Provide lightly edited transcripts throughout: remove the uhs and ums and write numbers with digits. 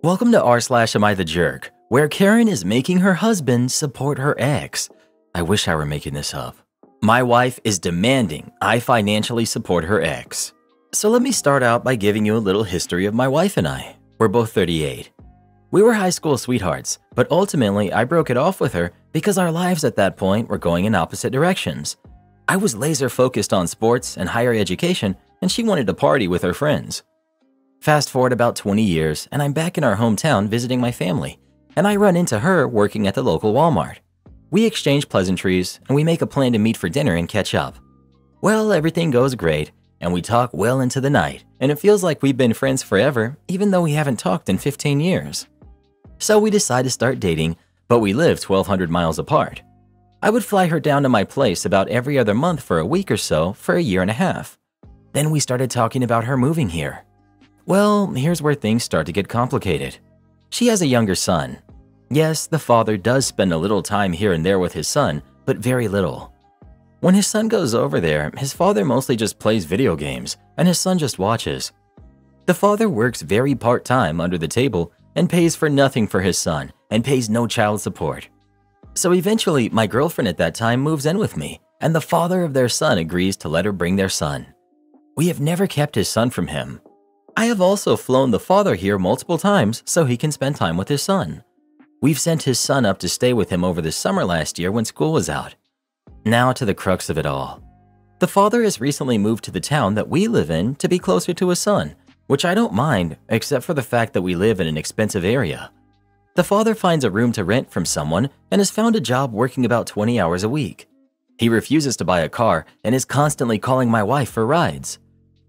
Welcome to r/Am I the Jerk, where Karen is making her husband support her ex. I wish I were making this up. My wife is demanding I financially support her ex. So let me start out by giving you a little history of my wife and I. We're both 38. We were high school sweethearts, but ultimately I broke it off with her because our lives at that point were going in opposite directions. I was laser focused on sports and higher education, and she wanted to party with her friends. Fast forward about 20 years, and I'm back in our hometown visiting my family, and I run into her working at the local Walmart. We exchange pleasantries, and we make a plan to meet for dinner and catch up. Well, everything goes great, and we talk well into the night, and it feels like we've been friends forever, even though we haven't talked in 15 years. So we decide to start dating, but we live 1,200 miles apart. I would fly her down to my place about every other month for a week or so for a year and a half. Then we started talking about her moving here. Well, here's where things start to get complicated. She has a younger son. Yes, the father does spend a little time here and there with his son, but very little. When his son goes over there, his father mostly just plays video games, and his son just watches. The father works very part-time under the table and pays for nothing for his son and pays no child support. So eventually, my girlfriend at that time moves in with me, and the father of their son agrees to let her bring their son. We have never kept his son from him. I have also flown the father here multiple times so he can spend time with his son. We've sent his son up to stay with him over the summer last year when school was out. Now to the crux of it all. The father has recently moved to the town that we live in to be closer to his son, which I don't mind, except for the fact that we live in an expensive area. The father finds a room to rent from someone and has found a job working about 20 hours a week. He refuses to buy a car and is constantly calling my wife for rides.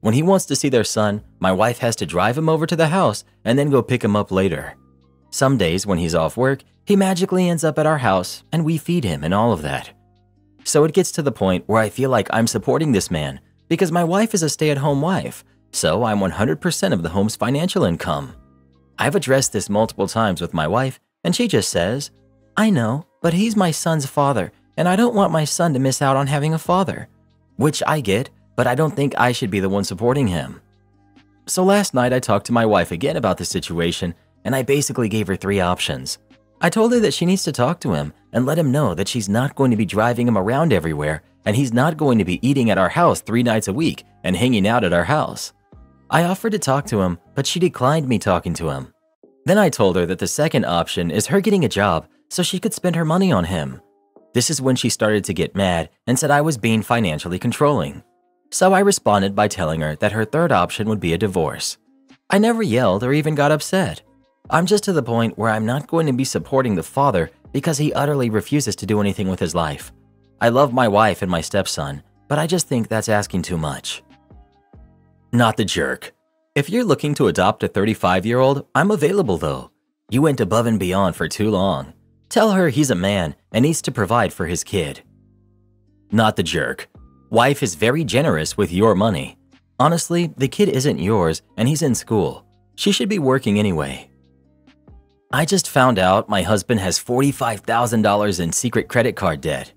When he wants to see their son, my wife has to drive him over to the house and then go pick him up later. Some days when he's off work, he magically ends up at our house and we feed him and all of that. So it gets to the point where I feel like I'm supporting this man because my wife is a stay-at-home wife, so I'm 100% of the home's financial income. I've addressed this multiple times with my wife, and she just says, "I know, but he's my son's father, and I don't want my son to miss out on having a father." Which I get, but I don't think I should be the one supporting him. So last night I talked to my wife again about the situation, and I basically gave her 3 options. I told her that she needs to talk to him and let him know that she's not going to be driving him around everywhere, and he's not going to be eating at our house 3 nights a week and hanging out at our house. I offered to talk to him, but she declined me talking to him. Then I told her that the second option is her getting a job so she could spend her money on him. This is when she started to get mad and said I was being financially controlling. So I responded by telling her that her third option would be a divorce. I never yelled or even got upset. I'm just to the point where I'm not going to be supporting the father because he utterly refuses to do anything with his life. I love my wife and my stepson, but I just think that's asking too much. Not the jerk. If you're looking to adopt a 35-year-old, I'm available though. You went above and beyond for too long. Tell her he's a man and needs to provide for his kid. Not the jerk. Wife is very generous with your money. Honestly, the kid isn't yours and he's in school. She should be working anyway. I just found out my husband has $45,000 in secret credit card debt.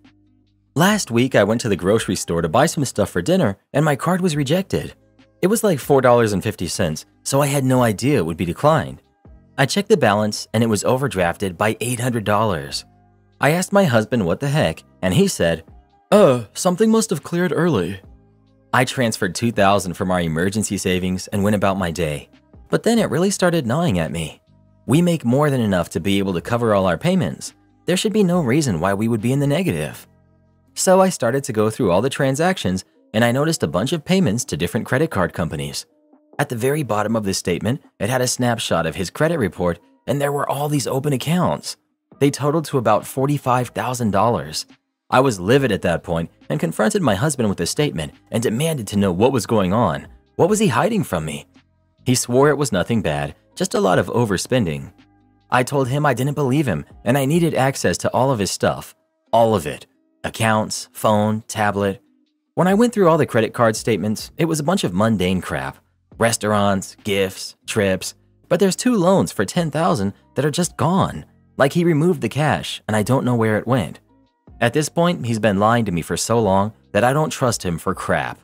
Last week, I went to the grocery store to buy some stuff for dinner and my card was rejected. It was like $4.50, so I had no idea it would be declined. I checked the balance and it was overdrafted by $800. I asked my husband what the heck, and he said, something must have cleared early. I transferred $2,000 from our emergency savings and went about my day. But then it really started gnawing at me. We make more than enough to be able to cover all our payments. There should be no reason why we would be in the negative. So I started to go through all the transactions and I noticed a bunch of payments to different credit card companies. At the very bottom of the statement, it had a snapshot of his credit report and there were all these open accounts. They totaled to about $45,000. I was livid at that point and confronted my husband with the statement and demanded to know what was going on. What was he hiding from me? He swore it was nothing bad, just a lot of overspending. I told him I didn't believe him and I needed access to all of his stuff. All of it. Accounts, phone, tablet. When I went through all the credit card statements, it was a bunch of mundane crap. Restaurants, gifts, trips. But there's 2 loans for $10,000 that are just gone. Like he removed the cash and I don't know where it went. At this point, he's been lying to me for so long that I don't trust him for crap.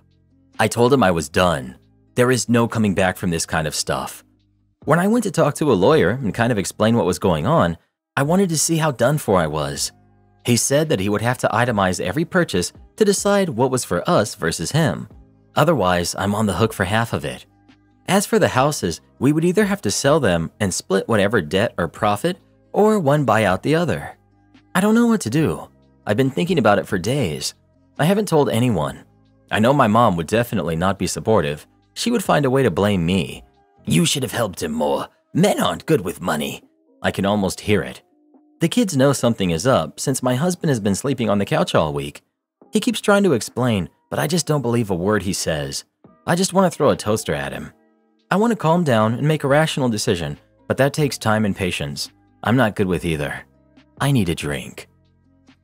I told him I was done. There is no coming back from this kind of stuff. When I went to talk to a lawyer and kind of explain what was going on, I wanted to see how done for I was. He said that he would have to itemize every purchase to decide what was for us versus him. Otherwise, I'm on the hook for half of it. As for the houses, we would either have to sell them and split whatever debt or profit, or one buy out the other. I don't know what to do. I've been thinking about it for days. I haven't told anyone. I know my mom would definitely not be supportive. She would find a way to blame me. You should have helped him more. Men aren't good with money. I can almost hear it. The kids know something is up since my husband has been sleeping on the couch all week. He keeps trying to explain, but I just don't believe a word he says. I just want to throw a toaster at him. I want to calm down and make a rational decision, but that takes time and patience. I'm not good with either. I need a drink.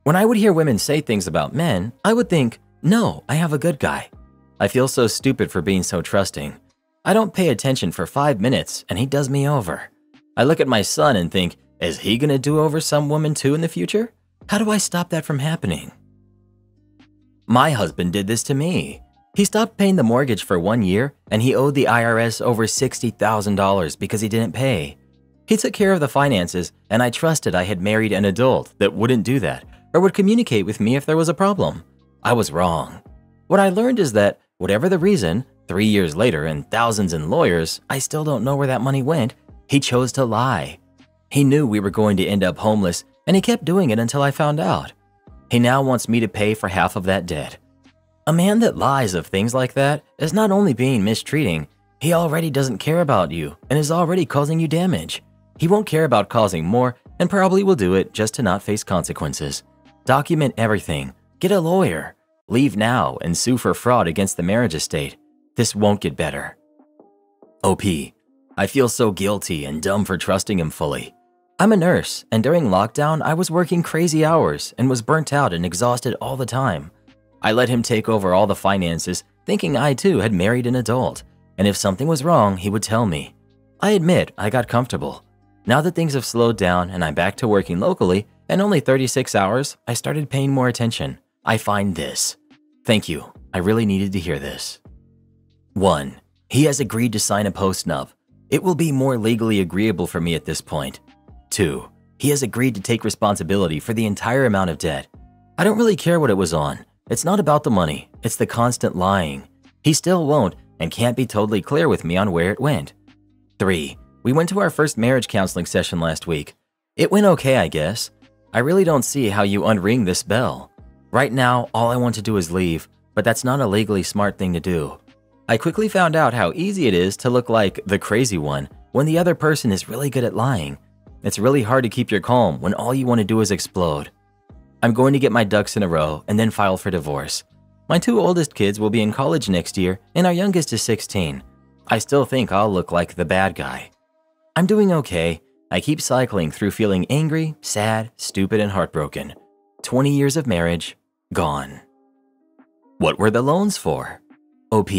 When I would hear women say things about men, I would think, no, I have a good guy. I feel so stupid for being so trusting. I don't pay attention for 5 minutes and he does me over. I look at my son and think, is he gonna do over some woman too in the future? How do I stop that from happening? My husband did this to me. He stopped paying the mortgage for 1 year and he owed the IRS over $60,000 because he didn't pay. He took care of the finances and I trusted I had married an adult that wouldn't do that or would communicate with me if there was a problem. I was wrong. What I learned is that whatever the reason, 3 years later and thousands in lawyers, I still don't know where that money went. He chose to lie. He knew we were going to end up homeless and he kept doing it until I found out. He now wants me to pay for half of that debt. A man that lies of things like that is not only being mistreating, he already doesn't care about you and is already causing you damage. He won't care about causing more and probably will do it just to not face consequences. Document everything. Get a lawyer. Leave now and sue for fraud against the marriage estate. This won't get better. OP. I feel so guilty and dumb for trusting him fully. I'm a nurse, and during lockdown, I was working crazy hours and was burnt out and exhausted all the time. I let him take over all the finances, thinking I too had married an adult, and if something was wrong, he would tell me. I admit I got comfortable. Now that things have slowed down and I'm back to working locally, and only 36 hours, I started paying more attention. I find this. Thank you. I really needed to hear this. 1. He has agreed to sign a postnup. It will be more legally agreeable for me at this point. 2. He has agreed to take responsibility for the entire amount of debt. I don't really care what it was on. It's not about the money. It's the constant lying. He still won't and can't be totally clear with me on where it went. 3. We went to our first marriage counseling session last week. It went okay, I guess. I really don't see how you unring this bell. Right now, all I want to do is leave, but that's not a legally smart thing to do. I quickly found out how easy it is to look like the crazy one when the other person is really good at lying. It's really hard to keep your calm when all you want to do is explode. I'm going to get my ducks in a row and then file for divorce. My 2 oldest kids will be in college next year and our youngest is 16. I still think I'll look like the bad guy. I'm doing okay. I keep cycling through feeling angry, sad, stupid, and heartbroken. 20 years of marriage, gone. What were the loans for? OP.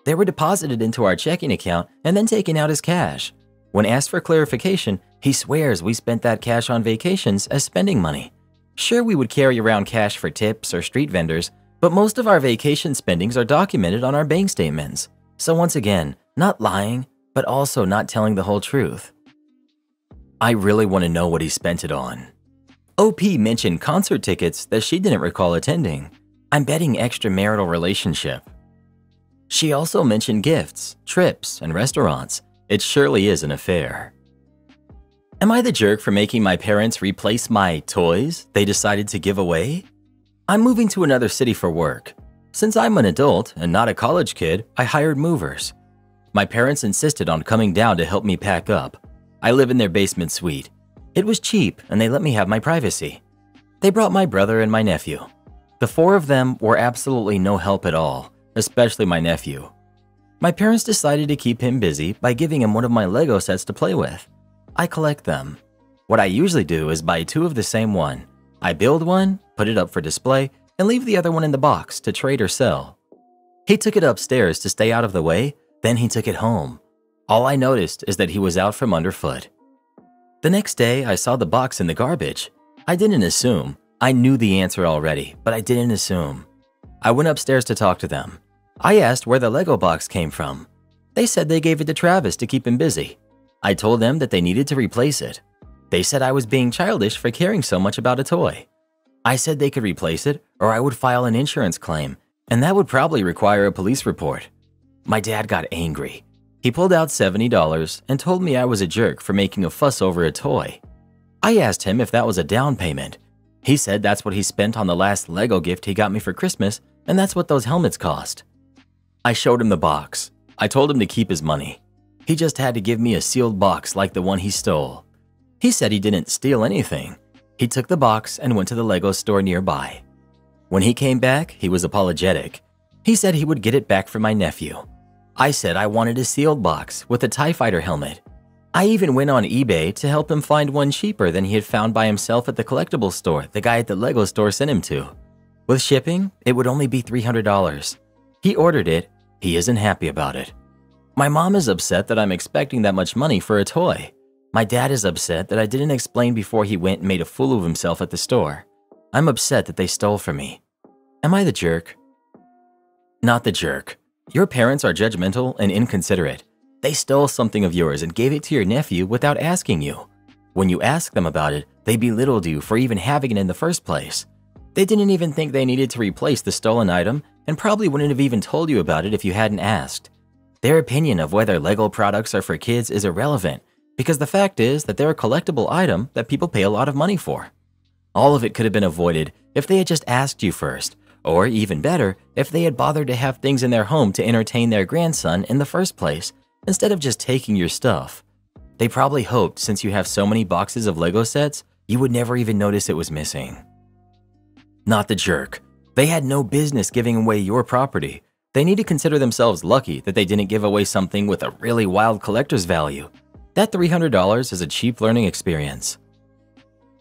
They were deposited into our checking account and then taken out as cash. When asked for clarification, he swears we spent that cash on vacations as spending money. Sure, we would carry around cash for tips or street vendors, but most of our vacation spendings are documented on our bank statements. So once again, not lying, but also not telling the whole truth. I really want to know what he spent it on. OP mentioned concert tickets that she didn't recall attending. I'm betting extramarital relationship. She also mentioned gifts, trips, and restaurants. It surely is an affair. Am I the jerk for making my parents replace my toys they decided to give away? I'm moving to another city for work. Since I'm an adult and not a college kid, I hired movers. My parents insisted on coming down to help me pack up. I live in their basement suite. It was cheap and they let me have my privacy. They brought my brother and my nephew. The 4 of them were absolutely no help at all, especially my nephew. My parents decided to keep him busy by giving him one of my Lego sets to play with. I collect them. What I usually do is buy 2 of the same one. I build one, put it up for display, and leave the other one in the box to trade or sell. He took it upstairs to stay out of the way, then he took it home. All I noticed is that he was out from underfoot. The next day, I saw the box in the garbage. I didn't assume. I knew the answer already, but I didn't assume. I went upstairs to talk to them. I asked where the Lego box came from. They said they gave it to Travis to keep him busy. I told them that they needed to replace it. They said I was being childish for caring so much about a toy. I said they could replace it or I would file an insurance claim, and that would probably require a police report. My dad got angry. He pulled out $70 and told me I was a jerk for making a fuss over a toy. I asked him if that was a down payment. He said that's what he spent on the last Lego gift he got me for Christmas, and that's what those helmets cost. I showed him the box. I told him to keep his money. He just had to give me a sealed box like the one he stole. He said he didn't steal anything. He took the box and went to the Lego store nearby. When he came back, he was apologetic. He said he would get it back for my nephew. I said I wanted a sealed box with a TIE Fighter helmet. I even went on eBay to help him find one cheaper than he had found by himself at the collectibles store the guy at the Lego store sent him to. With shipping, it would only be $300. He ordered it. He isn't happy about it. My mom is upset that I'm expecting that much money for a toy. My dad is upset that I didn't explain before he went and made a fool of himself at the store. I'm upset that they stole from me. Am I the jerk? Not the jerk. Your parents are judgmental and inconsiderate. They stole something of yours and gave it to your nephew without asking you. When you ask them about it, they belittled you for even having it in the first place. They didn't even think they needed to replace the stolen item and probably wouldn't have even told you about it if you hadn't asked. Their opinion of whether Lego products are for kids is irrelevant because the fact is that they're a collectible item that people pay a lot of money for. All of it could have been avoided if they had just asked you first, or even better, if they had bothered to have things in their home to entertain their grandson in the first place, instead of just taking your stuff. They probably hoped since you have so many boxes of Lego sets, you would never even notice it was missing. Not the jerk. They had no business giving away your property. They need to consider themselves lucky that they didn't give away something with a really wild collector's value. That $300 is a cheap learning experience.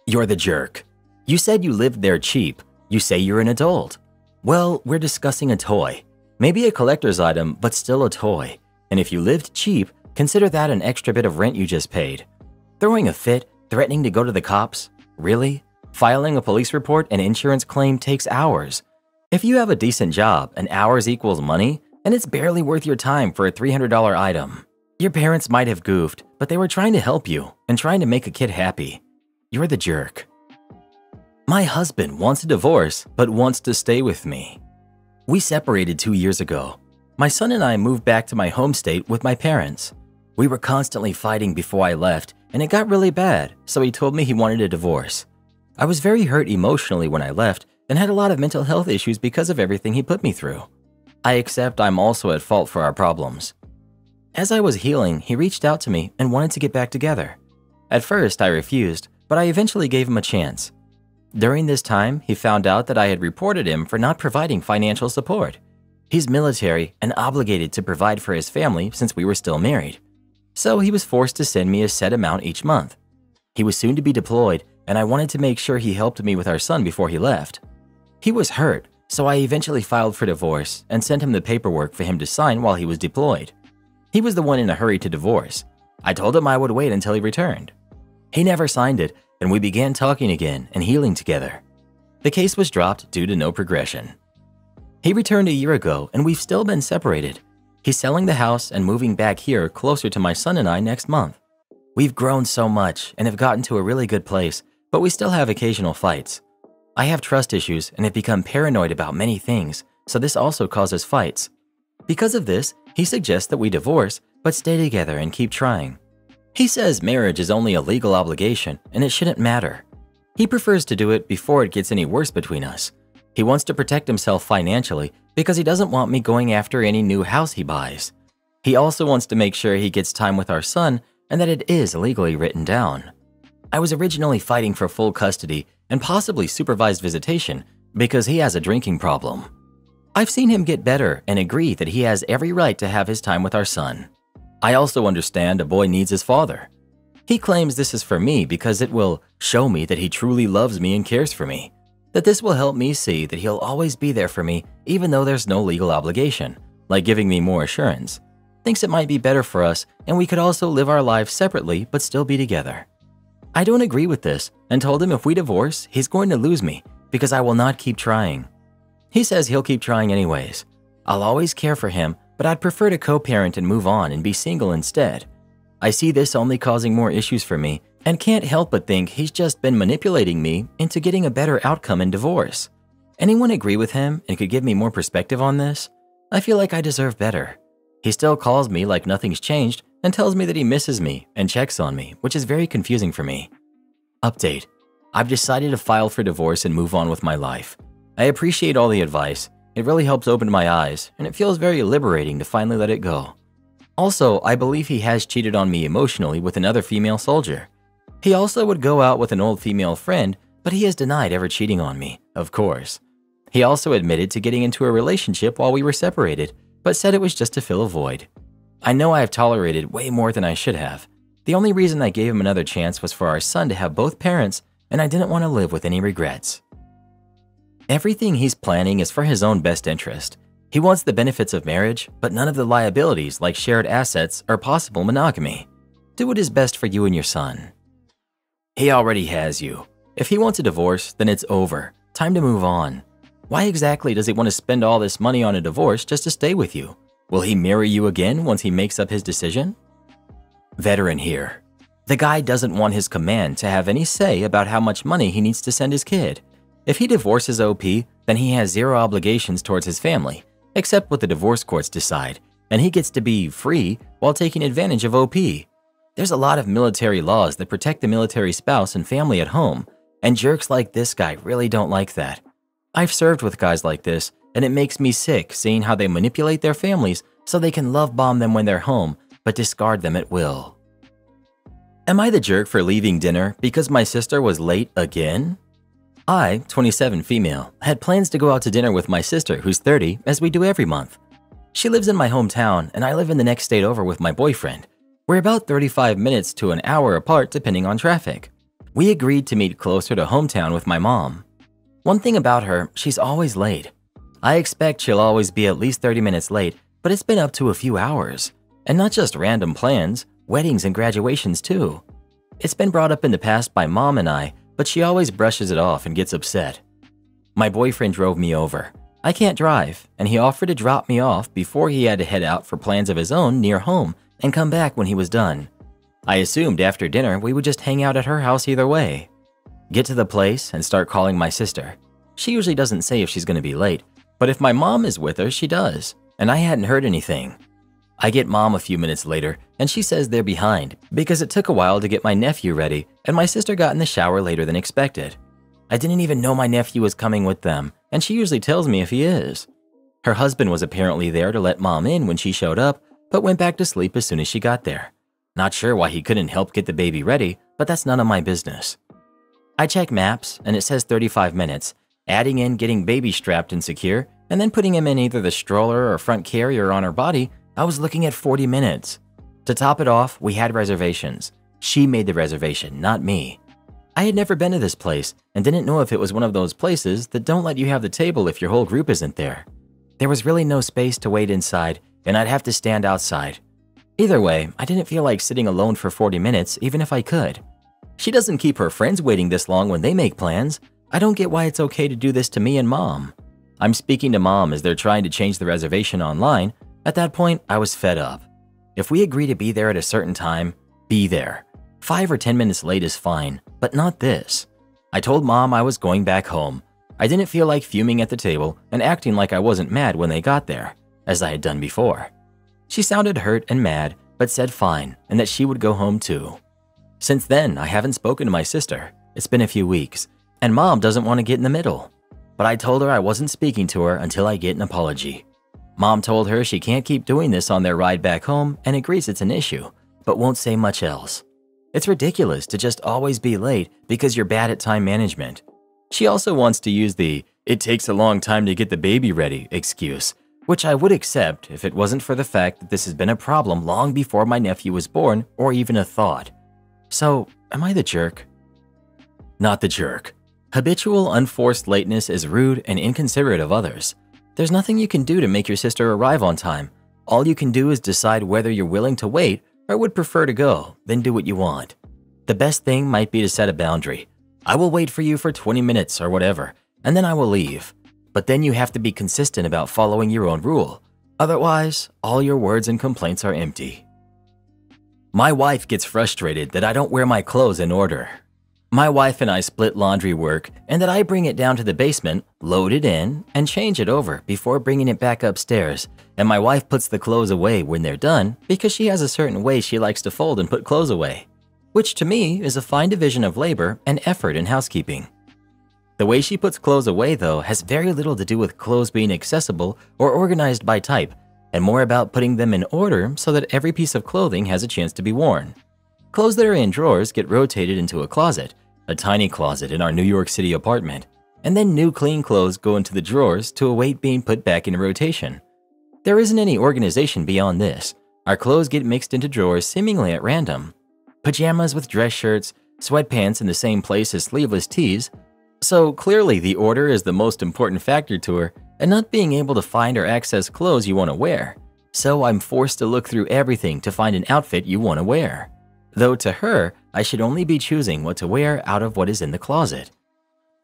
You're the jerk. You said you lived there cheap. You say you're an adult. Well, we're discussing a toy. Maybe a collector's item, but still a toy. And if you lived cheap, consider that an extra bit of rent you just paid. Throwing a fit, threatening to go to the cops? Really? Filing a police report and insurance claim takes hours. If you have a decent job and hours equals money, and it's barely worth your time for a $300 item. Your parents might have goofed, but they were trying to help you and trying to make a kid happy. You're the jerk. My husband wants a divorce, but wants to stay with me. We separated 2 years ago. My son and I moved back to my home state with my parents. We were constantly fighting before I left, and it got really bad, so he told me he wanted a divorce. I was very hurt emotionally when I left and had a lot of mental health issues because of everything he put me through. I accept I'm also at fault for our problems. As I was healing, he reached out to me and wanted to get back together. At first, I refused, but I eventually gave him a chance. During this time, he found out that I had reported him for not providing financial support. He's military and obligated to provide for his family since we were still married. So he was forced to send me a set amount each month. He was soon to be deployed, and I wanted to make sure he helped me with our son before he left. He was hurt, so I eventually filed for divorce and sent him the paperwork for him to sign while he was deployed. He was the one in a hurry to divorce. I told him I would wait until he returned. He never signed it, and we began talking again and healing together. The case was dropped due to no progression. He returned a year ago, and we've still been separated. He's selling the house and moving back here closer to my son and I next month. We've grown so much and have gotten to a really good place, but we still have occasional fights. I have trust issues and have become paranoid about many things, so this also causes fights. Because of this, he suggests that we divorce, but stay together and keep trying. He says marriage is only a legal obligation and it shouldn't matter. He prefers to do it before it gets any worse between us. He wants to protect himself financially because he doesn't want me going after any new house he buys. He also wants to make sure he gets time with our son and that it is legally written down. I was originally fighting for full custody and possibly supervised visitation because he has a drinking problem. I've seen him get better and agree that he has every right to have his time with our son. I also understand a boy needs his father. He claims this is for me because it will show me that he truly loves me and cares for me, that this will help me see that he'll always be there for me even though there's no legal obligation, like giving me more assurance. Thinks it might be better for us and we could also live our lives separately but still be together. I don't agree with this and told him if we divorce, he's going to lose me because I will not keep trying. He says he'll keep trying anyways. I'll always care for him, but I'd prefer to co-parent and move on and be single instead. I see this only causing more issues for me and can't help but think he's just been manipulating me into getting a better outcome in divorce. Anyone agree with him and could give me more perspective on this? I feel like I deserve better. He still calls me like nothing's changed and tells me that he misses me and checks on me, which is very confusing for me. Update. I've decided to file for divorce and move on with my life. I appreciate all the advice. It really helps open my eyes, and it feels very liberating to finally let it go. Also, I believe he has cheated on me emotionally with another female soldier. He also would go out with an old female friend, but he has denied ever cheating on me, of course. He also admitted to getting into a relationship while we were separated, but said it was just to fill a void. I know I have tolerated way more than I should have. The only reason I gave him another chance was for our son to have both parents, and I didn't want to live with any regrets. Everything he's planning is for his own best interest. He wants the benefits of marriage, but none of the liabilities like shared assets or possible monogamy. Do what is best for you and your son. He already has you. If he wants a divorce, then it's over. Time to move on. Why exactly does he want to spend all this money on a divorce just to stay with you? Will he marry you again once he makes up his decision? Veteran here. The guy doesn't want his command to have any say about how much money he needs to send his kid. If he divorces OP, then he has zero obligations towards his family, except what the divorce courts decide, and he gets to be free while taking advantage of OP. There's a lot of military laws that protect the military spouse and family at home, and jerks like this guy really don't like that. I've served with guys like this, and it makes me sick seeing how they manipulate their families so they can love bomb them when they're home, but discard them at will. Am I the jerk for leaving dinner because my sister was late again? I, 27 female, had plans to go out to dinner with my sister who's 30, as we do every month. She lives in my hometown and I live in the next state over with my boyfriend. We're about 35 minutes to an hour apart depending on traffic. We agreed to meet closer to hometown with my mom. One thing about her, she's always late. I expect she'll always be at least 30 minutes late, but it's been up to a few hours. And not just random plans, weddings and graduations too. It's been brought up in the past by mom and I, but she always brushes it off and gets upset. My boyfriend drove me over. I can't drive, and he offered to drop me off before he had to head out for plans of his own near home and come back when he was done. I assumed after dinner we would just hang out at her house either way. Get to the place and start calling my sister. She usually doesn't say if she's going to be late, but if my mom is with her, she does, and I hadn't heard anything. I get mom a few minutes later, and she says they're behind because it took a while to get my nephew ready, and my sister got in the shower later than expected. I didn't even know my nephew was coming with them, and she usually tells me if he is. Her husband was apparently there to let mom in when she showed up, but went back to sleep as soon as she got there. Not sure why he couldn't help get the baby ready, but that's none of my business. I check maps, and it says 35 minutes, adding in getting baby strapped and secure, and then putting him in either the stroller or front carrier on her body. I was looking at 40 minutes. To top it off, we had reservations. She made the reservation, not me. I had never been to this place and didn't know if it was one of those places that don't let you have the table if your whole group isn't there. There was really no space to wait inside, and I'd have to stand outside. Either way, I didn't feel like sitting alone for 40 minutes even if I could. She doesn't keep her friends waiting this long when they make plans. I don't get why it's okay to do this to me and mom. I'm speaking to mom as they're trying to change the reservation online. At that point, I was fed up. If we agree to be there at a certain time, be there. 5 or 10 minutes late is fine, but not this. I told mom I was going back home. I didn't feel like fuming at the table and acting like I wasn't mad when they got there, as I had done before. She sounded hurt and mad, but said fine and that she would go home too. Since then, I haven't spoken to my sister. It's been a few weeks, and mom doesn't want to get in the middle. But I told her I wasn't speaking to her until I get an apology. Mom told her she can't keep doing this on their ride back home and agrees it's an issue, but won't say much else. It's ridiculous to just always be late because you're bad at time management. She also wants to use the "it takes a long time to get the baby ready" excuse, which I would accept if it wasn't for the fact that this has been a problem long before my nephew was born or even a thought. So, am I the jerk? Not the jerk. Habitual, unforced lateness is rude and inconsiderate of others. There's nothing you can do to make your sister arrive on time. All you can do is decide whether you're willing to wait or would prefer to go, then do what you want. The best thing might be to set a boundary. I will wait for you for 20 minutes or whatever, and then I will leave. But then you have to be consistent about following your own rule. Otherwise, all your words and complaints are empty. My wife gets frustrated that I don't wear my clothes in order. My wife and I split laundry work and that I bring it down to the basement, load it in, and change it over before bringing it back upstairs, and my wife puts the clothes away when they're done because she has a certain way she likes to fold and put clothes away, which to me is a fine division of labor and effort in housekeeping. The way she puts clothes away, though, has very little to do with clothes being accessible or organized by type, and more about putting them in order so that every piece of clothing has a chance to be worn. Clothes that are in drawers get rotated into a closet, a tiny closet in our New York City apartment, and then new clean clothes go into the drawers to await being put back in rotation. There isn't any organization beyond this. Our clothes get mixed into drawers seemingly at random. Pajamas with dress shirts, sweatpants in the same place as sleeveless tees. So clearly the order is the most important factor to her, and not being able to find or access clothes you want to wear. So I'm forced to look through everything to find an outfit you want to wear. Though to her, I should only be choosing what to wear out of what is in the closet.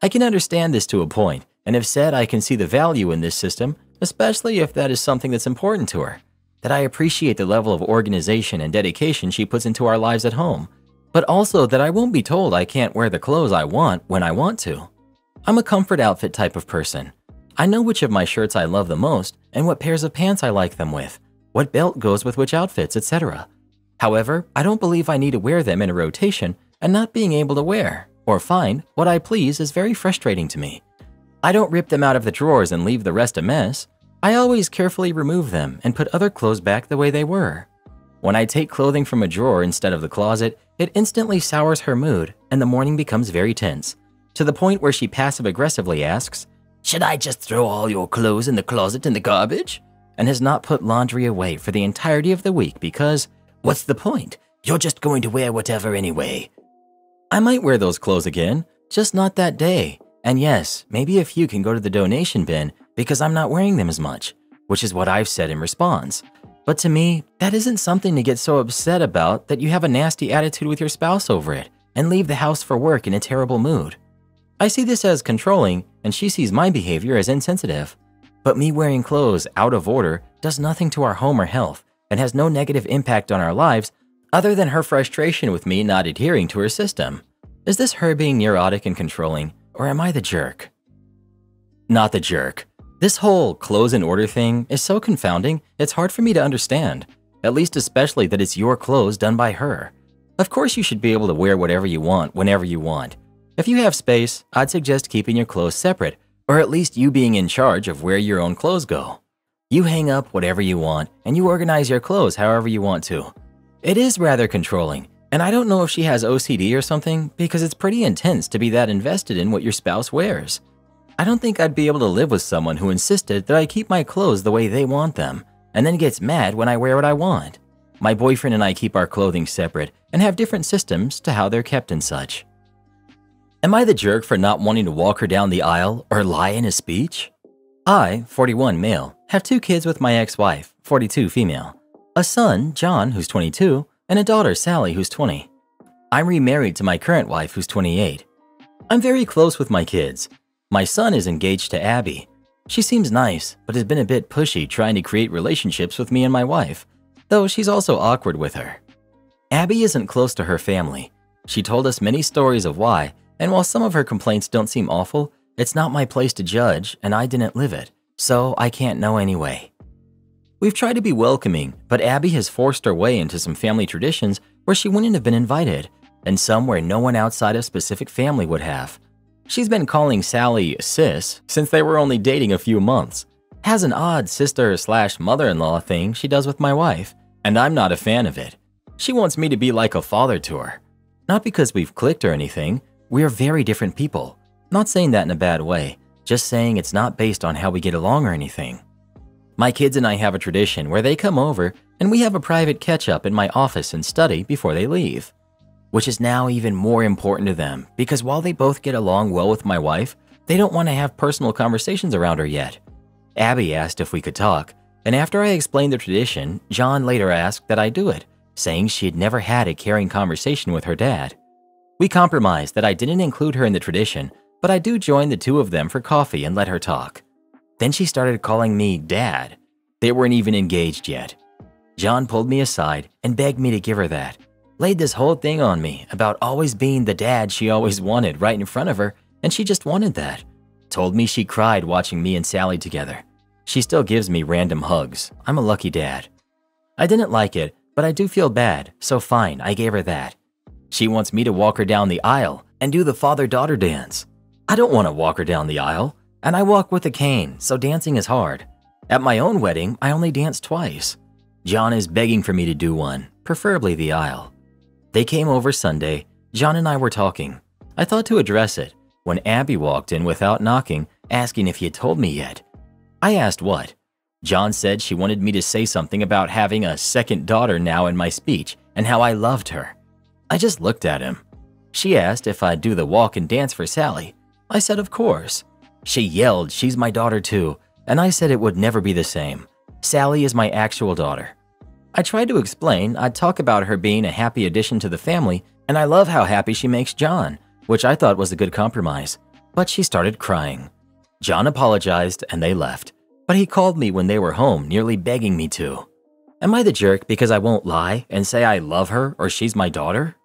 I can understand this to a point, and have said I can see the value in this system, especially if that is something that's important to her. That I appreciate the level of organization and dedication she puts into our lives at home, but also that I won't be told I can't wear the clothes I want when I want to. I'm a comfort outfit type of person. I know which of my shirts I love the most and what pairs of pants I like them with, what belt goes with which outfits, etc. However, I don't believe I need to wear them in a rotation, and not being able to wear or find what I please is very frustrating to me. I don't rip them out of the drawers and leave the rest a mess. I always carefully remove them and put other clothes back the way they were. When I take clothing from a drawer instead of the closet, it instantly sours her mood and the morning becomes very tense, to the point where she passive-aggressively asks, "Should I just throw all your clothes in the closet in the garbage?" and has not put laundry away for the entirety of the week because, "What's the point? You're just going to wear whatever anyway." I might wear those clothes again, just not that day. And yes, maybe a few can go to the donation bin because I'm not wearing them as much, which is what I've said in response. But to me, that isn't something to get so upset about that you have a nasty attitude with your spouse over it and leave the house for work in a terrible mood. I see this as controlling, and she sees my behavior as insensitive. But me wearing clothes out of order does nothing to our home or health and has no negative impact on our lives other than her frustration with me not adhering to her system. Is this her being neurotic and controlling, or am I the jerk? Not the jerk. This whole clothes in order thing is so confounding, it's hard for me to understand, at least especially that it's your clothes done by her. Of course you should be able to wear whatever you want whenever you want. If you have space, I'd suggest keeping your clothes separate, or at least you being in charge of where your own clothes go. You hang up whatever you want, and you organize your clothes however you want to. It is rather controlling, and I don't know if she has OCD or something, because it's pretty intense to be that invested in what your spouse wears. I don't think I'd be able to live with someone who insisted that I keep my clothes the way they want them, and then gets mad when I wear what I want. My boyfriend and I keep our clothing separate and have different systems to how they're kept and such. Am I the jerk for not wanting to walk her down the aisle or lie in a speech? I, 41 male, have 2 kids with my ex-wife, 42 female, a son, John, who's 22, and a daughter, Sally, who's 20. I'm remarried to my current wife, who's 28. I'm very close with my kids. My son is engaged to Abby. She seems nice, but has been a bit pushy trying to create relationships with me and my wife, though she's also awkward with her. Abby isn't close to her family. She told us many stories of why, and while some of her complaints don't seem awful, it's not my place to judge and I didn't live it, so I can't know anyway. We've tried to be welcoming, but Abby has forced her way into some family traditions where she wouldn't have been invited, and some where no one outside of specific family would have. She's been calling Sally sis since they were only dating a few months. Has an odd sister/mother-in-law thing she does with my wife, and I'm not a fan of it. She wants me to be like a father to her. Not because we've clicked or anything, we're very different people. Not saying that in a bad way, just saying it's not based on how we get along or anything. My kids and I have a tradition where they come over and we have a private catch-up in my office and study before they leave. Which is now even more important to them because while they both get along well with my wife, they don't want to have personal conversations around her yet. Abby asked if we could talk, and after I explained the tradition, John later asked that I do it, saying she had never had a caring conversation with her dad. We compromised that I didn't include her in the tradition, but I do join the 2 of them for coffee and let her talk. Then she started calling me Dad. They weren't even engaged yet. John pulled me aside and begged me to give her that. Laid this whole thing on me about always being the dad she always wanted right in front of her, and she just wanted that. Told me she cried watching me and Sally together. She still gives me random hugs. I'm a lucky dad. I didn't like it, but I do feel bad, so fine, I gave her that. She wants me to walk her down the aisle and do the father-daughter dance. I don't want to walk her down the aisle, and I walk with a cane, so dancing is hard. At my own wedding, I only danced twice. John is begging for me to do one, preferably the aisle. They came over Sunday. John and I were talking. I thought to address it when Abby walked in without knocking, asking if he had told me yet. I asked what. John said she wanted me to say something about having a second daughter now in my speech and how I loved her. I just looked at him. She asked if I'd do the walk and dance for Sally. I said of course. She yelled she's my daughter too, and I said it would never be the same. Sally is my actual daughter. I tried to explain I'd talk about her being a happy addition to the family, and I love how happy she makes John, which I thought was a good compromise. But she started crying. John apologized and they left, but he called me when they were home, nearly begging me to. Am I the jerk because I won't lie and say I love her or she's my daughter?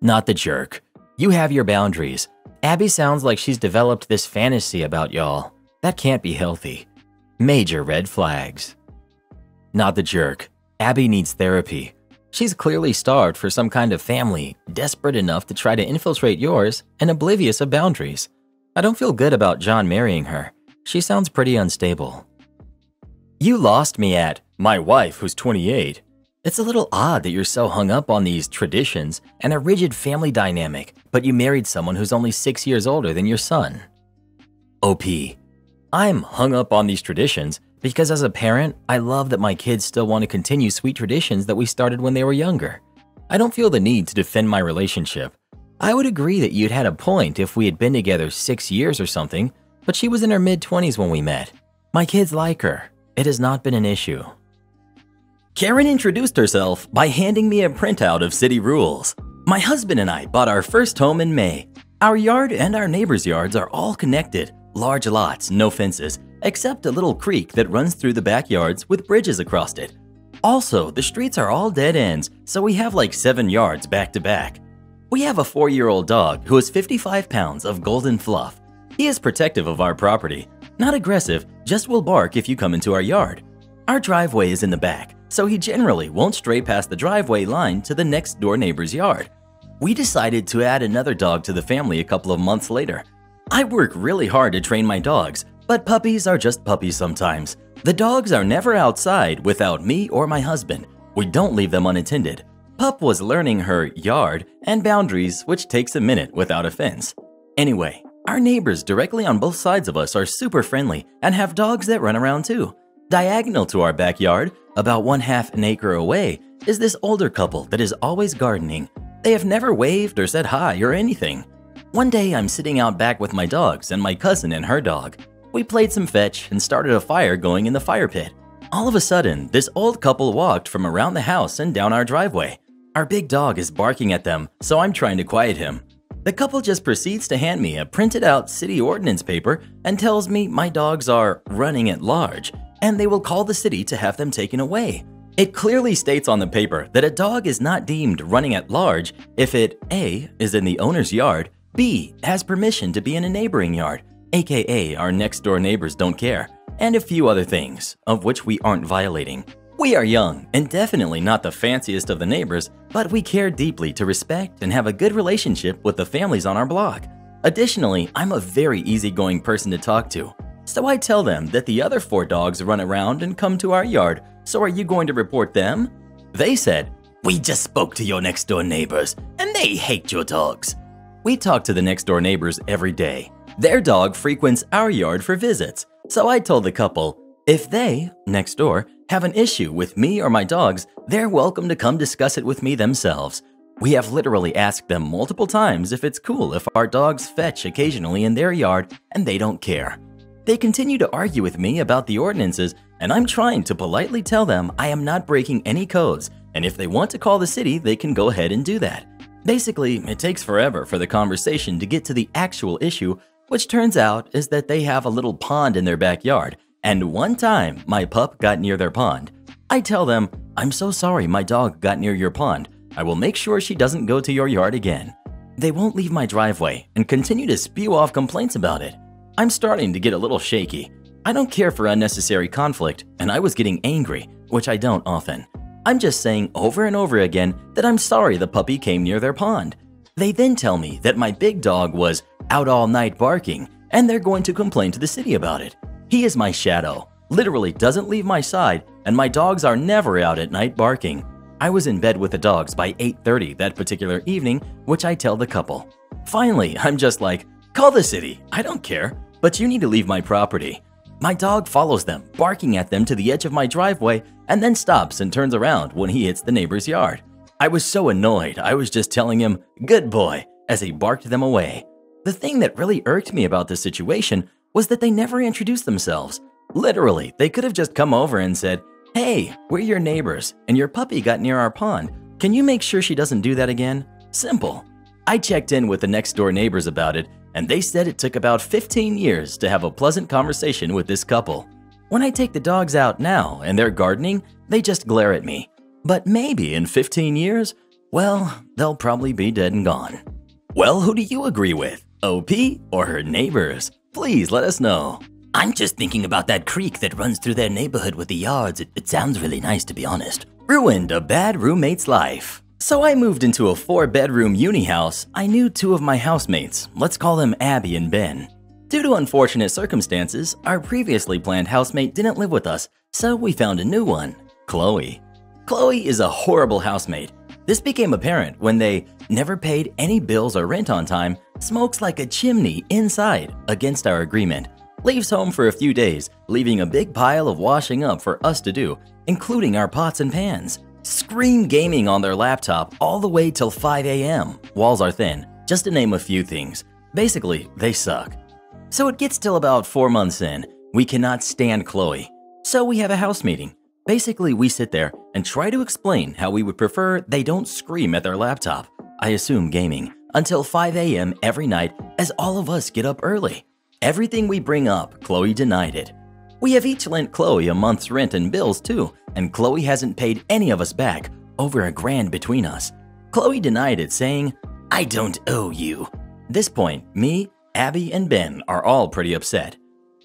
Not the jerk. You have your boundaries. Abby sounds like she's developed this fantasy about y'all. That can't be healthy. Major red flags. Not the jerk. Abby needs therapy. She's clearly starved for some kind of family, desperate enough to try to infiltrate yours and oblivious of boundaries. I don't feel good about John marrying her. She sounds pretty unstable. You lost me at my wife who's 28. It's a little odd that you're so hung up on these traditions and a rigid family dynamic, but you married someone who's only 6 years older than your son. OP. I'm hung up on these traditions because as a parent, I love that my kids still want to continue sweet traditions that we started when they were younger. I don't feel the need to defend my relationship. I would agree that you'd had a point if we had been together 6 years or something, but she was in her mid-20s when we met. My kids like her. It has not been an issue. Karen introduced herself by handing me a printout of city rules. My husband and I bought our first home in May. Our yard and our neighbors' yards are all connected. Large lots, no fences, except a little creek that runs through the backyards with bridges across it. Also, the streets are all dead ends, so we have like 7 yards back to back. We have a 4-year-old dog who is 55 pounds of golden fluff. He is protective of our property. Not aggressive, just will bark if you come into our yard. Our driveway is in the back, so he generally won't stray past the driveway line to the next door neighbor's yard. We decided to add another dog to the family a couple of months later. I work really hard to train my dogs, but puppies are just puppies sometimes. The dogs are never outside without me or my husband. We don't leave them unattended. Pup was learning her yard and boundaries, which takes a minute without a fence. Anyway, our neighbors directly on both sides of us are super friendly and have dogs that run around too. Diagonal to our backyard, about 1/2 an acre away, is this older couple that is always gardening. They have never waved or said hi or anything. One day I'm sitting out back with my dogs and my cousin and her dog. We played some fetch and started a fire going in the fire pit. All of a sudden, this old couple walked from around the house and down our driveway. Our big dog is barking at them, so I'm trying to quiet him. The couple just proceeds to hand me a printed out city ordinance paper and tells me my dogs are running at large and they will call the city to have them taken away. It clearly states on the paper that a dog is not deemed running at large if it A. is in the owner's yard, B. has permission to be in a neighboring yard, aka our next door neighbors don't care, and a few other things, of which we aren't violating. We are young and definitely not the fanciest of the neighbors, but we care deeply to respect and have a good relationship with the families on our block. Additionally, I'm a very easygoing person to talk to, so I tell them that the other 4 dogs run around and come to our yard, so are you going to report them? They said, "We just spoke to your next door neighbors and they hate your dogs." We talk to the next door neighbors every day. Their dog frequents our yard for visits, so I told the couple, if they, next door, have an issue with me or my dogs, they're welcome to come discuss it with me themselves. We have literally asked them multiple times if it's cool if our dogs fetch occasionally in their yard, and they don't care. They continue to argue with me about the ordinances, and I'm trying to politely tell them I am not breaking any codes, and if they want to call the city, they can go ahead and do that. Basically, it takes forever for the conversation to get to the actual issue, which turns out is that they have a little pond in their backyard, and one time my pup got near their pond. I tell them, I'm so sorry my dog got near your pond. I will make sure she doesn't go to your yard again. They won't leave my driveway and continue to spew off complaints about it. I'm starting to get a little shaky. I don't care for unnecessary conflict, and I was getting angry, which I don't often. I'm just saying over and over again that I'm sorry the puppy came near their pond. They then tell me that my big dog was out all night barking, and they're going to complain to the city about it. He is my shadow, literally doesn't leave my side, and my dogs are never out at night barking. I was in bed with the dogs by 8:30 that particular evening, which I tell the couple. Finally, I'm just like, call the city, I don't care, but you need to leave my property. My dog follows them, barking at them to the edge of my driveway, and then stops and turns around when he hits the neighbor's yard. I was so annoyed, I was just telling him, good boy, as he barked them away. The thing that really irked me about this situation was that they never introduced themselves. Literally, they could have just come over and said, hey, we're your neighbors, and your puppy got near our pond. Can you make sure she doesn't do that again? Simple. I checked in with the next door neighbors about it, and they said it took about 15 years to have a pleasant conversation with this couple. When I take the dogs out now and they're gardening, they just glare at me. But maybe in 15 years, well, they'll probably be dead and gone. Well, who do you agree with? OP or her neighbors? Please let us know. I'm just thinking about that creek that runs through their neighborhood with the yards. It sounds really nice, to be honest. Ruined a bad roommate's life. So I moved into a 4-bedroom uni house. I knew 2 of my housemates. Let's call them Abby and Ben. Due to unfortunate circumstances, our previously planned housemate didn't live with us, so we found a new one, Chloe. Chloe is a horrible housemate. This became apparent when they never paid any bills or rent on time, smokes like a chimney inside against our agreement, leaves home for a few days, leaving a big pile of washing up for us to do, including our pots and pans. Scream gaming on their laptop all the way till 5 a.m. Walls are thin, just to name a few things. Basically, they suck. So it gets till about 4 months in. We cannot stand Chloe. So we have a house meeting. Basically, we sit there and try to explain how we would prefer they don't scream at their laptop, I assume gaming, until 5 a.m. every night as all of us get up early. Everything we bring up, Chloe denied it. We have each lent Chloe a month's rent and bills too, and Chloe hasn't paid any of us back, over $1,000 between us. Chloe denied it, saying, I don't owe you. This point, me, Abby, and Ben are all pretty upset.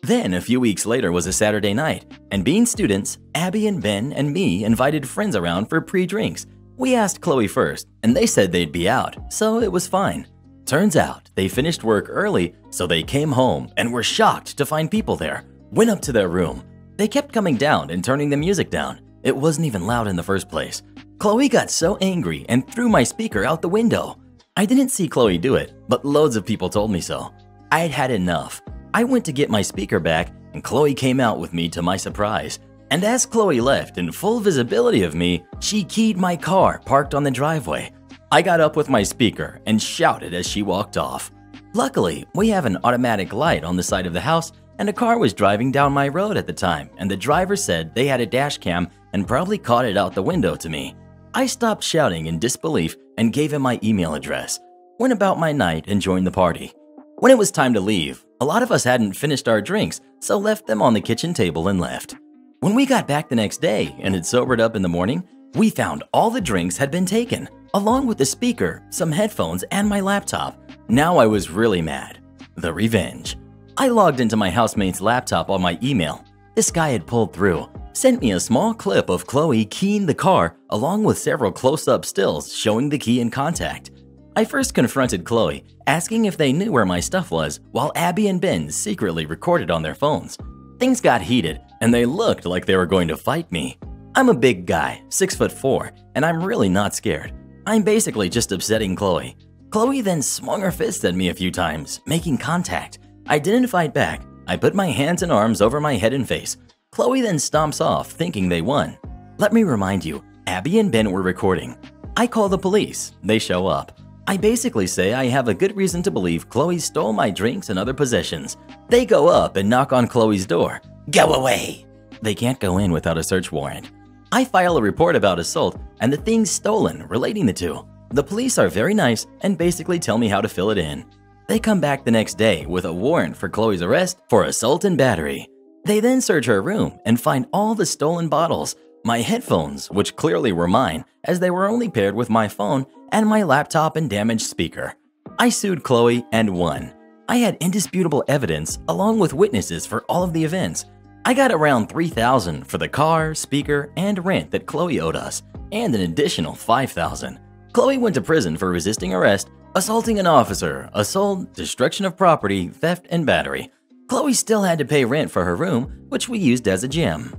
Then a few weeks later was a Saturday night, and being students, Abby and Ben and me invited friends around for pre-drinks. We asked Chloe first, and they said they'd be out, so it was fine. Turns out they finished work early, so they came home and were shocked to find people there. Went up to their room. They kept coming down and turning the music down. It wasn't even loud in the first place. Chloe got so angry and threw my speaker out the window. I didn't see Chloe do it, but loads of people told me so. I had had enough. I went to get my speaker back, and Chloe came out with me to my surprise. And as Chloe left in full visibility of me, she keyed my car parked on the driveway. I got up with my speaker and shouted as she walked off. Luckily, we have an automatic light on the side of the house, and a car was driving down my road at the time, and the driver said they had a dash cam and probably caught it out the window to me. I stopped shouting in disbelief and gave him my email address, went about my night and joined the party. When it was time to leave, a lot of us hadn't finished our drinks, so left them on the kitchen table and left. When we got back the next day and had sobered up in the morning, we found all the drinks had been taken, along with the speaker, some headphones, and my laptop. Now I was really mad. The revenge. I logged into my housemate's laptop on my email. This guy had pulled through, sent me a small clip of Chloe keying the car along with several close-up stills showing the key in contact. I first confronted Chloe, asking if they knew where my stuff was, while Abby and Ben secretly recorded on their phones. Things got heated, and they looked like they were going to fight me. I'm a big guy, 6'4", and I'm really not scared. I'm basically just upsetting Chloe. Chloe then swung her fist at me a few times, making contact. I didn't fight back. I put my hands and arms over my head and face. Chloe then stomps off, thinking they won. Let me remind you, Abby and Ben were recording. I call the police. They show up. I basically say I have a good reason to believe Chloe stole my drinks and other possessions. They go up and knock on Chloe's door. Go away! They can't go in without a search warrant. I file a report about assault and the things stolen relating the two. The police are very nice and basically tell me how to fill it in. They come back the next day with a warrant for Chloe's arrest for assault and battery. They then search her room and find all the stolen bottles, my headphones, which clearly were mine, as they were only paired with my phone, and my laptop and damaged speaker. I sued Chloe and won. I had indisputable evidence along with witnesses for all of the events. I got around $3,000 for the car, speaker, and rent that Chloe owed us, and an additional $5,000. Chloe went to prison for resisting arrest, assaulting an officer, assault, destruction of property, theft, and battery. Chloe still had to pay rent for her room, which we used as a gym.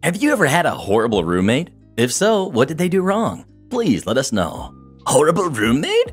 Have you ever had a horrible roommate? If so, what did they do wrong? Please let us know. Horrible roommate?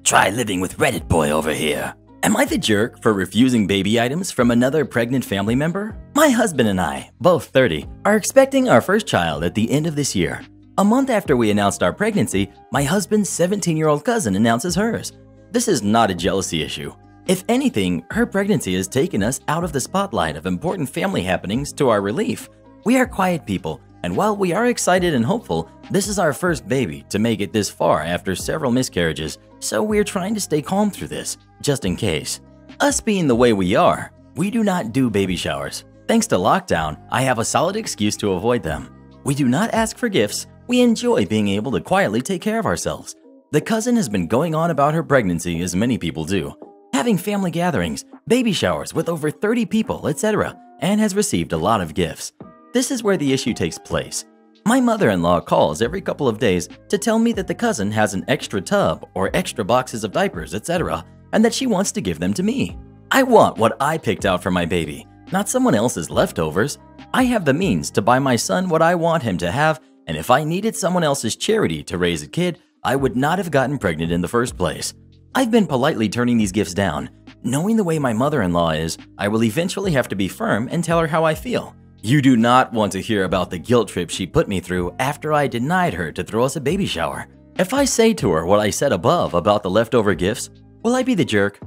Try living with Reddit boy over here. Am I the jerk for refusing baby items from another pregnant family member? My husband and I, both 30, are expecting our first child at the end of this year. A month after we announced our pregnancy, my husband's 17-year-old cousin announces hers. This is not a jealousy issue. If anything, her pregnancy has taken us out of the spotlight of important family happenings to our relief. We are quiet people, and while we are excited and hopeful, this is our first baby to make it this far after several miscarriages, so we're trying to stay calm through this, just in case. Us being the way we are, we do not do baby showers. Thanks to lockdown, I have a solid excuse to avoid them. We do not ask for gifts. We enjoy being able to quietly take care of ourselves. The cousin has been going on about her pregnancy as many people do, having family gatherings, baby showers with over 30 people, etc., and has received a lot of gifts. This is where the issue takes place. My mother-in-law calls every couple of days to tell me that the cousin has an extra tub or extra boxes of diapers, etc., and that she wants to give them to me. I want what I picked out for my baby, not someone else's leftovers. I have the means to buy my son what I want him to have, and if I needed someone else's charity to raise a kid, I would not have gotten pregnant in the first place. I've been politely turning these gifts down. Knowing the way my mother-in-law is, I will eventually have to be firm and tell her how I feel. You do not want to hear about the guilt trip she put me through after I denied her to throw us a baby shower. If I say to her what I said above about the leftover gifts, will I be the jerk?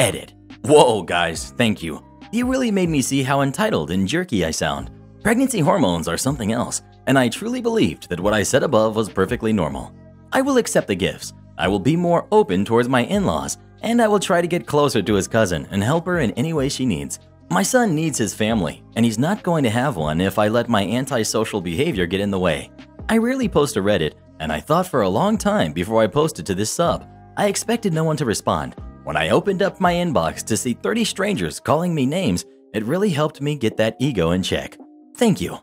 Edit. Whoa, guys, thank you. You really made me see how entitled and jerky I sound. Pregnancy hormones are something else, and I truly believed that what I said above was perfectly normal. I will accept the gifts. I will be more open towards my in-laws, and I will try to get closer to his cousin and help her in any way she needs. My son needs his family, and he's not going to have one if I let my antisocial behavior get in the way. I rarely post to Reddit, and I thought for a long time before I posted to this sub. I expected no one to respond. When I opened up my inbox to see 30 strangers calling me names, it really helped me get that ego in check. Thank you.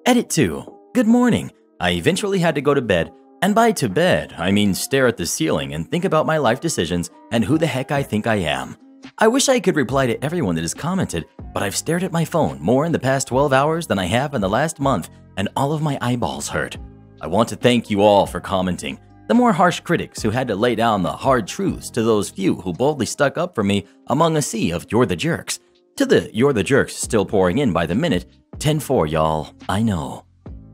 Edit 2. Good morning. I eventually had to go to bed, and by to bed, I mean stare at the ceiling and think about my life decisions and who the heck I think I am. I wish I could reply to everyone that has commented, but I've stared at my phone more in the past 12 hours than I have in the last month, and all of my eyeballs hurt. I want to thank you all for commenting. The more harsh critics who had to lay down the hard truths to those few who boldly stuck up for me among a sea of you're the jerks. To the you're the jerks still pouring in by the minute, 10-4 y'all, I know.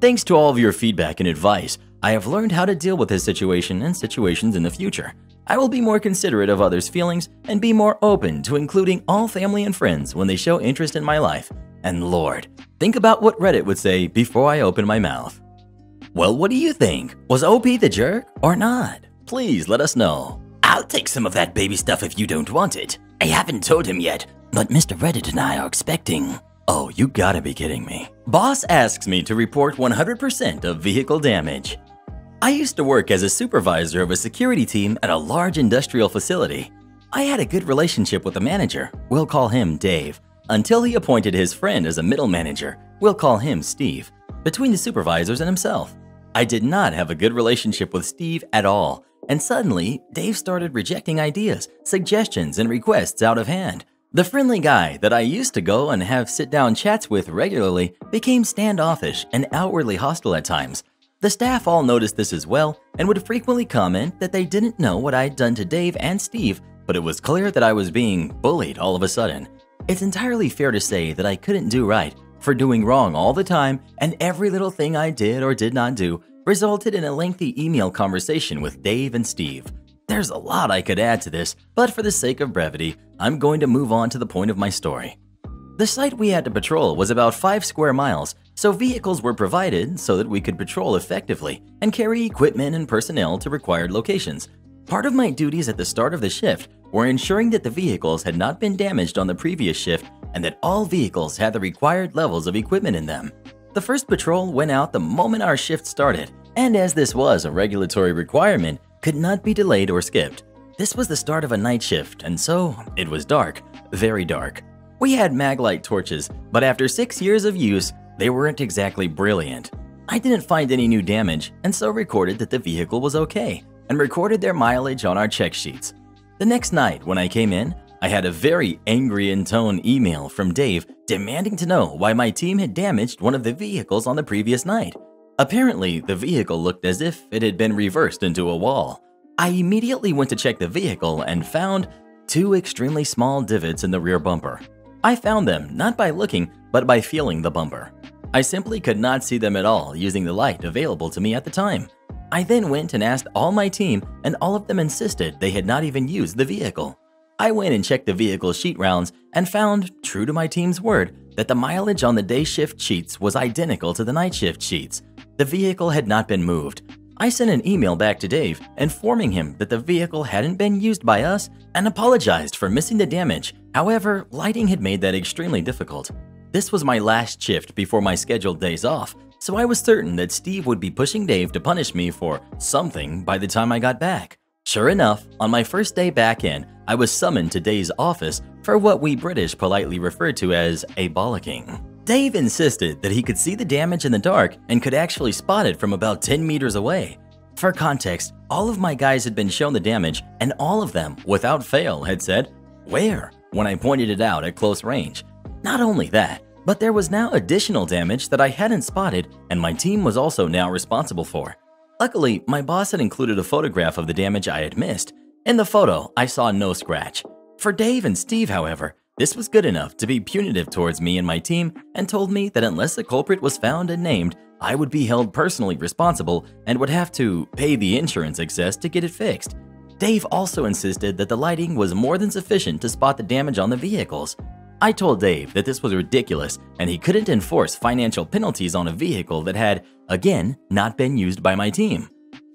Thanks to all of your feedback and advice, I have learned how to deal with this situation and situations in the future. I will be more considerate of others' feelings and be more open to including all family and friends when they show interest in my life. And Lord, think about what Reddit would say before I open my mouth. Well, what do you think? Was OP the jerk or not? Please let us know. I'll take some of that baby stuff if you don't want it. I haven't told him yet, but Mr. Reddit and I are expecting. Oh, you gotta be kidding me. Boss asks me to report 100% of vehicle damage. I used to work as a supervisor of a security team at a large industrial facility. I had a good relationship with the manager, we'll call him Dave, until he appointed his friend as a middle manager, we'll call him Steve, between the supervisors and himself. I did not have a good relationship with Steve at all, and suddenly Dave started rejecting ideas, suggestions, and requests out of hand. The friendly guy that I used to go and have sit-down chats with regularly became standoffish and outwardly hostile at times. The staff all noticed this as well and would frequently comment that they didn't know what I'd done to Dave and Steve, but it was clear that I was being bullied all of a sudden. It's entirely fair to say that I couldn't do right for doing wrong all the time, and every little thing I did or did not do resulted in a lengthy email conversation with Dave and Steve. There's a lot I could add to this, but for the sake of brevity, I'm going to move on to the point of my story. The site we had to patrol was about 5 square miles, so vehicles were provided so that we could patrol effectively and carry equipment and personnel to required locations. Part of my duties at the start of the shift were ensuring that the vehicles had not been damaged on the previous shift and that all vehicles had the required levels of equipment in them. The first patrol went out the moment our shift started, and as this was a regulatory requirement, could not be delayed or skipped. This was the start of a night shift, and so it was dark, very dark. We had maglite torches, but after 6 years of use, they weren't exactly brilliant. I didn't find any new damage, and so recorded that the vehicle was okay, and recorded their mileage on our check sheets. The next night, when I came in, I had a very angry in tone email from Dave demanding to know why my team had damaged one of the vehicles on the previous night. Apparently, the vehicle looked as if it had been reversed into a wall. I immediately went to check the vehicle and found 2 extremely small divots in the rear bumper. I found them not by looking, but by feeling the bumper. I simply could not see them at all using the light available to me at the time. I then went and asked all my team, and all of them insisted they had not even used the vehicle. I went and checked the vehicle sheet rounds and found, true to my team's word, that the mileage on the day shift sheets was identical to the night shift sheets. The vehicle had not been moved. I sent an email back to Dave informing him that the vehicle hadn't been used by us and apologized for missing the damage. However, lighting had made that extremely difficult. This was my last shift before my scheduled days off, so I was certain that Steve would be pushing Dave to punish me for something by the time I got back. Sure enough, on my first day back in, I was summoned to Dave's office for what we British politely refer to as a bollocking. Dave insisted that he could see the damage in the dark and could actually spot it from about 10 meters away. For context, all of my guys had been shown the damage, and all of them, without fail, had said, "Where?" when I pointed it out at close range. Not only that, but there was now additional damage that I hadn't spotted and my team was also now responsible for. Luckily, my boss had included a photograph of the damage I had missed. In the photo, I saw no scratch. For Dave and Steve, however, this was good enough to be punitive towards me and my team and told me that unless the culprit was found and named, I would be held personally responsible and would have to pay the insurance excess to get it fixed. Dave also insisted that the lighting was more than sufficient to spot the damage on the vehicles. I told Dave that this was ridiculous and he couldn't enforce financial penalties on a vehicle that had, again, not been used by my team.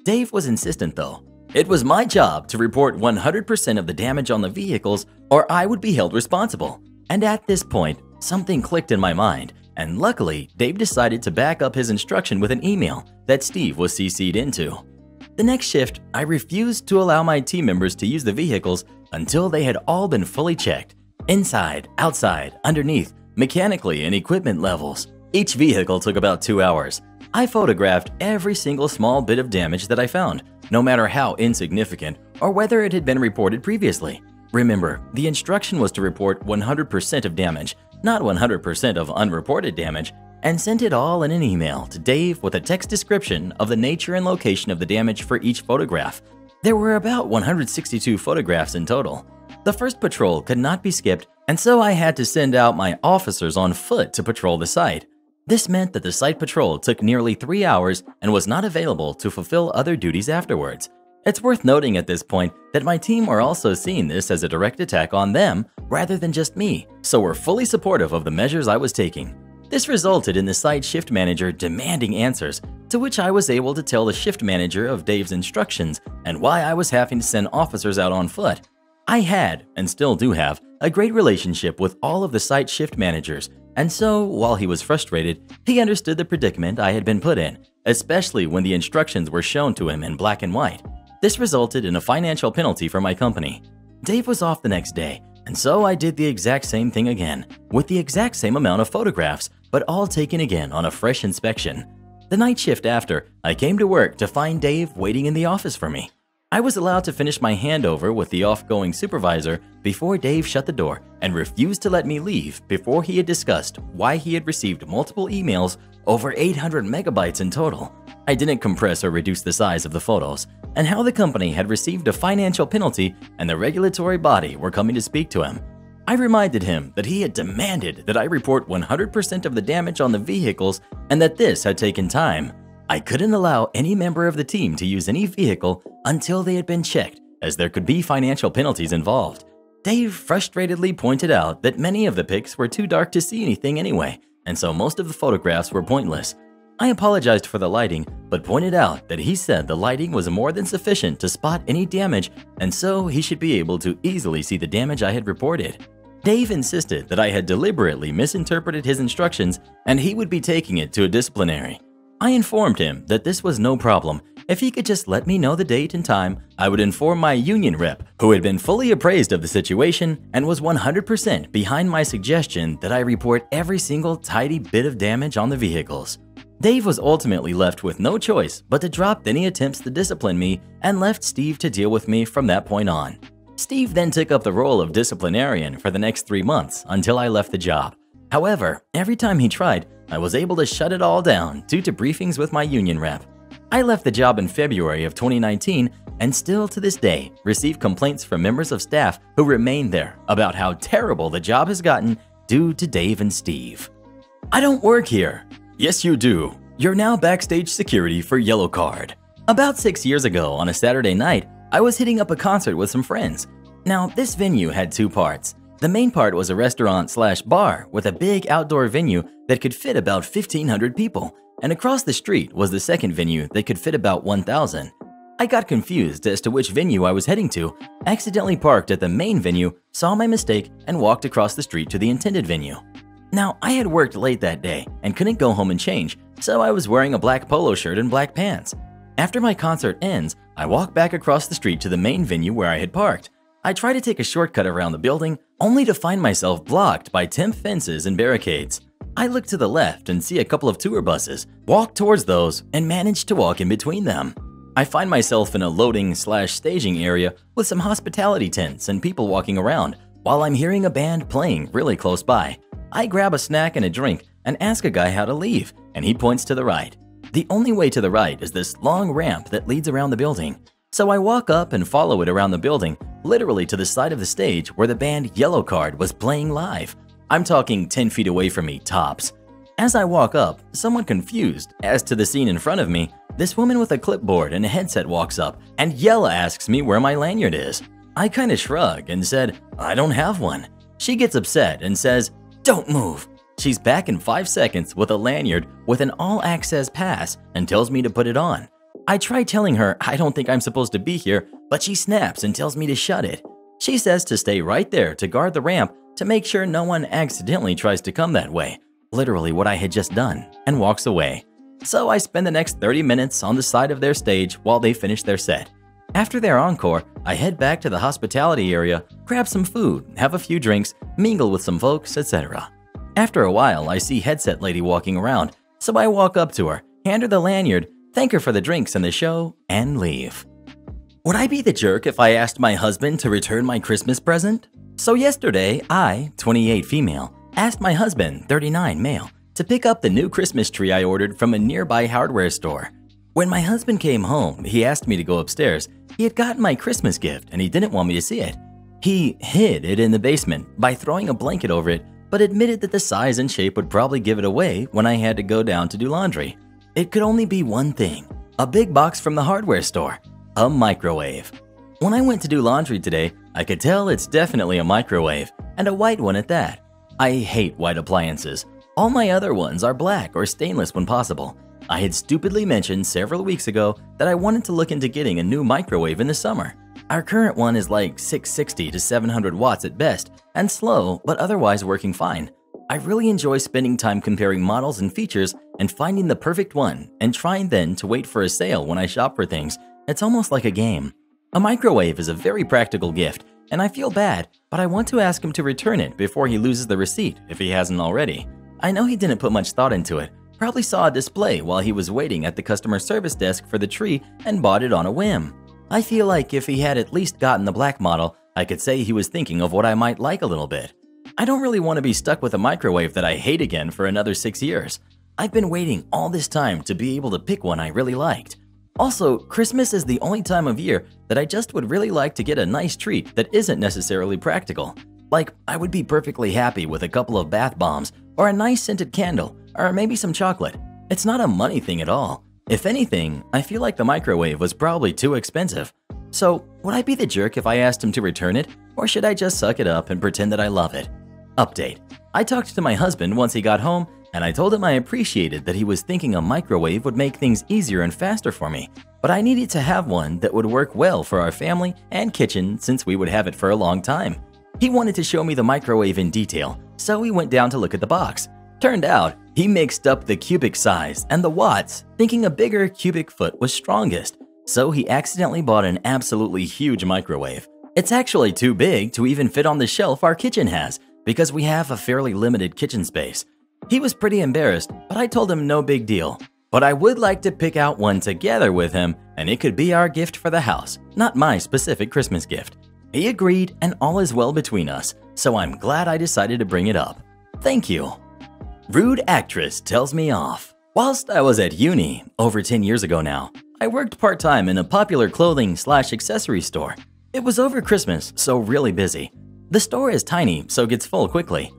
Dave was insistent though. It was my job to report 100% of the damage on the vehicles or I would be held responsible. And at this point, something clicked in my mind, and luckily, Dave decided to back up his instruction with an email that Steve was CC'd into. The next shift, I refused to allow my team members to use the vehicles until they had all been fully checked. Inside, outside, underneath, mechanically, and equipment levels. Each vehicle took about 2 hours. I photographed every single small bit of damage that I found, no matter how insignificant or whether it had been reported previously. Remember, the instruction was to report 100% of damage, not 100% of unreported damage, and sent it all in an email to Dave with a text description of the nature and location of the damage for each photograph. There were about 162 photographs in total. The first patrol could not be skipped, and so I had to send out my officers on foot to patrol the site. This meant that the site patrol took nearly 3 hours and was not available to fulfill other duties afterwards. It's worth noting at this point that my team were also seeing this as a direct attack on them rather than just me, so were fully supportive of the measures I was taking. This resulted in the site shift manager demanding answers, to which I was able to tell the shift manager of Dave's instructions and why I was having to send officers out on foot. I had, and still do have, a great relationship with all of the site shift managers, and so, while he was frustrated, he understood the predicament I had been put in, especially when the instructions were shown to him in black and white. This resulted in a financial penalty for my company. Dave was off the next day, and so I did the exact same thing again, with the exact same amount of photographs, but all taken again on a fresh inspection. The night shift after, I came to work to find Dave waiting in the office for me. I was allowed to finish my handover with the off-going supervisor before Dave shut the door and refused to let me leave before he had discussed why he had received multiple emails, over 800 megabytes in total. I didn't compress or reduce the size of the photos, and how the company had received a financial penalty and the regulatory body were coming to speak to him. I reminded him that he had demanded that I report 100% of the damage on the vehicles and that this had taken time. I couldn't allow any member of the team to use any vehicle until they had been checked, as there could be financial penalties involved. Dave frustratedly pointed out that many of the pics were too dark to see anything anyway, and so most of the photographs were pointless. I apologized for the lighting, but pointed out that he said the lighting was more than sufficient to spot any damage, and so he should be able to easily see the damage I had reported. Dave insisted that I had deliberately misinterpreted his instructions and he would be taking it to a disciplinary. I informed him that this was no problem. If he could just let me know the date and time, I would inform my union rep, who had been fully appraised of the situation and was 100% behind my suggestion that I report every single tidy bit of damage on the vehicles. Dave was ultimately left with no choice but to drop any attempts to discipline me and left Steve to deal with me from that point on. Steve then took up the role of disciplinarian for the next 3 months until I left the job. However, every time he tried, I was able to shut it all down due to briefings with my union rep. I left the job in February of 2019 and still to this day receive complaints from members of staff who remain there about how terrible the job has gotten due to Dave and Steve. I don't work here. Yes, you do. You're now backstage security for Yellow Card. About 6 years ago on a Saturday night, I was hitting up a concert with some friends. Now, this venue had 2 parts. The main part was a restaurant/bar with a big outdoor venue that could fit about 1,500 people, and across the street was the second venue that could fit about 1,000. I got confused as to which venue I was heading to, accidentally parked at the main venue, saw my mistake, and walked across the street to the intended venue. Now, I had worked late that day and couldn't go home and change, so I was wearing a black polo shirt and black pants. After my concert ends, I walk back across the street to the main venue where I had parked. I try to take a shortcut around the building, only to find myself blocked by temp fences and barricades. I look to the left and see a couple of tour buses, walk towards those, and manage to walk in between them. I find myself in a loading/staging area with some hospitality tents and people walking around, while I'm hearing a band playing really close by. I grab a snack and a drink and ask a guy how to leave, and he points to the right. The only way to the right is this long ramp that leads around the building. So I walk up and follow it around the building, literally to the side of the stage where the band Yellow Card was playing live. I'm talking 10 feet away from me, tops. As I walk up, somewhat confused as to the scene in front of me, this woman with a clipboard and a headset walks up and asks me where my lanyard is. I kinda shrug and said, I don't have one. She gets upset and says, don't move. She's back in 5 seconds with a lanyard with an all-access pass and tells me to put it on. I try telling her I don't think I'm supposed to be here, but she snaps and tells me to shut it. She says to stay right there to guard the ramp to make sure no one accidentally tries to come that way, literally what I had just done, and walks away. So I spend the next 30 minutes on the side of their stage while they finish their set. After their encore, I head back to the hospitality area, grab some food, have a few drinks, mingle with some folks, etc. After a while, I see headset lady walking around, so I walk up to her, hand her the lanyard, thank her for the drinks and the show, and leave. Would I be the jerk if I asked my husband to return my Christmas present? So yesterday, I, 28 female, asked my husband, 39 male, to pick up the new Christmas tree I ordered from a nearby hardware store. When my husband came home, he asked me to go upstairs. He had gotten my Christmas gift and he didn't want me to see it. He hid it in the basement by throwing a blanket over it, but admitted that the size and shape would probably give it away when I had to go down to do laundry. It could only be one thing, a big box from the hardware store, a microwave. When I went to do laundry today, I could tell it's definitely a microwave, and a white one at that. I hate white appliances. All my other ones are black or stainless when possible. I had stupidly mentioned several weeks ago that I wanted to look into getting a new microwave in the summer. Our current one is like 660 to 700 watts at best, and slow, but otherwise working fine. I really enjoy spending time comparing models and features and finding the perfect one, and trying then to wait for a sale when I shop for things. It's almost like a game. A microwave is a very practical gift, and I feel bad, but I want to ask him to return it before he loses the receipt if he hasn't already. I know he didn't put much thought into it, probably saw a display while he was waiting at the customer service desk for the tree and bought it on a whim. I feel like if he had at least gotten the black model, I could say he was thinking of what I might like a little bit. I don't really want to be stuck with a microwave that I hate again for another 6 years. I've been waiting all this time to be able to pick one I really liked. Also, Christmas is the only time of year that I just would really like to get a nice treat that isn't necessarily practical. Like, I would be perfectly happy with a couple of bath bombs, or a nice scented candle, or maybe some chocolate. It's not a money thing at all. If anything, I feel like the microwave was probably too expensive. So, would I be the jerk if I asked him to return it, or should I just suck it up and pretend that I love it? Update. I talked to my husband once he got home, and I told him I appreciated that he was thinking a microwave would make things easier and faster for me, but I needed to have one that would work well for our family and kitchen since we would have it for a long time. He wanted to show me the microwave in detail, so we went down to look at the box. Turned out, he mixed up the cubic size and the watts, thinking a bigger cubic foot was strongest, so he accidentally bought an absolutely huge microwave. It's actually too big to even fit on the shelf our kitchen has, because we have a fairly limited kitchen space. He was pretty embarrassed, but I told him no big deal. But I would like to pick out one together with him, and it could be our gift for the house, not my specific Christmas gift. He agreed, and all is well between us, so I'm glad I decided to bring it up. Thank you. Rude actress tells me off. Whilst I was at uni, over 10 years ago now, I worked part-time in a popular clothing/accessory store. It was over Christmas, so really busy. The store is tiny, so gets full quickly.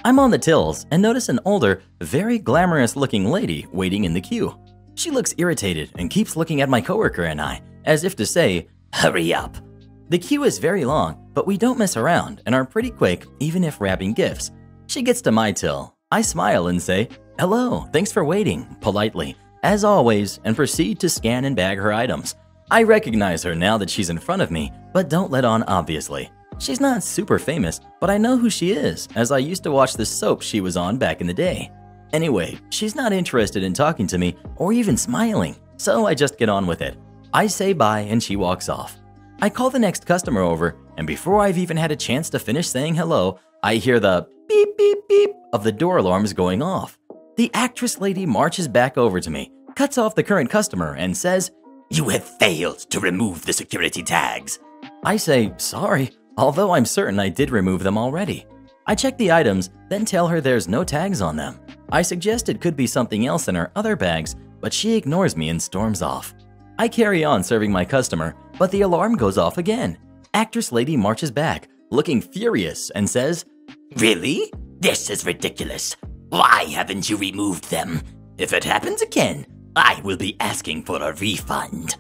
I'm on the tills and notice an older, very glamorous-looking lady waiting in the queue. She looks irritated and keeps looking at my coworker and I, as if to say, "Hurry up." The queue is very long, but we don't mess around and are pretty quick even if wrapping gifts. She gets to my till. I smile and say, "Hello, thanks for waiting," politely, as always, and proceed to scan and bag her items. I recognize her now that she's in front of me, but don't let on obviously. She's not super famous, but I know who she is, as I used to watch the soap she was on back in the day. Anyway, she's not interested in talking to me or even smiling, so I just get on with it. I say bye and she walks off. I call the next customer over, and before I've even had a chance to finish saying hello, I hear the beep beep beep of the door alarms going off. The actress lady marches back over to me, cuts off the current customer, and says, "You have failed to remove the security tags." I say, "Sorry," although I'm certain I did remove them already. I check the items, then tell her there's no tags on them. I suggest it could be something else in her other bags, but she ignores me and storms off. I carry on serving my customer, but the alarm goes off again. Actress lady marches back, looking furious, and says, "Really? This is ridiculous. Why haven't you removed them? If it happens again, I will be asking for a refund."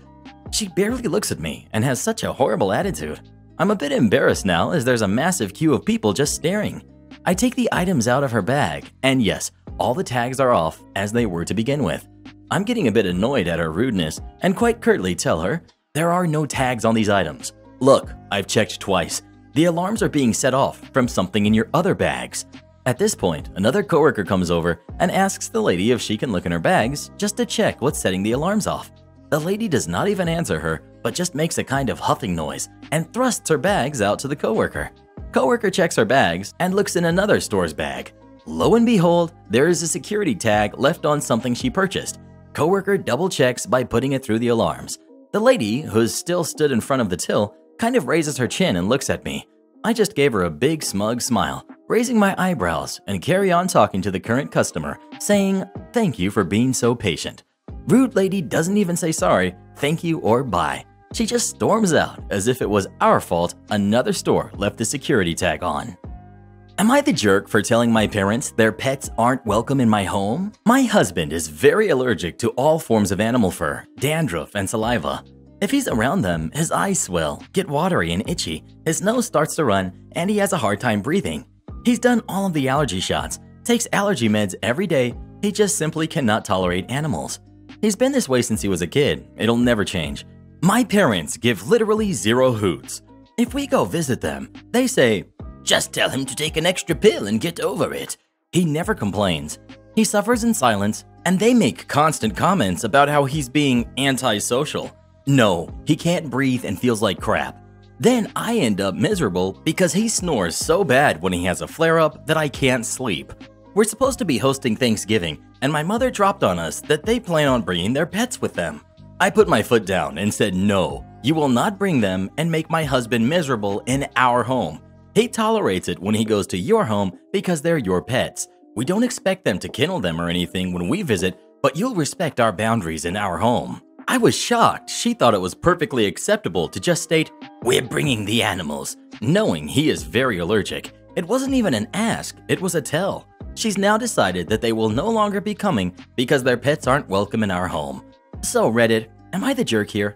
She barely looks at me and has such a horrible attitude. I'm a bit embarrassed now as there's a massive queue of people just staring. I take the items out of her bag, and yes, all the tags are off as they were to begin with. I'm getting a bit annoyed at her rudeness and quite curtly tell her, "There are no tags on these items. Look, I've checked twice. The alarms are being set off from something in your other bags." At this point, another coworker comes over and asks the lady if she can look in her bags just to check what's setting the alarms off. The lady does not even answer her, but just makes a kind of huffing noise and thrusts her bags out to the coworker. Coworker checks her bags and looks in another store's bag. Lo and behold, there is a security tag left on something she purchased. Coworker double checks by putting it through the alarms. The lady, who's still stood in front of the till, kind of raises her chin and looks at me. I just gave her a big smug smile, raising my eyebrows, and carry on talking to the current customer, saying, "Thank you for being so patient." Rude lady doesn't even say sorry, thank you, or bye. She just storms out as if it was our fault another store left the security tag on. Am I the jerk for telling my parents their pets aren't welcome in my home? My husband is very allergic to all forms of animal fur, dandruff, and saliva. If he's around them, his eyes swell, get watery and itchy, his nose starts to run, and he has a hard time breathing. He's done all of the allergy shots, takes allergy meds every day, he just simply cannot tolerate animals. He's been this way since he was a kid, it'll never change. My parents give literally zero hoots. If we go visit them, they say, "Just tell him to take an extra pill and get over it." He never complains. He suffers in silence, and they make constant comments about how he's being antisocial. No, he can't breathe and feels like crap. Then I end up miserable because he snores so bad when he has a flare-up that I can't sleep. We're supposed to be hosting Thanksgiving, and my mother dropped on us that they plan on bringing their pets with them. I put my foot down and said, "No, you will not bring them and make my husband miserable in our home. He tolerates it when he goes to your home because they're your pets. We don't expect them to kennel them or anything when we visit, but you'll respect our boundaries in our home." I was shocked. She thought it was perfectly acceptable to just state, "We're bringing the animals," knowing he is very allergic. It wasn't even an ask, it was a tell. She's now decided that they will no longer be coming because their pets aren't welcome in our home. So Reddit, am I the jerk here?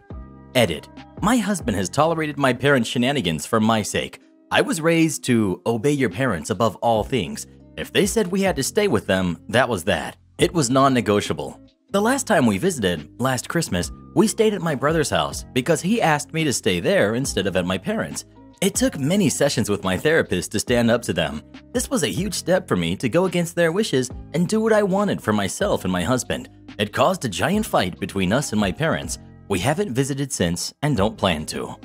Edit. My husband has tolerated my parents' shenanigans for my sake. I was raised to obey your parents above all things. If they said we had to stay with them, that was that. It was non-negotiable. The last time we visited, last Christmas, we stayed at my brother's house because he asked me to stay there instead of at my parents'. It took many sessions with my therapist to stand up to them. This was a huge step for me to go against their wishes and do what I wanted for myself and my husband. It caused a giant fight between us and my parents. We haven't visited since and don't plan to.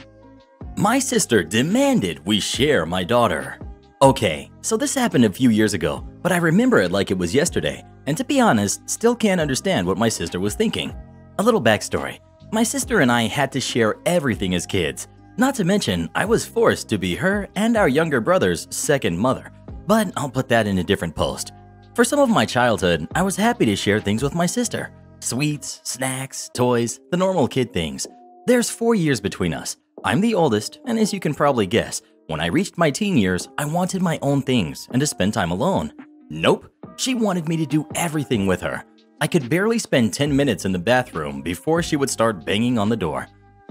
My sister demanded we share my daughter. Okay, so this happened a few years ago, but I remember it like it was yesterday, and to be honest, still can't understand what my sister was thinking. A little backstory. My sister and I had to share everything as kids. Not to mention, I was forced to be her and our younger brother's second mother, but I'll put that in a different post. For some of my childhood, I was happy to share things with my sister. Sweets, snacks, toys, the normal kid things. There's 4 years between us. I'm the oldest, and as you can probably guess, when I reached my teen years, I wanted my own things and to spend time alone. Nope, she wanted me to do everything with her. I could barely spend 10 minutes in the bathroom before she would start banging on the door.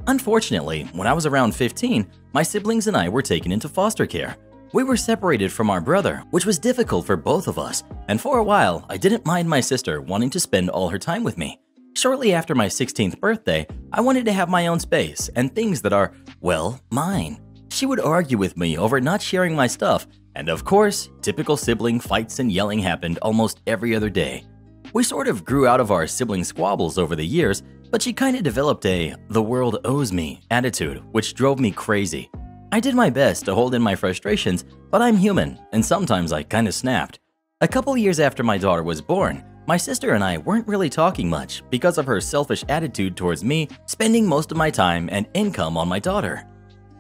Unfortunately, when I was around 15, my siblings and I were taken into foster care. We were separated from our brother, which was difficult for both of us, and for a while, I didn't mind my sister wanting to spend all her time with me. Shortly after my 16th birthday, I wanted to have my own space and things that are, well, mine. She would argue with me over not sharing my stuff, and of course, typical sibling fights and yelling happened almost every other day. We sort of grew out of our sibling squabbles over the years, but she kinda developed a "the world owes me" attitude, which drove me crazy. I did my best to hold in my frustrations, but I'm human, and sometimes I kinda snapped. A couple years after my daughter was born, my sister and I weren't really talking much because of her selfish attitude towards me spending most of my time and income on my daughter.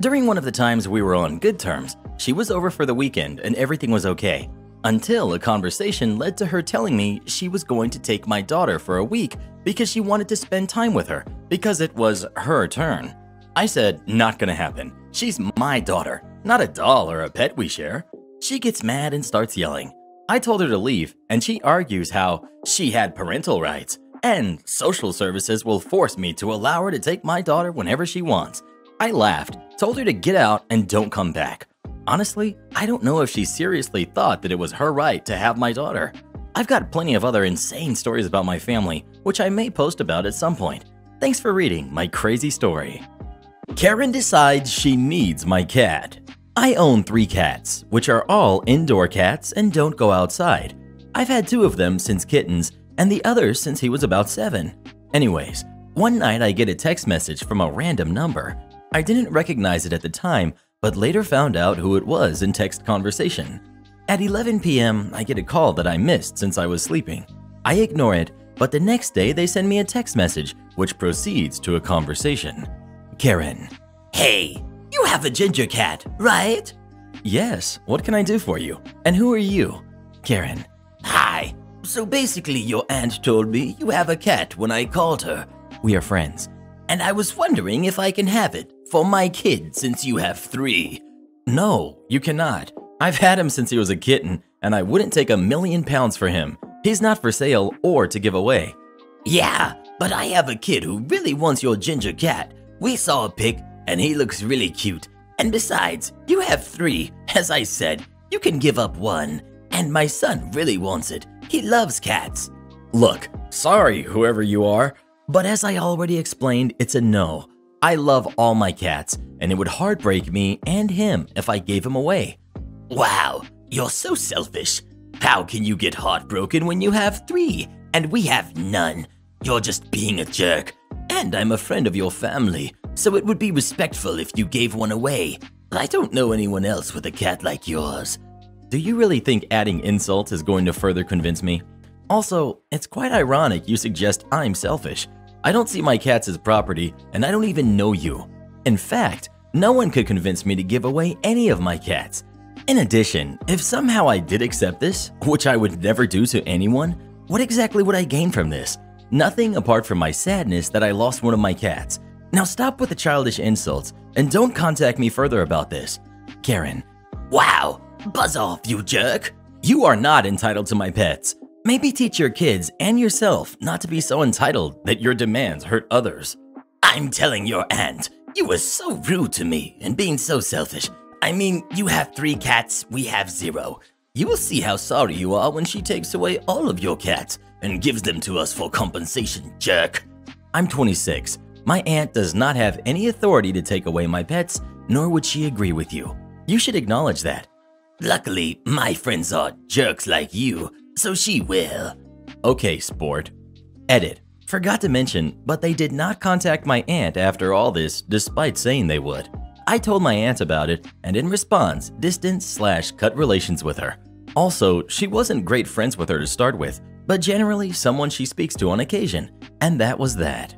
During one of the times we were on good terms, she was over for the weekend and everything was okay, until a conversation led to her telling me she was going to take my daughter for a week because she wanted to spend time with her because it was her turn. I said, not gonna happen. She's my daughter, not a doll or a pet we share. She gets mad and starts yelling. I told her to leave, and she argues how she had parental rights, and social services will force me to allow her to take my daughter whenever she wants. I laughed, told her to get out and don't come back. Honestly, I don't know if she seriously thought that it was her right to have my daughter. I've got plenty of other insane stories about my family, which I may post about at some point. Thanks for reading my crazy story. Karen decides she needs my cat. I own 3 cats, which are all indoor cats and don't go outside. I've had 2 of them since kittens, and the other since he was about 7. Anyways, one night I get a text message from a random number. I didn't recognize it at the time, but later found out who it was in text conversation. At 11 p.m., I get a call that I missed since I was sleeping. I ignore it, but the next day they send me a text message, which proceeds to a conversation. Karen: Hey, you have a ginger cat, right? Yes, what can I do for you? And who are you? Karen: Hi. So basically your aunt told me you have a cat when I called her. We are friends. And I was wondering if I can have it for my kid since you have 3. No, you cannot. I've had him since he was a kitten, and I wouldn't take £1 million for him. He's not for sale or to give away. Yeah, but I have a kid who really wants your ginger cat. We saw a pic, and he looks really cute. And besides, you have 3. As I said, you can give up 1. And my son really wants it. He loves cats. Look, sorry whoever you are, but as I already explained, it's a no. I love all my cats, and it would heartbreak me and him if I gave him away. Wow, you're so selfish. How can you get heartbroken when you have 3 and we have none? You're just being a jerk. And I'm a friend of your family, so it would be respectful if you gave one away. But I don't know anyone else with a cat like yours. Do you really think adding insults is going to further convince me? Also, it's quite ironic you suggest I'm selfish. I don't see my cats as property, and I don't even know you. In fact, no one could convince me to give away any of my cats. In addition, if somehow I did accept this, which I would never do to anyone, what exactly would I gain from this? Nothing apart from my sadness that I lost one of my cats. Now stop with the childish insults, and don't contact me further about this. Karen: Wow, buzz off, you jerk. You are not entitled to my pets. Maybe teach your kids and yourself not to be so entitled that your demands hurt others. I'm telling your aunt, you were so rude to me and being so selfish. I mean, you have 3 cats, we have 0. You will see how sorry you are when she takes away all of your cats and gives them to us for compensation, jerk. I'm 26. My aunt does not have any authority to take away my pets, nor would she agree with you. You should acknowledge that. Luckily, my friends are jerks like you, so she will. Okay, sport. Edit. Forgot to mention, but they did not contact my aunt after all this, despite saying they would. I told my aunt about it, and in response, distance/cut relations with her. Also, she wasn't great friends with her to start with, but generally someone she speaks to on occasion, and that was that.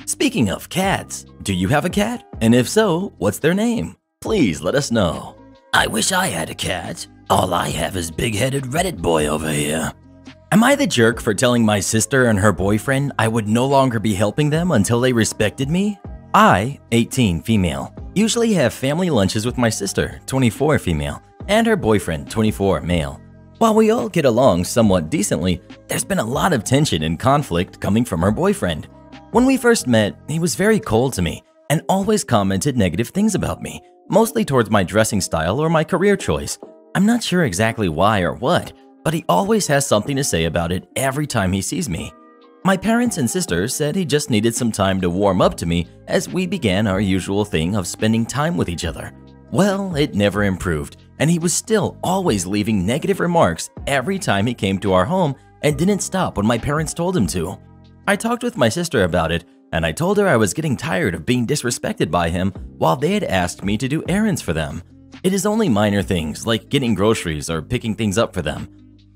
Speaking of cats, do you have a cat? And if so, what's their name? Please let us know. I wish I had a cat. All I have is big-headed Reddit boy over here. Am I the jerk for telling my sister and her boyfriend I would no longer be helping them until they respected me? I, 18 female, usually have family lunches with my sister, 24 female, and her boyfriend, 24 male. While we all get along somewhat decently, there's been a lot of tension and conflict coming from her boyfriend. When we first met, he was very cold to me and always commented negative things about me, mostly towards my dressing style or my career choice. I'm not sure exactly why or what, but he always has something to say about it every time he sees me. My parents and sister said he just needed some time to warm up to me as we began our usual thing of spending time with each other. Well, it never improved, and he was still always leaving negative remarks every time he came to our home and didn't stop when my parents told him to. I talked with my sister about it, and I told her I was getting tired of being disrespected by him while they had asked me to do errands for them. It is only minor things like getting groceries or picking things up for them.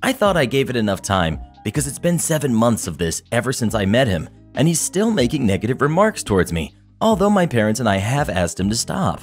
I thought I gave it enough time because it's been 7 months of this ever since I met him, and he's still making negative remarks towards me, although my parents and I have asked him to stop.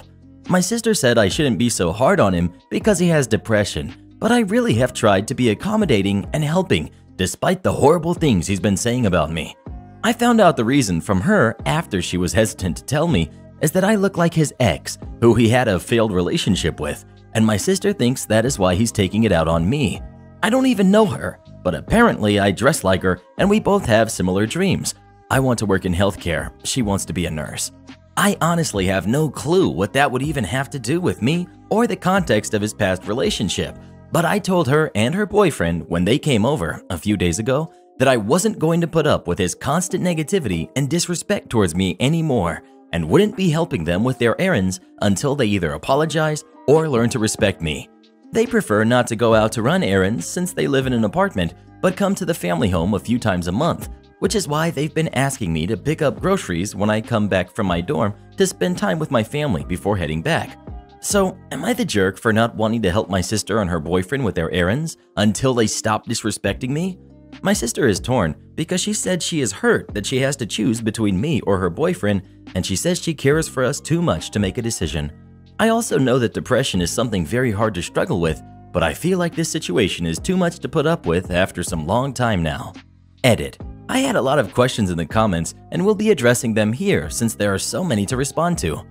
My sister said I shouldn't be so hard on him because he has depression, but I really have tried to be accommodating and helping despite the horrible things he's been saying about me. I found out the reason from her after she was hesitant to tell me is that I look like his ex, who he had a failed relationship with, and my sister thinks that is why he's taking it out on me. I don't even know her, but apparently I dress like her and we both have similar dreams. I want to work in healthcare, she wants to be a nurse. I honestly have no clue what that would even have to do with me or the context of his past relationship, but I told her and her boyfriend when they came over a few days ago that I wasn't going to put up with his constant negativity and disrespect towards me anymore and wouldn't be helping them with their errands until they either apologize or learn to respect me. They prefer not to go out to run errands since they live in an apartment, but come to the family home a few times a month, which is why they've been asking me to pick up groceries when I come back from my dorm to spend time with my family before heading back. So, am I the jerk for not wanting to help my sister and her boyfriend with their errands until they stop disrespecting me? My sister is torn because she said she is hurt that she has to choose between me or her boyfriend, and she says she cares for us too much to make a decision. I also know that depression is something very hard to struggle with, but I feel like this situation is too much to put up with after some long time now. Edit. I had a lot of questions in the comments and will be addressing them here since there are so many to respond to.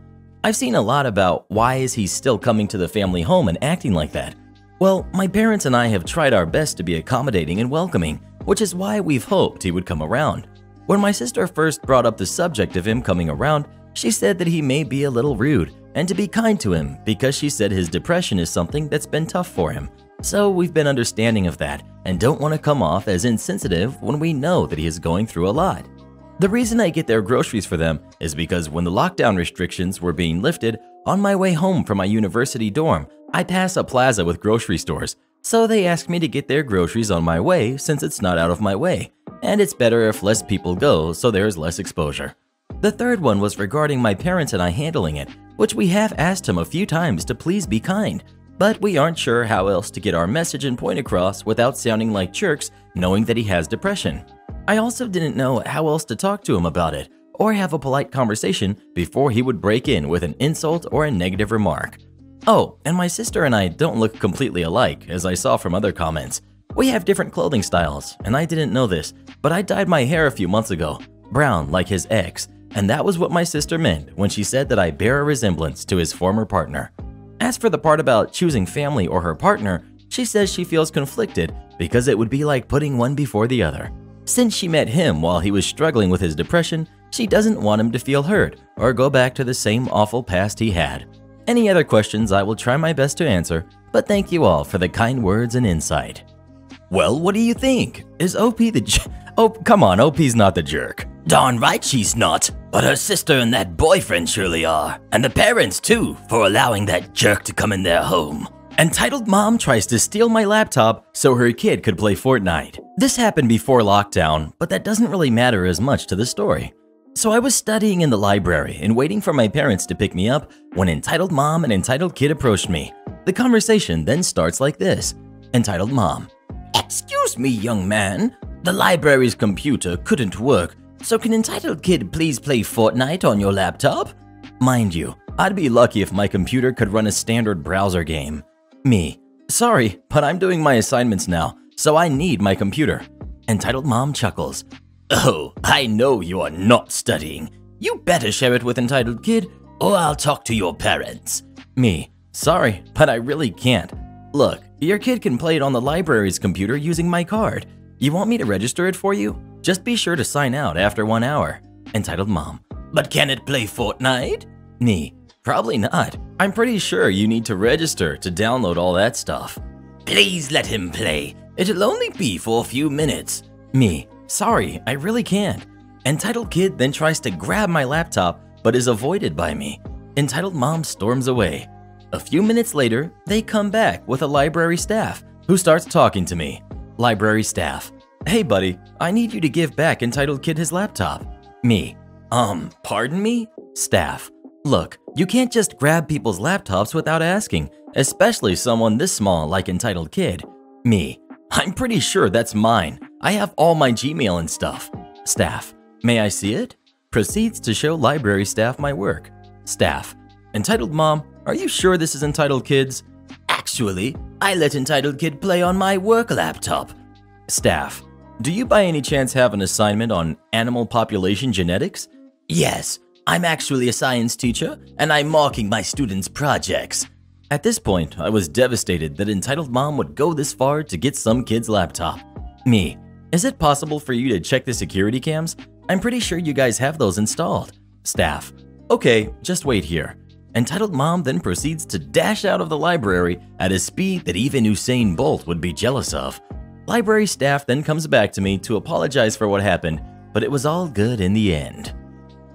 I've seen a lot about why is he still coming to the family home and acting like that. Well, my parents and I have tried our best to be accommodating and welcoming, which is why we've hoped he would come around. When my sister first brought up the subject of him coming around, she said that he may be a little rude and to be kind to him because she said his depression is something that's been tough for him. So we've been understanding of that and don't want to come off as insensitive when we know that he is going through a lot. The reason I get their groceries for them is because when the lockdown restrictions were being lifted, on my way home from my university dorm, I pass a plaza with grocery stores, so they asked me to get their groceries on my way since it's not out of my way, and it's better if less people go so there's less exposure. The third one was regarding my parents and I handling it, which we have asked him a few times to please be kind, but we aren't sure how else to get our message and point across without sounding like jerks knowing that he has depression. I also didn't know how else to talk to him about it or have a polite conversation before he would break in with an insult or a negative remark. Oh, and my sister and I don't look completely alike, as I saw from other comments. We have different clothing styles, and I didn't know this, but I dyed my hair a few months ago, brown like his ex, and that was what my sister meant when she said that I bear a resemblance to his former partner. As for the part about choosing family or her partner, she says she feels conflicted because it would be like putting one before the other. Since she met him while he was struggling with his depression, she doesn't want him to feel hurt or go back to the same awful past he had. Any other questions I will try my best to answer, but thank you all for the kind words and insight. Well, what do you think? Is OP the Oh, come on, OP's not the jerk. Darn right she's not, but her sister and that boyfriend surely are. And the parents too, for allowing that jerk to come in their home. Entitled mom tries to steal my laptop so her kid could play Fortnite. This happened before lockdown, but that doesn't really matter as much to the story. So I was studying in the library and waiting for my parents to pick me up when entitled mom and entitled kid approached me. The conversation then starts like this. Entitled mom: "Excuse me, young man. The library's computer couldn't work, so can entitled kid please play Fortnite on your laptop?" Mind you, I'd be lucky if my computer could run a standard browser game. Me: "Sorry, but I'm doing my assignments now, so I need my computer." Entitled mom chuckles. "Oh, I know you are not studying. You better share it with entitled kid, or I'll talk to your parents." Me: "Sorry, but I really can't. Look, your kid can play it on the library's computer using my card. You want me to register it for you? Just be sure to sign out after 1 hour." Entitled mom: "But can it play Fortnite?" Me: "Probably not. I'm pretty sure you need to register to download all that stuff." "Please let him play. It'll only be for a few minutes." Me: "Sorry, I really can't." Entitled kid then tries to grab my laptop but is avoided by me. Entitled mom storms away. A few minutes later, they come back with a library staff who starts talking to me. Library staff: "Hey buddy, I need you to give back entitled kid his laptop." Me: Pardon me?" Staff: "Look, you can't just grab people's laptops without asking, especially someone this small like entitled kid." Me: "I'm pretty sure that's mine. I have all my Gmail and stuff." Staff: "May I see it?" Proceeds to show library staff my work. Staff: "Entitled mom, are you sure this is entitled kid's?" "Actually, I let entitled kid play on my work laptop." Staff: "Do you by any chance have an assignment on animal population genetics?" "Yes, I'm actually a science teacher and I'm marking my students' projects." At this point, I was devastated that entitled mom would go this far to get some kid's laptop. Me: "Is it possible for you to check the security cams? I'm pretty sure you guys have those installed." Staff: "Okay, just wait here." Entitled mom then proceeds to dash out of the library at a speed that even Usain Bolt would be jealous of. Library staff then comes back to me to apologize for what happened, but it was all good in the end.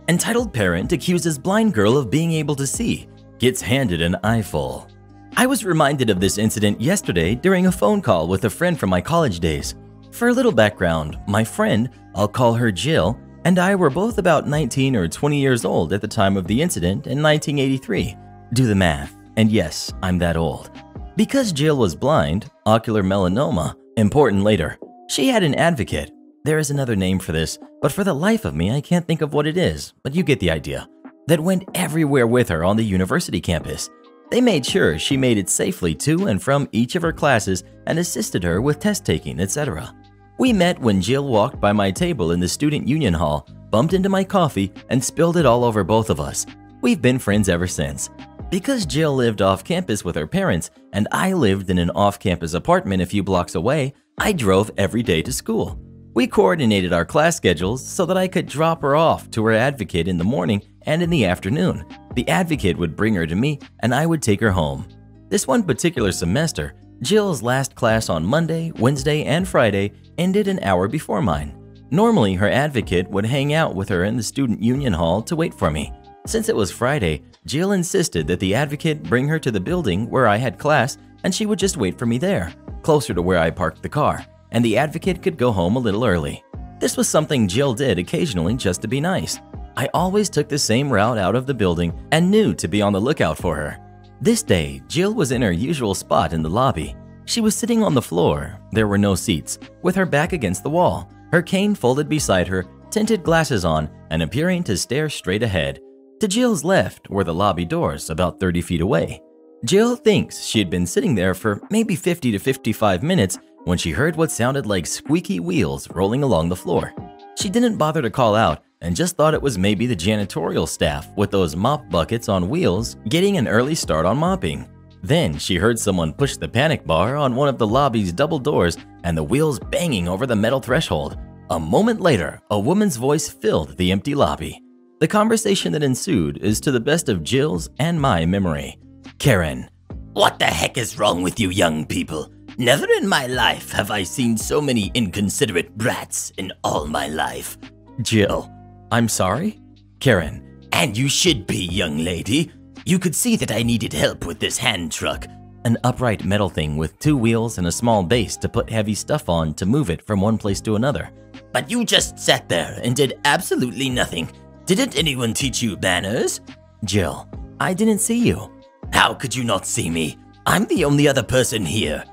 Entitled parent accuses blind girl of being able to see, gets handed an eyeful. I was reminded of this incident yesterday during a phone call with a friend from my college days. For a little background, my friend, I'll call her Jill, and I were both about 19 or 20 years old at the time of the incident in 1983. Do the math, and yes, I'm that old. Because Jill was blind, ocular melanoma, important later, she had an advocate. There is another name for this, but for the life of me, I can't think of what it is, but you get the idea. That went everywhere with her on the university campus. They made sure she made it safely to and from each of her classes and assisted her with test taking, etc. We met when Jill walked by my table in the student union hall, bumped into my coffee, and spilled it all over both of us. We've been friends ever since. Because Jill lived off campus with her parents and I lived in an off-campus apartment a few blocks away, I drove every day to school. We coordinated our class schedules so that I could drop her off to her advocate in the morning and in the afternoon. The advocate would bring her to me and I would take her home. This one particular semester, Jill's last class on Monday, Wednesday, and Friday ended an hour before mine. Normally, her advocate would hang out with her in the student union hall to wait for me. Since it was Friday, Jill insisted that the advocate bring her to the building where I had class and she would just wait for me there, closer to where I parked the car, and the advocate could go home a little early. This was something Jill did occasionally just to be nice. I always took the same route out of the building and knew to be on the lookout for her. This day, Jill was in her usual spot in the lobby. She was sitting on the floor, there were no seats, with her back against the wall, her cane folded beside her, tinted glasses on, and appearing to stare straight ahead. To Jill's left were the lobby doors, about 30 feet away. Jill thinks she had been sitting there for maybe 50 to 55 minutes when she heard what sounded like squeaky wheels rolling along the floor. She didn't bother to call out and just thought it was maybe the janitorial staff with those mop buckets on wheels getting an early start on mopping. Then she heard someone push the panic bar on one of the lobby's double doors and the wheels banging over the metal threshold. A moment later, a woman's voice filled the empty lobby. The conversation that ensued is to the best of Jill's and my memory. Karen: "What the heck is wrong with you young people? Never in my life have I seen so many inconsiderate brats in all my life." Jill: I'm sorry? Karen, And you should be, young lady. You could see that I needed help with this hand truck. an upright metal thing with 2 wheels and a small base to put heavy stuff on to move it from one place to another. But you just sat there and did absolutely nothing. Didn't anyone teach you manners? Jill, I didn't see you. How could you not see me? I'm the only other person here.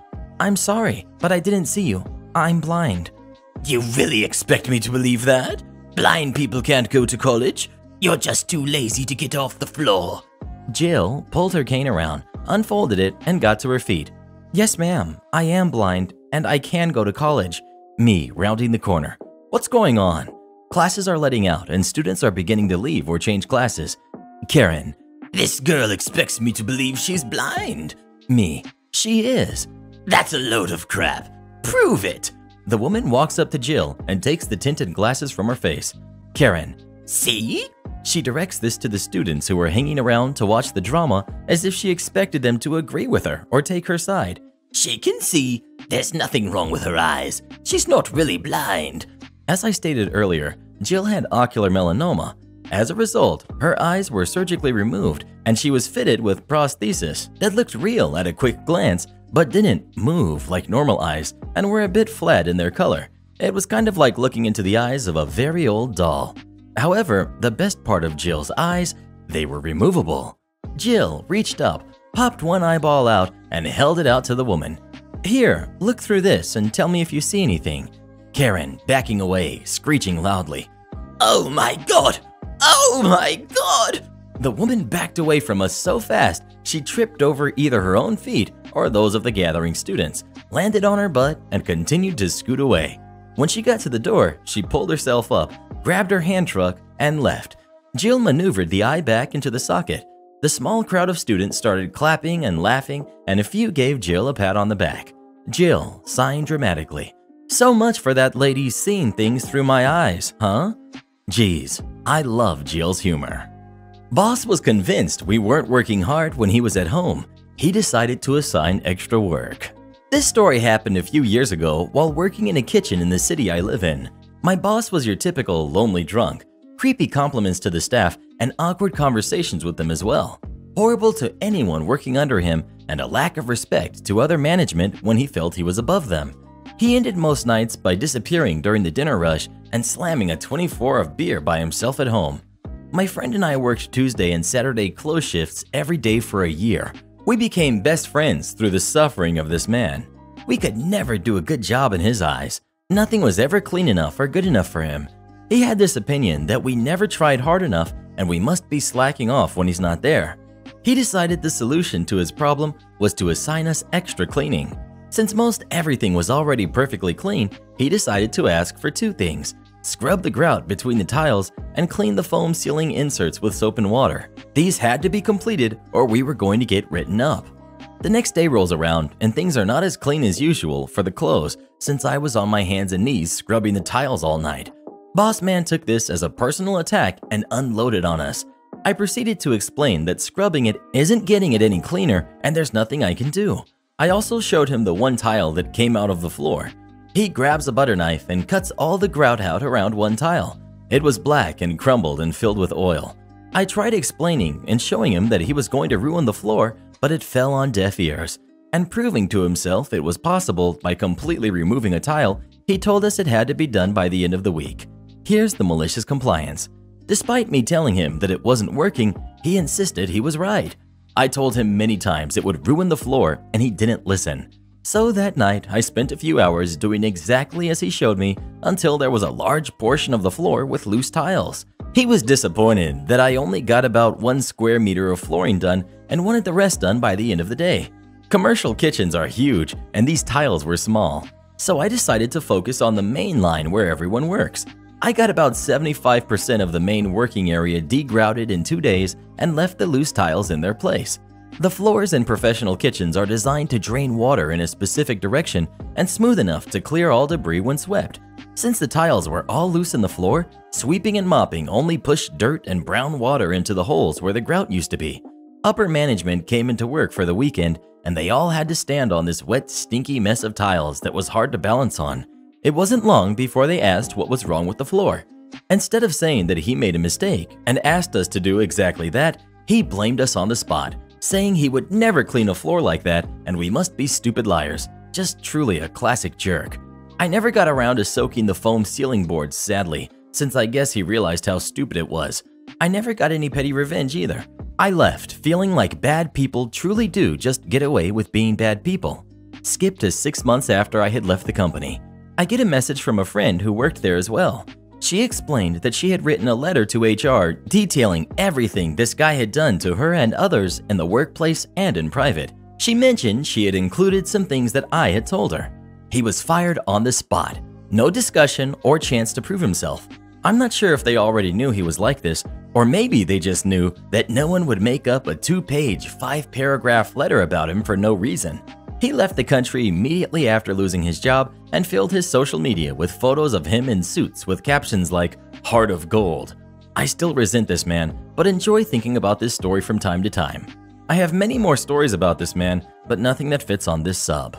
I'm sorry, but I didn't see you. I'm blind. You really expect me to believe that? Blind people can't go to college? You're just too lazy to get off the floor. Jill pulled her cane around, unfolded it, and got to her feet. Yes, ma'am, I am blind, and I can go to college. Me, rounding the corner. What's going on? Classes are letting out, and students are beginning to leave or change classes. Karen. This girl expects me to believe she's blind. Me. She is. That's a load of crap. Prove it. The woman walks up to Jill and takes the tinted glasses from her face. Karen. See? She directs this to the students who are hanging around to watch the drama as if she expected them to agree with her or take her side. She can see. There's nothing wrong with her eyes. She's not really blind. As I stated earlier, Jill had ocular melanoma. As a result, her eyes were surgically removed and she was fitted with prosthesis that looked real at a quick glance but didn't move like normal eyes and were a bit flat in their color. It was kind of like looking into the eyes of a very old doll. However, the best part of Jill's eyes, they were removable. Jill reached up, popped one eyeball out, and held it out to the woman. Here, look through this and tell me if you see anything. Karen, backing away, screeching loudly. Oh my God! Oh my God! The woman backed away from us so fast, she tripped over either her own feet or those of the gathering students, landed on her butt, and continued to scoot away. When she got to the door, she pulled herself up, grabbed her hand truck, and left. Jill maneuvered the eye back into the socket. The small crowd of students started clapping and laughing, and a few gave Jill a pat on the back. Jill signed dramatically. So much for that lady seeing things through my eyes, huh? Geez, I love Jill's humor. Boss was convinced we weren't working hard when he was at home. He decided to assign extra work. This story happened a few years ago while working in a kitchen in the city I live in. My boss was your typical lonely drunk, creepy compliments to the staff, and awkward conversations with them as well. Horrible to anyone working under him, and a lack of respect to other management when he felt he was above them. He ended most nights by disappearing during the dinner rush and slamming a 24 of beer by himself at home. My friend and I worked Tuesday and Saturday close shifts every day for a year. We became best friends through the suffering of this man. We could never do a good job in his eyes. Nothing was ever clean enough or good enough for him. He had this opinion that we never tried hard enough and we must be slacking off when he's not there. He decided the solution to his problem was to assign us extra cleaning. Since most everything was already perfectly clean, he decided to ask for 2 things: scrub the grout between the tiles and clean the foam ceiling inserts with soap and water. These had to be completed or we were going to get written up. The next day rolls around and things are not as clean as usual for the clothes since I was on my hands and knees scrubbing the tiles all night. Boss man took this as a personal attack and unloaded on us. I proceeded to explain that scrubbing it isn't getting it any cleaner and there's nothing I can do. I also showed him the one tile that came out of the floor. He grabs a butter knife and cuts all the grout out around one tile. It was black and crumbled and filled with oil. I tried explaining and showing him that he was going to ruin the floor, but it fell on deaf ears. And proving to himself it was possible by completely removing a tile, he told us it had to be done by the end of the week. Here's the malicious compliance. Despite me telling him that it wasn't working, he insisted he was right. I told him many times it would ruin the floor and he didn't listen. So that night, I spent a few hours doing exactly as he showed me until there was a large portion of the floor with loose tiles. He was disappointed that I only got about 1 square meter of flooring done and wanted the rest done by the end of the day. Commercial kitchens are huge and these tiles were small, so I decided to focus on the main line where everyone works. I got about 75% of the main working area degrouted in 2 days and left the loose tiles in their place. The floors in professional kitchens are designed to drain water in a specific direction and smooth enough to clear all debris when swept. Since the tiles were all loose in the floor, sweeping and mopping only pushed dirt and brown water into the holes where the grout used to be. Upper management came into work for the weekend and they all had to stand on this wet, stinky mess of tiles that was hard to balance on. It wasn't long before they asked what was wrong with the floor. Instead of saying that he made a mistake and asked us to do exactly that, he blamed us on the spot, saying he would never clean a floor like that and we must be stupid liars. Just truly a classic jerk. I never got around to soaking the foam ceiling boards, sadly, since I guess he realized how stupid it was. I never got any petty revenge either. I left feeling like bad people truly do just get away with being bad people. Skip to 6 months after I had left the company. I get a message from a friend who worked there as well. She explained that she had written a letter to HR detailing everything this guy had done to her and others in the workplace and in private. She mentioned she had included some things that I had told her. He was fired on the spot. No discussion or chance to prove himself. I'm not sure if they already knew he was like this, or maybe they just knew that no one would make up a 2-page, 5-paragraph letter about him for no reason. He left the country immediately after losing his job and filled his social media with photos of him in suits with captions like, "Heart of Gold." I still resent this man, but enjoy thinking about this story from time to time. I have many more stories about this man, but nothing that fits on this sub.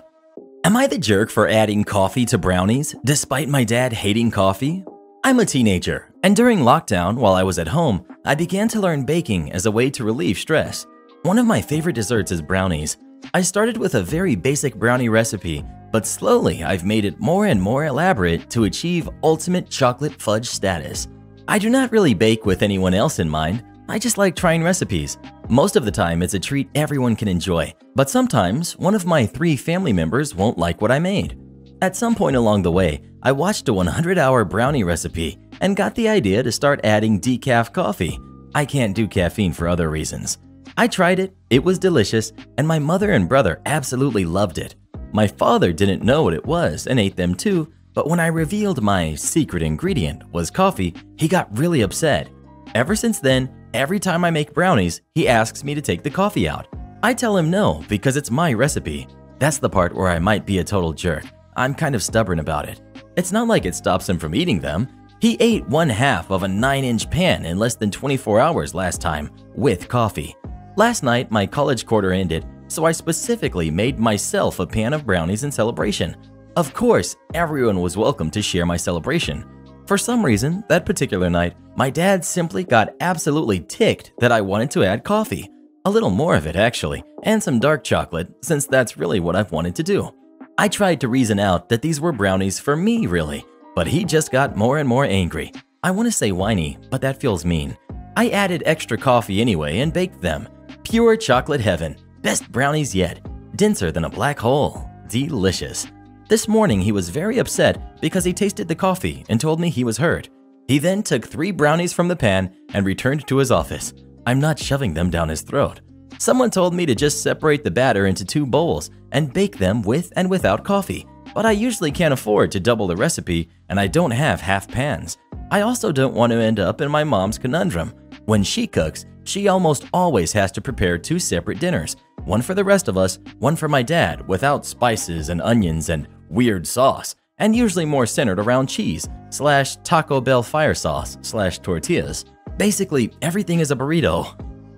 Am I the jerk for adding coffee to brownies, despite my dad hating coffee? I'm a teenager, and during lockdown, while I was at home, I began to learn baking as a way to relieve stress. One of my favorite desserts is brownies. I started with a very basic brownie recipe, but slowly I've made it more and more elaborate to achieve ultimate chocolate fudge status. I do not really bake with anyone else in mind. I just like trying recipes. Most of the time, it's a treat everyone can enjoy, but sometimes one of my 3 family members won't like what I made. At some point along the way, I watched a 100-hour brownie recipe and got the idea to start adding decaf coffee. I can't do caffeine for other reasons. I tried it, it was delicious, and my mother and brother absolutely loved it. My father didn't know what it was and ate them too, but when I revealed my secret ingredient was coffee, he got really upset. Ever since then, every time I make brownies, he asks me to take the coffee out. I tell him no because it's my recipe. That's the part where I might be a total jerk. I'm kind of stubborn about it. It's not like it stops him from eating them. He ate 1/2 of a 9-inch pan in less than 24 hours last time, with coffee. Last night, my college quarter ended, so I specifically made myself a pan of brownies in celebration. Of course, everyone was welcome to share my celebration. For some reason, that particular night, my dad simply got absolutely ticked that I wanted to add coffee. A little more of it, actually, and some dark chocolate, since that's really what I've wanted to do. I tried to reason out that these were brownies for me, really, but he just got more and more angry. I want to say whiny, but that feels mean. I added extra coffee anyway and baked them. Pure chocolate heaven. Best brownies yet. Denser than a black hole. Delicious. This morning he was very upset because he tasted the coffee and told me he was hurt. He then took 3 brownies from the pan and returned to his office. I'm not shoving them down his throat. Someone told me to just separate the batter into 2 bowls and bake them with and without coffee, but I usually can't afford to double the recipe and I don't have half pans. I also don't want to end up in my mom's conundrum. When she cooks, she almost always has to prepare 2 separate dinners, one for the rest of us, one for my dad without spices and onions and weird sauce, and usually more centered around cheese / Taco Bell fire sauce / tortillas. Basically, everything is a burrito.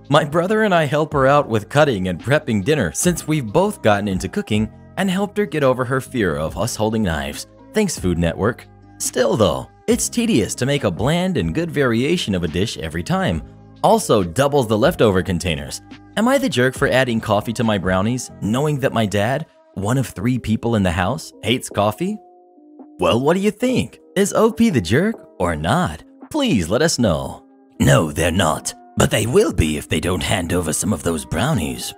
My brother and I help her out with cutting and prepping dinner since we've both gotten into cooking and helped her get over her fear of us holding knives. Thanks, Food Network. Still though, it's tedious to make a bland and good variation of a dish every time. Also doubles the leftover containers. Am I the jerk for adding coffee to my brownies, knowing that my dad, one of 3 people in the house, hates coffee? Well, what do you think? Is OP the jerk or not? Please let us know. No, they're not. But they will be if they don't hand over some of those brownies.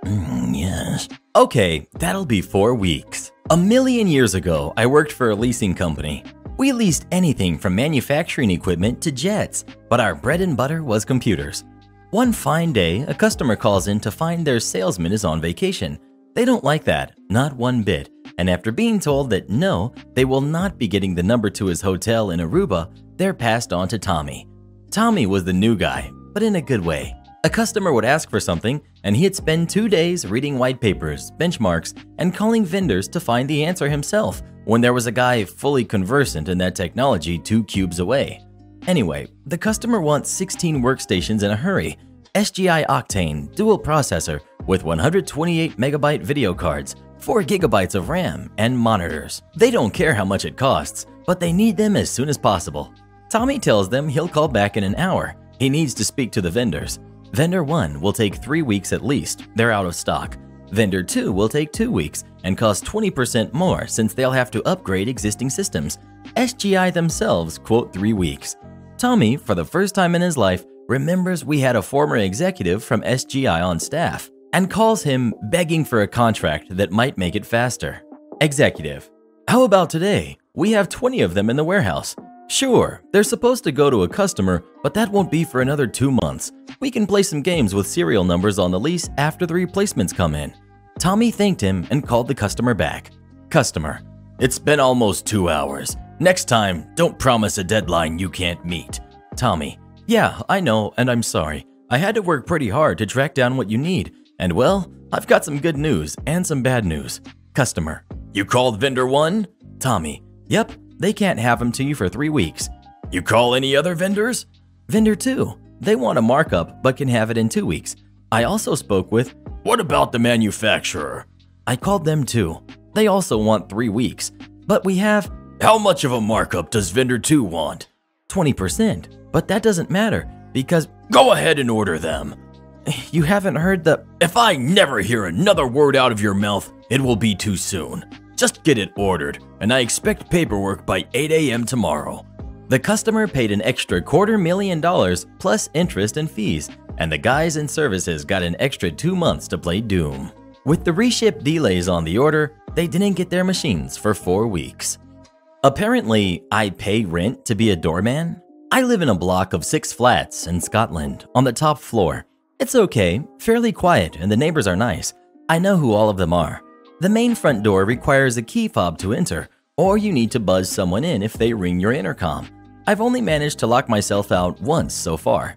Yes. Okay, that'll be 4 weeks. A million years ago, I worked for a leasing company. We leased anything from manufacturing equipment to jets, but our bread and butter was computers. One fine day, a customer calls in to find their salesman is on vacation. They don't like that, not one bit, and after being told that no, they will not be getting the number to his hotel in Aruba, they're passed on to Tommy. Tommy was the new guy, but in a good way. A customer would ask for something, and he'd spend 2 days reading white papers, benchmarks, and calling vendors to find the answer himself when there was a guy fully conversant in that technology 2 cubes away. Anyway, the customer wants 16 workstations in a hurry, SGI Octane, dual processor with 128 megabyte video cards, 4 gigabytes of RAM, and monitors. They don't care how much it costs, but they need them as soon as possible. Tommy tells them he'll call back in an hour. He needs to speak to the vendors. Vendor 1 will take 3 weeks at least. They're out of stock. Vendor 2 will take 2 weeks and cost 20% more since they'll have to upgrade existing systems. SGI themselves quote 3 weeks. Tommy, for the first time in his life, remembers we had a former executive from SGI on staff and calls him begging for a contract that might make it faster. Executive: how about today? We have 20 of them in the warehouse. Sure, they're supposed to go to a customer, but that won't be for another 2 months. We can play some games with serial numbers on the lease after the replacements come in. Tommy thanked him and called the customer back. Customer: it's been almost 2 hours. Next time, don't promise a deadline you can't meet. Tommy: yeah, I know, and I'm sorry. I had to work pretty hard to track down what you need. And well, I've got some good news and some bad news. Customer: you called vendor 1? Tommy: yep, they can't have them to you for 3 weeks. You call any other vendors? Vendor 2: they want a markup but can have it in 2 weeks. I also spoke with... What about the manufacturer? I called them too. They also want 3 weeks. But we have... How much of a markup does vendor 2 want? 20%, but that doesn't matter because... Go ahead and order them. You haven't heard the... If I never hear another word out of your mouth, it will be too soon. Just get it ordered, and I expect paperwork by 8 a.m. tomorrow. The customer paid an extra $250,000 plus interest and fees, and the guys in services got an extra 2 months to play Doom. With the reship delays on the order, they didn't get their machines for 4 weeks. Apparently, I pay rent to be a doorman. I live in a block of 6 flats in Scotland on the top floor. It's okay, fairly quiet, and the neighbors are nice. I know who all of them are. The main front door requires a key fob to enter, or you need to buzz someone in if they ring your intercom. I've only managed to lock myself out once so far.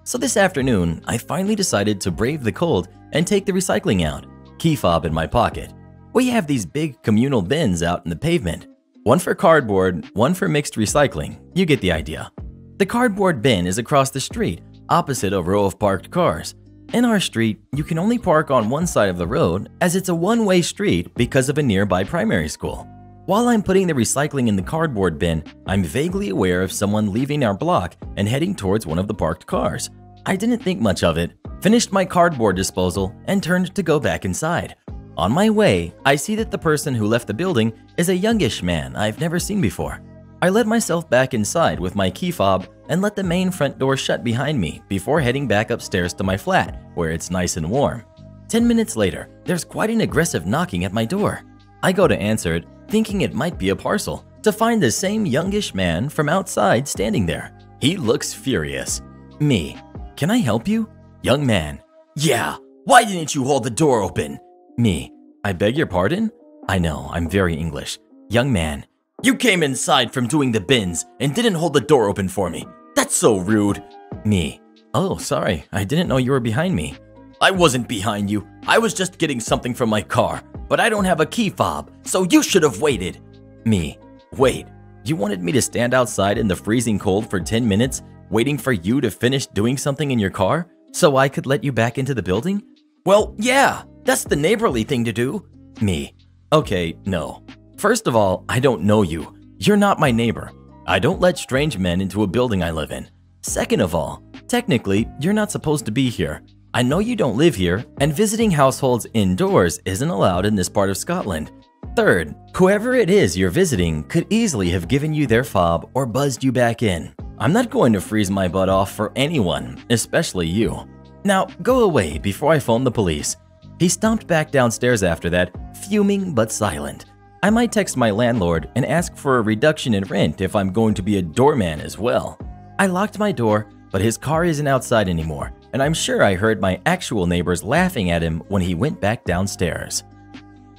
So this afternoon, I finally decided to brave the cold and take the recycling out. Key fob in my pocket. We have these big communal bins out in the pavement. One for cardboard, one for mixed recycling. You get the idea. The cardboard bin is across the street, opposite a row of parked cars. In our street, you can only park on one side of the road as it's a one-way street because of a nearby primary school. While I'm putting the recycling in the cardboard bin, I'm vaguely aware of someone leaving our block and heading towards one of the parked cars. I didn't think much of it, finished my cardboard disposal, and turned to go back inside. On my way, I see that the person who left the building is a youngish man I've never seen before. I let myself back inside with my key fob and let the main front door shut behind me before heading back upstairs to my flat, where it's nice and warm. 10 minutes later, there's quite an aggressive knocking at my door. I go to answer it, thinking it might be a parcel, to find the same youngish man from outside standing there. He looks furious. Me: can I help you? Young man: yeah, why didn't you hold the door open? Me: I beg your pardon? I know, I'm very English. Young man: you came inside from doing the bins and didn't hold the door open for me. That's so rude. Me: oh, sorry, I didn't know you were behind me. I wasn't behind you. I was just getting something from my car, but I don't have a key fob, so you should have waited. Me: wait, you wanted me to stand outside in the freezing cold for 10 minutes, waiting for you to finish doing something in your car, so I could let you back into the building? Well, yeah, that's the neighborly thing to do. Me: okay, no. First of all, I don't know you. You're not my neighbor. I don't let strange men into a building I live in. Second of all, technically, you're not supposed to be here. I know you don't live here, and visiting households indoors isn't allowed in this part of Scotland. Third, whoever it is you're visiting could easily have given you their fob or buzzed you back in. I'm not going to freeze my butt off for anyone, especially you. Now, go away before I phone the police. He stomped back downstairs after that, fuming but silent. I might text my landlord and ask for a reduction in rent if I'm going to be a doorman as well. I locked my door, but his car isn't outside anymore, and I'm sure I heard my actual neighbors laughing at him when he went back downstairs.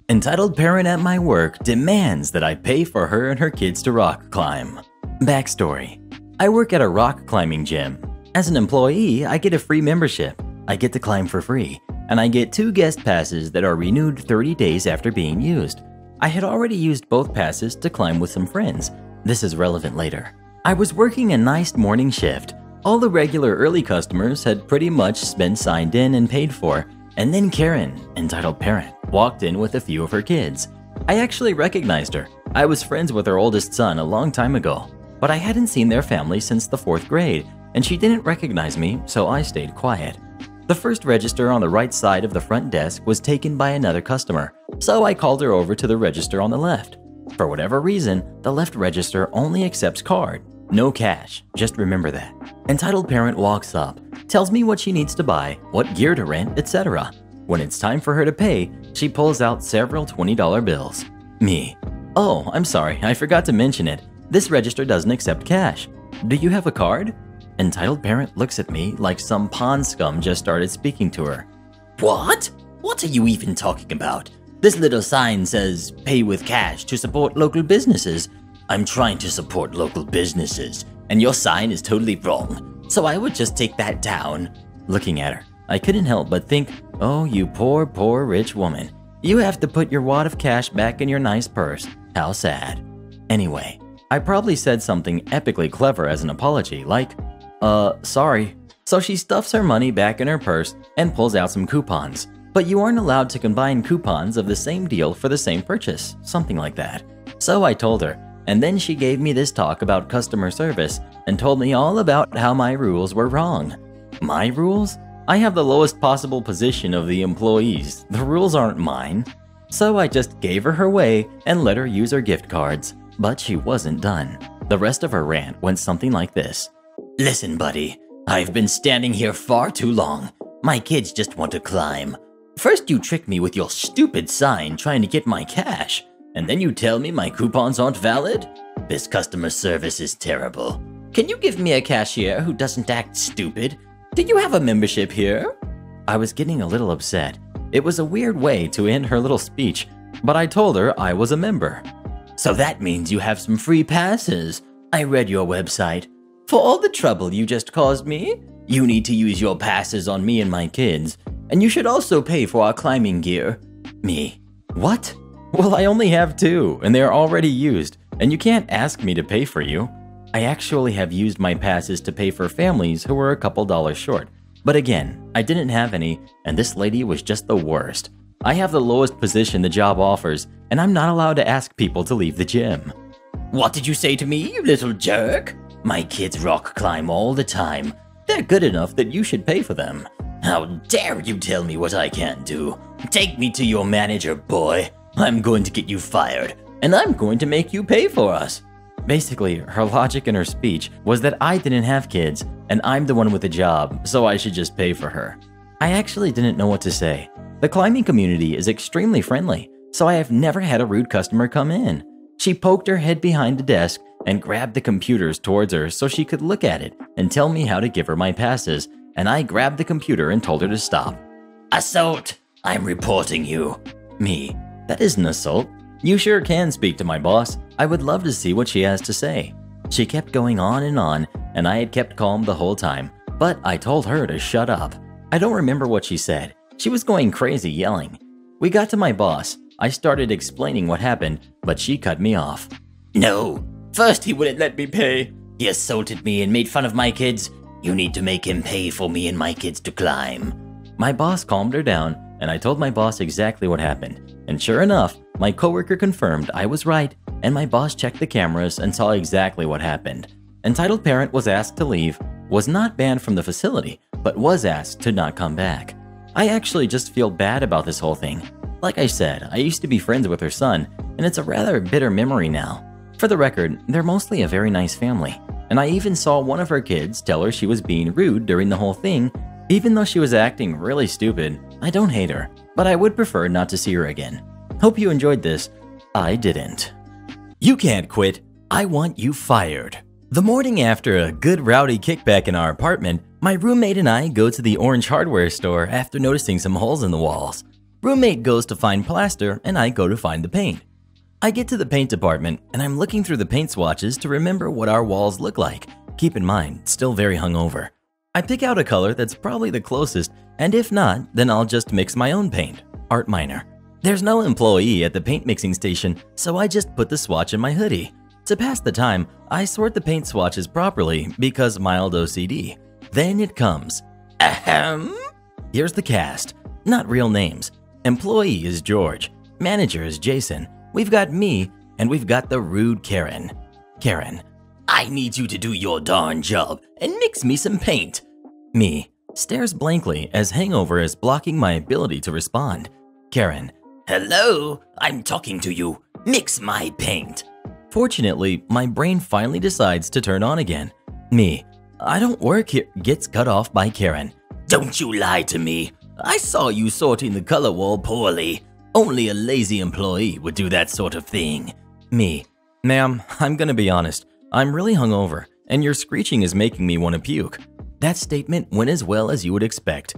Entitled parent at my work demands that I pay for her and her kids to rock climb. Backstory: I work at a rock climbing gym. As an employee, I get a free membership. I get to climb for free, and I get 2 guest passes that are renewed 30 days after being used. I had already used both passes to climb with some friends. This is relevant later. I was working a nice morning shift. All the regular early customers had pretty much been signed in and paid for, and then Karen, entitled parent, walked in with a few of her kids. I actually recognized her. I was friends with her oldest son a long time ago. but I hadn't seen their family since the 4th grade, and she didn't recognize me, so I stayed quiet. The first register on the right side of the front desk was taken by another customer, so I called her over to the register on the left. For whatever reason, the left register only accepts card, no cash, just remember that. Entitled parent walks up, tells me what she needs to buy, what gear to rent, etc. When it's time for her to pay, she pulls out several $20 bills. Me: "Oh, I'm sorry, I forgot to mention it. This register doesn't accept cash. Do you have a card?" Entitled parent looks at me like some pond scum just started speaking to her. What? What are you even talking about? This little sign says pay with cash to support local businesses. I'm trying to support local businesses, and your sign is totally wrong, so I would just take that down. Looking at her, I couldn't help but think, oh, you poor, poor rich woman. You have to put your wad of cash back in your nice purse. How sad. Anyway, I probably said something epically clever as an apology, like, sorry. So she stuffs her money back in her purse and pulls out some coupons. But you aren't allowed to combine coupons of the same deal for the same purchase, something like that. So I told her, and then she gave me this talk about customer service and told me all about how my rules were wrong. My rules? I have the lowest possible position of the employees. The rules aren't mine. So I just gave her her way and let her use her gift cards. But she wasn't done. The rest of her rant went something like this. Listen, buddy, I've been standing here far too long. My kids just want to climb. First you trick me with your stupid sign trying to get my cash, and then you tell me my coupons aren't valid? This customer service is terrible. Can you give me a cashier who doesn't act stupid? Do you have a membership here? I was getting a little upset. It was a weird way to end her little speech, but I told her I was a member. So that means you have some free passes. I read your website. For all the trouble you just caused me, you need to use your passes on me and my kids, and you should also pay for our climbing gear. Me: What? Well, I only have 2, and they are already used, and you can't ask me to pay for you. I actually have used my passes to pay for families who were a couple dollars short. But again, I didn't have any, and this lady was just the worst. I have the lowest position the job offers, and I'm not allowed to ask people to leave the gym. What did you say to me, you little jerk? My kids rock climb all the time. They're good enough that you should pay for them. How dare you tell me what I can't do? Take me to your manager, boy. I'm going to get you fired, and I'm going to make you pay for us. Basically, her logic in her speech was that I didn't have kids, and I'm the one with the job, so I should just pay for her. I actually didn't know what to say. The climbing community is extremely friendly, so I have never had a rude customer come in. She poked her head behind the desk and grabbed the computers towards her so she could look at it and tell me how to give her my passes, and I grabbed the computer and told her to stop. Assault! I'm reporting you. Me: That isn't assault. You sure can speak to my boss. I would love to see what she has to say. She kept going on, and I had kept calm the whole time, but I told her to shut up. I don't remember what she said. She was going crazy yelling. We got to my boss. I started explaining what happened, but she cut me off. No. First he wouldn't let me pay. He assaulted me and made fun of my kids. You need to make him pay for me and my kids to climb. My boss calmed her down, and I told my boss exactly what happened. And sure enough, my coworker confirmed I was right, and my boss checked the cameras and saw exactly what happened. Entitled parent was asked to leave, was not banned from the facility, but was asked to not come back. I actually just feel bad about this whole thing. Like I said, I used to be friends with her son, and it's a rather bitter memory now. For the record, they're mostly a very nice family, and I even saw one of her kids tell her she was being rude during the whole thing. Even though she was acting really stupid, I don't hate her, but I would prefer not to see her again. Hope you enjoyed this. I didn't. You can't quit. I want you fired. The morning after a good rowdy kickback in our apartment, my roommate and I go to the Orange hardware store after noticing some holes in the walls. Roommate goes to find plaster, and I go to find the paint. I get to the paint department, and I'm looking through the paint swatches to remember what our walls look like. Keep in mind, still very hungover. I pick out a color that's probably the closest, and if not, then I'll just mix my own paint. Art minor. There's no employee at the paint mixing station, so I just put the swatch in my hoodie. To pass the time, I sort the paint swatches properly because mild OCD. Then it comes. Ahem! Here's the cast. Not real names. Employee is George. Manager is Jason. We've got me, and we've got the rude Karen. Karen: I need you to do your darn job and mix me some paint. Me stares blankly as hangover is blocking my ability to respond. Karen. Hello, I'm talking to you. Mix my paint. Fortunately, my brain finally decides to turn on again. Me. I don't work here. Gets cut off by Karen. Don't you lie to me. I saw you sorting the color wall poorly. Only a lazy employee would do that sort of thing. Me. Ma'am, I'm gonna be honest. I'm really hungover, and your screeching is making me want to puke. That statement went as well as you would expect.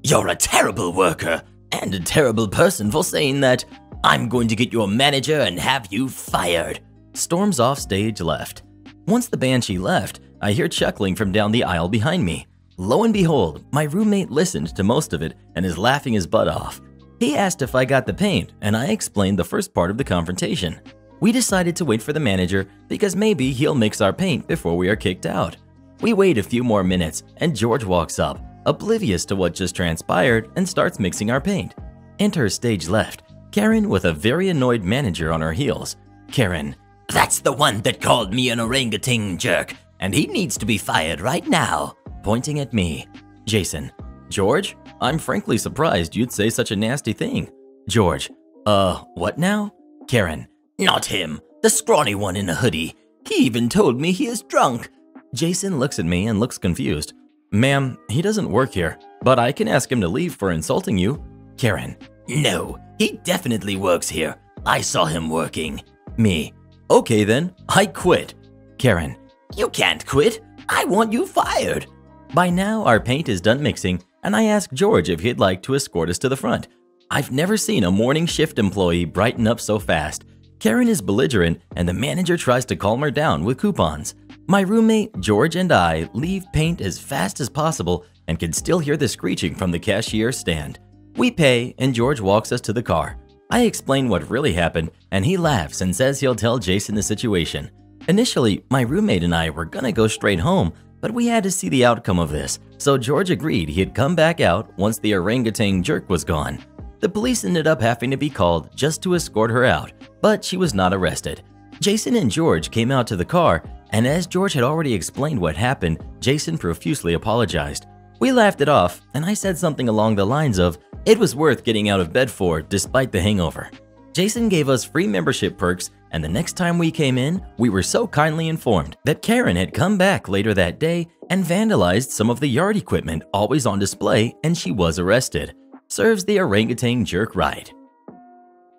You're a terrible worker, and a terrible person for saying that. I'm going to get your manager and have you fired. Storms off stage left. Once the banshee left, I hear chuckling from down the aisle behind me. Lo and behold, my roommate listened to most of it and is laughing his butt off. He asked if I got the paint, and I explained the first part of the confrontation. We decided to wait for the manager because maybe he'll mix our paint before we are kicked out. We wait a few more minutes and George walks up, oblivious to what just transpired, and starts mixing our paint. Enter stage left, Karen with a very annoyed manager on her heels. Karen. That's the one that called me an orangutan jerk, and he needs to be fired right now. Pointing at me. Jason. George, I'm frankly surprised you'd say such a nasty thing. George. What now? Karen. Not him, the scrawny one in a hoodie. He even told me he is drunk. Jason looks at me and looks confused. Ma'am, he doesn't work here, but I can ask him to leave for insulting you. Karen. No, he definitely works here. I saw him working. Me. Okay then, I quit. Karen. You can't quit. I want you fired. By now, our paint is done mixing, and I ask George if he'd like to escort us to the front. I've never seen a morning shift employee brighten up so fast. Karen is belligerent, and the manager tries to calm her down with coupons. My roommate, George, and I leave paint as fast as possible and can still hear the screeching from the cashier's stand. We pay, and George walks us to the car. I explain what really happened, and he laughs and says he'll tell Jason the situation. Initially, my roommate and I were gonna go straight home, but we had to see the outcome of this, so George agreed he'd come back out once the orangutan jerk was gone. The police ended up having to be called just to escort her out, but she was not arrested. Jason and George came out to the car, and as George had already explained what happened, Jason profusely apologized. We laughed it off, and I said something along the lines of, it was worth getting out of bed for despite the hangover. Jason gave us free membership perks, and the next time we came in, we were so kindly informed that Karen had come back later that day and vandalized some of the yard equipment always on display, and she was arrested. Serves the orangutan jerk right.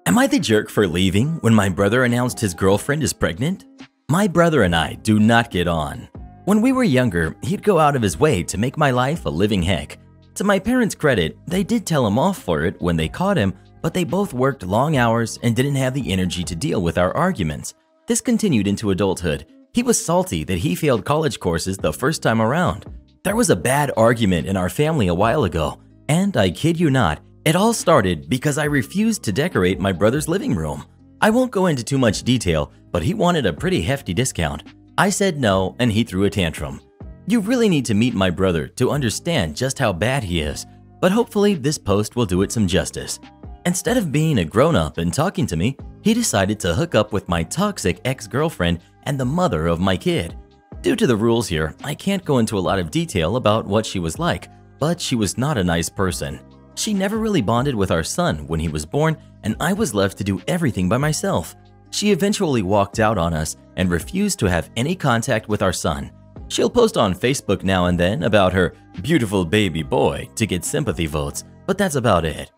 Am I the jerk for leaving when my brother announced his girlfriend is pregnant? My brother and I do not get on. When we were younger, he'd go out of his way to make my life a living heck. To my parents' credit, they did tell him off for it when they caught him, but they both worked long hours and didn't have the energy to deal with our arguments. This continued into adulthood. He was salty that he failed college courses the first time around. There was a bad argument in our family a while ago, and I kid you not, it all started because I refused to decorate my brother's living room. I won't go into too much detail, but he wanted a pretty hefty discount. I said no, and he threw a tantrum. You really need to meet my brother to understand just how bad he is, but hopefully this post will do it some justice. Instead of being a grown-up and talking to me, he decided to hook up with my toxic ex-girlfriend and the mother of my kid. Due to the rules here, I can't go into a lot of detail about what she was like, but she was not a nice person. She never really bonded with our son when he was born, and I was left to do everything by myself. She eventually walked out on us and refused to have any contact with our son. She'll post on Facebook now and then about her beautiful baby boy to get sympathy votes, but that's about it.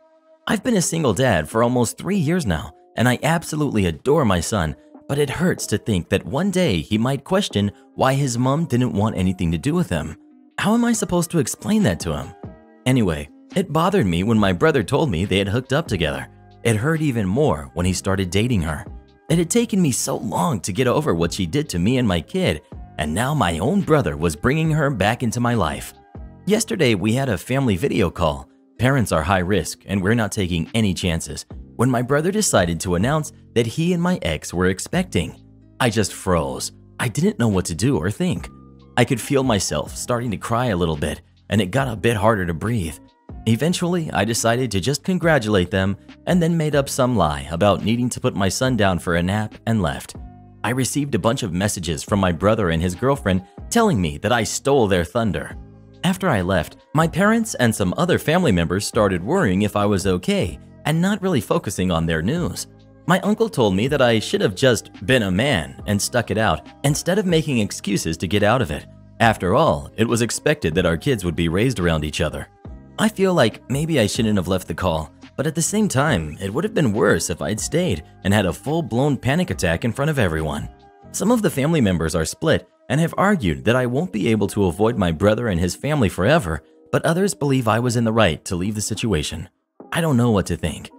I've been a single dad for almost 3 years now, and I absolutely adore my son, but it hurts to think that one day he might question why his mom didn't want anything to do with him. How am I supposed to explain that to him? Anyway, it bothered me when my brother told me they had hooked up together. It hurt even more when he started dating her. It had taken me so long to get over what she did to me and my kid, and now my own brother was bringing her back into my life. Yesterday, we had a family video call. Parents are high risk, and we're not taking any chances, when my brother decided to announce that he and my ex were expecting. I just froze. I didn't know what to do or think. I could feel myself starting to cry a little bit, and it got a bit harder to breathe. Eventually, I decided to just congratulate them and then made up some lie about needing to put my son down for a nap and left. I received a bunch of messages from my brother and his girlfriend telling me that I stole their thunder. After I left, my parents and some other family members started worrying if I was okay and not really focusing on their news. My uncle told me that I should have just been a man and stuck it out instead of making excuses to get out of it. After all, it was expected that our kids would be raised around each other. I feel like maybe I shouldn't have left the call, but at the same time, it would have been worse if I'd stayed and had a full-blown panic attack in front of everyone. Some of the family members are split and have argued that I won't be able to avoid my brother and his family forever, but others believe I was in the right to leave the situation. I don't know what to think.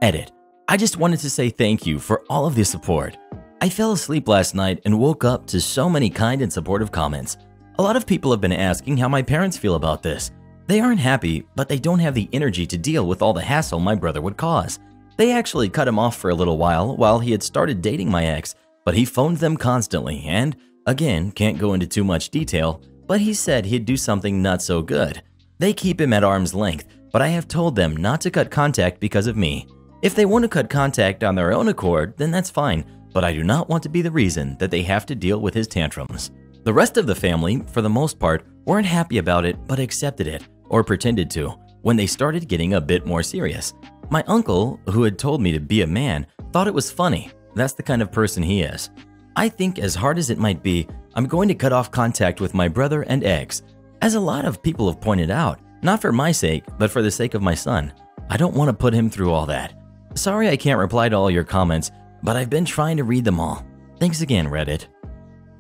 Edit. I just wanted to say thank you for all of the support. I fell asleep last night and woke up to so many kind and supportive comments. A lot of people have been asking how my parents feel about this. They aren't happy, but they don't have the energy to deal with all the hassle my brother would cause. They actually cut him off for a little while he had started dating my ex, but he phoned them constantly and, again, can't go into too much detail, but he said he'd do something not so good. They keep him at arm's length, but I have told them not to cut contact because of me. If they want to cut contact on their own accord, then that's fine, but I do not want to be the reason that they have to deal with his tantrums. The rest of the family, for the most part, weren't happy about it but accepted it, or pretended to, when they started getting a bit more serious. My uncle, who had told me to be a man, thought it was funny. That's the kind of person he is. I think as hard as it might be, I'm going to cut off contact with my brother and ex. As a lot of people have pointed out, not for my sake, but for the sake of my son. I don't want to put him through all that. Sorry I can't reply to all your comments, but I've been trying to read them all. Thanks again, Reddit.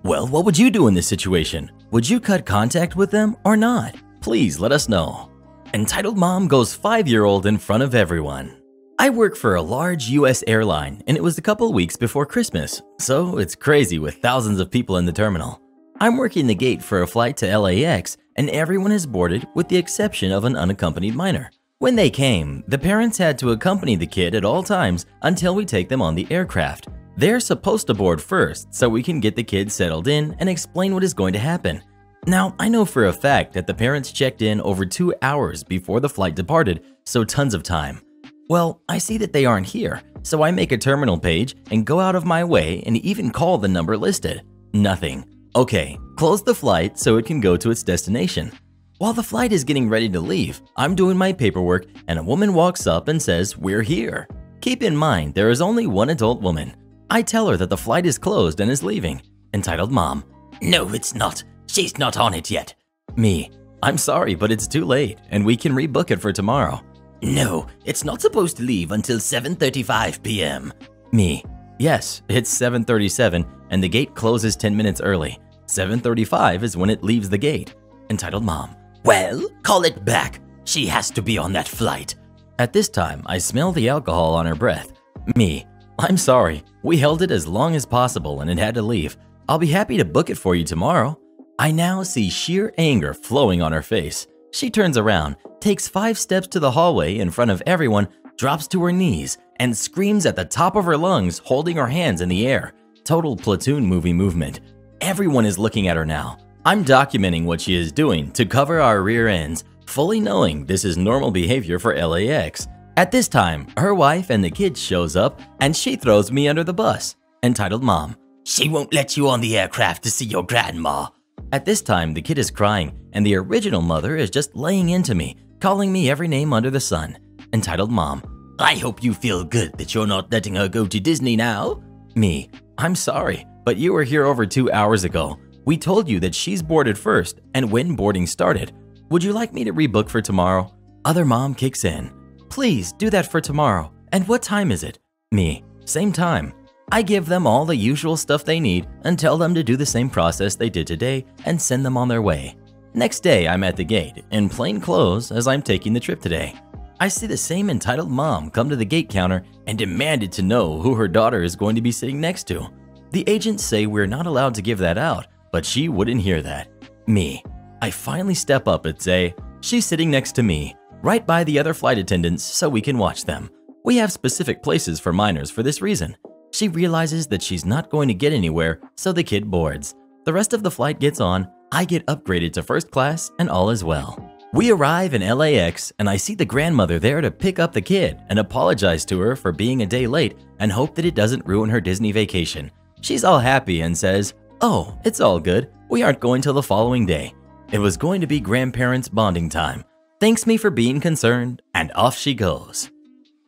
Well, what would you do in this situation? Would you cut contact with them or not? Please let us know. Entitled Mom goes 5-year-old in front of everyone. I work for a large US airline and it was a couple weeks before Christmas, so it's crazy with thousands of people in the terminal. I'm working the gate for a flight to LAX and everyone is boarded with the exception of an unaccompanied minor. When they came, the parents had to accompany the kid at all times until we take them on the aircraft. They're supposed to board first so we can get the kid settled in and explain what is going to happen. Now, I know for a fact that the parents checked in over 2 hours before the flight departed, so tons of time. Well, I see that they aren't here, so I make a terminal page and go out of my way and even call the number listed. Nothing. Okay, close the flight so it can go to its destination. While the flight is getting ready to leave, I'm doing my paperwork and a woman walks up and says, "We're here." Keep in mind, there is only one adult woman. I tell her that the flight is closed and is leaving. Entitled Mom. No, it's not. She's not on it yet. Me. I'm sorry, but it's too late and we can rebook it for tomorrow. No, it's not supposed to leave until 7:35 p.m. Me. Yes, it's 7:37 and the gate closes 10 minutes early. 7:35 is when it leaves the gate. Entitled Mom. Well, call it back. She has to be on that flight. At this time, I smell the alcohol on her breath. Me. I'm sorry. We held it as long as possible and it had to leave. I'll be happy to book it for you tomorrow. I now see sheer anger flowing on her face. She turns around, takes 5 steps to the hallway in front of everyone, drops to her knees, and screams at the top of her lungs, holding her hands in the air. Total Platoon movie movement. Everyone is looking at her now. I'm documenting what she is doing to cover our rear ends, fully knowing this is normal behavior for LAX. At this time, her wife and the kids shows up and she throws me under the bus. Entitled Mom. She won't let you on the aircraft to see your grandma. At this time, the kid is crying and the original mother is just laying into me, calling me every name under the sun. Entitled Mom. I hope you feel good that you're not letting her go to Disney now. Me. I'm sorry, but you were here over 2 hours ago. We told you that she's boarded first and when boarding started. Would you like me to rebook for tomorrow? Other mom kicks in. Please do that for tomorrow. And what time is it? Me. Same time. I give them all the usual stuff they need and tell them to do the same process they did today and send them on their way. Next day, I'm at the gate in plain clothes as I'm taking the trip today. I see the same entitled mom come to the gate counter and demanded to know who her daughter is going to be sitting next to. The agents say we're not allowed to give that out, but she wouldn't hear that. Me. I finally step up and say, she's sitting next to me, right by the other flight attendants so we can watch them. We have specific places for minors for this reason. She realizes that she's not going to get anywhere, so the kid boards. The rest of the flight gets on, I get upgraded to first class, and all is well. We arrive in LAX, and I see the grandmother there to pick up the kid and apologize to her for being a day late and hope that it doesn't ruin her Disney vacation. She's all happy and says, "Oh, it's all good. We aren't going till the following day. It was going to be grandparents' bonding time. Thanks me for being concerned," and off she goes.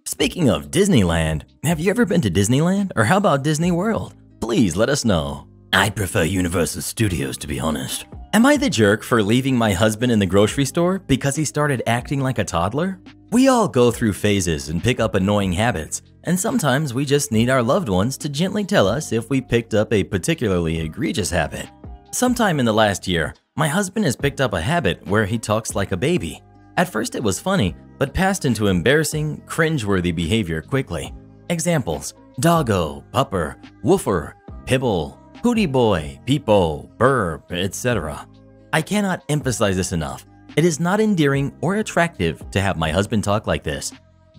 Speaking of Disneyland, have you ever been to Disneyland? Or how about Disney World? Please let us know. I prefer Universal Studios, to be honest. Am I the jerk for leaving my husband in the grocery store because he started acting like a toddler? We all go through phases and pick up annoying habits, and sometimes we just need our loved ones to gently tell us if we picked up a particularly egregious habit. Sometime in the last year, my husband has picked up a habit where he talks like a baby. At first it was funny, but passed into embarrassing, cringeworthy behavior quickly. Examples: doggo, pupper, woofer, pibble, hootie boy, peepo, burp, etc. I cannot emphasize this enough. It is not endearing or attractive to have my husband talk like this.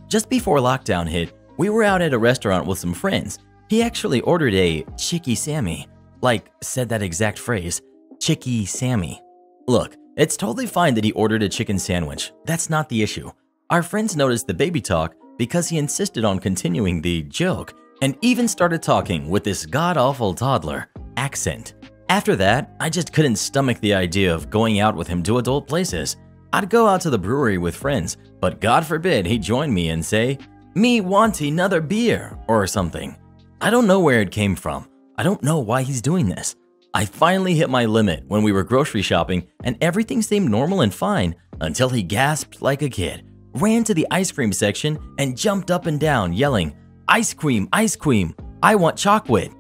Just before lockdown hit, we were out at a restaurant with some friends. He actually ordered a Chicky Sammy. Like, said that exact phrase, Chicky Sammy. Look, it's totally fine that he ordered a chicken sandwich. That's not the issue. Our friends noticed the baby talk because he insisted on continuing the joke and even started talking with this god-awful toddler accent. After that, I just couldn't stomach the idea of going out with him to adult places. I'd go out to the brewery with friends, but God forbid he join me and say, "Me want another beer," or something. I don't know where it came from. I don't know why he's doing this. I finally hit my limit when we were grocery shopping and everything seemed normal and fine until he gasped like a kid, ran to the ice cream section and jumped up and down yelling, "Ice cream, ice cream, I want chocolate."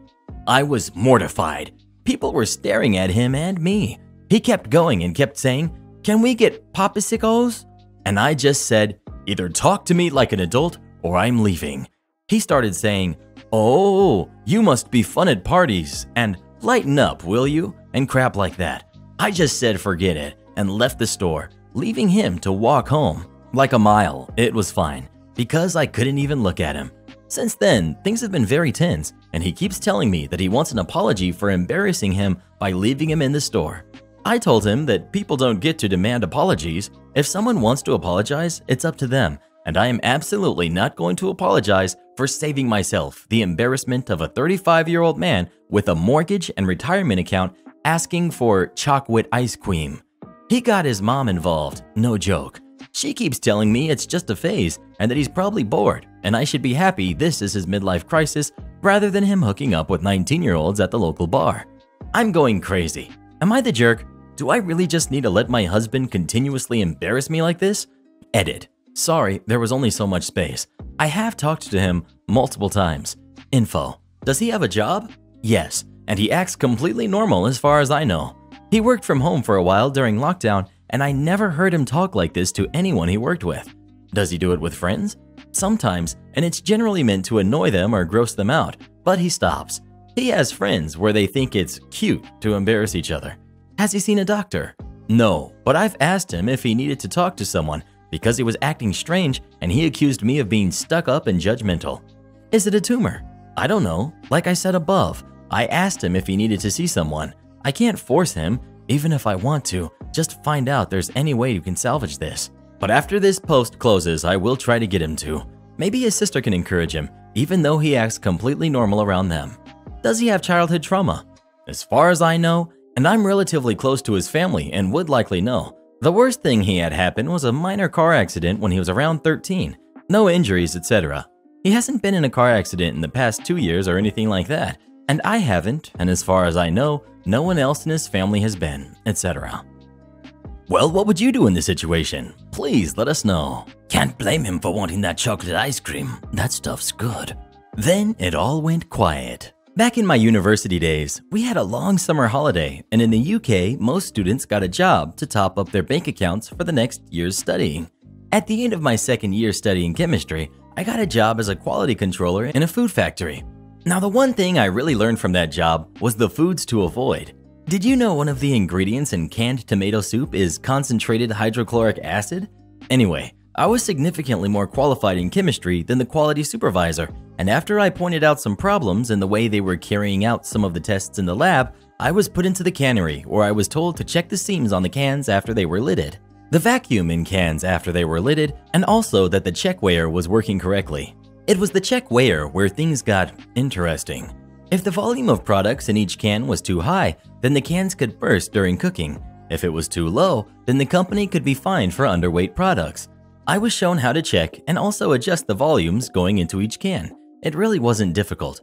I was mortified. People were staring at him and me. He kept going and kept saying, "Can we get popsicles?" And I just said, "Either talk to me like an adult or I'm leaving." He started saying, "Oh, you must be fun at parties," and "Lighten up, will you?" and crap like that. I just said forget it and left the store, leaving him to walk home. Like a mile, it was fine, because I couldn't even look at him. Since then, things have been very tense, and he keeps telling me that he wants an apology for embarrassing him by leaving him in the store. I told him that people don't get to demand apologies. If someone wants to apologize, it's up to them, and I am absolutely not going to apologize for saving myself the embarrassment of a 35-year-old man with a mortgage and retirement account asking for chocolate ice cream. He got his mom involved, no joke. She keeps telling me it's just a phase and that he's probably bored, and I should be happy this is his midlife crisis rather than him hooking up with 19-year-olds at the local bar. I'm going crazy. Am I the jerk? Do I really just need to let my husband continuously embarrass me like this? Edit. Sorry, there was only so much space. I have talked to him multiple times. Info. Does he have a job? Yes, and he acts completely normal as far as I know. He worked from home for a while during lockdown, and I never heard him talk like this to anyone he worked with. Does he do it with friends? Sometimes, and it's generally meant to annoy them or gross them out, but he stops. He has friends where they think it's cute to embarrass each other. Has he seen a doctor? No, but I've asked him if he needed to talk to someone because he was acting strange and he accused me of being stuck up and judgmental. Is it a tumor? I don't know. Like I said above, I asked him if he needed to see someone. I can't force him, even if I want to, just find out there's any way you can salvage this. But after this post closes, I will try to get him to. Maybe his sister can encourage him, even though he acts completely normal around them. Does he have childhood trauma? As far as I know, and I'm relatively close to his family and would likely know, the worst thing he had happen was a minor car accident when he was around 13. No injuries, etc. He hasn't been in a car accident in the past 2 years or anything like that, and I haven't, and as far as I know, no one else in his family has been, etc. Well, what would you do in this situation? Please let us know. Can't blame him for wanting that chocolate ice cream. That stuff's good. Then it all went quiet. Back in my university days, we had a long summer holiday, and in the UK, most students got a job to top up their bank accounts for the next year's studying. At the end of my second year studying chemistry, I got a job as a quality controller in a food factory. Now, the one thing I really learned from that job was the foods to avoid. Did you know one of the ingredients in canned tomato soup is concentrated hydrochloric acid? Anyway, I was significantly more qualified in chemistry than the quality supervisor, and after I pointed out some problems in the way they were carrying out some of the tests in the lab, I was put into the cannery where I was told to check the seams on the cans after they were lidded, the vacuum in cans after they were lidded, and also that the check weigher was working correctly. It was the check weigher where things got interesting. If the volume of products in each can was too high, then the cans could burst during cooking. If it was too low, then the company could be fined for underweight products. I was shown how to check and also adjust the volumes going into each can. It really wasn't difficult.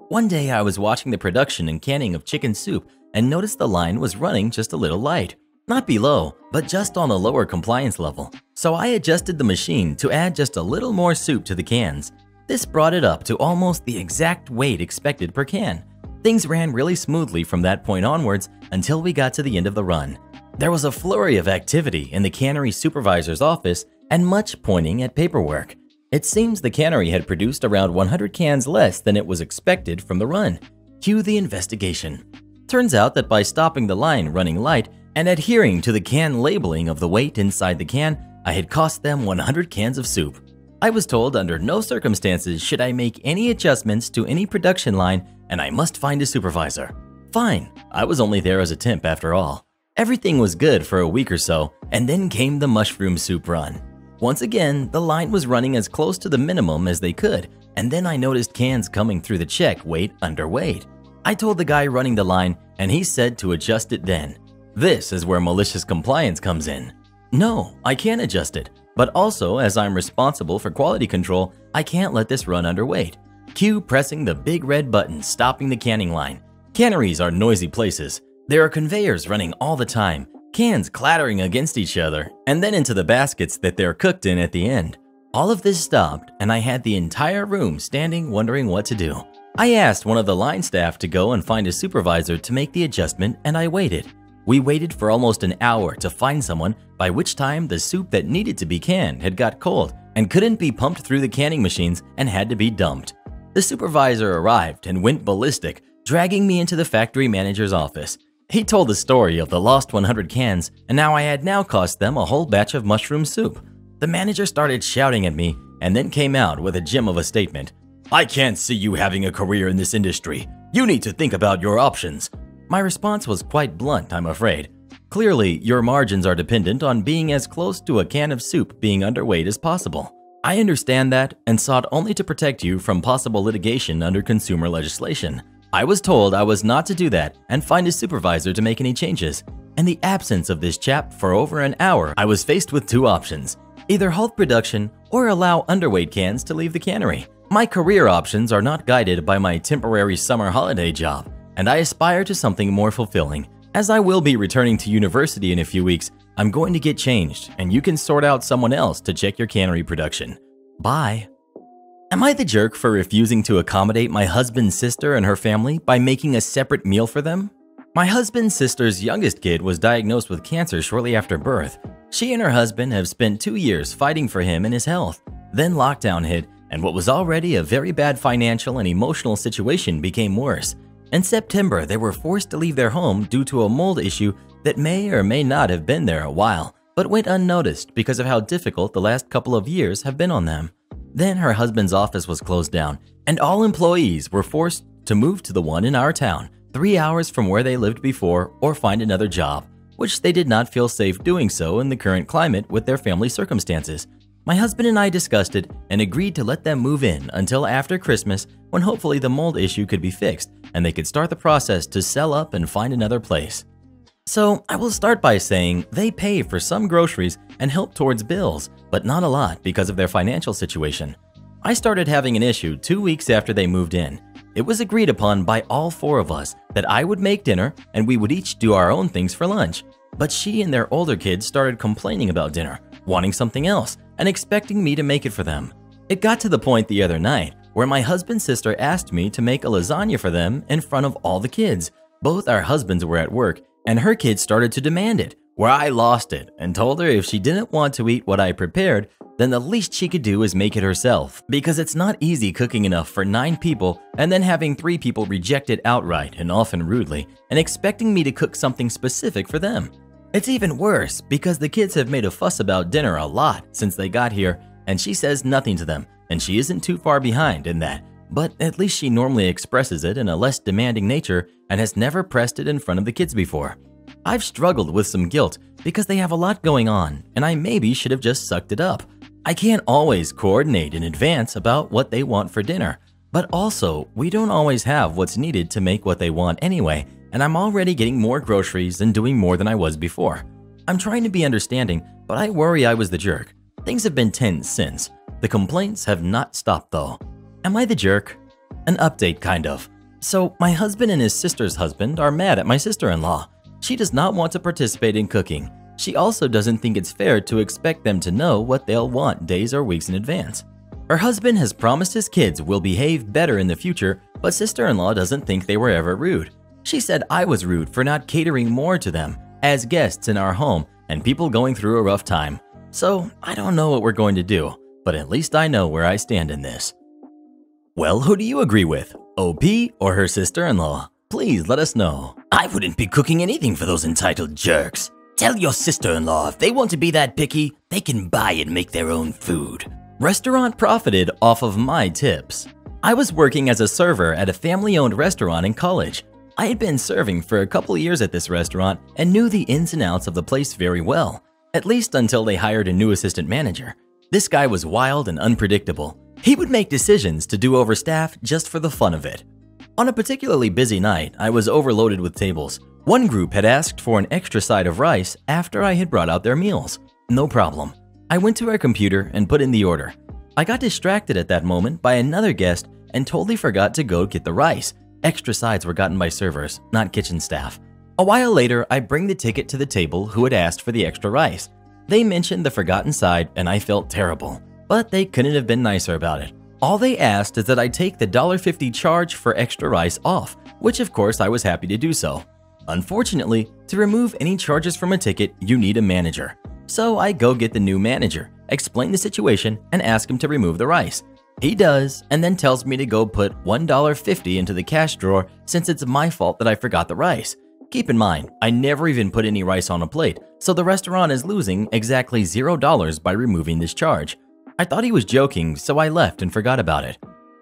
One day I was watching the production and canning of chicken soup and noticed the line was running just a little light. Not below, but just on a lower compliance level. So I adjusted the machine to add just a little more soup to the cans. This brought it up to almost the exact weight expected per can. Things ran really smoothly from that point onwards until we got to the end of the run. There was a flurry of activity in the cannery supervisor's office and much pointing at paperwork. It seems the cannery had produced around 100 cans less than it was expected from the run. Cue the investigation. Turns out that by stopping the line running light and adhering to the can labeling of the weight inside the can, I had cost them 100 cans of soup. I was told under no circumstances should I make any adjustments to any production line and I must find a supervisor. Fine, I was only there as a temp after all. Everything was good for a week or so, and then came the mushroom soup run. Once again, the line was running as close to the minimum as they could, and then I noticed cans coming through the check weight underweight. I told the guy running the line, and he said to adjust it then. This is where malicious compliance comes in. No, I can't adjust it, but also as I'm responsible for quality control, I can't let this run underweight. Cue pressing the big red button stopping the canning line. Canneries are noisy places. There are conveyors running all the time, cans clattering against each other, and then into the baskets that they're cooked in at the end. All of this stopped, and I had the entire room standing wondering what to do. I asked one of the line staff to go and find a supervisor to make the adjustment, and I waited. We waited for almost an hour to find someone, by which time the soup that needed to be canned had got cold and couldn't be pumped through the canning machines and had to be dumped. The supervisor arrived and went ballistic, dragging me into the factory manager's office. He told the story of the lost 100 cans and how I had now cost them a whole batch of mushroom soup. The manager started shouting at me and then came out with a gem of a statement. "I can't see you having a career in this industry. You need to think about your options." My response was quite blunt, I'm afraid. Clearly, your margins are dependent on being as close to a can of soup being underweight as possible. I understand that and sought only to protect you from possible litigation under consumer legislation. I was told I was not to do that and find a supervisor to make any changes. In the absence of this chap for over an hour, I was faced with two options. Either halt production or allow underweight cans to leave the cannery. My career options are not guided by my temporary summer holiday job, and I aspire to something more fulfilling. As I will be returning to university in a few weeks, I'm going to get changed, and you can sort out someone else to check your cannery production. Bye. Am I the jerk for refusing to accommodate my husband's sister and her family by making a separate meal for them? My husband's sister's youngest kid was diagnosed with cancer shortly after birth. She and her husband have spent 2 years fighting for him and his health. Then lockdown hit, and what was already a very bad financial and emotional situation became worse. In September, they were forced to leave their home due to a mold issue that may or may not have been there a while, but went unnoticed because of how difficult the last couple of years have been on them. Then her husband's office was closed down, and all employees were forced to move to the one in our town, 3 hours from where they lived before, or find another job, which they did not feel safe doing so in the current climate with their family circumstances. My husband and I discussed it and agreed to let them move in until after Christmas, when hopefully the mold issue could be fixed and they could start the process to sell up and find another place. So I will start by saying they pay for some groceries and help towards bills, but not a lot because of their financial situation. I started having an issue 2 weeks after they moved in. It was agreed upon by all 4 of us that I would make dinner and we would each do our own things for lunch. But she and their older kids started complaining about dinner, wanting something else, and expecting me to make it for them. It got to the point the other night where my husband's sister asked me to make a lasagna for them in front of all the kids. Both our husbands were at work, and her kids started to demand it, where I lost it and told her if she didn't want to eat what I prepared, then the least she could do is make it herself, because it's not easy cooking enough for 9 people and then having 3 people reject it outright and often rudely, and expecting me to cook something specific for them. It's even worse because the kids have made a fuss about dinner a lot since they got here, and she says nothing to them, and she isn't too far behind in that, but at least she normally expresses it in a less demanding nature and has never pressed it in front of the kids before. I've struggled with some guilt because they have a lot going on, and I maybe should have just sucked it up. I can't always coordinate in advance about what they want for dinner, But also, we don't always have what's needed to make what they want anyway, and I'm already getting more groceries and doing more than I was before. I'm trying to be understanding, but I worry I was the jerk. Things have been tense since. The complaints have not stopped though. Am I the jerk? An update, kind of. So, my husband and his sister's husband are mad at my sister-in-law. She does not want to participate in cooking. She also doesn't think it's fair to expect them to know what they'll want days or weeks in advance. Her husband has promised his kids will behave better in the future, but sister-in-law doesn't think they were ever rude. She said I was rude for not catering more to them as guests in our home and people going through a rough time. So, I don't know what we're going to do, but at least I know where I stand in this. Well, who do you agree with? OP or her sister-in-law? Please let us know. I wouldn't be cooking anything for those entitled jerks. Tell your sister-in-law if they want to be that picky, they can buy and make their own food. Restaurant profited off of my tips. I was working as a server at a family-owned restaurant in college. I had been serving for a couple years at this restaurant and knew the ins and outs of the place very well, at least until they hired a new assistant manager. This guy was wild and unpredictable. He would make decisions to do over staff just for the fun of it. On a particularly busy night, I was overloaded with tables. One group had asked for an extra side of rice after I had brought out their meals. No problem. I went to our computer and put in the order. I got distracted at that moment by another guest and totally forgot to go get the rice. Extra sides were gotten by servers, not kitchen staff. A while later, I bring the ticket to the table who had asked for the extra rice. They mentioned the forgotten side and I felt terrible, but they couldn't have been nicer about it. All they asked is that I take the $1.50 charge for extra rice off, which of course I was happy to do so. Unfortunately, to remove any charges from a ticket, you need a manager. So I go get the new manager, explain the situation, and ask him to remove the rice. He does, and then tells me to go put $1.50 into the cash drawer since it's my fault that I forgot the rice. Keep in mind, I never even put any rice on a plate, so the restaurant is losing exactly $0 by removing this charge. I thought he was joking, so I left and forgot about it.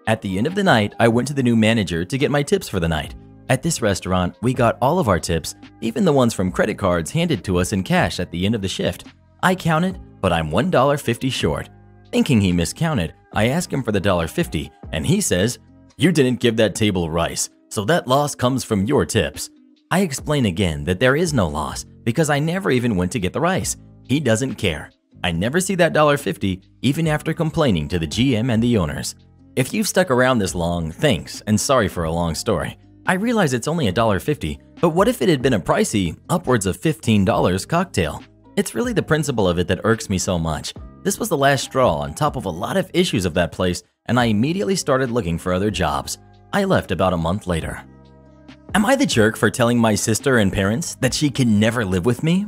At the end of the night, I went to the new manager to get my tips for the night. At this restaurant, we got all of our tips, even the ones from credit cards, handed to us in cash at the end of the shift. I counted, but I'm $1.50 short. Thinking he miscounted, I ask him for the $1.50, and he says, "You didn't give that table rice, so that loss comes from your tips." I explain again that there is no loss because I never even went to get the rice. He doesn't care. I never see that $1.50 even after complaining to the GM and the owners. If you've stuck around this long, thanks, and sorry for a long story. I realize it's only $1.50, but what if it had been a pricey, upwards of $15 cocktail? It's really the principle of it that irks me so much. This was the last straw on top of a lot of issues of that place, and I immediately started looking for other jobs. I left about a month later. Am I the jerk for telling my sister and parents that she can never live with me?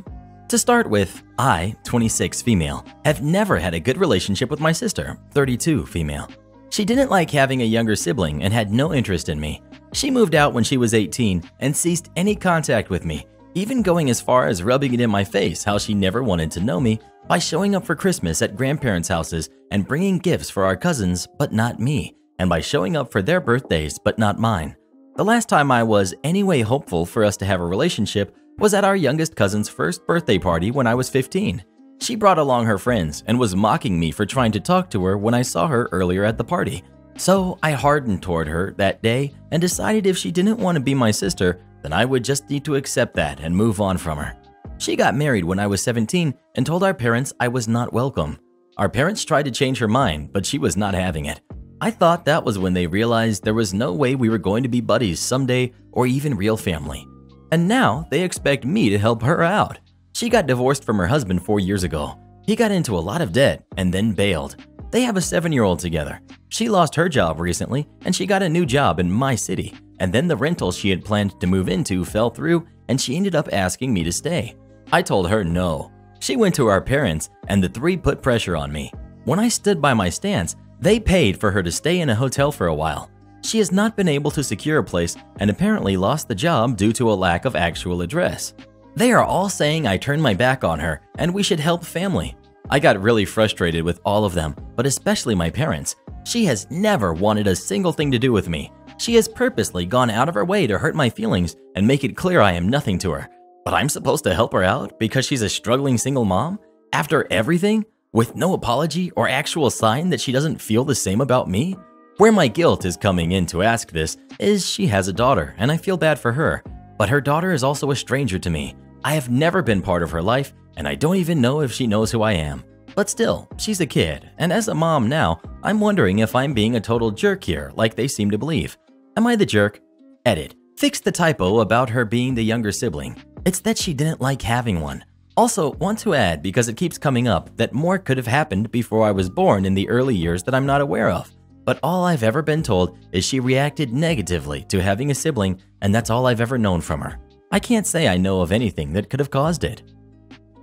To start with, I, 26 female, have never had a good relationship with my sister, 32 female. She didn't like having a younger sibling and had no interest in me. She moved out when she was 18 and ceased any contact with me, even going as far as rubbing it in my face how she never wanted to know me by showing up for Christmas at grandparents' houses and bringing gifts for our cousins but not me, and by showing up for their birthdays but not mine. The last time I was anyway hopeful for us to have a relationship was at our youngest cousin's first birthday party when I was 15. She brought along her friends and was mocking me for trying to talk to her when I saw her earlier at the party. So I hardened toward her that day and decided if she didn't want to be my sister, then I would just need to accept that and move on from her. She got married when I was 17 and told our parents I was not welcome. Our parents tried to change her mind, but she was not having it. I thought that was when they realized there was no way we were going to be buddies someday or even real family. And now they expect me to help her out. She got divorced from her husband 4 years ago. He got into a lot of debt and then bailed. They have a 7-year-old together. She lost her job recently and she got a new job in my city. And then the rental she had planned to move into fell through and she ended up asking me to stay. I told her no. She went to our parents and the three put pressure on me. When I stood by my stance, they paid for her to stay in a hotel for a while. She has not been able to secure a place and apparently lost the job due to a lack of actual address. They are all saying I turned my back on her and we should help family. I got really frustrated with all of them, but especially my parents. She has never wanted a single thing to do with me. She has purposely gone out of her way to hurt my feelings and make it clear I am nothing to her. But I'm supposed to help her out because she's a struggling single mom? After everything? With no apology or actual sign that she doesn't feel the same about me? Where my guilt is coming in to ask this is she has a daughter and I feel bad for her, but her daughter is also a stranger to me. I have never been part of her life and I don't even know if she knows who I am. But still, she's a kid, and as a mom now, I'm wondering if I'm being a total jerk here like they seem to believe. Am I the jerk? Edit. Fix the typo about her being the younger sibling. It's that she didn't like having one. Also, want to add, because it keeps coming up, that more could have happened before I was born in the early years that I'm not aware of. But all I've ever been told is she reacted negatively to having a sibling, and that's all I've ever known from her. I can't say I know of anything that could have caused it.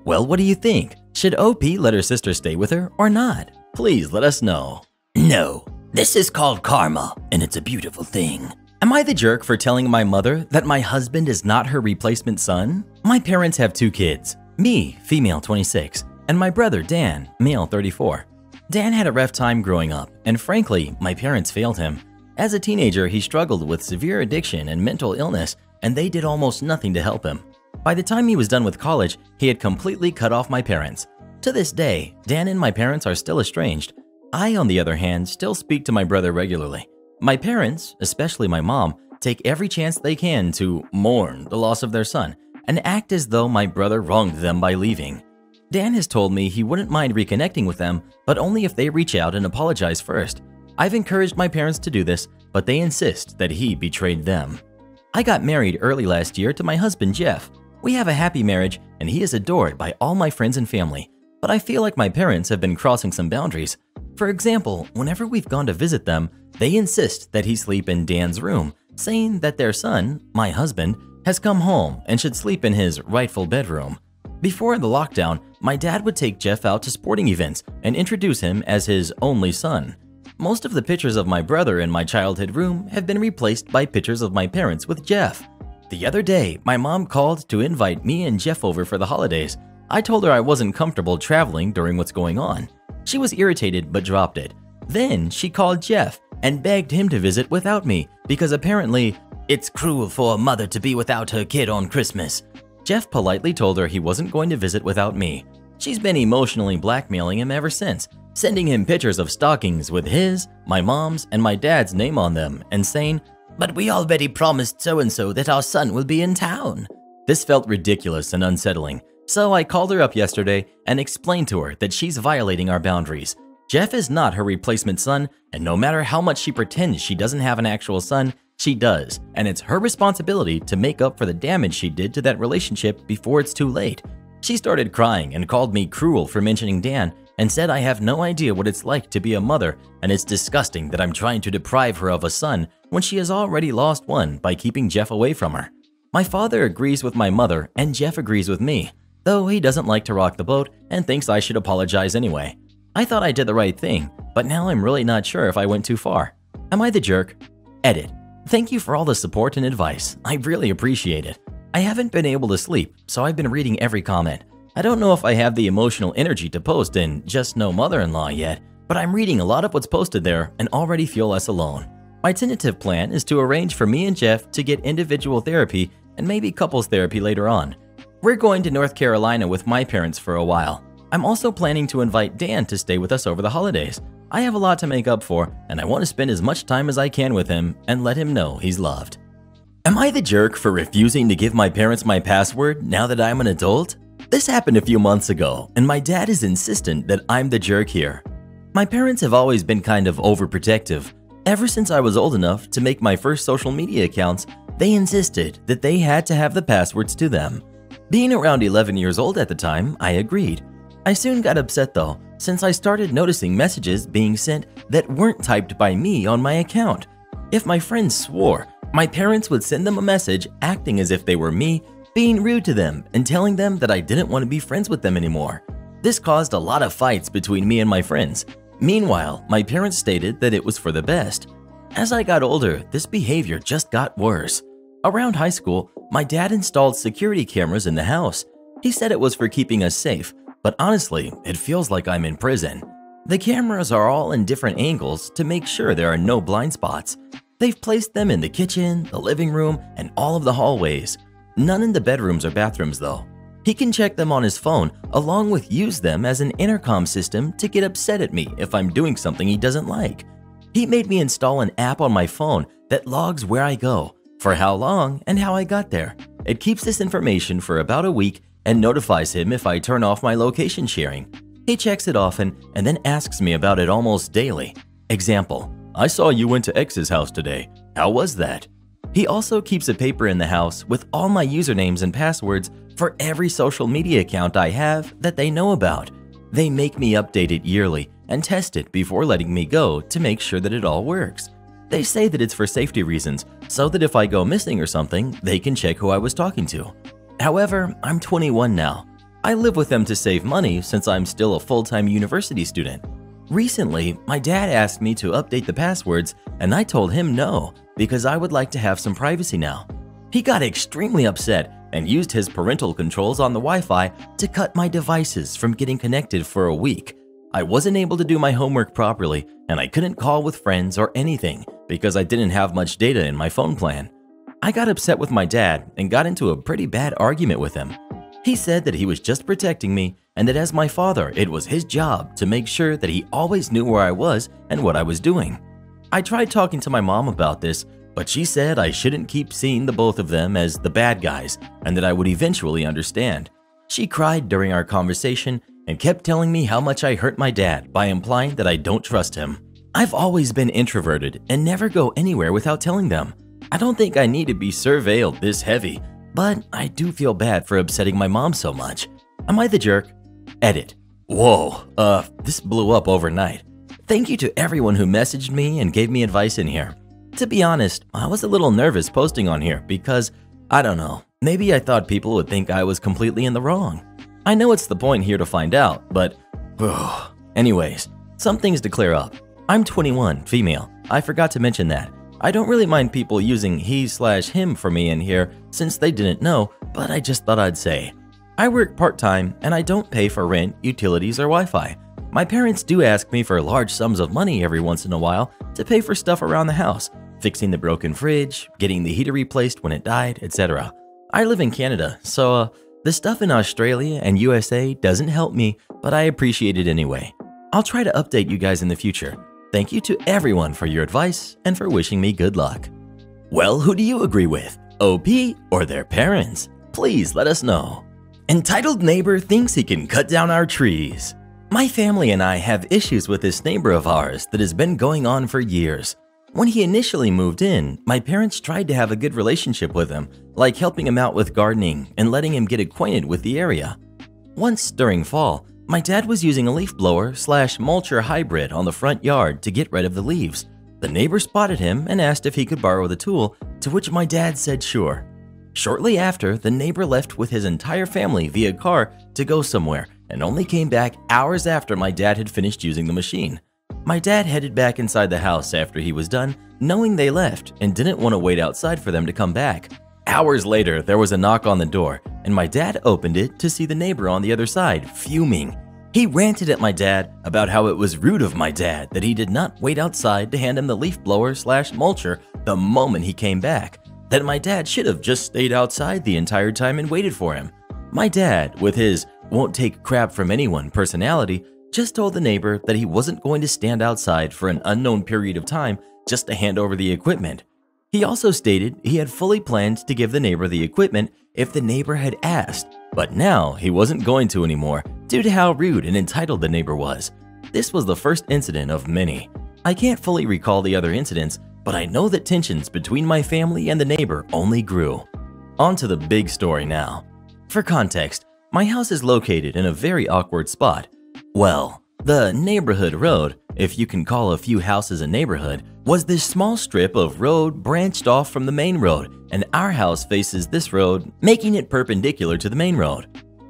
Well, what do you think? Should OP let her sister stay with her or not? Please let us know. No, this is called karma, and it's a beautiful thing. Am I the jerk for telling my mother that my husband is not her replacement son? My parents have 2 kids, me, female 26, and my brother Dan, male 34. Dan had a rough time growing up, and frankly, my parents failed him. As a teenager, he struggled with severe addiction and mental illness, and they did almost nothing to help him. By the time he was done with college, he had completely cut off my parents. To this day, Dan and my parents are still estranged. I, on the other hand, still speak to my brother regularly. My parents, especially my mom, take every chance they can to mourn the loss of their son and act as though my brother wronged them by leaving. Dan has told me he wouldn't mind reconnecting with them, but only if they reach out and apologize first. I've encouraged my parents to do this, but they insist that he betrayed them. I got married early last year to my husband, Jeff. We have a happy marriage, and he is adored by all my friends and family. But I feel like my parents have been crossing some boundaries. For example, whenever we've gone to visit them, they insist that he sleep in Dan's room, saying that their son, my husband, has come home and should sleep in his rightful bedroom. Before the lockdown, my dad would take Jeff out to sporting events and introduce him as his only son. Most of the pictures of my brother in my childhood room have been replaced by pictures of my parents with Jeff. The other day, my mom called to invite me and Jeff over for the holidays. I told her I wasn't comfortable traveling during what's going on. She was irritated but dropped it. Then she called Jeff and begged him to visit without me because apparently, it's cruel for a mother to be without her kid on Christmas. Jeff politely told her he wasn't going to visit without me. She's been emotionally blackmailing him ever since, sending him pictures of stockings with his, my mom's, and my dad's name on them and saying, "But we already promised so-and-so that our son will be in town." This felt ridiculous and unsettling. So I called her up yesterday and explained to her that she's violating our boundaries. Jeff is not her replacement son, and no matter how much she pretends she doesn't have an actual son, she does, and it's her responsibility to make up for the damage she did to that relationship before it's too late. She started crying and called me cruel for mentioning Dan and said I have no idea what it's like to be a mother, and it's disgusting that I'm trying to deprive her of a son when she has already lost one by keeping Jeff away from her. My father agrees with my mother and Jeff agrees with me, though he doesn't like to rock the boat and thinks I should apologize anyway. I thought I did the right thing, but now I'm really not sure if I went too far. Am I the jerk? Edit. Thank you for all the support and advice. I really appreciate it. I haven't been able to sleep, so I've been reading every comment. I don't know if I have the emotional energy to post in Just No Mother-in-Law yet, but I'm reading a lot of what's posted there and already feel less alone. My tentative plan is to arrange for me and Jeff to get individual therapy and maybe couples therapy later on. We're going to North Carolina with my parents for a while. I'm also planning to invite Dan to stay with us over the holidays. I have a lot to make up for, and I want to spend as much time as I can with him and let him know he's loved. Am I the jerk for refusing to give my parents my password now that I'm an adult? This happened a few months ago, and my dad is insistent that I'm the jerk here. My parents have always been kind of overprotective. Ever since I was old enough to make my first social media accounts, they insisted that they had to have the passwords to them. Being around 11 years old at the time, I agreed. I soon got upset though, since I started noticing messages being sent that weren't typed by me on my account. If my friends swore, my parents would send them a message acting as if they were me, being rude to them and telling them that I didn't want to be friends with them anymore. This caused a lot of fights between me and my friends. Meanwhile, my parents stated that it was for the best. As I got older, this behavior just got worse. Around high school, my dad installed security cameras in the house. He said it was for keeping us safe, but honestly, it feels like I'm in prison. The cameras are all in different angles to make sure there are no blind spots. They've placed them in the kitchen, the living room, and all of the hallways. None in the bedrooms or bathrooms though. He can check them on his phone along with use them as an intercom system to get upset at me if I'm doing something he doesn't like. He made me install an app on my phone that logs where I go, for how long, and how I got there. It keeps this information for about a week and notifies him if I turn off my location sharing. He checks it often and then asks me about it almost daily. Example, I saw you went to X's house today. How was that? He also keeps a paper in the house with all my usernames and passwords for every social media account I have that they know about. They make me update it yearly and test it before letting me go to make sure that it all works. They say that it's for safety reasons, so that if I go missing or something, they can check who I was talking to. However, I'm 21 now. I live with them to save money since I'm still a full-time university student. Recently, my dad asked me to update the passwords and I told him no because I would like to have some privacy now. He got extremely upset and used his parental controls on the Wi-Fi to cut my devices from getting connected for a week. I wasn't able to do my homework properly and I couldn't call with friends or anything because I didn't have much data in my phone plan. I got upset with my dad and got into a pretty bad argument with him. He said that he was just protecting me and that as my father, it was his job to make sure that he always knew where I was and what I was doing. I tried talking to my mom about this, but she said I shouldn't keep seeing the both of them as the bad guys and that I would eventually understand. She cried during our conversation and kept telling me how much I hurt my dad by implying that I don't trust him. I've always been introverted and never go anywhere without telling them. I don't think I need to be surveilled this heavy, but I do feel bad for upsetting my mom so much. Am I the jerk? Edit. Whoa, this blew up overnight. Thank you to everyone who messaged me and gave me advice in here. To be honest, I was a little nervous posting on here because, I don't know, maybe I thought people would think I was completely in the wrong. I know it's the point here to find out, but anyways, some things to clear up. I'm 21, female. I forgot to mention that. I don't really mind people using he/him for me in here since they didn't know, but I just thought I'd say. I work part-time and I don't pay for rent, utilities, or Wi-Fi. My parents do ask me for large sums of money every once in a while to pay for stuff around the house, fixing the broken fridge, getting the heater replaced when it died, etc. I live in Canada, so the stuff in Australia and USA doesn't help me, but I appreciate it anyway. I'll try to update you guys in the future. Thank you to everyone for your advice and for wishing me good luck. Well, who do you agree with? OP or their parents? Please let us know. Entitled neighbor thinks he can cut down our trees. My family and I have issues with this neighbor of ours that has been going on for years. When he initially moved in, my parents tried to have a good relationship with him, like helping him out with gardening and letting him get acquainted with the area. Once during fall, my dad was using a leaf blower/mulcher hybrid on the front yard to get rid of the leaves. The neighbor spotted him and asked if he could borrow the tool, to which my dad said sure. Shortly after, the neighbor left with his entire family via car to go somewhere and only came back hours after my dad had finished using the machine. My dad headed back inside the house after he was done, knowing they left and didn't want to wait outside for them to come back. Hours later, there was a knock on the door, and my dad opened it to see the neighbor on the other side, fuming. He ranted at my dad about how it was rude of my dad that he did not wait outside to hand him the leaf blower/mulcher the moment he came back, that my dad should have just stayed outside the entire time and waited for him. My dad, with his won't take crap from anyone personality, just told the neighbor that he wasn't going to stand outside for an unknown period of time just to hand over the equipment. He also stated he had fully planned to give the neighbor the equipment if the neighbor had asked, but now he wasn't going to anymore due to how rude and entitled the neighbor was. This was the first incident of many. I can't fully recall the other incidents, but I know that tensions between my family and the neighbor only grew. On to the big story now. For context, my house is located in a very awkward spot. Well, the neighborhood road, if you can call a few houses a neighborhood, was this small strip of road branched off from the main road, and our house faces this road, making it perpendicular to the main road.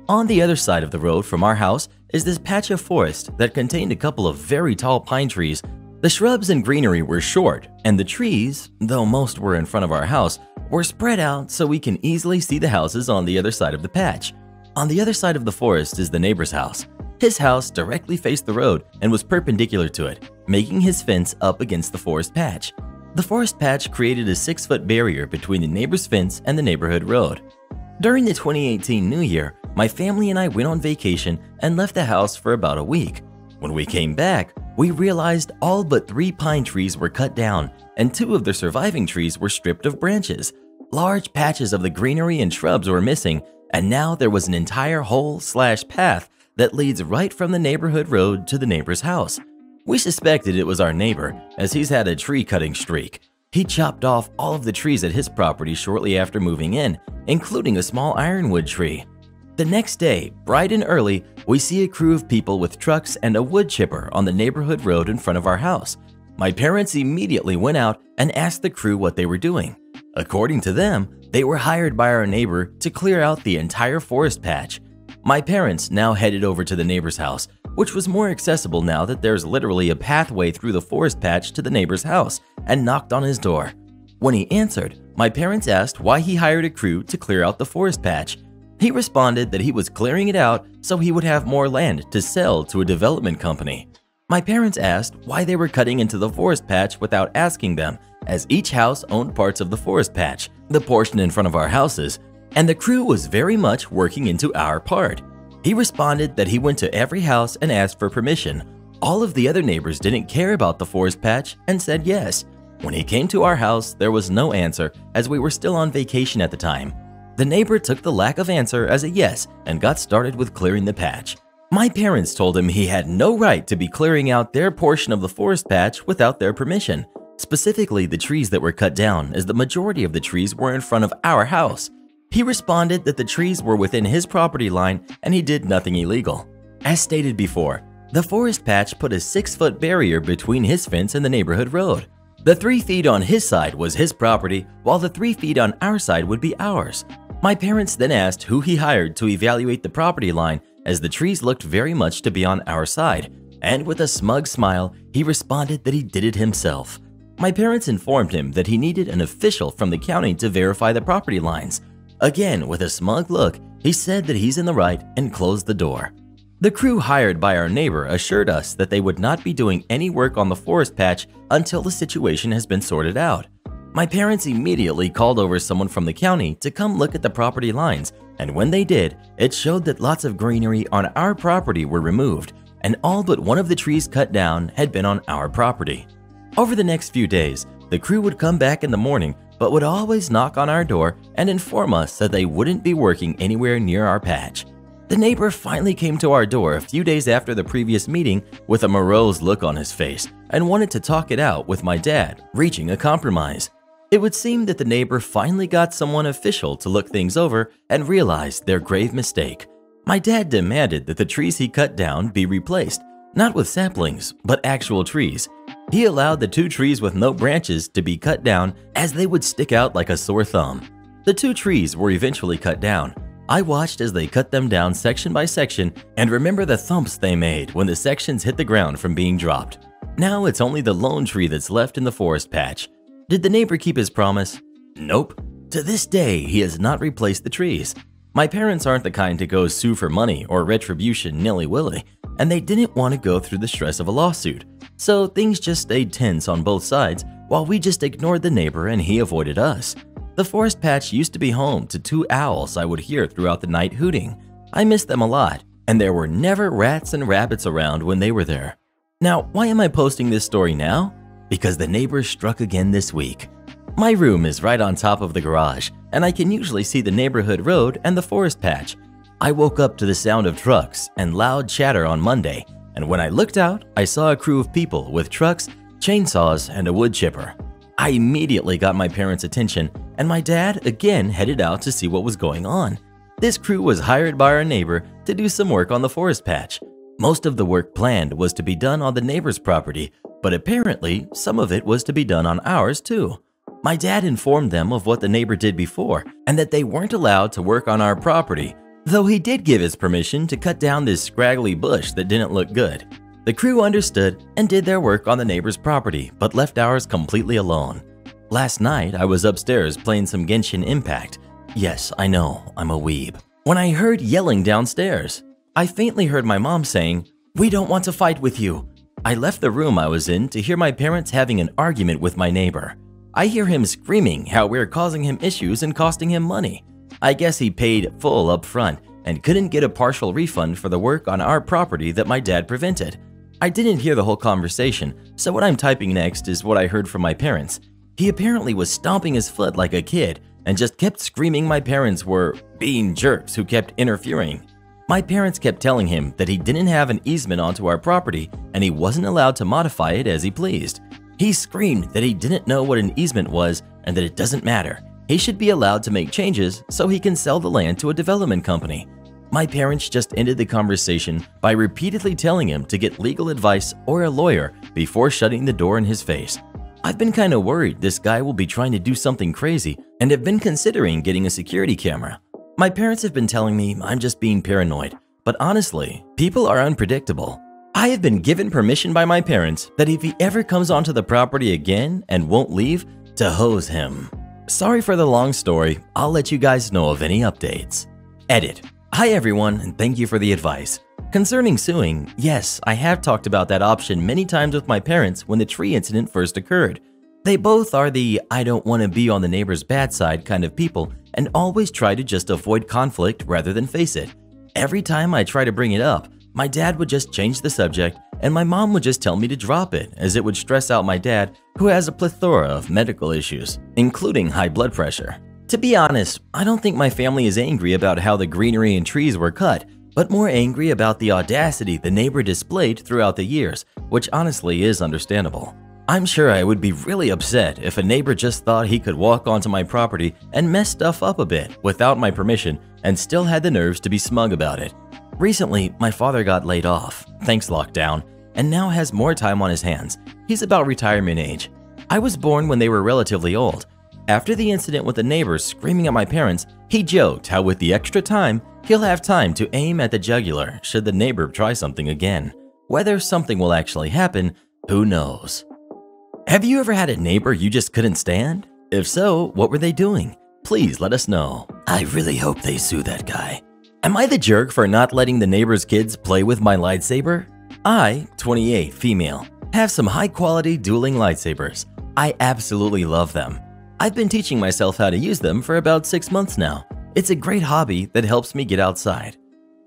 On the other side of the road from our house is this patch of forest that contained a couple of very tall pine trees. The shrubs and greenery were short, and the trees, though most were in front of our house, were spread out so we can easily see the houses on the other side of the patch. On the other side of the forest is the neighbor's house. His house directly faced the road and was perpendicular to it, making his fence up against the forest patch. The forest patch created a 6-foot barrier between the neighbor's fence and the neighborhood road. During the 2018 New Year, my family and I went on vacation and left the house for about a week. When we came back, we realized all but 3 pine trees were cut down and 2 of the surviving trees were stripped of branches. Large patches of the greenery and shrubs were missing, and now there was an entire hole/path that leads right from the neighborhood road to the neighbor's house. We suspected it was our neighbor, as he's had a tree cutting streak. He chopped off all of the trees at his property shortly after moving in, including a small ironwood tree. The next day, bright and early, we see a crew of people with trucks and a wood chipper on the neighborhood road in front of our house. My parents immediately went out and asked the crew what they were doing. According to them, they were hired by our neighbor to clear out the entire forest patch. My parents now headed over to the neighbor's house, which was more accessible now that there's literally a pathway through the forest patch to the neighbor's house, and knocked on his door. When he answered, my parents asked why he hired a crew to clear out the forest patch. He responded that he was clearing it out so he would have more land to sell to a development company. My parents asked why they were cutting into the forest patch without asking them, as each house owned parts of the forest patch, the portion in front of our houses, and the crew was very much working into our part. He responded that he went to every house and asked for permission. All of the other neighbors didn't care about the forest patch and said yes. When he came to our house, there was no answer as we were still on vacation at the time. The neighbor took the lack of answer as a yes and got started with clearing the patch. My parents told him he had no right to be clearing out their portion of the forest patch without their permission, specifically the trees that were cut down, as the majority of the trees were in front of our house. He responded that the trees were within his property line and he did nothing illegal. As stated before, the forest patch put a 6-foot barrier between his fence and the neighborhood road. The 3 feet on his side was his property, while the 3 feet on our side would be ours. My parents then asked who he hired to evaluate the property line, as the trees looked very much to be on our side, and with a smug smile, he responded that he did it himself. My parents informed him that he needed an official from the county to verify the property lines. Again, with a smug look, he said that he's in the right and closed the door. The crew hired by our neighbor assured us that they would not be doing any work on the forest patch until the situation has been sorted out. My parents immediately called over someone from the county to come look at the property lines, and when they did, it showed that lots of greenery on our property were removed, and all but one of the trees cut down had been on our property. Over the next few days, the crew would come back in the morning, but would always knock on our door and inform us that they wouldn't be working anywhere near our patch. The neighbor finally came to our door a few days after the previous meeting with a morose look on his face and wanted to talk it out with my dad, reaching a compromise. It would seem that the neighbor finally got someone official to look things over and realized their grave mistake. My dad demanded that the trees he cut down be replaced, not with saplings, but actual trees. He allowed the 2 trees with no branches to be cut down as they would stick out like a sore thumb. The 2 trees were eventually cut down. I watched as they cut them down section by section and remember the thumps they made when the sections hit the ground from being dropped. Now it's only the lone tree that's left in the forest patch. Did the neighbor keep his promise? Nope. To this day, he has not replaced the trees. My parents aren't the kind to go sue for money or retribution nilly-willy, and they didn't want to go through the stress of a lawsuit. So things just stayed tense on both sides while we just ignored the neighbor and he avoided us. The forest patch used to be home to 2 owls I would hear throughout the night hooting. I missed them a lot, and there were never rats and rabbits around when they were there. Now, why am I posting this story now? Because the neighbor struck again this week. My room is right on top of the garage, and I can usually see the neighborhood road and the forest patch. I woke up to the sound of trucks and loud chatter on Monday, and when I looked out, I saw a crew of people with trucks, chainsaws, and a wood chipper. I immediately got my parents' attention, and my dad again headed out to see what was going on. This crew was hired by our neighbor to do some work on the forest patch. Most of the work planned was to be done on the neighbor's property, but apparently some of it was to be done on ours too. My dad informed them of what the neighbor did before and that they weren't allowed to work on our property, though he did give his permission to cut down this scraggly bush that didn't look good. The crew understood and did their work on the neighbor's property, but left ours completely alone. Last night, I was upstairs playing some Genshin Impact. Yes, I know, I'm a weeb. When I heard yelling downstairs, I faintly heard my mom saying, "We don't want to fight with you." I left the room I was in to hear my parents having an argument with my neighbor. I hear him screaming how we're causing him issues and costing him money. I guess he paid full up front and couldn't get a partial refund for the work on our property that my dad prevented. I didn't hear the whole conversation, so what I'm typing next is what I heard from my parents. He apparently was stomping his foot like a kid and just kept screaming my parents were being jerks who kept interfering. My parents kept telling him that he didn't have an easement onto our property and he wasn't allowed to modify it as he pleased. He screamed that he didn't know what an easement was and that it doesn't matter. He should be allowed to make changes so he can sell the land to a development company. My parents just ended the conversation by repeatedly telling him to get legal advice or a lawyer before shutting the door in his face. I've been kind of worried this guy will be trying to do something crazy and have been considering getting a security camera. My parents have been telling me I'm just being paranoid, but honestly, people are unpredictable. I have been given permission by my parents that if he ever comes onto the property again and won't leave, to hose him. Sorry for the long story, I'll let you guys know of any updates. Edit. Hi everyone, and thank you for the advice. Concerning suing, yes, I have talked about that option many times with my parents when the tree incident first occurred. They both are the I don't want to be on the neighbor's bad side kind of people and always try to just avoid conflict rather than face it. Every time I try to bring it up, my dad would just change the subject and my mom would just tell me to drop it as it would stress out my dad, who has a plethora of medical issues, including high blood pressure. To be honest, I don't think my family is angry about how the greenery and trees were cut, but more angry about the audacity the neighbor displayed throughout the years, which honestly is understandable. I'm sure I would be really upset if a neighbor just thought he could walk onto my property and mess stuff up a bit without my permission and still had the nerves to be smug about it. Recently, my father got laid off, thanks lockdown, and now has more time on his hands. He's about retirement age. I was born when they were relatively old. After the incident with the neighbors screaming at my parents, he joked how with the extra time, he'll have time to aim at the jugular should the neighbor try something again. Whether something will actually happen, who knows? Have you ever had a neighbor you just couldn't stand? If so, what were they doing? Please let us know. I really hope they sue that guy. Am I the jerk for not letting the neighbor's kids play with my lightsaber? I, 28, female, have some high-quality dueling lightsabers. I absolutely love them. I've been teaching myself how to use them for about 6 months now. It's a great hobby that helps me get outside.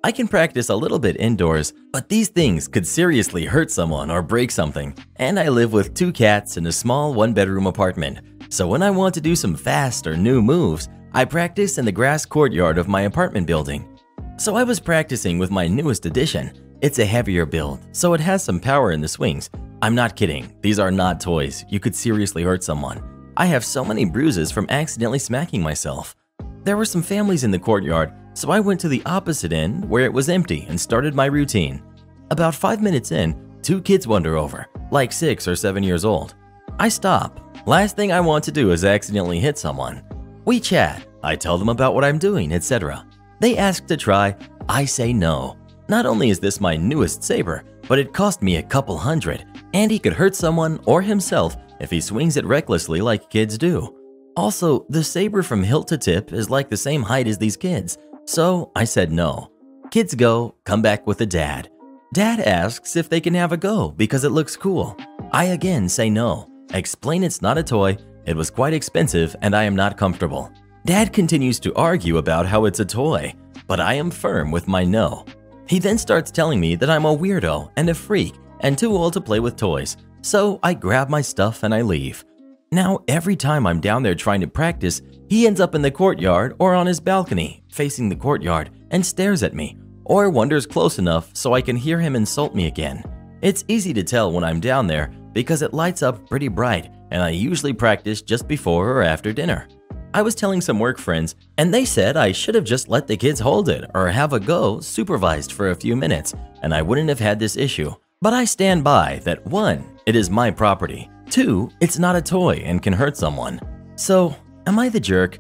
I can practice a little bit indoors, but these things could seriously hurt someone or break something. And I live with 2 cats in a small 1-bedroom apartment. So when I want to do some fast or new moves, I practice in the grass courtyard of my apartment building. So I was practicing with my newest addition. It's a heavier build, so it has some power in the swings. I'm not kidding, these are not toys. You could seriously hurt someone. I have so many bruises from accidentally smacking myself. There were some families in the courtyard, so I went to the opposite end where it was empty and started my routine. About 5 minutes in, 2 kids wander over, like 6 or 7 years old. I stop. Last thing I want to do is accidentally hit someone. We chat, I tell them about what I'm doing, etc. They ask to try, I say no. Not only is this my newest saber, but it cost me a couple hundred, and he could hurt someone or himself if he swings it recklessly like kids do. Also, the saber from hilt to tip is like the same height as these kids, so I said no. Kids go, come back with the dad. Dad asks if they can have a go because it looks cool. I again say no, explain it's not a toy, it was quite expensive and I am not comfortable. Dad continues to argue about how it's a toy, but I am firm with my no. He then starts telling me that I'm a weirdo and a freak and too old to play with toys, so I grab my stuff and I leave. Now, every time I'm down there trying to practice, he ends up in the courtyard or on his balcony, facing the courtyard, and stares at me, or wanders close enough so I can hear him insult me again. It's easy to tell when I'm down there because it lights up pretty bright, and I usually practice just before or after dinner. I was telling some work friends, and they said I should have just let the kids hold it or have a go supervised for a few minutes, and I wouldn't have had this issue. But I stand by that 1, it is my property, 2, it's not a toy and can hurt someone. So, am I the jerk?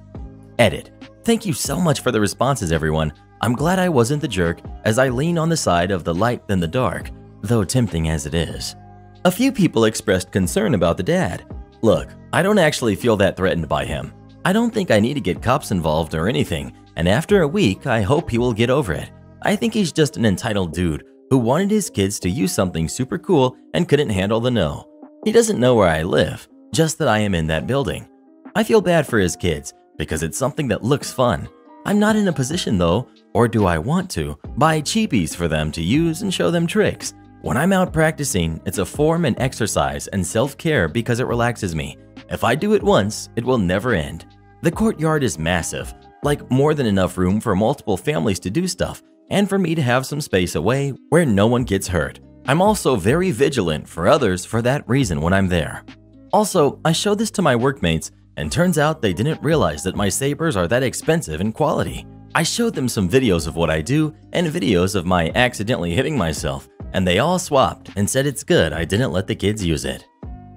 Edit. Thank you so much for the responses, everyone. I'm glad I wasn't the jerk as I lean on the side of the light than the dark, though tempting as it is. A few people expressed concern about the dad. Look, I don't actually feel that threatened by him. I don't think I need to get cops involved or anything, and after a week, I hope he will get over it. I think he's just an entitled dude who wanted his kids to use something super cool and couldn't handle the no. He doesn't know where I live, just that I am in that building. I feel bad for his kids because it's something that looks fun. I'm not in a position though, or do I want to, buy cheapies for them to use and show them tricks. When I'm out practicing, it's a form and exercise and self-care because it relaxes me. If I do it once, it will never end. The courtyard is massive, like more than enough room for multiple families to do stuff and for me to have some space away where no one gets hurt. I'm also very vigilant for others for that reason when I'm there. Also, I showed this to my workmates and turns out they didn't realize that my sabers are that expensive in quality. I showed them some videos of what I do and videos of my accidentally hitting myself, and they all swapped and said it's good I didn't let the kids use it.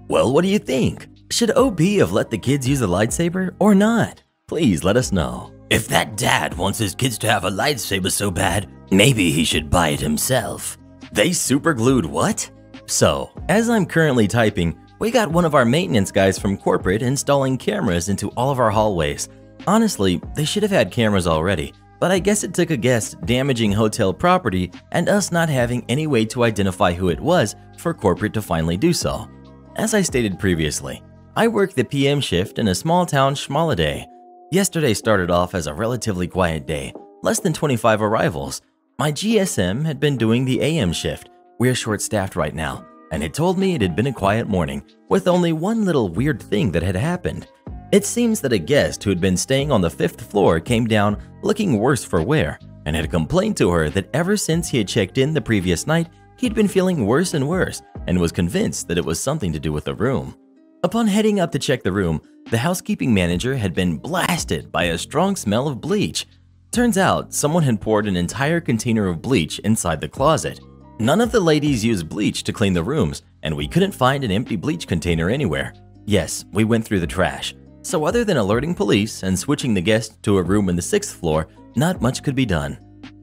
Well, what do you think? Should OB have let the kids use a lightsaber or not? Please let us know. If that dad wants his kids to have a lightsaber so bad, maybe he should buy it himself. They superglued what? So, as I'm currently typing, we got one of our maintenance guys from corporate installing cameras into all of our hallways. Honestly, they should have had cameras already, but I guess it took a guest damaging hotel property and us not having any way to identify who it was for corporate to finally do so. As I stated previously, I work the PM shift in a small town schmoliday. Yesterday started off as a relatively quiet day, less than 25 arrivals. My GSM had been doing the AM shift. We're short-staffed right now, and it told me it had been a quiet morning, with only one little weird thing that had happened. It seems that a guest who had been staying on the 5th floor came down looking worse for wear, and had complained to her that ever since he had checked in the previous night, he'd been feeling worse and worse, and was convinced that it was something to do with the room. Upon heading up to check the room, the housekeeping manager had been blasted by a strong smell of bleach. Turns out, someone had poured an entire container of bleach inside the closet. None of the ladies used bleach to clean the rooms, and we couldn't find an empty bleach container anywhere. Yes, we went through the trash. So other than alerting police and switching the guest to a room in the 6th floor, not much could be done.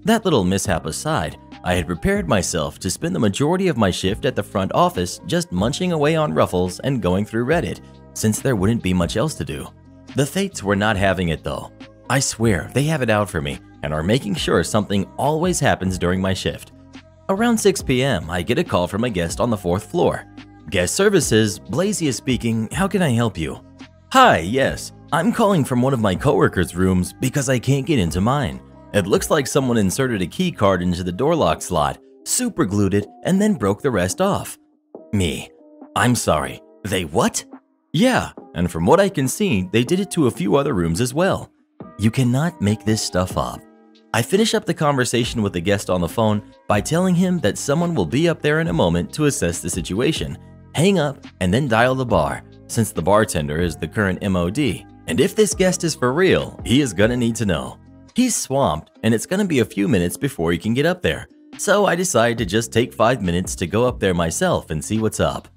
That little mishap aside, I had prepared myself to spend the majority of my shift at the front office just munching away on Ruffles and going through Reddit, since there wouldn't be much else to do. The Fates were not having it though. I swear they have it out for me and are making sure something always happens during my shift. Around 6 p.m., I get a call from a guest on the 4th floor. Guest services, Blazia speaking, how can I help you? Hi, yes, I'm calling from one of my coworkers' rooms because I can't get into mine. It looks like someone inserted a key card into the door lock slot, superglued it, and then broke the rest off. Me. I'm sorry. They what? Yeah, and from what I can see, they did it to a few other rooms as well. You cannot make this stuff up. I finish up the conversation with the guest on the phone by telling him that someone will be up there in a moment to assess the situation, hang up, and then dial the bar, since the bartender is the current MOD. And if this guest is for real, he is gonna need to know. He's swamped, and it's gonna be a few minutes before he can get up there. So I decide to just take 5 minutes to go up there myself and see what's up.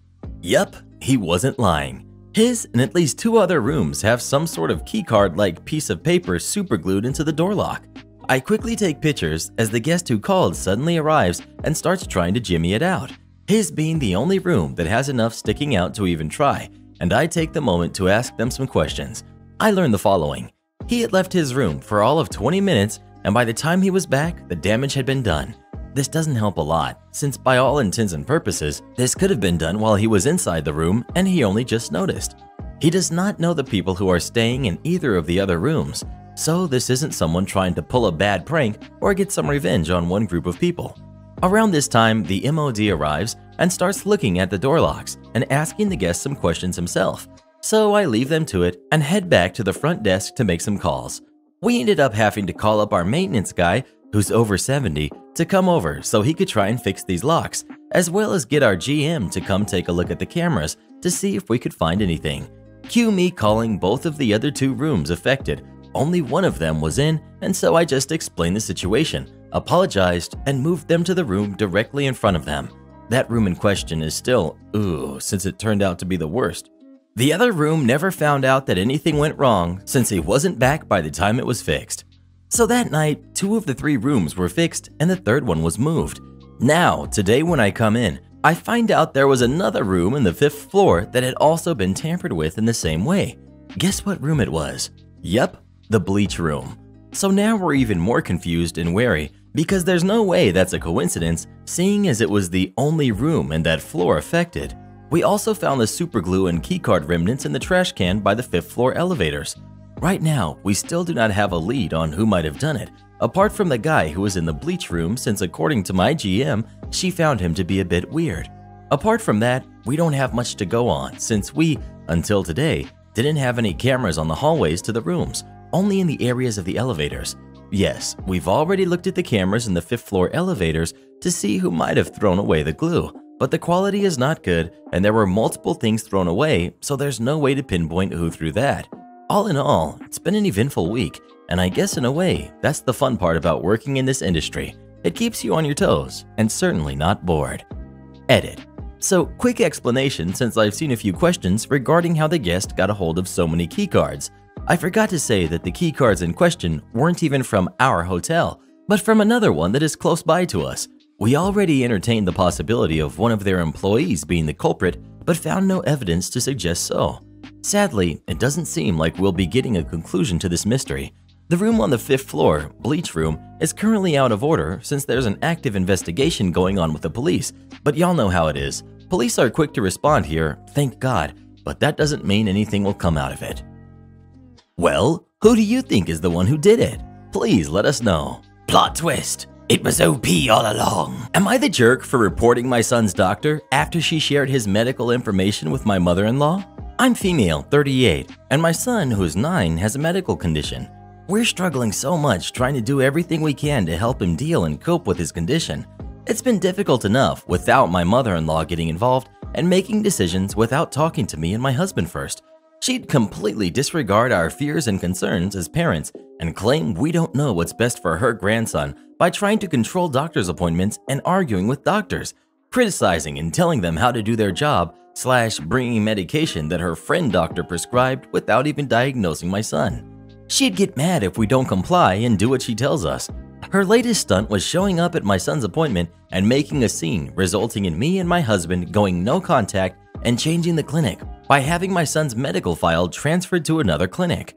Yup, he wasn't lying. His and at least 2 other rooms have some sort of keycard-like piece of paper superglued into the door lock. I quickly take pictures as the guest who called suddenly arrives and starts trying to jimmy it out, his being the only room that has enough sticking out to even try, and I take the moment to ask them some questions. I learned the following. He had left his room for all of 20 minutes, and by the time he was back, the damage had been done. This doesn't help a lot, since by all intents and purposes, this could have been done while he was inside the room and he only just noticed. He does not know the people who are staying in either of the other rooms, so this isn't someone trying to pull a bad prank or get some revenge on one group of people. Around this time, the MOD arrives and starts looking at the door locks and asking the guests some questions himself. So I leave them to it and head back to the front desk to make some calls. We ended up having to call up our maintenance guy, who's over 70, to come over so he could try and fix these locks, as well as get our GM to come take a look at the cameras to see if we could find anything. Cue me calling both of the other 2 rooms affected. Only one of them was in, and so I just explained the situation, apologized, and moved them to the room directly in front of them. That room in question is still, since it turned out to be the worst. The other room never found out that anything went wrong since he wasn't back by the time it was fixed. So that night, 2 of the 3 rooms were fixed and the 3rd one was moved. Now, today when I come in, I find out there was another room in the 5th floor that had also been tampered with in the same way. Guess what room it was? Yup, the bleach room. So now we're even more confused and wary because there's no way that's a coincidence, seeing as it was the only room in that floor affected. We also found the superglue and keycard remnants in the trash can by the 5th floor elevators. Right now, we still do not have a lead on who might have done it, apart from the guy who was in the bleach room since according to my GM, she found him to be a bit weird. Apart from that, we don't have much to go on since we, until today, didn't have any cameras on the hallways to the rooms, only in the areas of the elevators. Yes, we've already looked at the cameras in the 5th floor elevators to see who might have thrown away the glue, but the quality is not good and there were multiple things thrown away, so there's no way to pinpoint who threw that. All in all, it's been an eventful week, and I guess in a way, that's the fun part about working in this industry. It keeps you on your toes and certainly not bored. Edit. So, quick explanation since I've seen a few questions regarding how the guest got a hold of so many keycards. I forgot to say that the keycards in question weren't even from our hotel, but from another one that is close by to us. We already entertained the possibility of one of their employees being the culprit, but found no evidence to suggest so. Sadly, it doesn't seem like we'll be getting a conclusion to this mystery. The room on the 5th floor, bleach room, is currently out of order since there's an active investigation going on with the police, but y'all know how it is. Police are quick to respond here, thank God, but that doesn't mean anything will come out of it. Well, who do you think is the one who did it? Please let us know. Plot twist. It was OP all along. Am I the jerk for reporting my son's doctor after she shared his medical information with my mother-in-law? I'm female, 38, and my son, who's 9, has a medical condition. We're struggling so much trying to do everything we can to help him deal and cope with his condition. It's been difficult enough without my mother-in-law getting involved and making decisions without talking to me and my husband first. She'd completely disregard our fears and concerns as parents and claim we don't know what's best for her grandson by trying to control doctor's appointments and arguing with doctors, criticizing and telling them how to do their job / bringing medication that her friend doctor prescribed without even diagnosing my son. She'd get mad if we don't comply and do what she tells us. Her latest stunt was showing up at my son's appointment and making a scene, resulting in me and my husband going no contact and changing the clinic by having my son's medical file transferred to another clinic.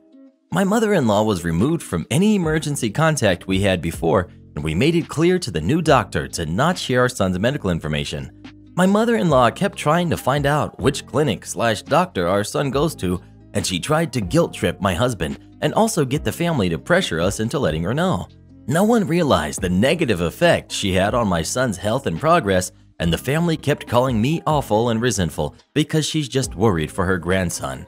My mother-in-law was removed from any emergency contact we had before, and we made it clear to the new doctor to not share our son's medical information. My mother-in-law kept trying to find out which clinic / doctor our son goes to, and she tried to guilt trip my husband and also get the family to pressure us into letting her know. No one realized the negative effect she had on my son's health and progress, and the family kept calling me awful and resentful because she's just worried for her grandson.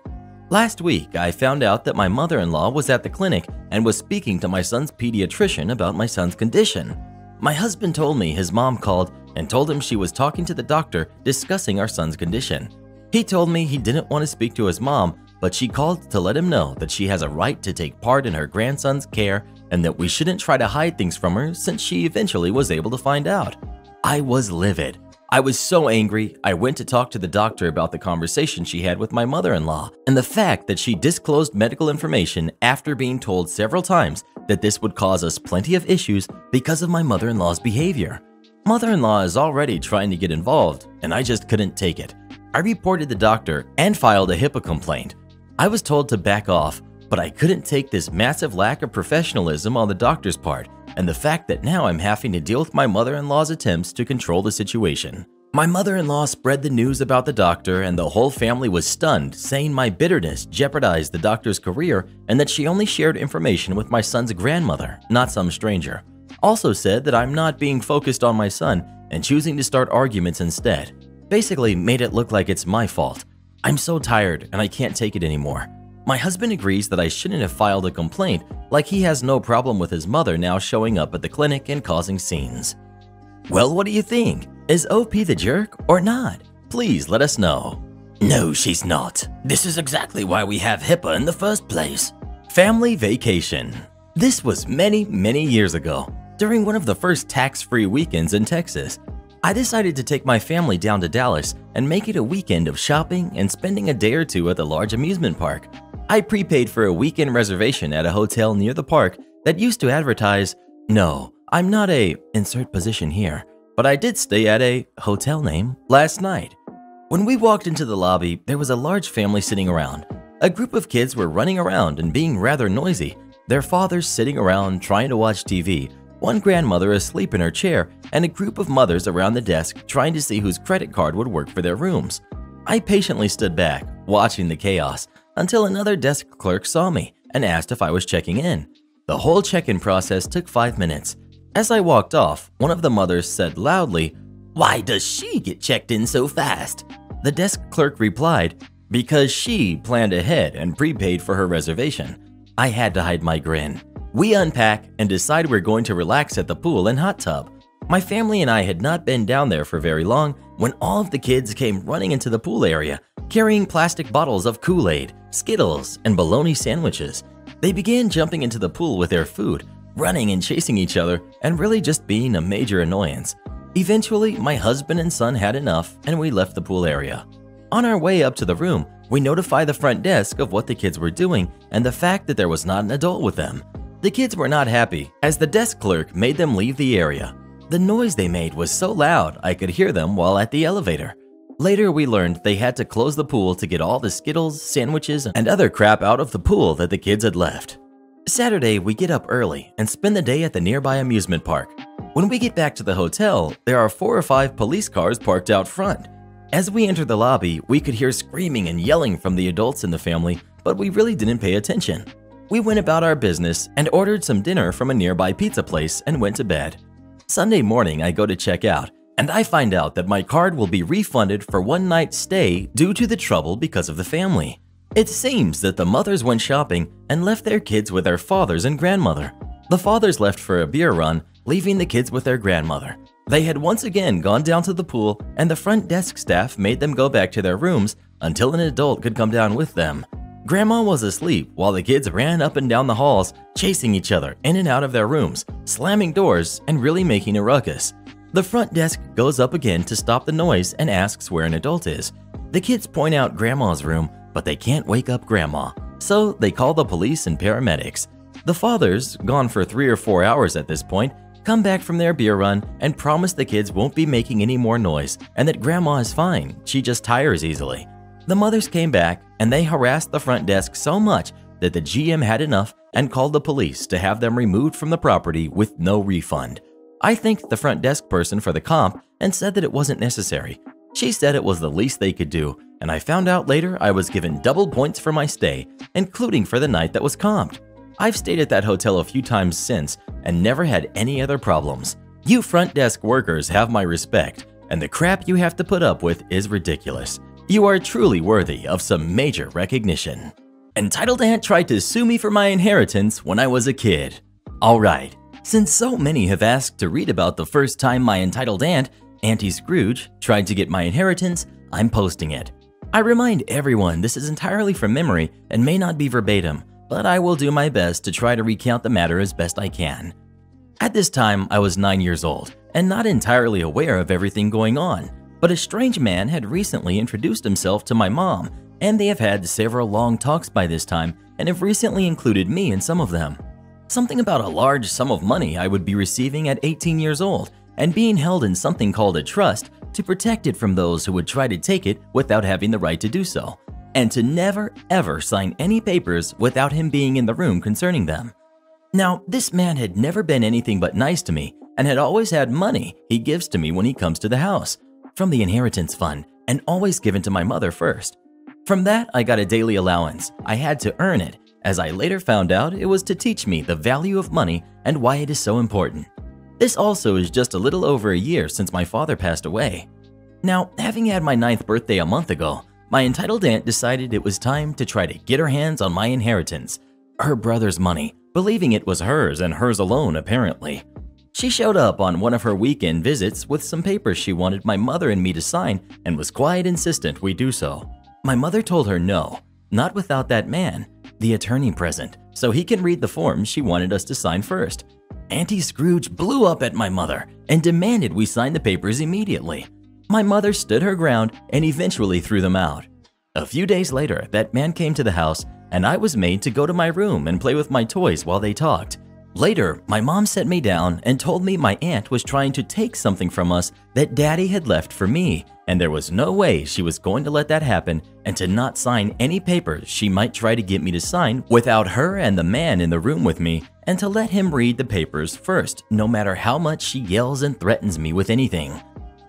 Last week, I found out that my mother-in-law was at the clinic and was speaking to my son's pediatrician about my son's condition. My husband told me his mom called and told him she was talking to the doctor discussing our son's condition. He told me he didn't want to speak to his mom, but she called to let him know that she has a right to take part in her grandson's care and that we shouldn't try to hide things from her since she eventually was able to find out. I was livid. I was so angry, I went to talk to the doctor about the conversation she had with my mother-in-law and the fact that she disclosed medical information after being told several times that this would cause us plenty of issues because of my mother-in-law's behavior. Mother-in-law is already trying to get involved, and I just couldn't take it. I reported the doctor and filed a HIPAA complaint. I was told to back off, but I couldn't take this massive lack of professionalism on the doctor's part and the fact that now I'm having to deal with my mother-in-law's attempts to control the situation. My mother-in-law spread the news about the doctor and the whole family was stunned, saying my bitterness jeopardized the doctor's career and that she only shared information with my son's grandmother, not some stranger. Also said that I'm not being focused on my son and choosing to start arguments instead. Basically made it look like it's my fault. I'm so tired and I can't take it anymore. My husband agrees that I shouldn't have filed a complaint, like he has no problem with his mother now showing up at the clinic and causing scenes. Well, what do you think? Is OP the jerk or not? Please let us know. No, she's not. This is exactly why we have HIPAA in the first place. Family vacation. This was many years ago, during one of the first tax-free weekends in Texas. I decided to take my family down to Dallas and make it a weekend of shopping and spending a day or two at the large amusement park. I prepaid for a weekend reservation at a hotel near the park that used to advertise, "No, I'm not a insert position here, but I did stay at a hotel name last night." When we walked into the lobby, there was a large family sitting around. A group of kids were running around and being rather noisy, their fathers sitting around trying to watch TV, one grandmother asleep in her chair, and a group of mothers around the desk trying to see whose credit card would work for their rooms. I patiently stood back, watching the chaos, until another desk clerk saw me and asked if I was checking in. The whole check-in process took 5 minutes. As I walked off, one of the mothers said loudly, "Why does she get checked in so fast?" The desk clerk replied, "Because she planned ahead and prepaid for her reservation." I had to hide my grin. We unpack and decide we're going to relax at the pool and hot tub. My family and I had not been down there for very long when all of the kids came running into the pool area, carrying plastic bottles of Kool-Aid, Skittles, and bologna sandwiches. They began jumping into the pool with their food, running and chasing each other, and really just being a major annoyance. Eventually, my husband and son had enough and we left the pool area. On our way up to the room, we notified the front desk of what the kids were doing and the fact that there was not an adult with them. The kids were not happy as the desk clerk made them leave the area. The noise they made was so loud I could hear them while at the elevator. Later, we learned they had to close the pool to get all the Skittles, sandwiches, and other crap out of the pool that the kids had left. Saturday, we get up early and spend the day at the nearby amusement park. When we get back to the hotel, there are 4 or 5 police cars parked out front. As we enter the lobby, we could hear screaming and yelling from the adults in the family, but we really didn't pay attention. We went about our business and ordered some dinner from a nearby pizza place and went to bed. Sunday morning, I go to check out, and I find out that my card will be refunded for one night's stay due to the trouble because of the family. It seems that the mothers went shopping and left their kids with their fathers and grandmother. The fathers left for a beer run, leaving the kids with their grandmother. They had once again gone down to the pool, and the front desk staff made them go back to their rooms until an adult could come down with them. Grandma was asleep while the kids ran up and down the halls, chasing each other in and out of their rooms, slamming doors, and really making a ruckus. The front desk goes up again to stop the noise and asks where an adult is. The kids point out Grandma's room, but they can't wake up Grandma, so they call the police and paramedics. The fathers, gone for 3 or 4 hours at this point, come back from their beer run and promise the kids won't be making any more noise and that Grandma is fine, she just tires easily. The mothers came back and they harassed the front desk so much that the GM had enough and called the police to have them removed from the property with no refund. I thanked the front desk person for the comp and said that it wasn't necessary. She said it was the least they could do, and I found out later I was given double points for my stay, including for the night that was comped. I've stayed at that hotel a few times since and never had any other problems. You front desk workers have my respect, and the crap you have to put up with is ridiculous. You are truly worthy of some major recognition. Entitled Aunt tried to sue me for my inheritance when I was a kid. Alright, since so many have asked to read about the first time my entitled aunt, Auntie Scrooge, tried to get my inheritance, I'm posting it. I remind everyone this is entirely from memory and may not be verbatim, but I will do my best to try to recount the matter as best I can. At this time, I was 9 years old and not entirely aware of everything going on, but a strange man had recently introduced himself to my mom, and they have had several long talks by this time and have recently included me in some of them. Something about a large sum of money I would be receiving at 18 years old and being held in something called a trust to protect it from those who would try to take it without having the right to do so, and to never ever sign any papers without him being in the room concerning them. Now, this man had never been anything but nice to me and had always had money he gives to me when he comes to the house, from the inheritance fund, and always given to my mother first. From that, I got a daily allowance. I had to earn it, as I later found out it was to teach me the value of money and why it is so important. This also is just a little over a year since my father passed away. Now, having had my 9th birthday a month ago, my entitled aunt decided it was time to try to get her hands on my inheritance, her brother's money, believing it was hers and hers alone apparently. She showed up on one of her weekend visits with some papers she wanted my mother and me to sign and was quite insistent we do so. My mother told her no, not without that man, the attorney present, so he can read the forms she wanted us to sign first. Auntie Scrooge blew up at my mother and demanded we sign the papers immediately. My mother stood her ground and eventually threw them out. A few days later, that man came to the house and I was made to go to my room and play with my toys while they talked. Later, my mom set me down and told me my aunt was trying to take something from us that Daddy had left for me, and there was no way she was going to let that happen and to not sign any papers she might try to get me to sign without her and the man in the room with me, and to let him read the papers first, no matter how much she yells and threatens me with anything.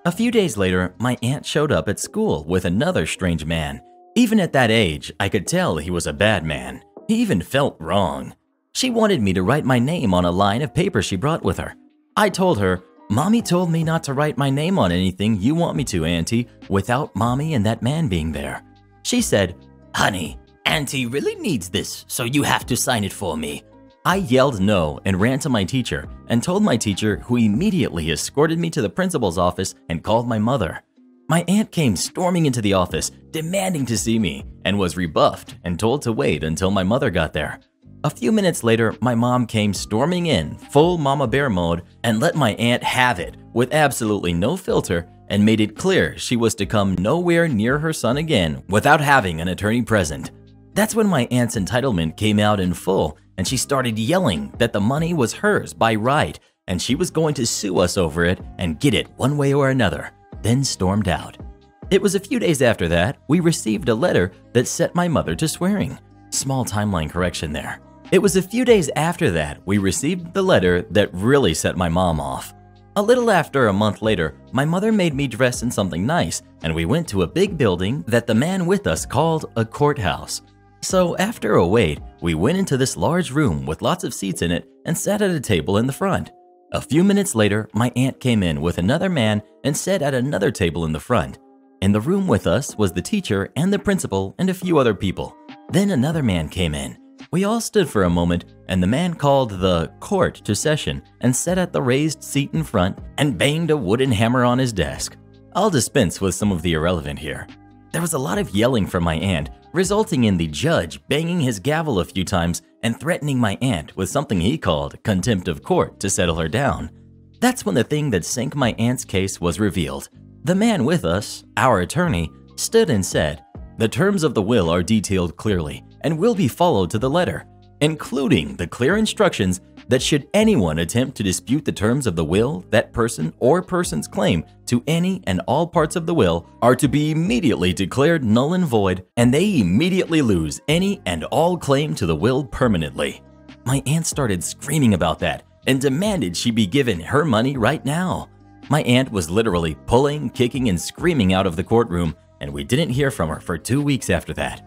A few days later, my aunt showed up at school with another strange man. Even at that age, I could tell he was a bad man. He even felt wrong. She wanted me to write my name on a line of paper she brought with her. I told her, "Mommy told me not to write my name on anything you want me to, Auntie, without Mommy and that man being there." She said, Honey, Auntie really needs this, so you have to sign it for me. I yelled no and ran to my teacher and told my teacher, who immediately escorted me to the principal's office and called my mother. My aunt came storming into the office, demanding to see me, and was rebuffed and told to wait until my mother got there. A few minutes later, my mom came storming in, full mama bear mode, and let my aunt have it with absolutely no filter and made it clear she was to come nowhere near her son again without having an attorney present. That's when my aunt's entitlement came out in full, and she started yelling that the money was hers by right and she was going to sue us over it and get it one way or another, then stormed out. It was a few days after that we received a letter that set my mother to swearing. Small timeline correction there. It was a few days after that we received the letter that really set my mom off. A little after a month later, my mother made me dress in something nice, and we went to a big building that the man with us called a courthouse. So after a wait, we went into this large room with lots of seats in it and sat at a table in the front. A few minutes later, my aunt came in with another man and sat at another table in the front. In the room with us was the teacher and the principal and a few other people. Then another man came in. We all stood for a moment, and the man called the court to session and sat at the raised seat in front and banged a wooden hammer on his desk. I'll dispense with some of the irrelevant here. There was a lot of yelling from my aunt, resulting in the judge banging his gavel a few times and threatening my aunt with something he called contempt of court to settle her down. That's when the thing that sank my aunt's case was revealed. The man with us, our attorney, stood and said, "The terms of the will are detailed clearly and will be followed to the letter, including the clear instructions that should anyone attempt to dispute the terms of the will, that person or person's claim to any and all parts of the will are to be immediately declared null and void, and they immediately lose any and all claim to the will permanently." My aunt started screaming about that and demanded she be given her money right now. My aunt was literally pulling, kicking, and screaming out of the courtroom, and we didn't hear from her for 2 weeks after that.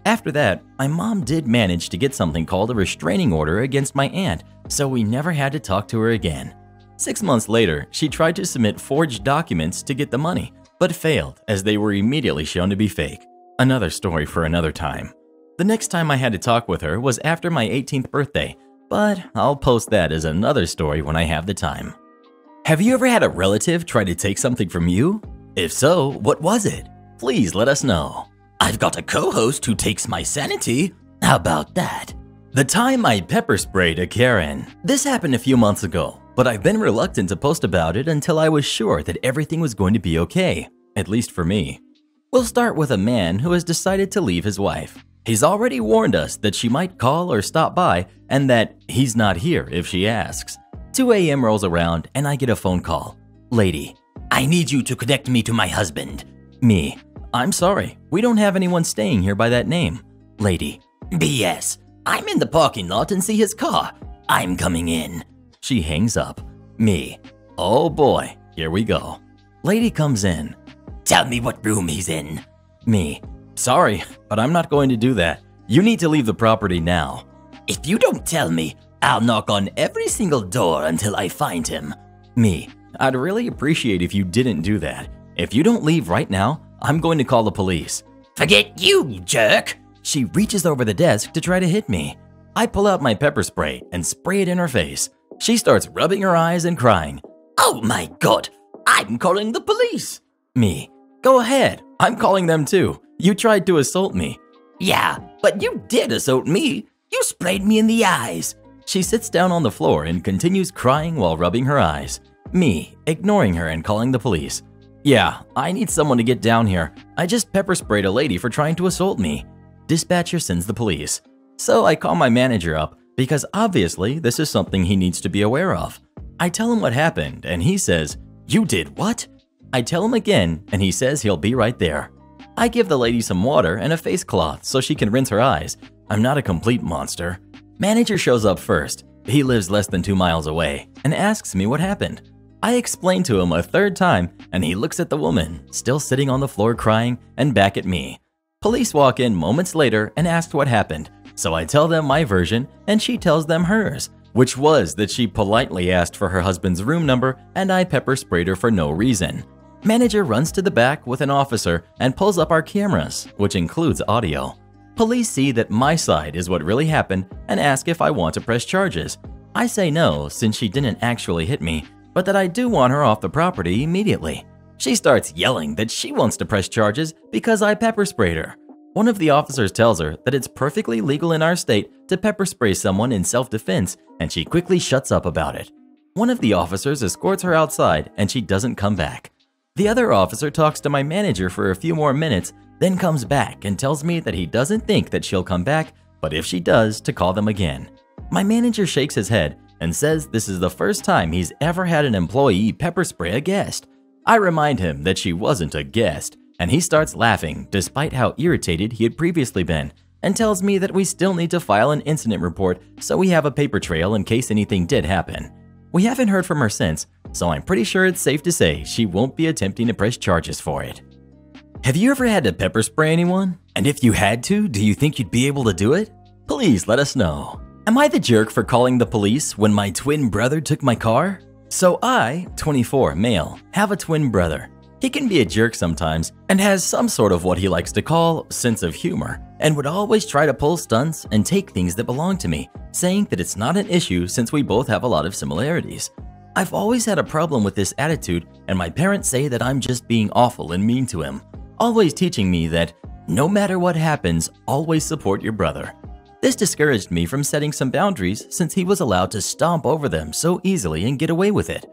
After that, my mom did manage to get something called a restraining order against my aunt, so we never had to talk to her again. 6 months later, she tried to submit forged documents to get the money, but failed as they were immediately shown to be fake. Another story for another time. The next time I had to talk with her was after my 18th birthday, but I'll post that as another story when I have the time. Have you ever had a relative try to take something from you? If so, what was it? Please let us know. I've got a co-host who takes my sanity. How about that? The time I pepper sprayed a Karen. This happened a few months ago, but I've been reluctant to post about it until I was sure that everything was going to be okay, at least for me. We'll start with a man who has decided to leave his wife. He's already warned us that she might call or stop by and that he's not here if she asks. 2 a.m. rolls around and I get a phone call. Lady, I need you to connect me to my husband. Me, I'm sorry, we don't have anyone staying here by that name. Lady, BS, I'm in the parking lot and see his car. I'm coming in. She hangs up. Me, oh boy, here we go. Lady comes in. Tell me what room he's in. Me, sorry, but I'm not going to do that. You need to leave the property now. If you don't tell me, I'll knock on every single door until I find him. Me, I'd really appreciate if you didn't do that. If you don't leave right now, I'm going to call the police. Forget you jerk! She reaches over the desk to try to hit me. I pull out my pepper spray and spray it in her face. She starts rubbing her eyes and crying. Oh my god, I'm calling the police! Me, go ahead, I'm calling them too. You tried to assault me. Yeah, but you did assault me. You sprayed me in the eyes. She sits down on the floor and continues crying while rubbing her eyes. Me, ignoring her and calling the police. Yeah, I need someone to get down here. I just pepper sprayed a lady for trying to assault me. Dispatcher sends the police. So I call my manager up because obviously this is something he needs to be aware of. I tell him what happened and he says, "You did what?" I tell him again and he says he'll be right there. I give the lady some water and a face cloth so she can rinse her eyes. I'm not a complete monster. Manager shows up first. He lives less than 2 miles away and asks me what happened. I explain to him a third time and he looks at the woman, still sitting on the floor crying, and back at me. Police walk in moments later and ask what happened, So I tell them my version and she tells them hers, which was that she politely asked for her husband's room number and I pepper sprayed her for no reason. Manager runs to the back with an officer and pulls up our cameras, which includes audio. Police see that my side is what really happened and ask if I want to press charges. I say no since she didn't actually hit me, but that I do want her off the property immediately. She starts yelling that she wants to press charges because I pepper sprayed her. One of the officers tells her that it's perfectly legal in our state to pepper spray someone in self-defense, and she quickly shuts up about it. One of the officers escorts her outside and she doesn't come back. The other officer talks to my manager for a few more minutes, then comes back and tells me that he doesn't think that she'll come back, but if she does, to call them again. My manager shakes his head and says this is the first time he's ever had an employee pepper spray a guest. I remind him that she wasn't a guest, and he starts laughing despite how irritated he had previously been, and tells me that we still need to file an incident report so we have a paper trail in case anything did happen. We haven't heard from her since, so I'm pretty sure it's safe to say she won't be attempting to press charges for it. Have you ever had to pepper spray anyone? And if you had to, do you think you'd be able to do it? Please let us know. Am I the jerk for calling the police when my twin brother took my car? So I, 24, male, have a twin brother. He can be a jerk sometimes and has some sort of what he likes to call sense of humor, and would always try to pull stunts and take things that belong to me, saying that it's not an issue since we both have a lot of similarities. I've always had a problem with this attitude, and my parents say that I'm just being awful and mean to him, always teaching me that no matter what happens, always support your brother. This discouraged me from setting some boundaries since he was allowed to stomp over them so easily and get away with it.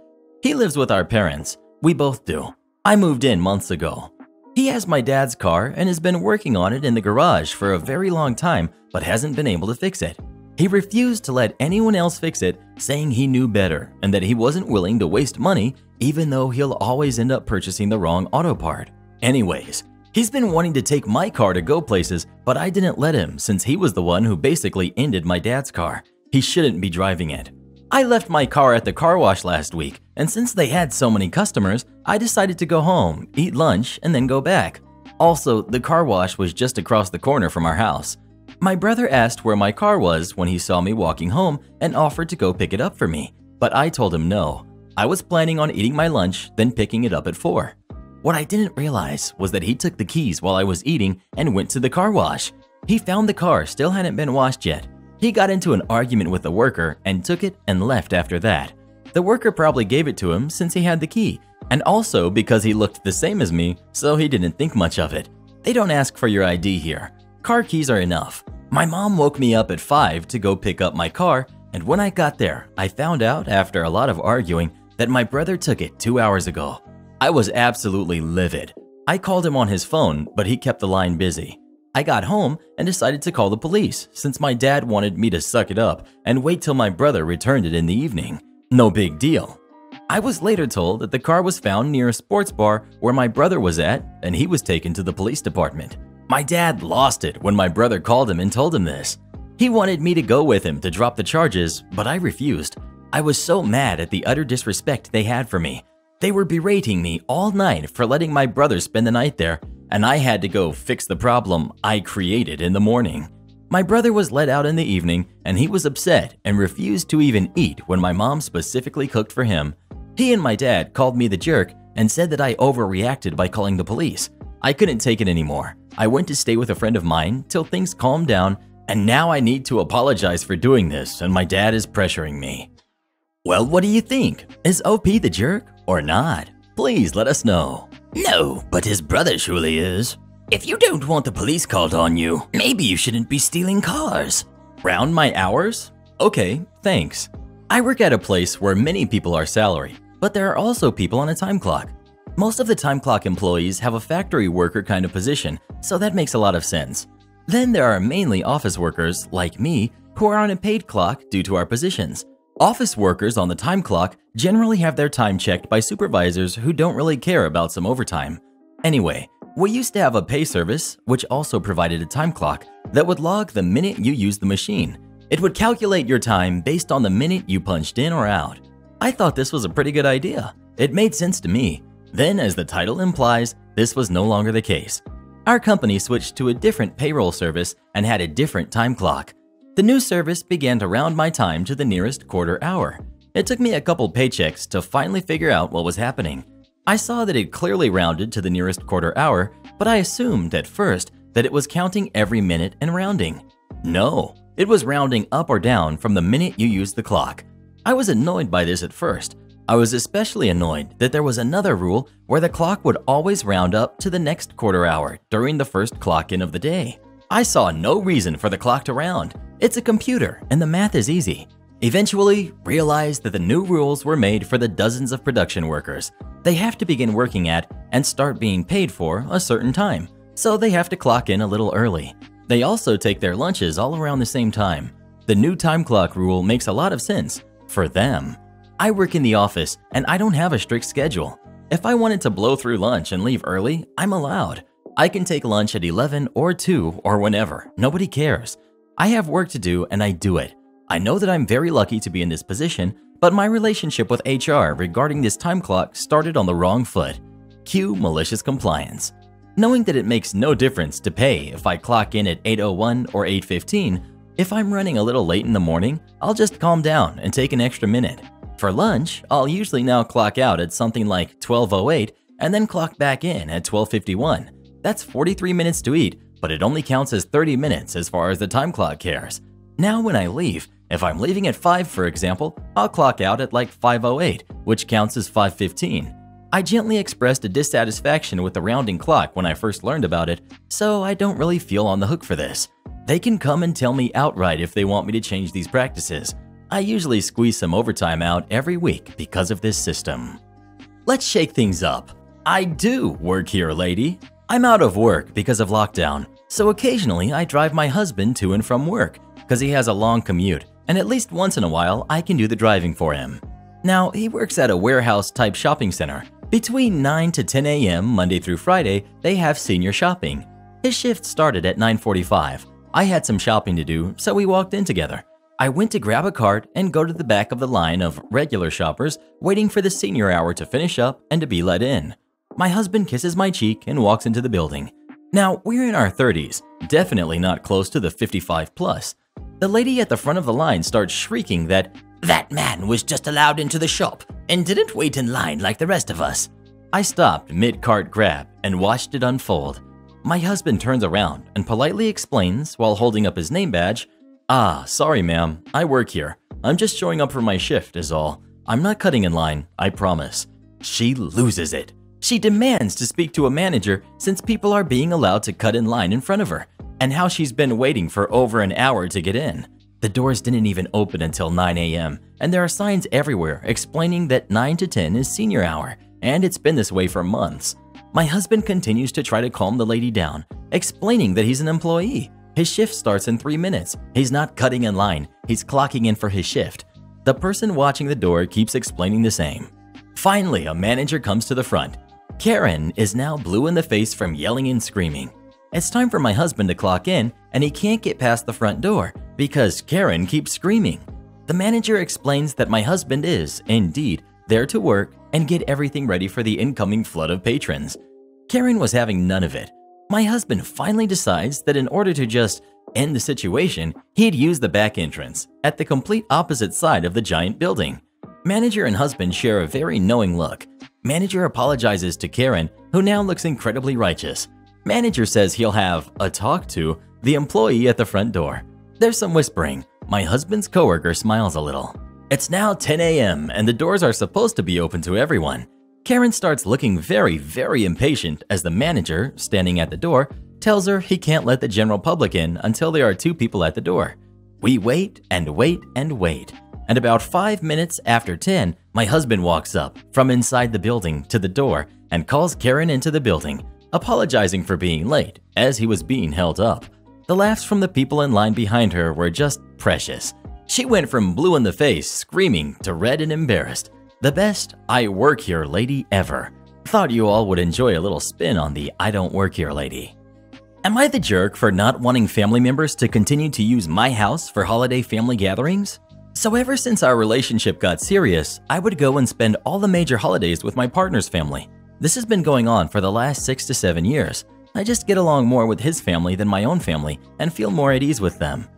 He lives with our parents. We both do. I moved in months ago. He has my dad's car and has been working on it in the garage for a very long time, but hasn't been able to fix it. He refused to let anyone else fix it, saying he knew better and that he wasn't willing to waste money, even though he'll always end up purchasing the wrong auto part. Anyways, he's been wanting to take my car to go places, but I didn't let him since he was the one who basically ended my dad's car. He shouldn't be driving it. I left my car at the car wash last week, and since they had so many customers, I decided to go home, eat lunch, and then go back. Also, the car wash was just across the corner from our house. My brother asked where my car was when he saw me walking home and offered to go pick it up for me, but I told him no. I was planning on eating my lunch, then picking it up at 4. What I didn't realize was that he took the keys while I was eating and went to the car wash. He found the car still hadn't been washed yet. He got into an argument with the worker and took it and left after that. The worker probably gave it to him since he had the key, and also because he looked the same as me, so he didn't think much of it. They don't ask for your ID here. Car keys are enough. My mom woke me up at 5 to go pick up my car, and when I got there, I found out after a lot of arguing that my brother took it 2 hours ago. I was absolutely livid. I called him on his phone, but he kept the line busy. I got home and decided to call the police since my dad wanted me to suck it up and wait till my brother returned it in the evening. No big deal. I was later told that the car was found near a sports bar where my brother was at and he was taken to the police department. My dad lost it when my brother called him and told him this. He wanted me to go with him to drop the charges, but I refused. I was so mad at the utter disrespect they had for me. They were berating me all night for letting my brother spend the night there, and I had to go fix the problem I created in the morning. My brother was let out in the evening, and he was upset and refused to even eat when my mom specifically cooked for him. He and my dad called me the jerk and said that I overreacted by calling the police. I couldn't take it anymore. I went to stay with a friend of mine till things calmed down, and now I need to apologize for doing this, and my dad is pressuring me. Well, what do you think? Is OP the jerk or not? Please let us know. No, but his brother surely is. If you don't want the police called on you, maybe you shouldn't be stealing cars. Round my hours? Okay, thanks. I work at a place where many people are salary, but there are also people on a time clock. Most of the time clock employees have a factory worker kind of position, so that makes a lot of sense. Then there are mainly office workers, like me, who are on a paid clock due to our positions. Office workers on the time clock generally have their time checked by supervisors who don't really care about some overtime. Anyway, we used to have a pay service, which also provided a time clock, that would log the minute you used the machine. It would calculate your time based on the minute you punched in or out. I thought this was a pretty good idea. It made sense to me. Then, as the title implies, this was no longer the case. Our company switched to a different payroll service and had a different time clock. The new service began to round my time to the nearest quarter hour. It took me a couple paychecks to finally figure out what was happening. I saw that it clearly rounded to the nearest quarter hour, but I assumed at first that it was counting every minute and rounding. No, it was rounding up or down from the minute you used the clock. I was annoyed by this at first. I was especially annoyed that there was another rule where the clock would always round up to the next quarter hour during the first clock in of the day. I saw no reason for the clock to round. It's a computer and the math is easy. Eventually, realized that the new rules were made for the dozens of production workers. They have to begin working at and start being paid for a certain time, so they have to clock in a little early. They also take their lunches all around the same time. The new time clock rule makes a lot of sense for them. I work in the office and I don't have a strict schedule. If I wanted to blow through lunch and leave early, I'm allowed. I can take lunch at 11 or 2 or whenever. Nobody cares. I have work to do and I do it. I know that I'm very lucky to be in this position, but my relationship with HR regarding this time clock started on the wrong foot. Cue malicious compliance. Knowing that it makes no difference to pay if I clock in at 8:01 or 8:15, if I'm running a little late in the morning, I'll just calm down and take an extra minute. For lunch, I'll usually now clock out at something like 12:08 and then clock back in at 12:51. That's 43 minutes to eat, but it only counts as 30 minutes as far as the time clock cares. Now when I leave, if I'm leaving at 5 for example, I'll clock out at like 5:08, which counts as 5:15. I gently expressed a dissatisfaction with the rounding clock when I first learned about it, so I don't really feel on the hook for this. They can come and tell me outright if they want me to change these practices. I usually squeeze some overtime out every week because of this system. Let's shake things up. I do work here, lady. I'm out of work because of lockdown, so occasionally I drive my husband to and from work because he has a long commute, and at least once in a while I can do the driving for him. Now, he works at a warehouse-type shopping center. Between 9 to 10 a.m. Monday through Friday, they have senior shopping. His shift started at 9:45. I had some shopping to do, so we walked in together. I went to grab a cart and go to the back of the line of regular shoppers waiting for the senior hour to finish up and to be let in. My husband kisses my cheek and walks into the building. Now, we're in our 30s, definitely not close to the 55 plus. The lady at the front of the line starts shrieking that man was just allowed into the shop and didn't wait in line like the rest of us. I stopped mid-cart grab and watched it unfold. My husband turns around and politely explains while holding up his name badge, sorry ma'am, I work here. I'm just showing up for my shift is all. I'm not cutting in line, I promise. She loses it. She demands to speak to a manager since people are being allowed to cut in line in front of her, and how she's been waiting for over an hour to get in. The doors didn't even open until 9 a.m., and there are signs everywhere explaining that 9 to 10 is senior hour, and it's been this way for months. My husband continues to try to calm the lady down, explaining that he's an employee. His shift starts in 3 minutes. He's not cutting in line, he's clocking in for his shift. The person watching the door keeps explaining the same. Finally, a manager comes to the front. Karen is now blue in the face from yelling and screaming. It's time for my husband to clock in, and he can't get past the front door because Karen keeps screaming. The manager explains that my husband is, indeed, there to work and get everything ready for the incoming flood of patrons. Karen was having none of it. My husband finally decides that in order to just end the situation, he'd use the back entrance at the complete opposite side of the giant building. Manager and husband share a very knowing look. Manager apologizes to Karen, who now looks incredibly righteous. Manager says he'll have a talk to the employee at the front door. There's some whispering. My husband's coworker smiles a little. It's now 10 a.m. and the doors are supposed to be open to everyone. Karen starts looking very, very impatient as the manager, standing at the door, tells her he can't let the general public in until there are 2 people at the door. We wait and wait and wait. And about 5 minutes after 10, my husband walks up from inside the building to the door and calls Karen into the building, apologizing for being late as he was being held up. The laughs from the people in line behind her were just precious. She went from blue in the face, screaming, to red and embarrassed. The best "I work here" lady ever. Thought you all would enjoy a little spin on the "I don't work here" lady. Am I the jerk for not wanting family members to continue to use my house for holiday family gatherings? So ever since our relationship got serious, I would go and spend all the major holidays with my partner's family. This has been going on for the last 6 to 7 years. I just get along more with his family than my own family and feel more at ease with them.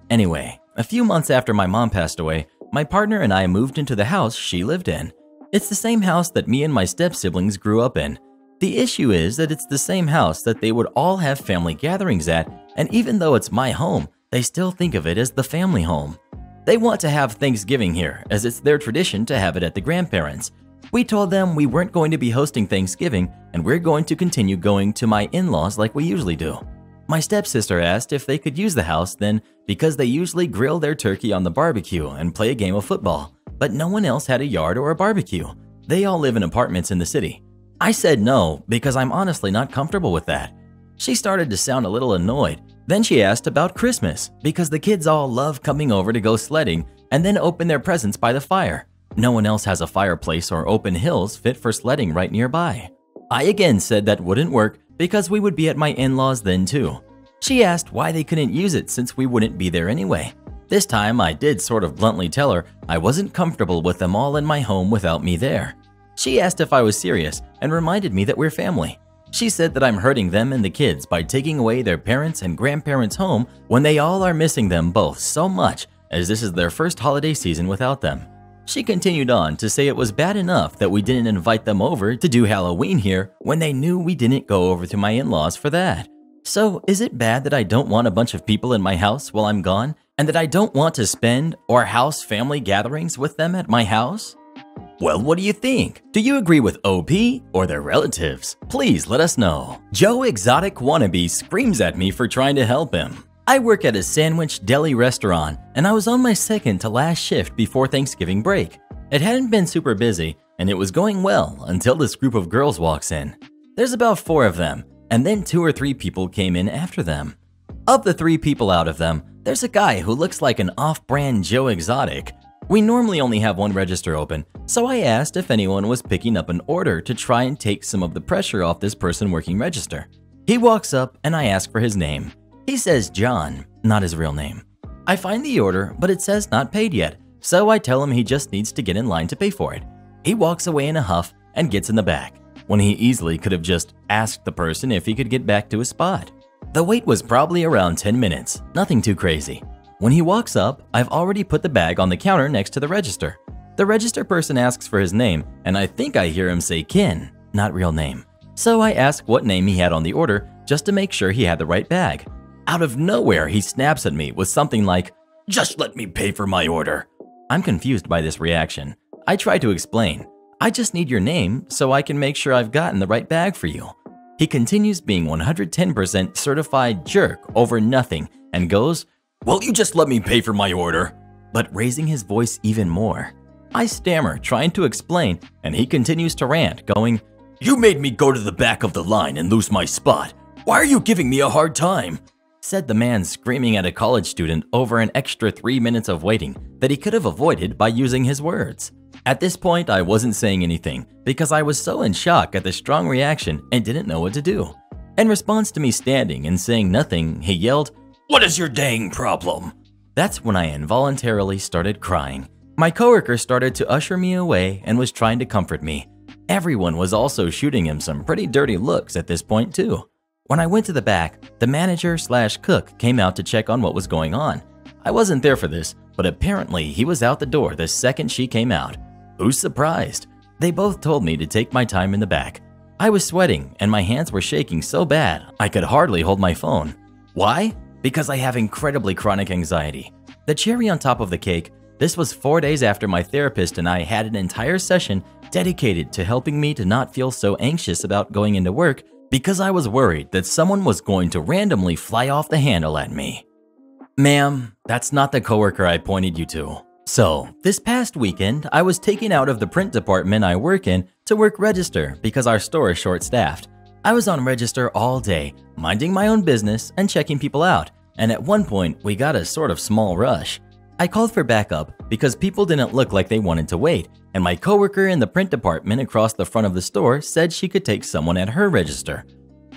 Anyway, a few months after my mom passed away, my partner and I moved into the house she lived in. It's the same house that me and my step-siblings grew up in. The issue is that it's the same house that they would all have family gatherings at, and even though it's my home, they still think of it as the family home. They want to have Thanksgiving here, as it's their tradition to have it at the grandparents'. We told them we weren't going to be hosting Thanksgiving, and we're going to continue going to my in-laws like we usually do. My stepsister asked if they could use the house then because they usually grill their turkey on the barbecue and play a game of football, but no one else had a yard or a barbecue. They all live in apartments in the city. I said no because I'm honestly not comfortable with that. She started to sound a little annoyed. Then she asked about Christmas because the kids all love coming over to go sledding and then open their presents by the fire. No one else has a fireplace or open hills fit for sledding right nearby. I again said that wouldn't work because we would be at my in-laws then too. She asked why they couldn't use it since we wouldn't be there anyway. This time I did sort of bluntly tell her I wasn't comfortable with them all in my home without me there. She asked if I was serious and reminded me that we're family. She said that I'm hurting them and the kids by taking away their parents' and grandparents' home when they all are missing them both so much, as this is their first holiday season without them. She continued on to say it was bad enough that we didn't invite them over to do Halloween here when they knew we didn't go over to my in-laws for that. So is it bad that I don't want a bunch of people in my house while I'm gone and that I don't want to spend or house family gatherings with them at my house? Well, what do you think? Do you agree with OP or their relatives? Please let us know. Joe Exotic Wannabe screams at me for trying to help him. I work at a sandwich deli restaurant and I was on my second to last shift before Thanksgiving break. It hadn't been super busy and it was going well until this group of girls walks in. There's about 4 of them and then 2 or 3 people came in after them. Of the 3 people out of them, there's a guy who looks like an off-brand Joe Exotic. We normally only have 1 register open, so I asked if anyone was picking up an order to try and take some of the pressure off this person working register. He walks up and I ask for his name. He says John, not his real name. I find the order, but it says not paid yet, so I tell him he just needs to get in line to pay for it. He walks away in a huff and gets in the back, when he easily could have just asked the person if he could get back to his spot. The wait was probably around 10 minutes, nothing too crazy. When he walks up, I've already put the bag on the counter next to the register. The register person asks for his name, and I think I hear him say Ken, not real name. So I ask what name he had on the order just to make sure he had the right bag. Out of nowhere, he snaps at me with something like, "Just let me pay for my order." I'm confused by this reaction. I try to explain, "I just need your name so I can make sure I've gotten the right bag for you." He continues being 110% certified jerk over nothing and goes, "Will you just let me pay for my order?" But raising his voice even more. I stammer, trying to explain, and he continues to rant, going, "You made me go to the back of the line and lose my spot. Why are you giving me a hard time?" Said the man screaming at a college student over an extra 3 minutes of waiting that he could have avoided by using his words. At this point, I wasn't saying anything because I was so in shock at the strong reaction and didn't know what to do. In response to me standing and saying nothing, he yelled, "What is your dang problem?" That's when I involuntarily started crying. My coworker started to usher me away and was trying to comfort me. Everyone was also shooting him some pretty dirty looks at this point too. When I went to the back, the manager/cook came out to check on what was going on. I wasn't there for this, but apparently he was out the door the second she came out. Who's surprised? They both told me to take my time in the back. I was sweating and my hands were shaking so bad I could hardly hold my phone. Why? Because I have incredibly chronic anxiety. The cherry on top of the cake, this was 4 days after my therapist and I had an entire session dedicated to helping me to not feel so anxious about going into work because I was worried that someone was going to randomly fly off the handle at me. Ma'am, that's not the coworker I pointed you to. So, this past weekend, I was taken out of the print department I work in to work register because our store is short-staffed. I was on register all day, minding my own business and checking people out, and at one point, we got a sort of small rush. I called for backup because people didn't look like they wanted to wait, and my coworker in the print department across the front of the store said she could take someone at her register.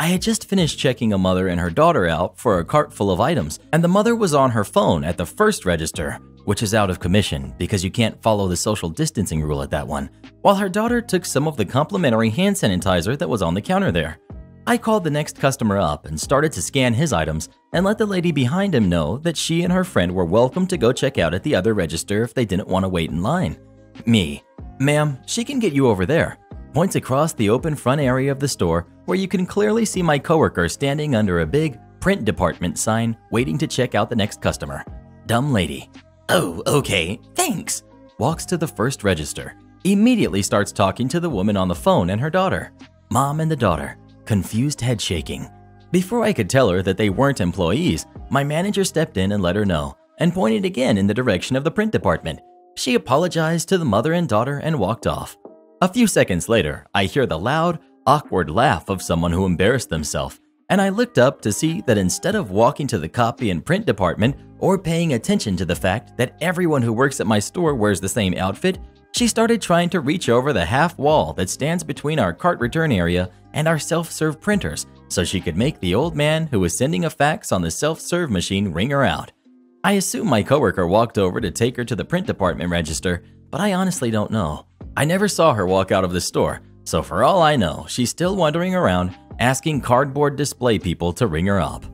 I had just finished checking a mother and her daughter out for a cart full of items, and the mother was on her phone at the first register, which is out of commission because you can't follow the social distancing rule at that one, while her daughter took some of the complimentary hand sanitizer that was on the counter there. I called the next customer up and started to scan his items and let the lady behind him know that she and her friend were welcome to go check out at the other register if they didn't want to wait in line. Me, ma'am, she can get you over there. Points across the open front area of the store where you can clearly see my coworker standing under a big print department sign waiting to check out the next customer. Dumb lady. Oh, okay, thanks. Walks to the first register. Immediately starts talking to the woman on the phone and her daughter. Mom and the daughter. Confused head shaking. Before I could tell her that they weren't employees, my manager stepped in and let her know, and pointed again in the direction of the print department. She apologized to the mother and daughter and walked off. A few seconds later, I hear the loud, awkward laugh of someone who embarrassed themselves, and I looked up to see that instead of walking to the copy and print department or paying attention to the fact that everyone who works at my store wears the same outfit, she started trying to reach over the half wall that stands between our cart return area and our self-serve printers so she could make the old man who was sending a fax on the self-serve machine ring her out. I assume my coworker walked over to take her to the print department register, but I honestly don't know. I never saw her walk out of the store, so for all I know, she's still wandering around asking cardboard display people to ring her up.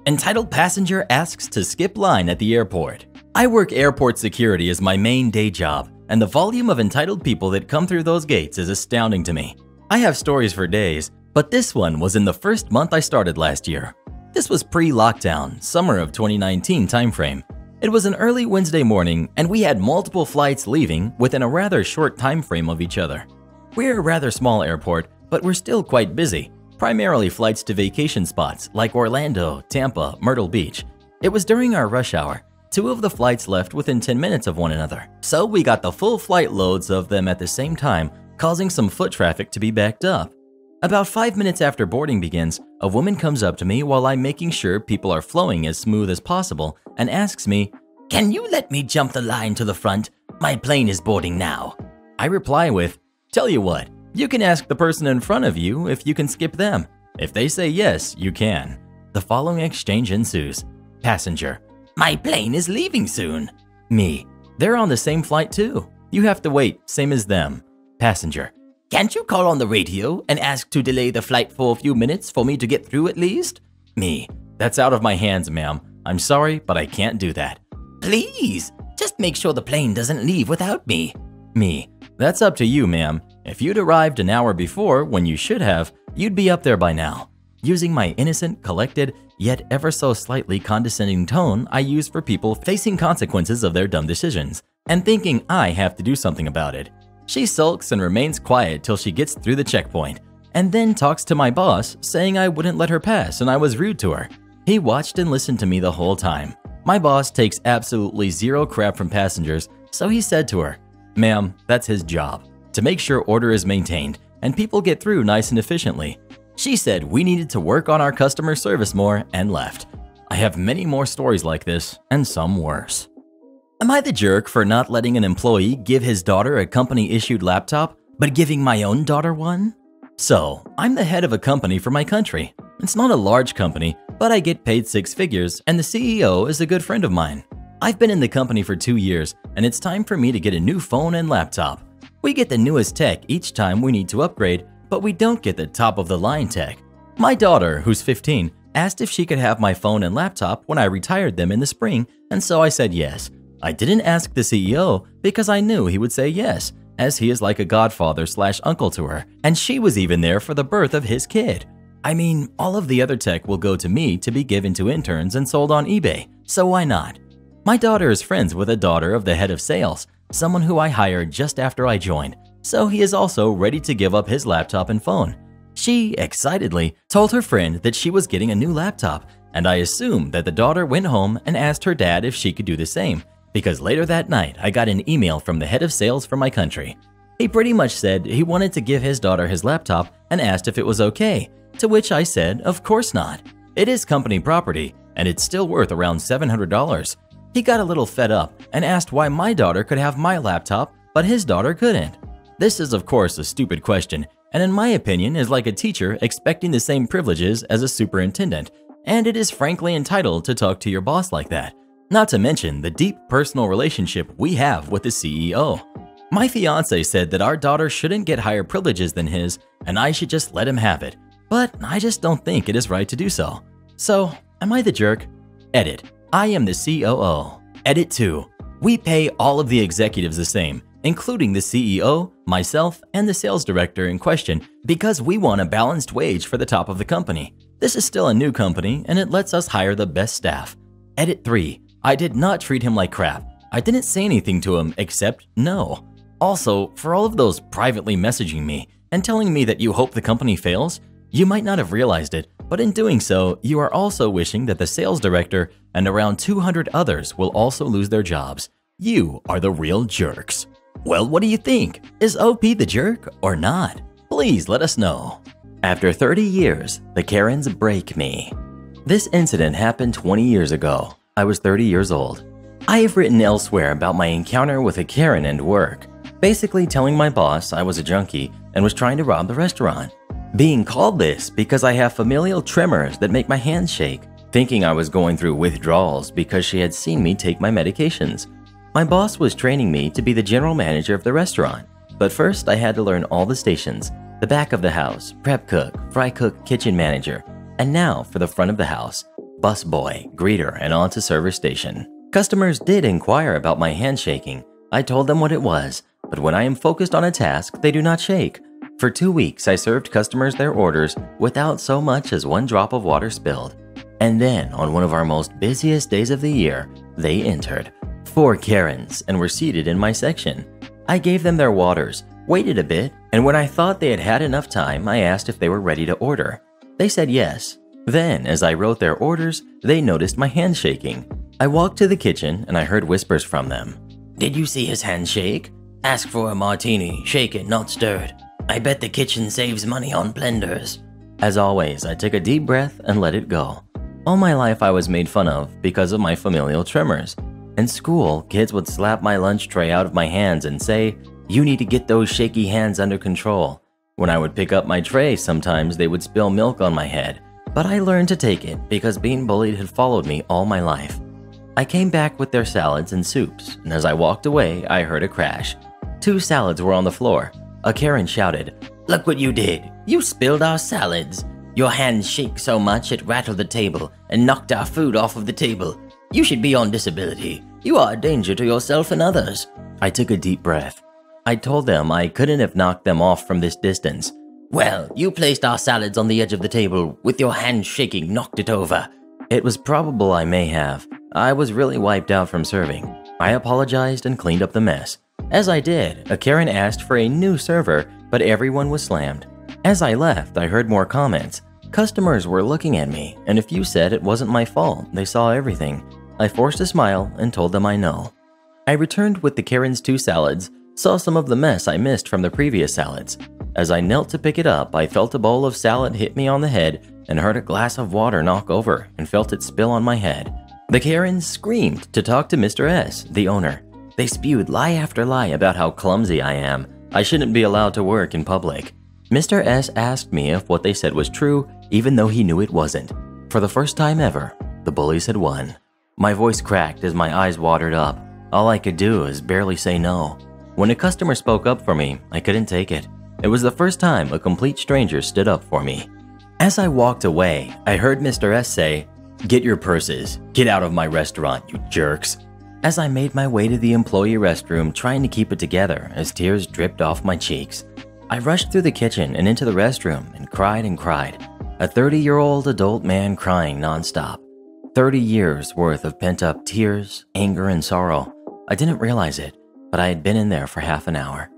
Entitled passenger asks to skip line at the airport. I work airport security as my main day job, and the volume of entitled people that come through those gates is astounding to me. I have stories for days, but this one was in the first month I started last year. This was pre-lockdown, summer of 2019 timeframe. It was an early Wednesday morning, and we had multiple flights leaving within a rather short time frame of each other. We're a rather small airport, but we're still quite busy, primarily flights to vacation spots like Orlando, Tampa, Myrtle Beach. It was during our rush hour. 2 of the flights left within 10 minutes of one another, so we got the full flight loads of them at the same time, causing some foot traffic to be backed up. About 5 minutes after boarding begins, a woman comes up to me while I'm making sure people are flowing as smooth as possible and asks me, "Can you let me jump the line to the front? My plane is boarding now." I reply with, "Tell you what, you can ask the person in front of you if you can skip them. If they say yes, you can." The following exchange ensues. Passenger, "My plane is leaving soon." Me, "They're on the same flight too. You have to wait, same as them." Passenger, "Can't you call on the radio and ask to delay the flight for a few minutes for me to get through at least?" Me, "That's out of my hands, ma'am. I'm sorry, but I can't do that." "Please, just make sure the plane doesn't leave without me." Me, "That's up to you, ma'am. If you'd arrived an hour before when you should have, you'd be up there by now." Using my innocent, collected, yet ever so slightly condescending tone I use for people facing consequences of their dumb decisions, and thinking I have to do something about it. She sulks and remains quiet till she gets through the checkpoint, and then talks to my boss, saying I wouldn't let her pass and I was rude to her. He watched and listened to me the whole time. My boss takes absolutely zero crap from passengers, so he said to her, "Ma'am, that's his job, to make sure order is maintained and people get through nice and efficiently." She said we needed to work on our customer service more and left. I have many more stories like this, and some worse. Am I the jerk for not letting an employee give his daughter a company-issued laptop, but giving my own daughter one? So, I'm the head of a company for my country. It's not a large company, but I get paid 6 figures, and the CEO is a good friend of mine. I've been in the company for 2 years, and it's time for me to get a new phone and laptop. We get the newest tech each time we need to upgrade, but we don't get the top-of-the-line tech. My daughter, who's 15, asked if she could have my phone and laptop when I retired them in the spring, and so I said yes. I didn't ask the CEO because I knew he would say yes, as he is like a godfather/uncle to her, and she was even there for the birth of his kid. I mean, all of the other tech will go to me to be given to interns and sold on eBay, so why not? My daughter is friends with a daughter of the head of sales, someone who I hired just after I joined, so he is also ready to give up his laptop and phone. She, excitedly, told her friend that she was getting a new laptop, and I assumed that the daughter went home and asked her dad if she could do the same, because later that night I got an email from the head of sales for my country. He pretty much said he wanted to give his daughter his laptop and asked if it was okay, to which I said, of course not. It is company property, and it's still worth around $700. He got a little fed up and asked why my daughter could have my laptop, but his daughter couldn't. This is of course a stupid question, and in my opinion is like a teacher expecting the same privileges as a superintendent, and it is frankly entitled to talk to your boss like that. Not to mention the deep personal relationship we have with the CEO. My fiance said that our daughter shouldn't get higher privileges than his, and I should just let him have it. but I just don't think it is right to do so. So, am I the jerk? Edit. I am the COO. Edit 2. We pay all of the executives the same, including the CEO, myself, and the sales director in question, because we want a balanced wage for the top of the company. This is still a new company, and it lets us hire the best staff. Edit 3. I did not treat him like crap. I didn't say anything to him except no. Also, for all of those privately messaging me and telling me that you hope the company fails, you might not have realized it, but in doing so, you are also wishing that the sales director and around 200 others will also lose their jobs. You are the real jerks. Well, what do you think? Is OP the jerk or not? Please let us know. After 30 years, the Karens break me. This incident happened 20 years ago. I was 30 years old. I have written elsewhere about my encounter with a Karen at work, basically telling my boss I was a junkie and was trying to rob the restaurant. Being called this because I have familial tremors that make my hands shake, thinking I was going through withdrawals because she had seen me take my medications. My boss was training me to be the general manager of the restaurant, but first I had to learn all the stations, the back of the house, prep cook, fry cook, kitchen manager, and now for the front of the house, bus boy, greeter, and on to server station. Customers did inquire about my handshaking. I told them what it was, but when I am focused on a task, they do not shake. For 2 weeks, I served customers their orders without so much as one drop of water spilled. And then, on one of our most busiest days of the year, they entered. 4 Karens and were seated in my section. I gave them their waters, waited a bit, and when I thought they had had enough time, I asked if they were ready to order. They said yes. Then, as I wrote their orders, they noticed my hands shaking. I walked to the kitchen and I heard whispers from them. Did you see his hand shake? Ask for a martini, shake it, not stirred. I bet the kitchen saves money on blenders. As always, I took a deep breath and let it go. All my life I was made fun of because of my familial tremors. In school, kids would slap my lunch tray out of my hands and say, "You need to get those shaky hands under control." When I would pick up my tray, sometimes they would spill milk on my head, but I learned to take it because being bullied had followed me all my life. I came back with their salads and soups, and as I walked away, I heard a crash. 2 salads were on the floor. A Karen shouted, "Look what you did! You spilled our salads! Your hands shake so much it rattled the table and knocked our food off of the table. You should be on disability. You are a danger to yourself and others." I took a deep breath. I told them I couldn't have knocked them off from this distance. "Well, you placed our salads on the edge of the table, with your hands shaking, knocked it over." It was probable I may have. I was really wiped out from serving. I apologized and cleaned up the mess. As I did, a Karen asked for a new server, but everyone was slammed. As I left, I heard more comments. Customers were looking at me, and a few said it wasn't my fault, they saw everything. I forced a smile and told them I know. I returned with the Karen's 2 salads, saw some of the mess I missed from the previous salads. As I knelt to pick it up, I felt a bowl of salad hit me on the head and heard a glass of water knock over and felt it spill on my head. The Karens screamed to talk to Mr. S, the owner. They spewed lie after lie about how clumsy I am. I shouldn't be allowed to work in public. Mr. S asked me if what they said was true, even though he knew it wasn't. For the first time ever, the bullies had won. My voice cracked as my eyes watered up. All I could do is barely say no. When a customer spoke up for me, I couldn't take it. It was the first time a complete stranger stood up for me. As I walked away, I heard Mr. S say, "Get your purses. Get out of my restaurant, you jerks." As I made my way to the employee restroom, trying to keep it together as tears dripped off my cheeks, I rushed through the kitchen and into the restroom and cried and cried. A 30-year-old adult man crying nonstop. 30 years worth of pent-up tears, anger, and sorrow. I didn't realize it, but I had been in there for half an hour.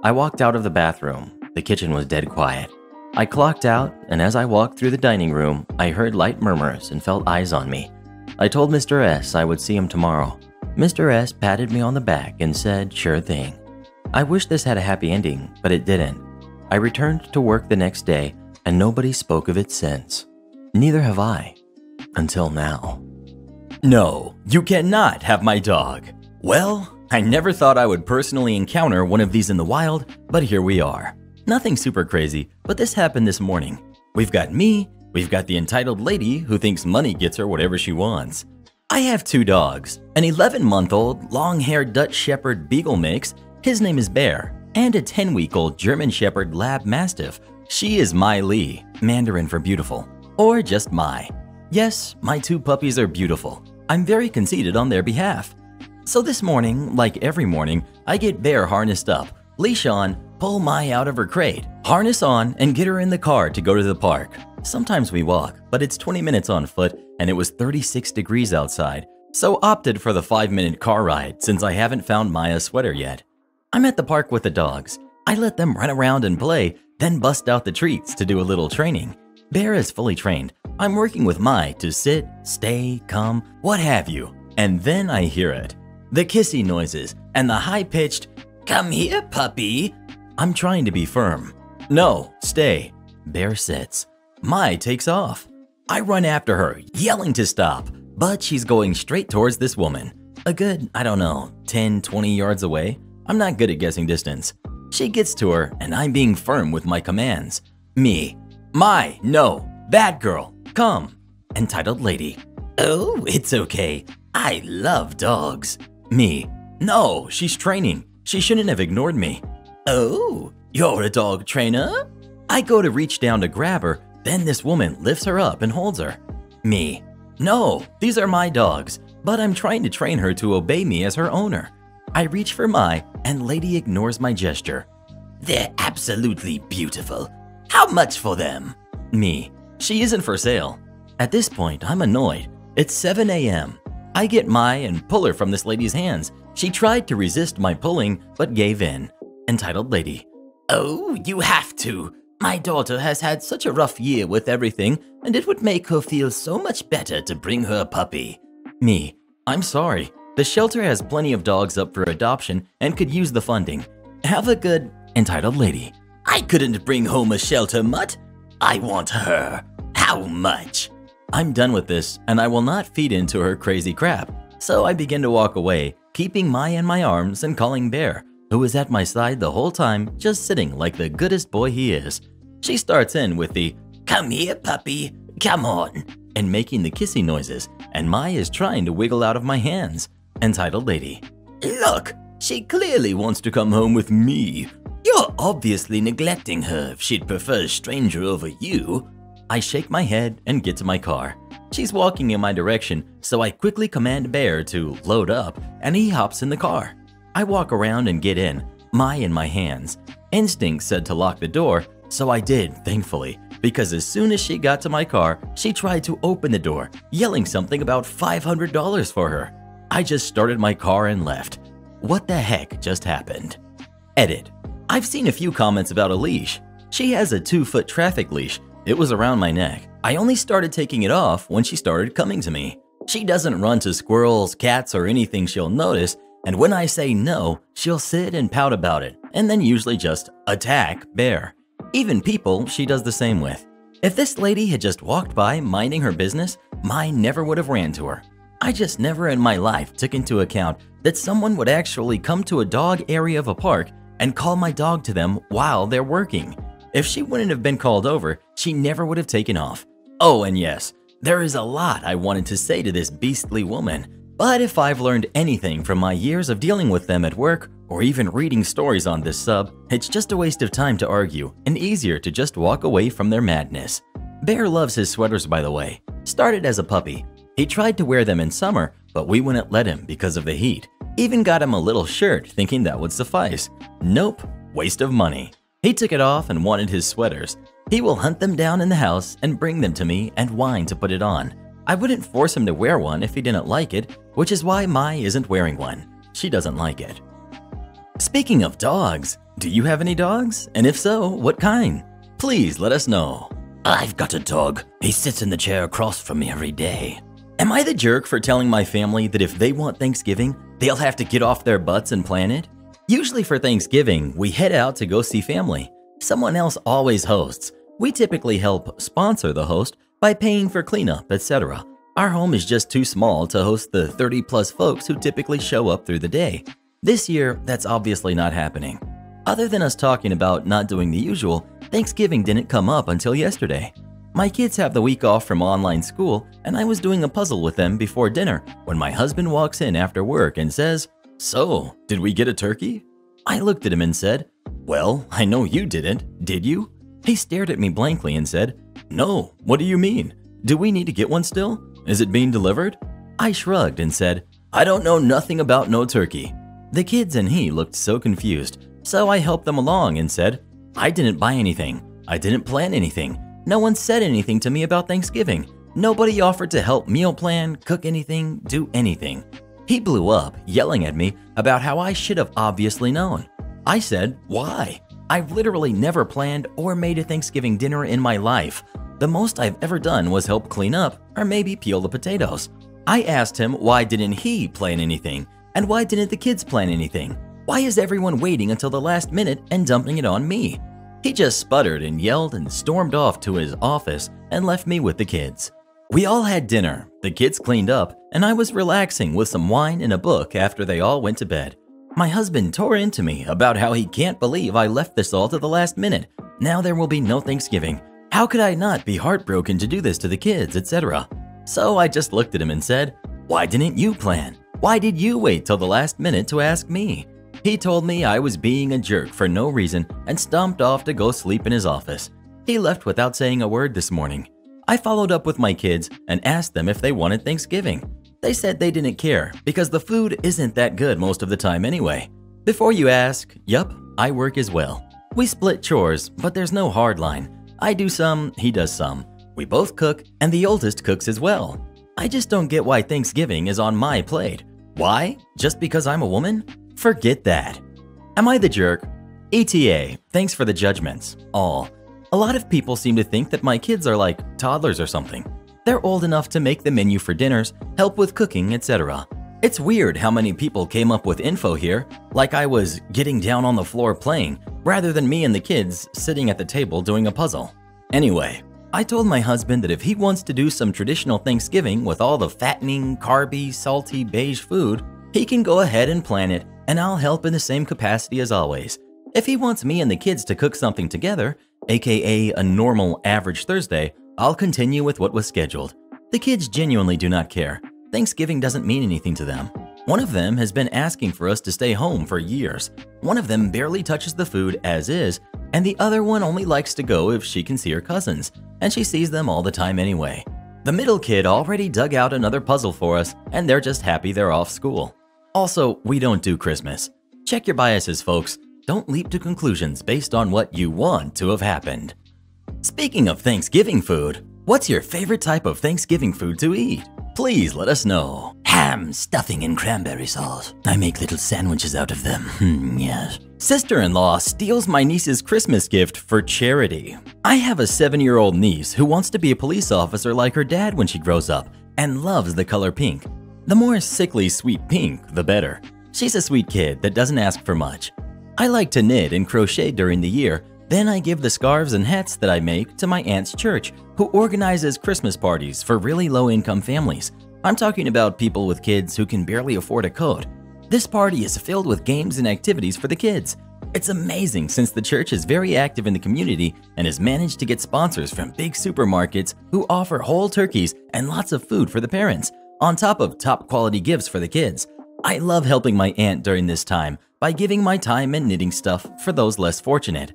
I walked out of the bathroom. The kitchen was dead quiet. I clocked out, and as I walked through the dining room, I heard light murmurs and felt eyes on me. I told Mr. S I would see him tomorrow. Mr. S patted me on the back and said, "Sure thing." I wish this had a happy ending, but it didn't. I returned to work the next day, and nobody spoke of it since. Neither have I. Until now. No, you cannot have my dog. Well, I never thought I would personally encounter one of these in the wild, but here we are. Nothing super crazy, but this happened this morning. We've got me, we've got the entitled lady who thinks money gets her whatever she wants. I have 2 dogs, an 11-month-old long-haired Dutch Shepherd Beagle mix, his name is Bear, and a 10-week-old German Shepherd Lab Mastiff She is Mai Li, Mandarin for beautiful, or just Mai. Yes, my 2 puppies are beautiful. I'm very conceited on their behalf. So this morning, like every morning, I get Bear harnessed up, leash on, pull Mai out of her crate, harness on, and get her in the car to go to the park. Sometimes we walk, but it's 20 minutes on foot and it was 36 degrees outside, so opted for the 5-minute car ride since I haven't found Maya's sweater yet. I'm at the park with the dogs. I let them run around and play, then bust out the treats to do a little training. Bear is fully trained. I'm working with Mai to sit, stay, come, what have you. And then I hear it. The kissy noises and the high-pitched, "Come here, puppy." I'm trying to be firm. "No, stay." Bear sits. Mai takes off. I run after her, yelling to stop, but she's going straight towards this woman. A good, 10, 20 yards away. I'm not good at guessing distance. She gets to her, and I'm being firm with my commands. Me. "Mai, no. Bad girl. Come." Entitled lady. "Oh, it's okay. I love dogs." Me. "No, she's training. She shouldn't have ignored me." "Oh, you're a dog trainer?" I go to reach down to grab her, then this woman lifts her up and holds her. Me. "No, these are my dogs, but I'm trying to train her to obey me as her owner." I reach for Mai, and lady ignores my gesture. "They're absolutely beautiful. How much for them?" Me. "She isn't for sale." At this point, I'm annoyed. It's 7 a.m. I get Mai and pull her from this lady's hands. She tried to resist my pulling, but gave in. Entitled lady. "Oh, you have to. My daughter has had such a rough year with everything, and it would make her feel so much better to bring her a puppy." Me. "I'm sorry. The shelter has plenty of dogs up for adoption and could use the funding. Have a good..." Entitled lady. "I couldn't bring home a shelter mutt. I want her. How much?" I'm done with this, and I will not feed into her crazy crap. So I begin to walk away, keeping Mai in my arms and calling Bear, who was at my side the whole time, just sitting like the goodest boy he is. She starts in with the, "Come here, puppy. Come on," and making the kissy noises, and Mai is trying to wiggle out of my hands. Entitled lady. "Look, she clearly wants to come home with me. You're obviously neglecting her if she'd prefer a stranger over you." I shake my head and get to my car. She's walking in my direction, so I quickly command Bear to load up, and he hops in the car. I walk around and get in, Mai in my hands. Instinct said to lock the door, so I did, thankfully, because as soon as she got to my car, she tried to open the door, yelling something about $500 for her. I just started my car and left. What the heck just happened? Edit. I've seen a few comments about a leash. She has a 2-foot traffic leash. It was around my neck. I only started taking it off when she started coming to me. She doesn't run to squirrels, cats, or anything she'll notice, and when I say no, she'll sit and pout about it, and then usually just attack Bear. Even people she does the same with. If this lady had just walked by minding her business, mine never would have ran to her. I just never in my life took into account that someone would actually come to a dog area of a park and call my dog to them while they're working. If she wouldn't have been called over, she never would have taken off. Oh, and yes, there is a lot I wanted to say to this beastly woman, but if I've learned anything from my years of dealing with them at work or even reading stories on this sub, it's just a waste of time to argue and easier to just walk away from their madness. Bear loves his sweaters, by the way. Started as a puppy. He tried to wear them in summer, but we wouldn't let him because of the heat. Even got him a little shirt thinking that would suffice. Nope, waste of money. He took it off and wanted his sweaters. He will hunt them down in the house and bring them to me and whine to put it on. I wouldn't force him to wear one if he didn't like it, which is why Mai isn't wearing one. She doesn't like it. Speaking of dogs, do you have any dogs? And if so, what kind? Please let us know. I've got a dog. He sits in the chair across from me every day. Am I the jerk for telling my family that if they want Thanksgiving, they'll have to get off their butts and plan it? Usually for Thanksgiving, we head out to go see family. Someone else always hosts. We typically help sponsor the host by paying for cleanup, etc. Our home is just too small to host the 30+ folks who typically show up through the day. This year, that's obviously not happening. Other than us talking about not doing the usual, Thanksgiving didn't come up until yesterday. My kids have the week off from online school, and I was doing a puzzle with them before dinner when my husband walks in after work and says, "So, did we get a turkey?" I looked at him and said, "Well, I know you didn't, did you?" He stared at me blankly and said, "No, what do you mean? Do we need to get one still? Is it being delivered?" I shrugged and said, "I don't know nothing about no turkey." The kids and he looked so confused, so I helped them along and said, "I didn't buy anything. I didn't plan anything. No one said anything to me about Thanksgiving. Nobody offered to help meal plan, cook anything, do anything." He blew up, yelling at me about how I should have obviously known. I said, "Why? I've literally never planned or made a Thanksgiving dinner in my life. The most I've ever done was help clean up or maybe peel the potatoes." I asked him why didn't he plan anything, and why didn't the kids plan anything? Why is everyone waiting until the last minute and dumping it on me? He just sputtered and yelled and stormed off to his office and left me with the kids. We all had dinner, the kids cleaned up, and I was relaxing with some wine and a book after they all went to bed. My husband tore into me about how he can't believe I left this all to the last minute. Now there will be no Thanksgiving. How could I not be heartbroken to do this to the kids, etc.? So I just looked at him and said, "Why didn't you plan? Why did you wait till the last minute to ask me?" He told me I was being a jerk for no reason and stomped off to go sleep in his office. He left without saying a word this morning. I followed up with my kids and asked them if they wanted Thanksgiving. They said they didn't care because the food isn't that good most of the time anyway. Before you ask, yup, I work as well. We split chores, but there's no hard line. I do some, he does some. We both cook, and the oldest cooks as well. I just don't get why Thanksgiving is on my plate. Why? Just because I'm a woman? Forget that. Am I the jerk? ETA, thanks for the judgments. All. A lot of people seem to think that my kids are like toddlers or something. They're old enough to make the menu for dinners, help with cooking, etc. It's weird how many people came up with info here, like I was getting down on the floor playing, rather than me and the kids sitting at the table doing a puzzle. Anyway, I told my husband that if he wants to do some traditional Thanksgiving with all the fattening, carby, salty, beige food, he can go ahead and plan it, and I'll help in the same capacity as always. If he wants me and the kids to cook something together, aka a normal average Thursday, I'll continue with what was scheduled. The kids genuinely do not care. Thanksgiving doesn't mean anything to them. One of them has been asking for us to stay home for years. One of them barely touches the food as is, and the other one only likes to go if she can see her cousins, and she sees them all the time anyway. The middle kid already dug out another puzzle for us, and they're just happy they're off school. Also, we don't do Christmas. Check your biases, folks. Don't leap to conclusions based on what you want to have happened. Speaking of Thanksgiving food, what's your favorite type of Thanksgiving food to eat? Please let us know. Ham, stuffing, and cranberry sauce. I make little sandwiches out of them. Yes. Sister-in-law steals my niece's Christmas gift for charity. I have a 7-year-old niece who wants to be a police officer like her dad when she grows up and loves the color pink. The more sickly sweet pink, the better. She's a sweet kid that doesn't ask for much. I like to knit and crochet during the year. Then I give the scarves and hats that I make to my aunt's church, who organizes Christmas parties for really low-income families. I'm talking about people with kids who can barely afford a coat. This party is filled with games and activities for the kids. It's amazing since the church is very active in the community and has managed to get sponsors from big supermarkets who offer whole turkeys and lots of food for the parents, on top of top-quality gifts for the kids. I love helping my aunt during this time by giving my time and knitting stuff for those less fortunate.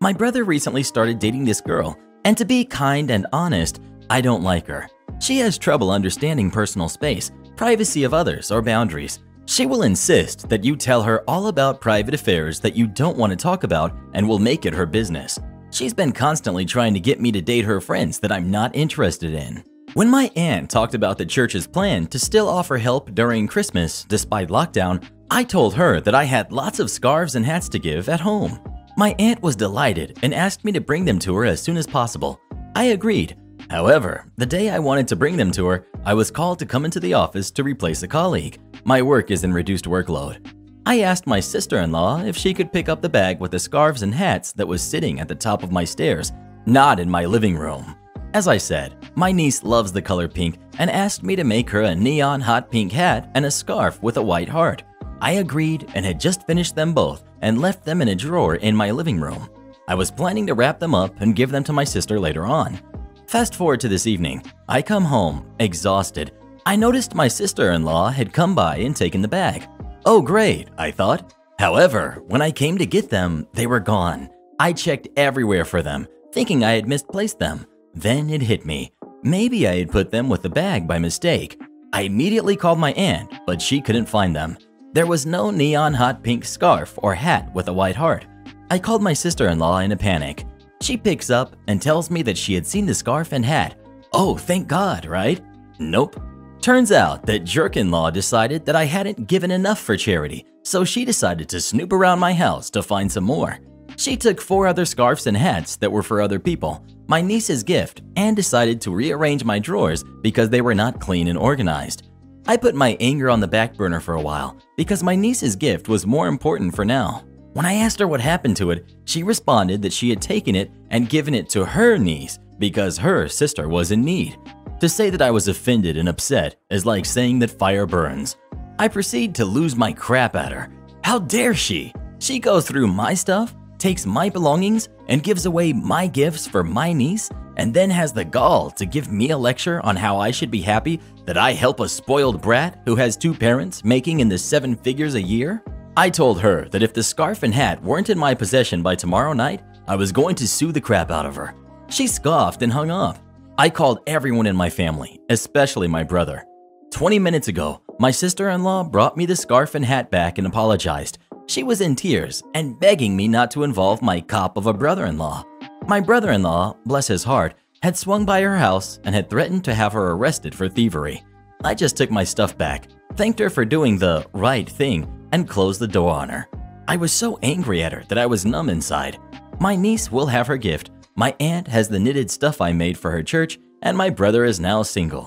My brother recently started dating this girl, and to be kind and honest, I don't like her. She has trouble understanding personal space, privacy of others, or boundaries. She will insist that you tell her all about private affairs that you don't want to talk about and will make it her business. She's been constantly trying to get me to date her friends that I'm not interested in. When my aunt talked about the church's plan to still offer help during Christmas despite lockdown, I told her that I had lots of scarves and hats to give at home. My aunt was delighted and asked me to bring them to her as soon as possible. I agreed. However, the day I wanted to bring them to her, I was called to come into the office to replace a colleague. My work is in reduced workload. I asked my sister-in-law if she could pick up the bag with the scarves and hats that was sitting at the top of my stairs, not in my living room. As I said, my niece loves the color pink and asked me to make her a neon hot pink hat and a scarf with a white heart. I agreed and had just finished them both and left them in a drawer in my living room. I was planning to wrap them up and give them to my sister later on. Fast forward to this evening. I come home, exhausted. I noticed my sister-in-law had come by and taken the bag. Oh great, I thought. However, when I came to get them, they were gone. I checked everywhere for them, thinking I had misplaced them. Then it hit me. Maybe I had put them with the bag by mistake. I immediately called my aunt, but she couldn't find them. There was no neon hot pink scarf or hat with a white heart. I called my sister-in-law in a panic. She picks up and tells me that she had seen the scarf and hat. Oh, thank God, right? Nope. Turns out that jerk-in-law decided that I hadn't given enough for charity, so she decided to snoop around my house to find some more. She took 4 other scarves and hats that were for other people, my niece's gift, and decided to rearrange my drawers because they were not clean and organized. I put my anger on the back burner for a while because my niece's gift was more important for now. When I asked her what happened to it, she responded that she had taken it and given it to her niece because her sister was in need. To say that I was offended and upset is like saying that fire burns. I proceed to lose my crap at her. How dare she? She goes through my stuff, takes my belongings, and gives away my gifts for my niece, and then has the gall to give me a lecture on how I should be happy that I help a spoiled brat who has 2 parents making in the 7 figures a year? I told her that if the scarf and hat weren't in my possession by tomorrow night, I was going to sue the crap out of her. She scoffed and hung up. I called everyone in my family, especially my brother. 20 minutes ago, my sister-in-law brought me the scarf and hat back and apologized. She was in tears and begging me not to involve my cop of a brother-in-law. My brother-in-law, bless his heart, had swung by her house and had threatened to have her arrested for thievery. I just took my stuff back, thanked her for doing the right thing, and closed the door on her. I was so angry at her that I was numb inside. My niece will have her gift. My aunt has the knitted stuff I made for her church, and my brother is now single.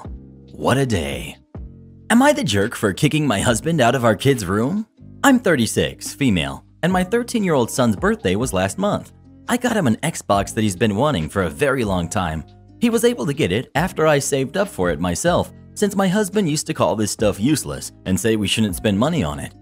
What a day. Am I the jerk for kicking my husband out of our kids' room? I'm 36, female, and my 13-year-old son's birthday was last month. I got him an Xbox that he's been wanting for a very long time. He was able to get it after I saved up for it myself, since my husband used to call this stuff useless and say we shouldn't spend money on it.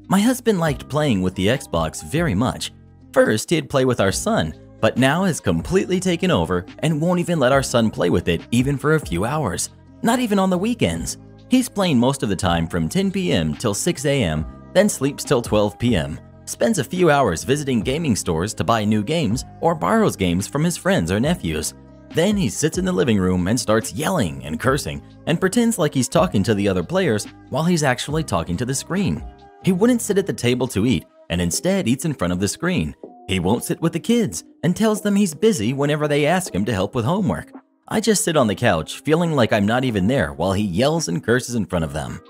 My husband liked playing with the Xbox very much. First, he'd play with our son, but now has completely taken over and won't even let our son play with it even for a few hours, not even on the weekends. He's playing most of the time from 10 p.m. till 6 a.m., then sleeps till 12 p.m., spends a few hours visiting gaming stores to buy new games or borrows games from his friends or nephews. Then he sits in the living room and starts yelling and cursing and pretends like he's talking to the other players while he's actually talking to the screen. He wouldn't sit at the table to eat and instead eats in front of the screen. He won't sit with the kids and tells them he's busy whenever they ask him to help with homework. I just sit on the couch feeling like I'm not even there while he yells and curses in front of them.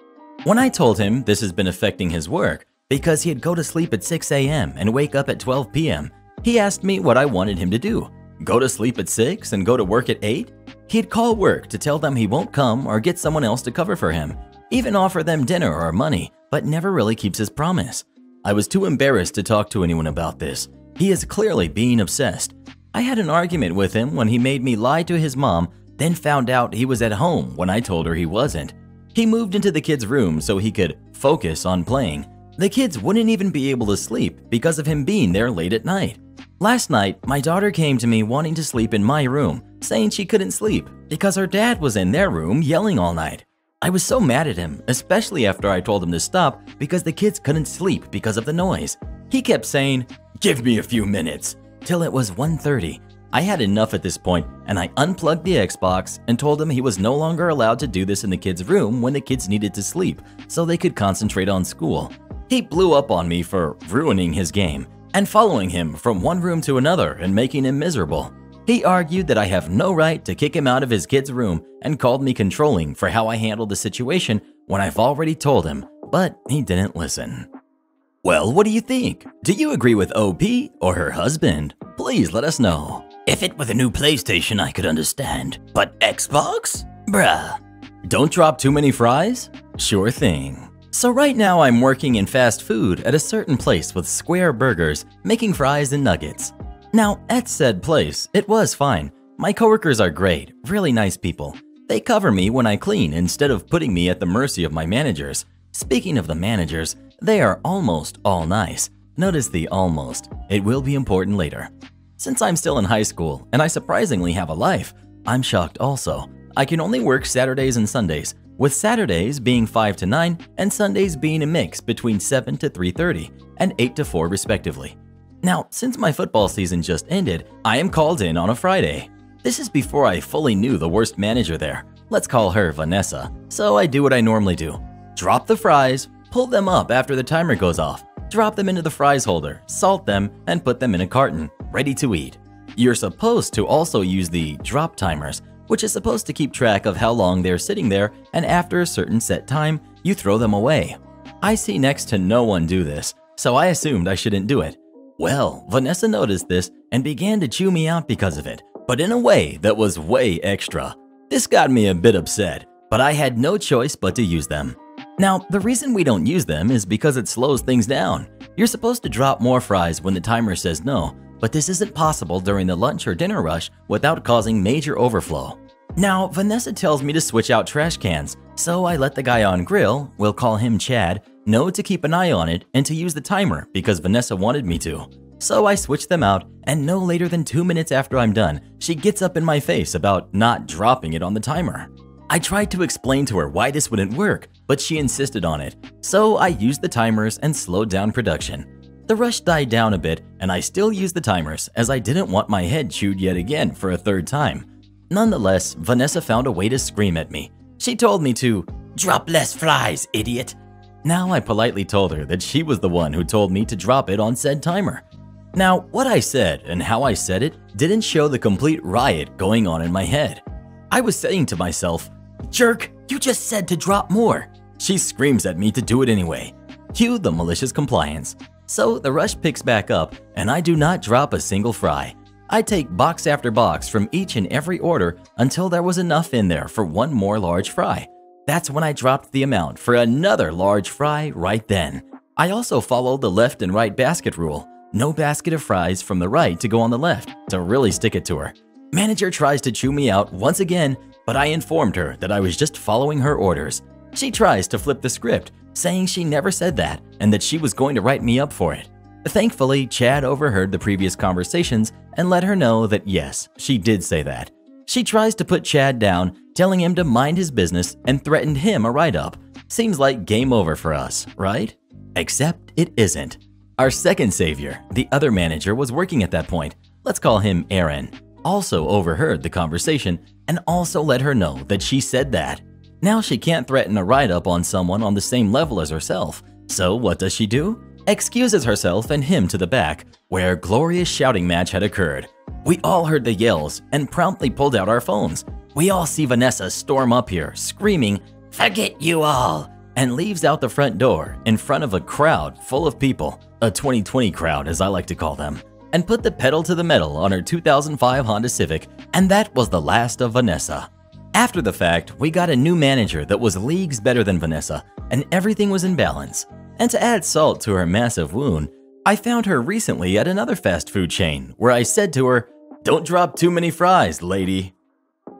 When I told him this has been affecting his work because he'd go to sleep at 6 a.m. and wake up at 12 p.m., he asked me what I wanted him to do. Go to sleep at 6 and go to work at 8? He'd call work to tell them he won't come or get someone else to cover for him, even offer them dinner or money, but never really keeps his promise. I was too embarrassed to talk to anyone about this. He is clearly being obsessed. I had an argument with him when he made me lie to his mom, then found out he was at home when I told her he wasn't. He moved into the kids' room so he could focus on playing. The kids wouldn't even be able to sleep because of him being there late at night. Last night, my daughter came to me wanting to sleep in my room, saying she couldn't sleep because her dad was in their room yelling all night. I was so mad at him, especially after I told him to stop because the kids couldn't sleep because of the noise. He kept saying, "Give me a few minutes," till it was 1:30. I had enough at this point, and I unplugged the Xbox and told him he was no longer allowed to do this in the kids' room when the kids needed to sleep so they could concentrate on school. He blew up on me for ruining his game and following him from one room to another and making him miserable. He argued that I have no right to kick him out of his kid's room and called me controlling for how I handled the situation when I've already told him, but he didn't listen. Well, what do you think? Do you agree with OP or her husband? Please let us know. If it were the new PlayStation, I could understand, but Xbox? Bruh. Don't drop too many fries? Sure thing. So right now I'm working in fast food at a certain place with square burgers, making fries and nuggets. Now, at said place, it was fine. My coworkers are great, really nice people. They cover me when I clean instead of putting me at the mercy of my managers. Speaking of the managers, they are almost all nice. Notice the almost. It will be important later. Since I'm still in high school and I surprisingly have a life, I'm shocked also. I can only work Saturdays and Sundays, with Saturdays being 5 to 9 and Sundays being a mix between 7 to 3:30 and 8 to 4 respectively. Now, since my football season just ended, I am called in on a Friday. This is before I fully knew the worst manager there. Let's call her Vanessa. So I do what I normally do. Drop the fries, pull them up after the timer goes off, drop them into the fries holder, salt them, and put them in a carton, ready to eat. You're supposed to also use the drop timers, which is supposed to keep track of how long they're sitting there, and after a certain set time, you throw them away. I see next to no one do this, so I assumed I shouldn't do it. Well, Vanessa noticed this and began to chew me out because of it, but in a way that was way extra. This got me a bit upset, but I had no choice but to use them. Now, the reason we don't use them is because it slows things down. You're supposed to drop more fries when the timer says no, but this isn't possible during the lunch or dinner rush without causing major overflow. Now, Vanessa tells me to switch out trash cans, so I let the guy on grill, we'll call him Chad, know to keep an eye on it and to use the timer because Vanessa wanted me to. So I switch them out, and no later than 2 minutes after I'm done, she gets up in my face about not dropping it on the timer. I tried to explain to her why this wouldn't work, but she insisted on it, so I used the timers and slowed down production. The rush died down a bit, and I still used the timers as I didn't want my head chewed yet again for a third time. Nonetheless, Vanessa found a way to scream at me. She told me to drop less fries, idiot. Now I politely told her that she was the one who told me to drop it on said timer. Now, what I said and how I said it didn't show the complete riot going on in my head. I was saying to myself, "Jerk, you just said to drop more." She screams at me to do it anyway. Cue the malicious compliance. So the rush picks back up, and I do not drop a single fry. I take box after box from each and every order until there was enough in there for one more large fry. That's when I dropped the amount for another large fry right then. I also followed the left and right basket rule. No basket of fries from the right to go on the left to really stick it to her. Manager tries to chew me out once again, but I informed her that I was just following her orders. She tries to flip the script, saying she never said that and that she was going to write me up for it. Thankfully, Chad overheard the previous conversations and let her know that yes, she did say that. She tries to put Chad down, telling him to mind his business and threatened him a write-up. Seems like game over for us, right? Except it isn't. Our second savior, the other manager, was working at that point. Let's call him Arent. Also overheard the conversation and also let her know that she said that. Now she can't threaten a write-up on someone on the same level as herself. So what does she do? Excuses herself and him to the back, where a glorious shouting match had occurred. We all heard the yells and promptly pulled out our phones. We all see Vanessa storm up here, screaming, "Forget you all," and leaves out the front door in front of a crowd full of people, a 2020 crowd as I like to call them, and put the pedal to the metal on her 2005 Honda Civic, and that was the last of Vanessa. After the fact, we got a new manager that was leagues better than Vanessa, and everything was in balance. And to add salt to her massive wound, I found her recently at another fast food chain where I said to her, "Don't drop too many fries, lady."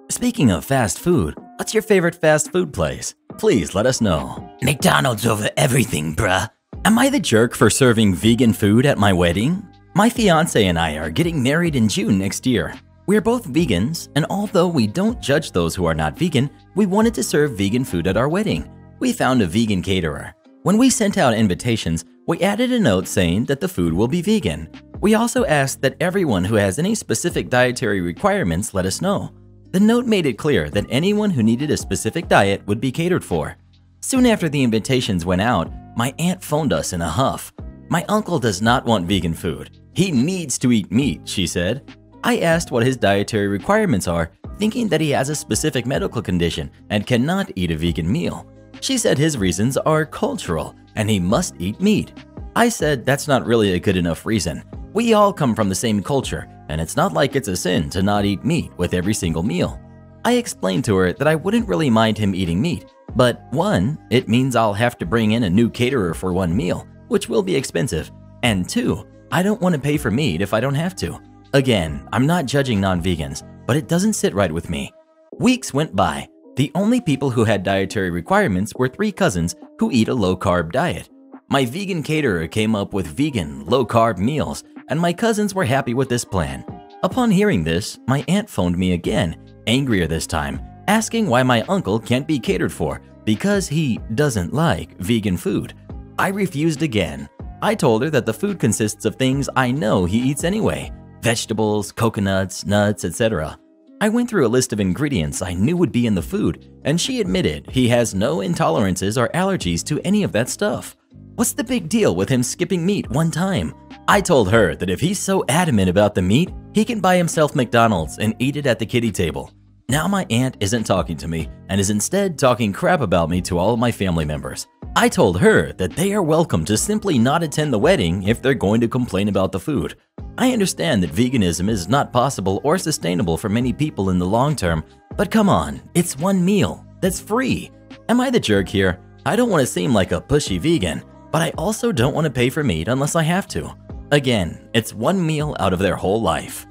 Speaking of fast food, what's your favorite fast food place? Please let us know. McDonald's over everything, bruh. Am I the jerk for serving vegan food at my wedding? My fiance and I are getting married in June next year. We're both vegans, and although we don't judge those who are not vegan, we wanted to serve vegan food at our wedding. We found a vegan caterer. When we sent out invitations, we added a note saying that the food will be vegan. We also asked that everyone who has any specific dietary requirements let us know. The note made it clear that anyone who needed a specific diet would be catered for. Soon after the invitations went out, my aunt phoned us in a huff. My uncle does not want vegan food. He needs to eat meat, she said. I asked what his dietary requirements are, thinking that he has a specific medical condition and cannot eat a vegan meal. She said his reasons are cultural and he must eat meat. I said that's not really a good enough reason. We all come from the same culture, and it's not like it's a sin to not eat meat with every single meal. I explained to her that I wouldn't really mind him eating meat, but one, it means I'll have to bring in a new caterer for one meal, which will be expensive, and two, I don't want to pay for meat if I don't have to. Again, I'm not judging non-vegans, but it doesn't sit right with me. Weeks went by. The only people who had dietary requirements were 3 cousins who eat a low-carb diet. My vegan caterer came up with vegan, low-carb meals, and my cousins were happy with this plan. Upon hearing this, my aunt phoned me again, angrier this time, asking why my uncle can't be catered for because he doesn't like vegan food. I refused again. I told her that the food consists of things I know he eats anyway: vegetables, coconuts, nuts, etc. I went through a list of ingredients I knew would be in the food, and she admitted he has no intolerances or allergies to any of that stuff. What's the big deal with him skipping meat one time? I told her that if he's so adamant about the meat, he can buy himself McDonald's and eat it at the kiddie table. Now my aunt isn't talking to me and is instead talking crap about me to all of my family members. I told her that they are welcome to simply not attend the wedding if they're going to complain about the food. I understand that veganism is not possible or sustainable for many people in the long term, but come on, it's one meal that's free. Am I the jerk here? I don't want to seem like a pushy vegan, but I also don't want to pay for meat unless I have to. Again, it's one meal out of their whole life.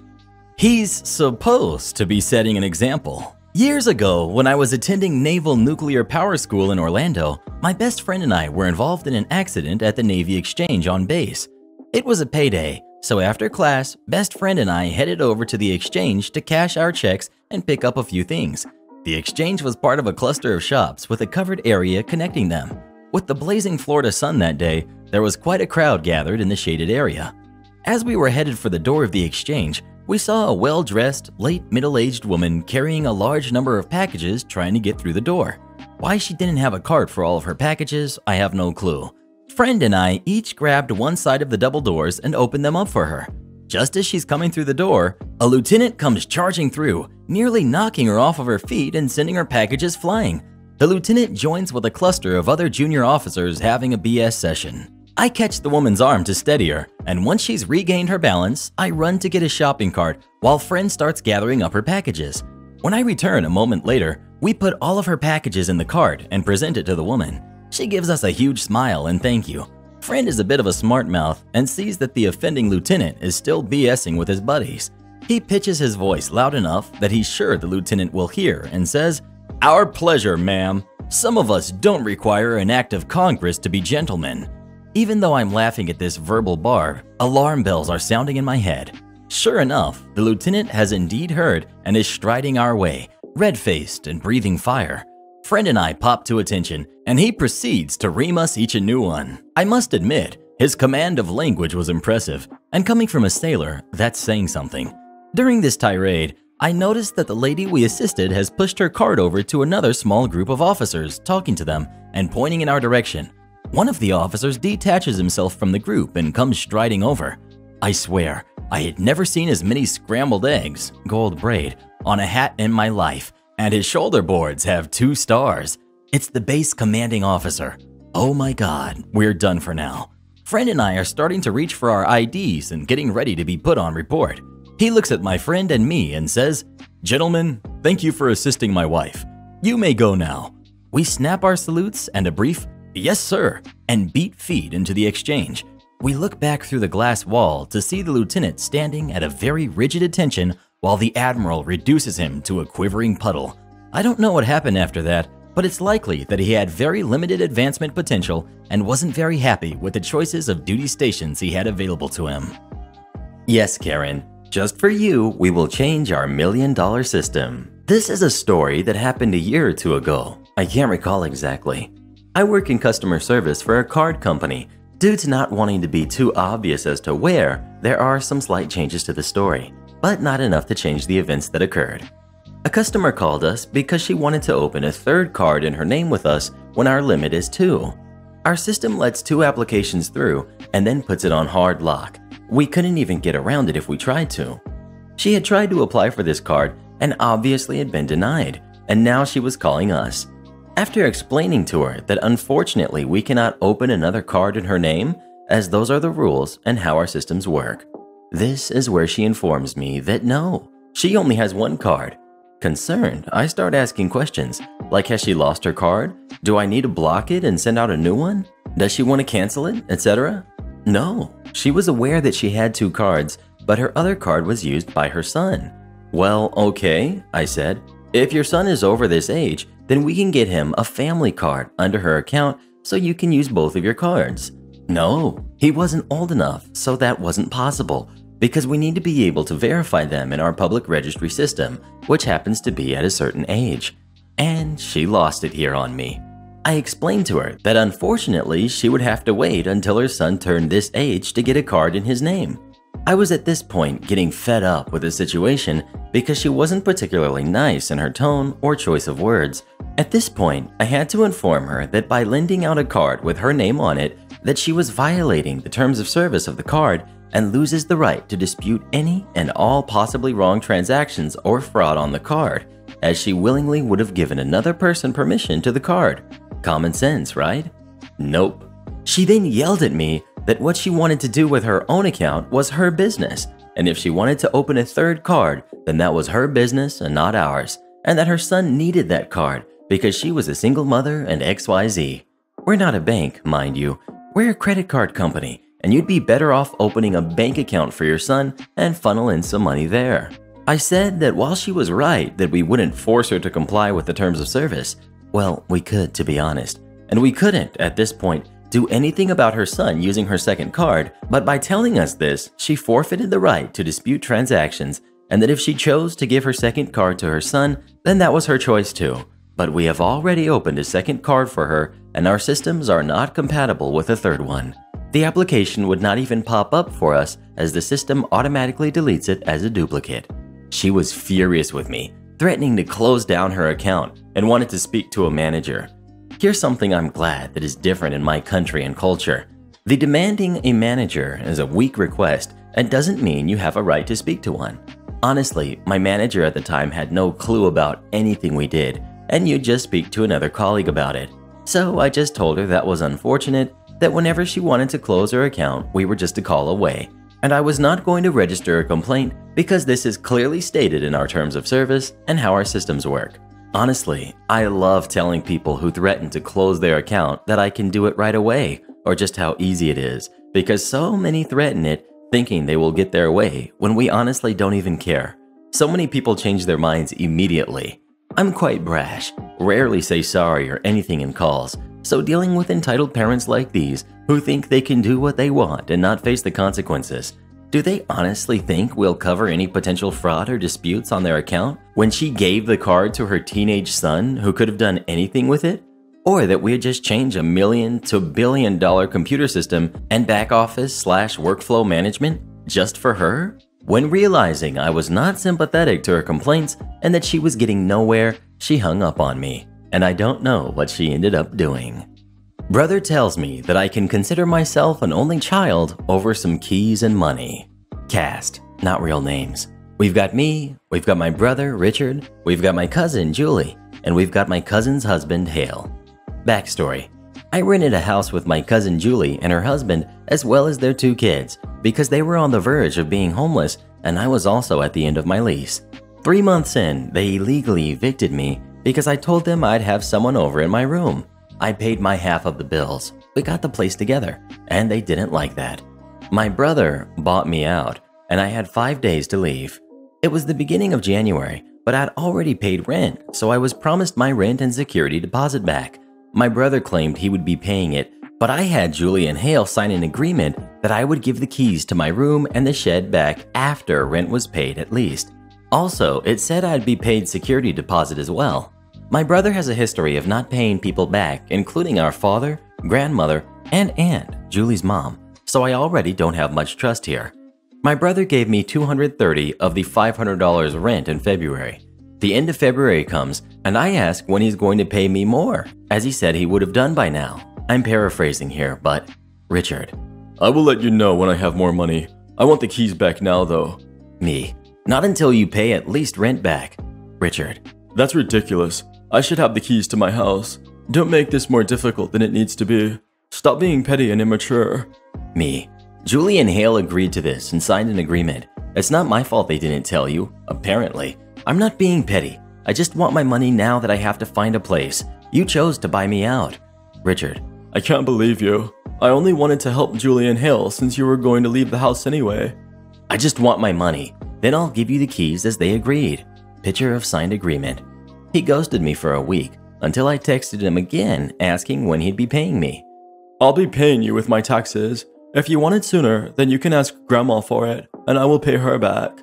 He's supposed to be setting an example. Years ago, when I was attending Naval Nuclear Power School in Orlando, my best friend and I were involved in an accident at the Navy Exchange on base. It was a payday, so after class, best friend and I headed over to the exchange to cash our checks and pick up a few things. The exchange was part of a cluster of shops with a covered area connecting them. With the blazing Florida sun that day, there was quite a crowd gathered in the shaded area. As we were headed for the door of the exchange, we saw a well-dressed, late middle-aged woman carrying a large number of packages trying to get through the door. Why she didn't have a cart for all of her packages, I have no clue. Friend and I each grabbed one side of the double doors and opened them up for her. Just as she's coming through the door, a lieutenant comes charging through, nearly knocking her off of her feet and sending her packages flying. The lieutenant joins with a cluster of other junior officers having a BS session. I catch the woman's arm to steady her, and once she's regained her balance, I run to get a shopping cart while friend starts gathering up her packages. When I return a moment later, we put all of her packages in the cart and present it to the woman. She gives us a huge smile and thank you. Friend is a bit of a smart mouth and sees that the offending lieutenant is still BSing with his buddies. He pitches his voice loud enough that he's sure the lieutenant will hear and says, "Our pleasure, ma'am. Some of us don't require an act of Congress to be gentlemen." Even though I'm laughing at this verbal barb, alarm bells are sounding in my head. Sure enough, the lieutenant has indeed heard and is striding our way, red-faced and breathing fire. Friend and I pop to attention, and he proceeds to ream us each a new one. I must admit, his command of language was impressive, and coming from a sailor, that's saying something. During this tirade, I noticed that the lady we assisted has pushed her cart over to another small group of officers, talking to them and pointing in our direction. One of the officers detaches himself from the group and comes striding over. I swear, I had never seen as many scrambled eggs, gold braid, on a hat in my life, and his shoulder boards have 2 stars. It's the base commanding officer. Oh my god, we're done for now. Friend and I are starting to reach for our IDs and getting ready to be put on report. He looks at my friend and me and says, "Gentlemen, thank you for assisting my wife. You may go now." We snap our salutes and a brief "Yes, sir," and beat feet into the exchange. We look back through the glass wall to see the lieutenant standing at a very rigid attention while the admiral reduces him to a quivering puddle. I don't know what happened after that, but it's likely that he had very limited advancement potential and wasn't very happy with the choices of duty stations he had available to him. Yes, Karen, just for you, we will change our $1 million system. This is a story that happened a year or 2 ago. I can't recall exactly. I work in customer service for a card company. Due to not wanting to be too obvious as to where, there are some slight changes to the story, but not enough to change the events that occurred. A customer called us because she wanted to open a 3rd card in her name with us when our limit is 2. Our system lets 2 applications through and then puts it on hard lock. We couldn't even get around it if we tried to. She had tried to apply for this card and obviously had been denied, and now she was calling us. After explaining to her that unfortunately we cannot open another card in her name, as those are the rules and how our systems work, this is where she informs me that no, she only has 1 card. Concerned, I start asking questions, like has she lost her card? Do I need to block it and send out a new one? Does she want to cancel it, etc.? No, she was aware that she had 2 cards, but her other card was used by her son. Well, okay, I said. If your son is over this age, then we can get him a family card under her account so you can use both of your cards. No, he wasn't old enough, so that wasn't possible because we need to be able to verify them in our public registry system, which happens to be at a certain age. And she lost it here on me. I explained to her that unfortunately she would have to wait until her son turned this age to get a card in his name. I was at this point getting fed up with the situation because she wasn't particularly nice in her tone or choice of words. At this point, I had to inform her that by lending out a card with her name on it, that she was violating the terms of service of the card and loses the right to dispute any and all possibly wrong transactions or fraud on the card, as she willingly would have given another person permission to the card. Common sense, right? Nope. She then yelled at me that what she wanted to do with her own account was her business, and if she wanted to open a third card, then that was her business and not ours, and that her son needed that card because she was a single mother and XYZ. We're not a bank, mind you. We're a credit card company, and you'd be better off opening a bank account for your son and funnel in some money there. I said that while she was right that we wouldn't force her to comply with the terms of service, well, we could, to be honest, and we couldn't, at this point, do anything about her son using her second card, but by telling us this, she forfeited the right to dispute transactions, and that if she chose to give her second card to her son, then that was her choice too. But we have already opened a second card for her, and our systems are not compatible with a third one. The application would not even pop up for us as the system automatically deletes it as a duplicate. She was furious with me, threatening to close down her account and wanted to speak to a manager. Here's something I'm glad that is different in my country and culture. The demanding a manager is a weak request and doesn't mean you have a right to speak to one. Honestly, my manager at the time had no clue about anything we did, and you'd just speak to another colleague about it. So I just told her that was unfortunate, that whenever she wanted to close her account, we were just a call away, and I was not going to register a complaint because this is clearly stated in our terms of service and how our systems work. Honestly, I love telling people who threaten to close their account that I can do it right away, or just how easy it is, because so many threaten it thinking they will get their way when we honestly don't even care. So many people change their minds immediately. I'm quite brash, rarely say sorry or anything in calls, so dealing with entitled parents like these who think they can do what they want and not face the consequences, do they honestly think we'll cover any potential fraud or disputes on their account when she gave the card to her teenage son who could have done anything with it? Or that we'd just change $1 million to $1 billion computer system and back office / workflow management just for her? When realizing I was not sympathetic to her complaints and that she was getting nowhere, she hung up on me, and I don't know what she ended up doing. Brother tells me that I can consider myself an only child over some keys and money. Cast, not real names. We've got me, we've got my brother, Richard, we've got my cousin, Julie, and we've got my cousin's husband, Hale. Backstory. I rented a house with my cousin Julie and her husband as well as their 2 kids because they were on the verge of being homeless and I was also at the end of my lease. 3 months in, they illegally evicted me because I told them I'd have someone over in my room. I paid my half of the bills. We got the place together, and they didn't like that. My brother bought me out, and I had 5 days to leave. It was the beginning of January, but I'd already paid rent, so I was promised my rent and security deposit back. My brother claimed he would be paying it, but I had Julie and Hale sign an agreement that I would give the keys to my room and the shed back after rent was paid at least. Also, it said I'd be paid security deposit as well. My brother has a history of not paying people back, including our father, grandmother, and aunt, Julie's mom, so I already don't have much trust here. My brother gave me $230 of the $500 rent in February. The end of February comes, and I ask when he's going to pay me more, as he said he would have done by now. I'm paraphrasing here, but Richard. I will let you know when I have more money. I want the keys back now, though. Me. Not until you pay at least rent back. Richard. That's ridiculous. I should have the keys to my house. Don't make this more difficult than it needs to be. Stop being petty and immature. Me. Julie and Hale agreed to this and signed an agreement. It's not my fault they didn't tell you, apparently. I'm not being petty. I just want my money now that I have to find a place. You chose to buy me out. Richard. I can't believe you. I only wanted to help Julie and Hale since you were going to leave the house anyway. I just want my money. Then I'll give you the keys as they agreed. Picture of signed agreement. He ghosted me for a week until I texted him again asking when he'd be paying me. I'll be paying you with my taxes. If you want it sooner, then you can ask Grandma for it, and I will pay her back.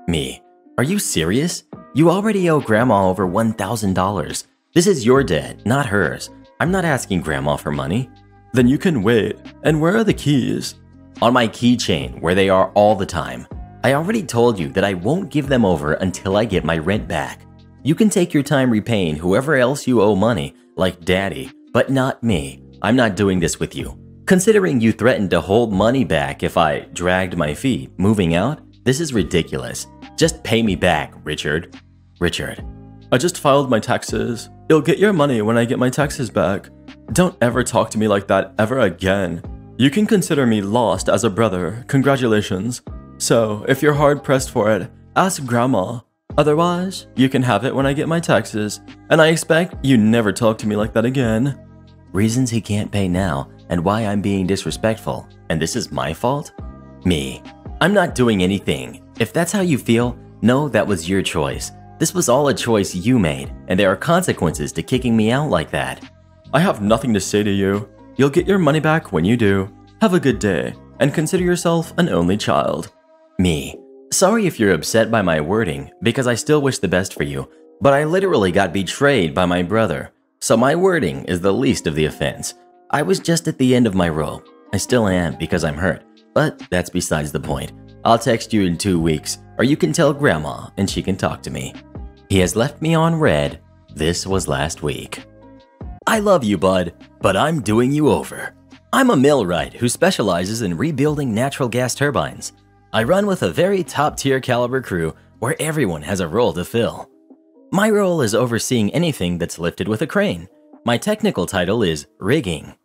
Me. Are you serious? You already owe Grandma over $1,000. This is your debt, not hers. I'm not asking Grandma for money. Then you can wait. And where are the keys? On my keychain, where they are all the time. I already told you that I won't give them over until I get my rent back. You can take your time repaying whoever else you owe money, like Daddy, but not me. I'm not doing this with you. Considering you threatened to hold money back if I dragged my feet, moving out, this is ridiculous. Just pay me back, Richard. Richard. I just filed my taxes. You'll get your money when I get my taxes back. Don't ever talk to me like that ever again. You can consider me lost as a brother. Congratulations. So, if you're hard pressed for it, ask Grandma. Otherwise, you can have it when I get my taxes, and I expect you never talk to me like that again. Reasons he can't pay now, and why I'm being disrespectful, and this is my fault? Me. I'm not doing anything. If that's how you feel, no, that was your choice. This was all a choice you made, and there are consequences to kicking me out like that. I have nothing to say to you. You'll get your money back when you do. Have a good day, and consider yourself an only child. Me. Sorry if you're upset by my wording, because I still wish the best for you, but I literally got betrayed by my brother, so my wording is the least of the offense. I was just at the end of my rope. I still am because I'm hurt, but that's besides the point. I'll text you in 2 weeks, or you can tell Grandma and she can talk to me. He has left me on red. This was last week. I love you, bud, but I'm doing you over. I'm a millwright who specializes in rebuilding natural gas turbines. I run with a very top-tier caliber crew where everyone has a role to fill. My role is overseeing anything that's lifted with a crane. My technical title is rigging.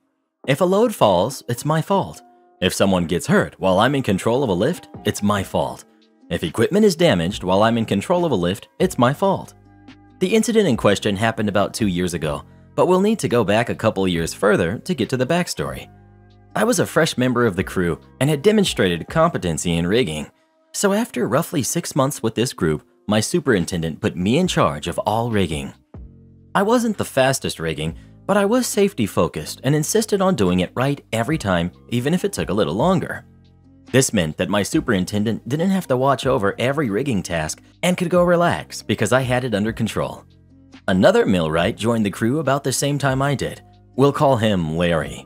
If a load falls, it's my fault. If someone gets hurt while I'm in control of a lift, it's my fault. If equipment is damaged while I'm in control of a lift, it's my fault. The incident in question happened about 2 years ago, but we'll need to go back a couple years further to get to the backstory. I was a fresh member of the crew and had demonstrated competency in rigging. So after roughly 6 months with this group, my superintendent put me in charge of all rigging. I wasn't the fastest rigging, but I was safety focused and insisted on doing it right every time, even if it took a little longer. This meant that my superintendent didn't have to watch over every rigging task and could go relax because I had it under control. Another millwright joined the crew about the same time I did. We'll call him Larry.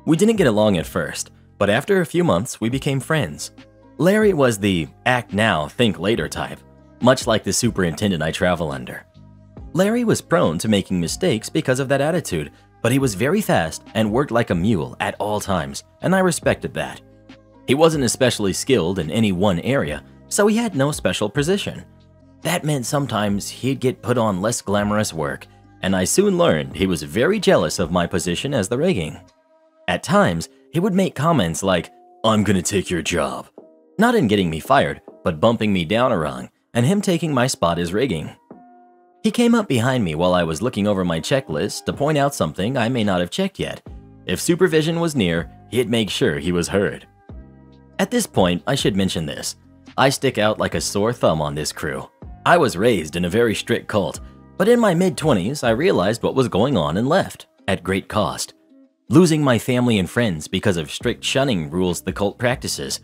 We didn't get along at first, but after a few months, we became friends. Larry was the act now, think later type, much like the superintendent I travel under. Larry was prone to making mistakes because of that attitude, but he was very fast and worked like a mule at all times, and I respected that. He wasn't especially skilled in any one area, so he had no special position. That meant sometimes he'd get put on less glamorous work, and I soon learned he was very jealous of my position as the rigging. At times, he would make comments like, "I'm gonna take your job." Not in getting me fired, but bumping me down a rung, and him taking my spot as rigging. He came up behind me while I was looking over my checklist to point out something I may not have checked yet. If supervision was near, he'd make sure he was heard. At this point, I should mention this. I stick out like a sore thumb on this crew. I was raised in a very strict cult, but in my mid-20s, I realized what was going on and left, at great cost. Losing my family and friends because of strict shunning rules the cult practices.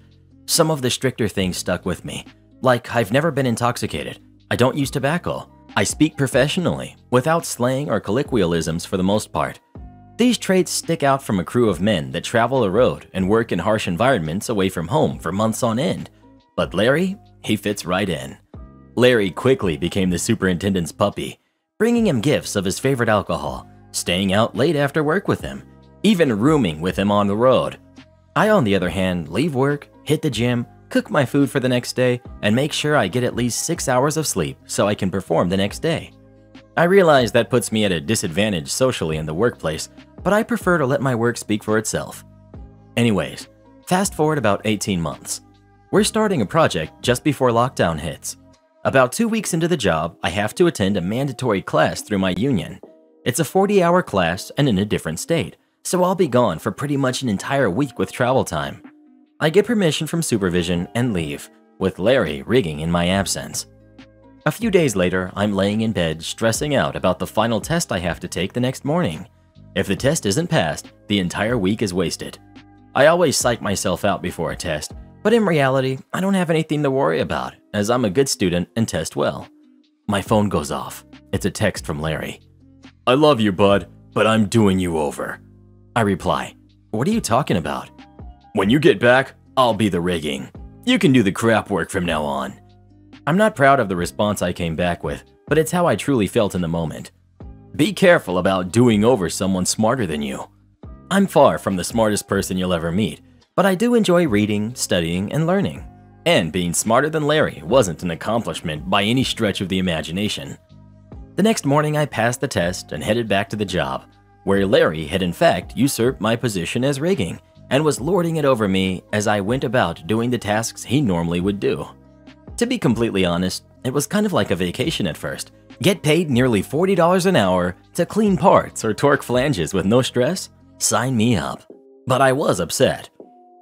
Some of the stricter things stuck with me, like I've never been intoxicated, I don't use tobacco, I speak professionally, without slang or colloquialisms for the most part. These traits stick out from a crew of men that travel a road and work in harsh environments away from home for months on end. But Larry, he fits right in. Larry quickly became the superintendent's puppy, bringing him gifts of his favorite alcohol, staying out late after work with him, even rooming with him on the road. I, on the other hand, leave work, hit the gym, cook my food for the next day, and make sure I get at least 6 hours of sleep so I can perform the next day. I realize that puts me at a disadvantage socially in the workplace, but I prefer to let my work speak for itself. Anyways, fast forward about 18 months. We're starting a project just before lockdown hits. About 2 weeks into the job, I have to attend a mandatory class through my union. It's a 40-hour class and in a different state, so I'll be gone for pretty much an entire week with travel time. I get permission from supervision and leave, with Larry rigging in my absence. A few days later, I'm laying in bed stressing out about the final test I have to take the next morning. If the test isn't passed, the entire week is wasted. I always psych myself out before a test, but in reality, I don't have anything to worry about, as I'm a good student and test well. My phone goes off. It's a text from Larry. I love you, bud, but I'm doing you over. I reply, what are you talking about? When you get back, I'll be the rigging. You can do the crap work from now on. I'm not proud of the response I came back with, but it's how I truly felt in the moment. Be careful about doing over someone smarter than you. I'm far from the smartest person you'll ever meet, but I do enjoy reading, studying, and learning. And being smarter than Larry wasn't an accomplishment by any stretch of the imagination. The next morning, I passed the test and headed back to the job, where Larry had in fact usurped my position as rigging and was lording it over me as I went about doing the tasks he normally would do. To be completely honest, it was kind of like a vacation at first. Get paid nearly $40 an hour to clean parts or torque flanges with no stress? Sign me up. But I was upset.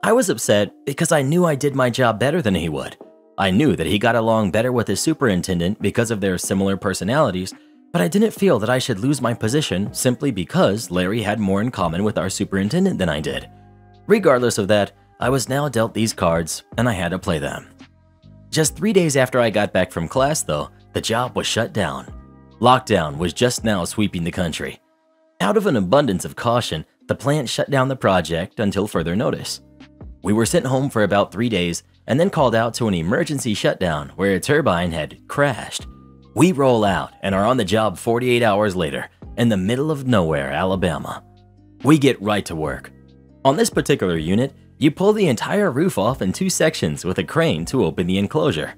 I was upset because I knew I did my job better than he would. I knew that he got along better with his superintendent because of their similar personalities, but I didn't feel that I should lose my position simply because Larry had more in common with our superintendent than I did. Regardless of that, I was now dealt these cards and I had to play them. Just 3 days after I got back from class, though, the job was shut down. Lockdown was just now sweeping the country. Out of an abundance of caution, the plant shut down the project until further notice. We were sent home for about 3 days and then called out to an emergency shutdown where a turbine had crashed. We roll out and are on the job 48 hours later in the middle of nowhere, Alabama. We get right to work. On this particular unit, you pull the entire roof off in 2 sections with a crane to open the enclosure.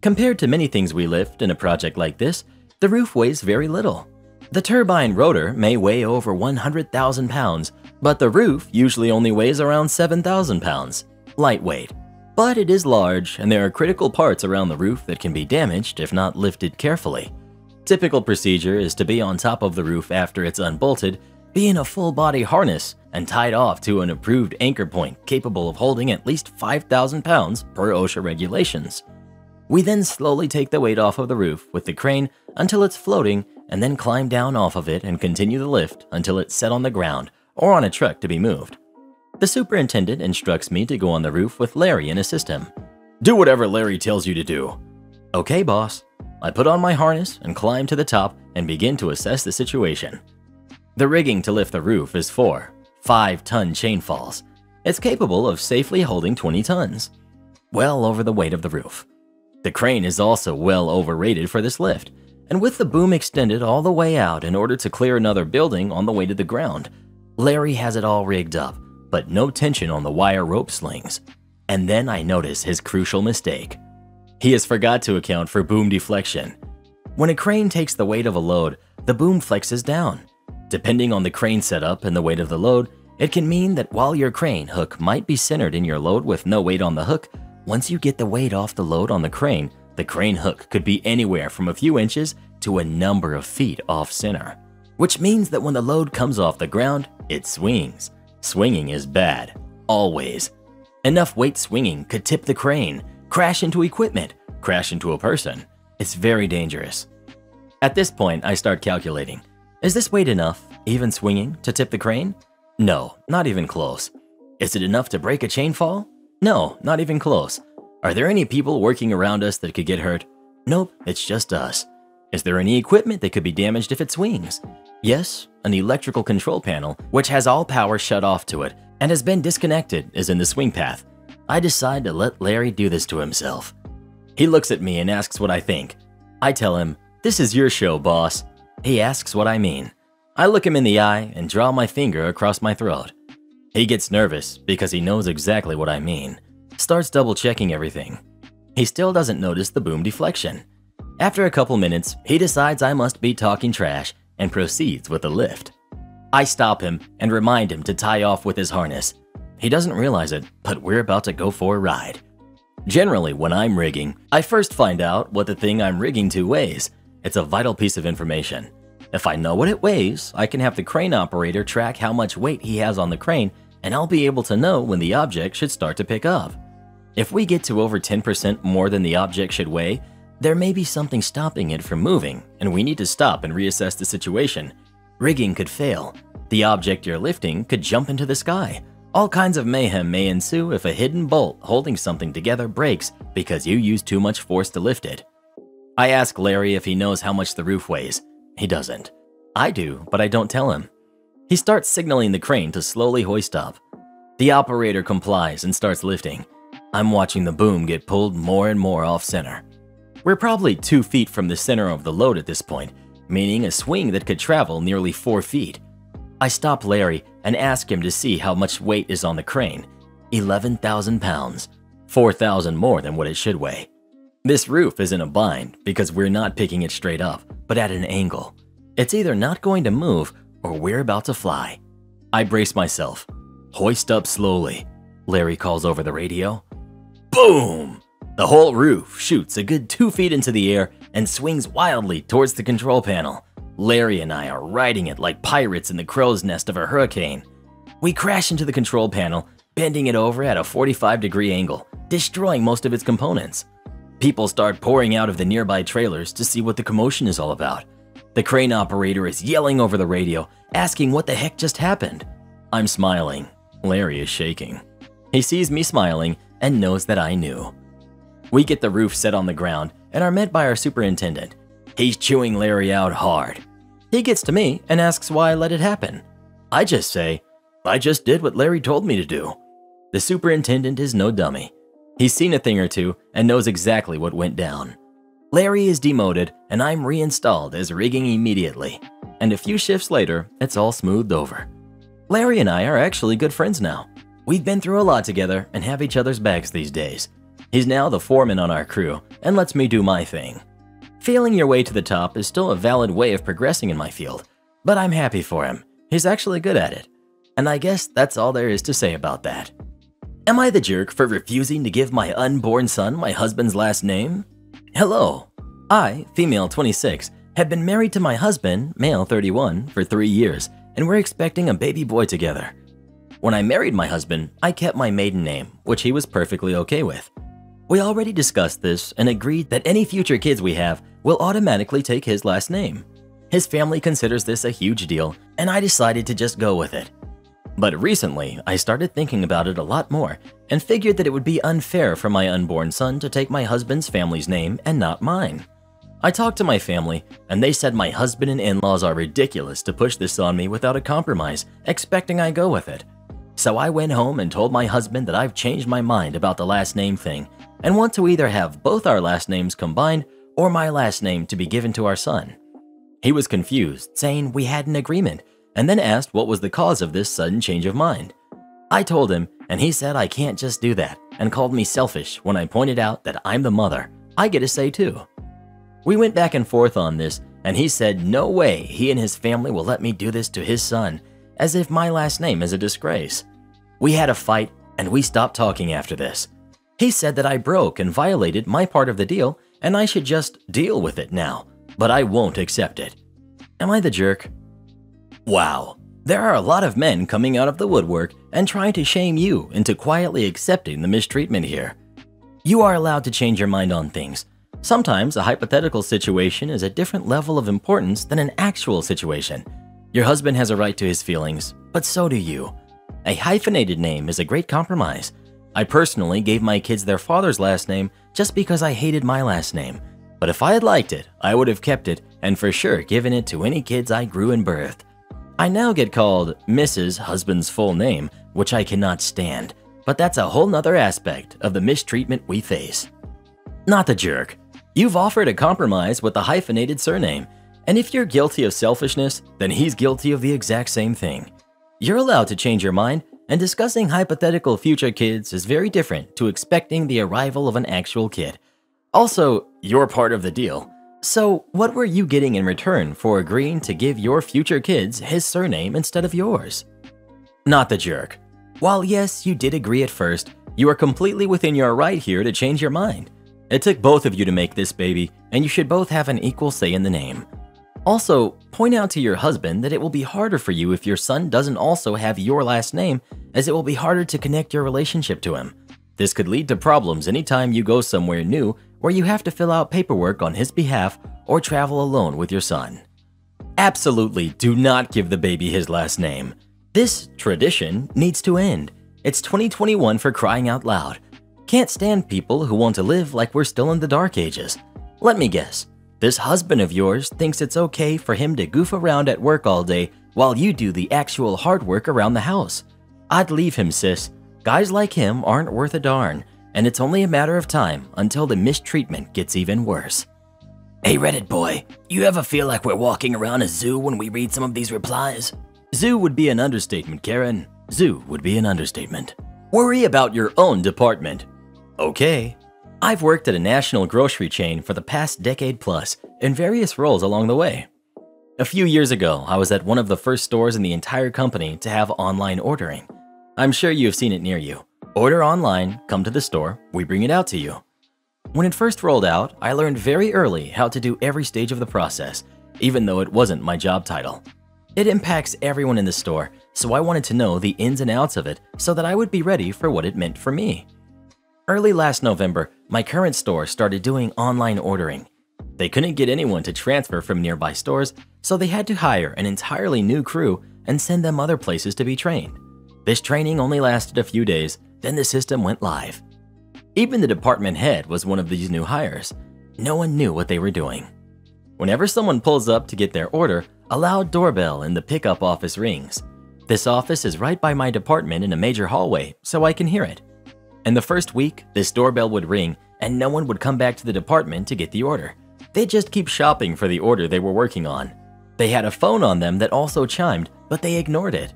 Compared to many things we lift in a project like this, the roof weighs very little. The turbine rotor may weigh over 100,000 pounds, but the roof usually only weighs around 7,000 pounds. Lightweight. But it is large, and there are critical parts around the roof that can be damaged if not lifted carefully. Typical procedure is to be on top of the roof after it's unbolted, be in a full-body harness, and tied off to an approved anchor point capable of holding at least 5,000 pounds per OSHA regulations. We then slowly take the weight off of the roof with the crane until it's floating and then climb down off of it and continue the lift until it's set on the ground or on a truck to be moved. The superintendent instructs me to go on the roof with Larry and assist him. Do whatever Larry tells you to do. Okay, boss. I put on my harness and climb to the top and begin to assess the situation. The rigging to lift the roof is 4 5-ton chainfalls. It's capable of safely holding 20 tons, well over the weight of the roof. The crane is also well overrated for this lift, and with the boom extended all the way out in order to clear another building on the way to the ground, Larry has it all rigged up, but no tension on the wire rope slings. And then I notice his crucial mistake. He has forgot to account for boom deflection. When a crane takes the weight of a load, the boom flexes down. Depending on the crane setup and the weight of the load, it can mean that while your crane hook might be centered in your load with no weight on the hook, once you get the weight off the load on the crane hook could be anywhere from a few inches to a number of feet off center. Which means that when the load comes off the ground, it swings. Swinging is bad, always. Enough weight swinging could tip the crane, crash into equipment, crash into a person. It's very dangerous. At this point, I start calculating. Is this weight enough, even swinging, to tip the crane? No, not even close. Is it enough to break a chain fall? No, not even close. Are there any people working around us that could get hurt? Nope, it's just us. Is there any equipment that could be damaged if it swings? Yes, an electrical control panel, which has all power shut off to it and has been disconnected, is in the swing path. I decide to let Larry do this to himself. He looks at me and asks what I think. I tell him, "This is your show, boss." He asks what I mean. I look him in the eye and draw my finger across my throat. He gets nervous because he knows exactly what I mean. Starts double-checking everything. He still doesn't notice the boom deflection. After a couple minutes, he decides I must be talking trash and proceeds with the lift. I stop him and remind him to tie off with his harness. He doesn't realize it, but we're about to go for a ride. Generally, when I'm rigging, I first find out what the thing I'm rigging to weighs. It's a vital piece of information. If I know what it weighs, I can have the crane operator track how much weight he has on the crane, and I'll be able to know when the object should start to pick up. If we get to over 10% more than the object should weigh, there may be something stopping it from moving, and we need to stop and reassess the situation. Rigging could fail. The object you're lifting could jump into the sky. All kinds of mayhem may ensue if a hidden bolt holding something together breaks because you used too much force to lift it. I ask Larry if he knows how much the roof weighs. He doesn't. I do, but I don't tell him. He starts signaling the crane to slowly hoist up. The operator complies and starts lifting. I'm watching the boom get pulled more and more off center. We're probably 2 feet from the center of the load at this point, meaning a swing that could travel nearly 4 feet. I stop Larry and ask him to see how much weight is on the crane. 11,000 pounds, 4,000 more than what it should weigh. This roof is in a bind because we're not picking it straight up, but at an angle. It's either not going to move or we're about to fly. I brace myself. Hoist up slowly, Larry calls over the radio. Boom! The whole roof shoots a good 2 feet into the air and swings wildly towards the control panel. Larry and I are riding it like pirates in the crow's nest of a hurricane. We crash into the control panel, bending it over at a 45-degree angle, destroying most of its components. People start pouring out of the nearby trailers to see what the commotion is all about. The crane operator is yelling over the radio, asking what the heck just happened. I'm smiling. Larry is shaking. He sees me smiling and knows that I knew. We get the roof set on the ground and are met by our superintendent. He's chewing Larry out hard. He gets to me and asks why I let it happen. I just say, I just did what Larry told me to do. The superintendent is no dummy. He's seen a thing or two and knows exactly what went down. Larry is demoted and I'm reinstalled as rigging immediately. And a few shifts later, it's all smoothed over. Larry and I are actually good friends now. We've been through a lot together and have each other's backs these days. He's now the foreman on our crew and lets me do my thing. Feeling your way to the top is still a valid way of progressing in my field, but I'm happy for him. He's actually good at it. And I guess that's all there is to say about that. Am I the jerk for refusing to give my unborn son my husband's last name? Hello. I, female 26, have been married to my husband, male 31, for 3 years, and we're expecting a baby boy together. When I married my husband, I kept my maiden name, which he was perfectly okay with. We already discussed this and agreed that any future kids we have will automatically take his last name. His family considers this a huge deal, and I decided to just go with it. But recently, I started thinking about it a lot more and figured that it would be unfair for my unborn son to take my husband's family's name and not mine. I talked to my family, and they said my husband and in-laws are ridiculous to push this on me without a compromise, expecting I go with it. So I went home and told my husband that I've changed my mind about the last name thing and want to either have both our last names combined or my last name to be given to our son. He was confused, saying we had an agreement, and then asked what was the cause of this sudden change of mind. I told him, and he said I can't just do that, and called me selfish when I pointed out that I'm the mother. I get a say too. We went back and forth on this, and he said no way he and his family will let me do this to his son, as if my last name is a disgrace. We had a fight, and we stopped talking after this. He said that I broke and violated my part of the deal, and I should just deal with it now, but I won't accept it. Am I the jerk? Wow, there are a lot of men coming out of the woodwork and trying to shame you into quietly accepting the mistreatment here. You are allowed to change your mind on things. Sometimes a hypothetical situation is a different level of importance than an actual situation. Your husband has a right to his feelings, but so do you. A hyphenated name is a great compromise. I personally gave my kids their father's last name just because I hated my last name. But if I had liked it, I would have kept it and for sure given it to any kids I grew and birthed. I now get called Mrs. Husband's full name, which I cannot stand, but that's a whole nother aspect of the mistreatment we face. Not the jerk. You've offered a compromise with the hyphenated surname, and if you're guilty of selfishness, then he's guilty of the exact same thing. You're allowed to change your mind, and discussing hypothetical future kids is very different to expecting the arrival of an actual kid. Also, you're part of the deal. So, what were you getting in return for agreeing to give your future kids his surname instead of yours? Not the jerk. While yes, you did agree at first, you are completely within your right here to change your mind. It took both of you to make this baby, and you should both have an equal say in the name. Also, point out to your husband that it will be harder for you if your son doesn't also have your last name, as it will be harder to connect your relationship to him. This could lead to problems anytime you go somewhere new where you have to fill out paperwork on his behalf or travel alone with your son. Absolutely do not give the baby his last name. This tradition needs to end. It's 2021 for crying out loud. Can't stand people who want to live like we're still in the dark ages. Let me guess. This husband of yours thinks it's okay for him to goof around at work all day while you do the actual hard work around the house. I'd leave him, sis. Guys like him aren't worth a darn, and it's only a matter of time until the mistreatment gets even worse. Hey Reddit boy, you ever feel like we're walking around a zoo when we read some of these replies? Zoo would be an understatement, Karen. Zoo would be an understatement. Worry about your own department. Okay. I've worked at a national grocery chain for the past decade plus in various roles along the way. A few years ago, I was at one of the first stores in the entire company to have online ordering. I'm sure you've seen it near you. Order online, come to the store, we bring it out to you. When it first rolled out, I learned very early how to do every stage of the process, even though it wasn't my job title. It impacts everyone in the store, so I wanted to know the ins and outs of it so that I would be ready for what it meant for me. Early last November, my current store started doing online ordering. They couldn't get anyone to transfer from nearby stores, so they had to hire an entirely new crew and send them other places to be trained. This training only lasted a few days, then the system went live. Even the department head was one of these new hires. No one knew what they were doing. Whenever someone pulls up to get their order, a loud doorbell in the pickup office rings. This office is right by my department in a major hallway, so I can hear it. In the first week, this doorbell would ring and no one would come back to the department to get the order. They'd just keep shopping for the order they were working on. They had a phone on them that also chimed, but they ignored it.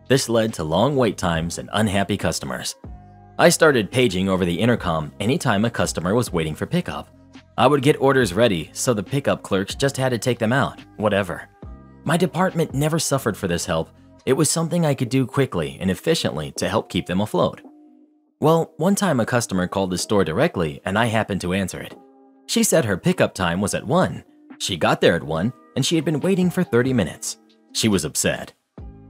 This led to long wait times and unhappy customers. I started paging over the intercom anytime a customer was waiting for pickup. I would get orders ready, so the pickup clerks just had to take them out, whatever. My department never suffered for this help. It was something I could do quickly and efficiently to help keep them afloat. Well, one time a customer called the store directly and I happened to answer it. She said her pickup time was at 1. She got there at 1 and she had been waiting for 30 minutes. She was upset.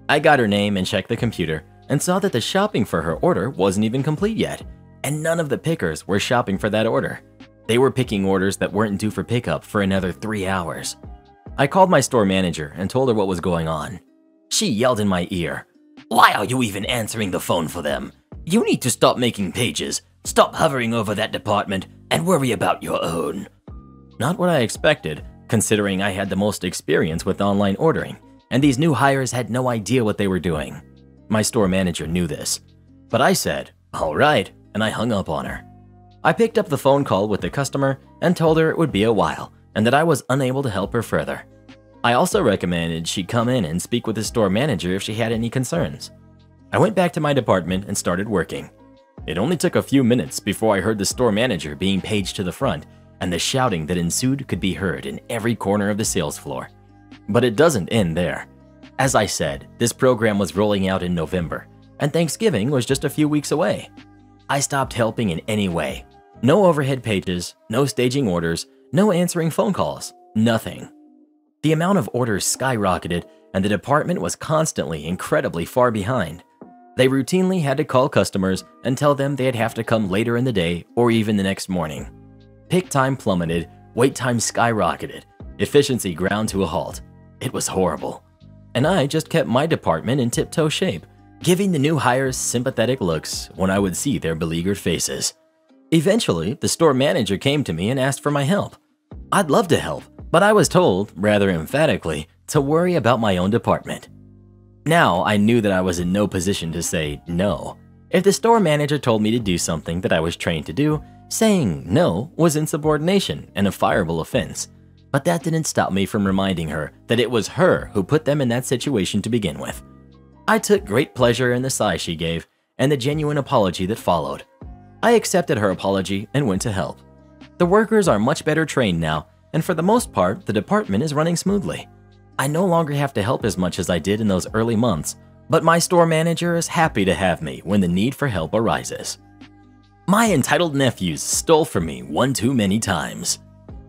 I got her name and checked the computer and saw that the shopping for her order wasn't even complete yet, and none of the pickers were shopping for that order. They were picking orders that weren't due for pickup for another 3 hours. I called my store manager and told her what was going on. She yelled in my ear, "Why are you even answering the phone for them? You need to stop making pages, stop hovering over that department, and worry about your own." Not what I expected, considering I had the most experience with online ordering, and these new hires had no idea what they were doing. My store manager knew this, but I said, "All right," and I hung up on her. I picked up the phone call with the customer and told her it would be a while and that I was unable to help her further. I also recommended she come in and speak with the store manager if she had any concerns. I went back to my department and started working. It only took a few minutes before I heard the store manager being paged to the front, and the shouting that ensued could be heard in every corner of the sales floor. But it doesn't end there. As I said, this program was rolling out in November, and Thanksgiving was just a few weeks away. I stopped helping in any way. No overhead pages, no staging orders, no answering phone calls, nothing. The amount of orders skyrocketed, and the department was constantly incredibly far behind. They routinely had to call customers and tell them they'd have to come later in the day or even the next morning. Pick time plummeted, wait time skyrocketed, efficiency ground to a halt. It was horrible. And I just kept my department in tip-toe shape, giving the new hires sympathetic looks when I would see their beleaguered faces. Eventually, the store manager came to me and asked for my help. I'd love to help, but I was told, rather emphatically, to worry about my own department. Now, I knew that I was in no position to say no. If the store manager told me to do something that I was trained to do, saying no was insubordination and a fireable offense. But that didn't stop me from reminding her that it was her who put them in that situation to begin with. I took great pleasure in the sigh she gave and the genuine apology that followed. I accepted her apology and went to help. The workers are much better trained now, and for the most part, the department is running smoothly. I no longer have to help as much as I did in those early months, but my store manager is happy to have me when the need for help arises. My entitled nephews stole from me one too many times.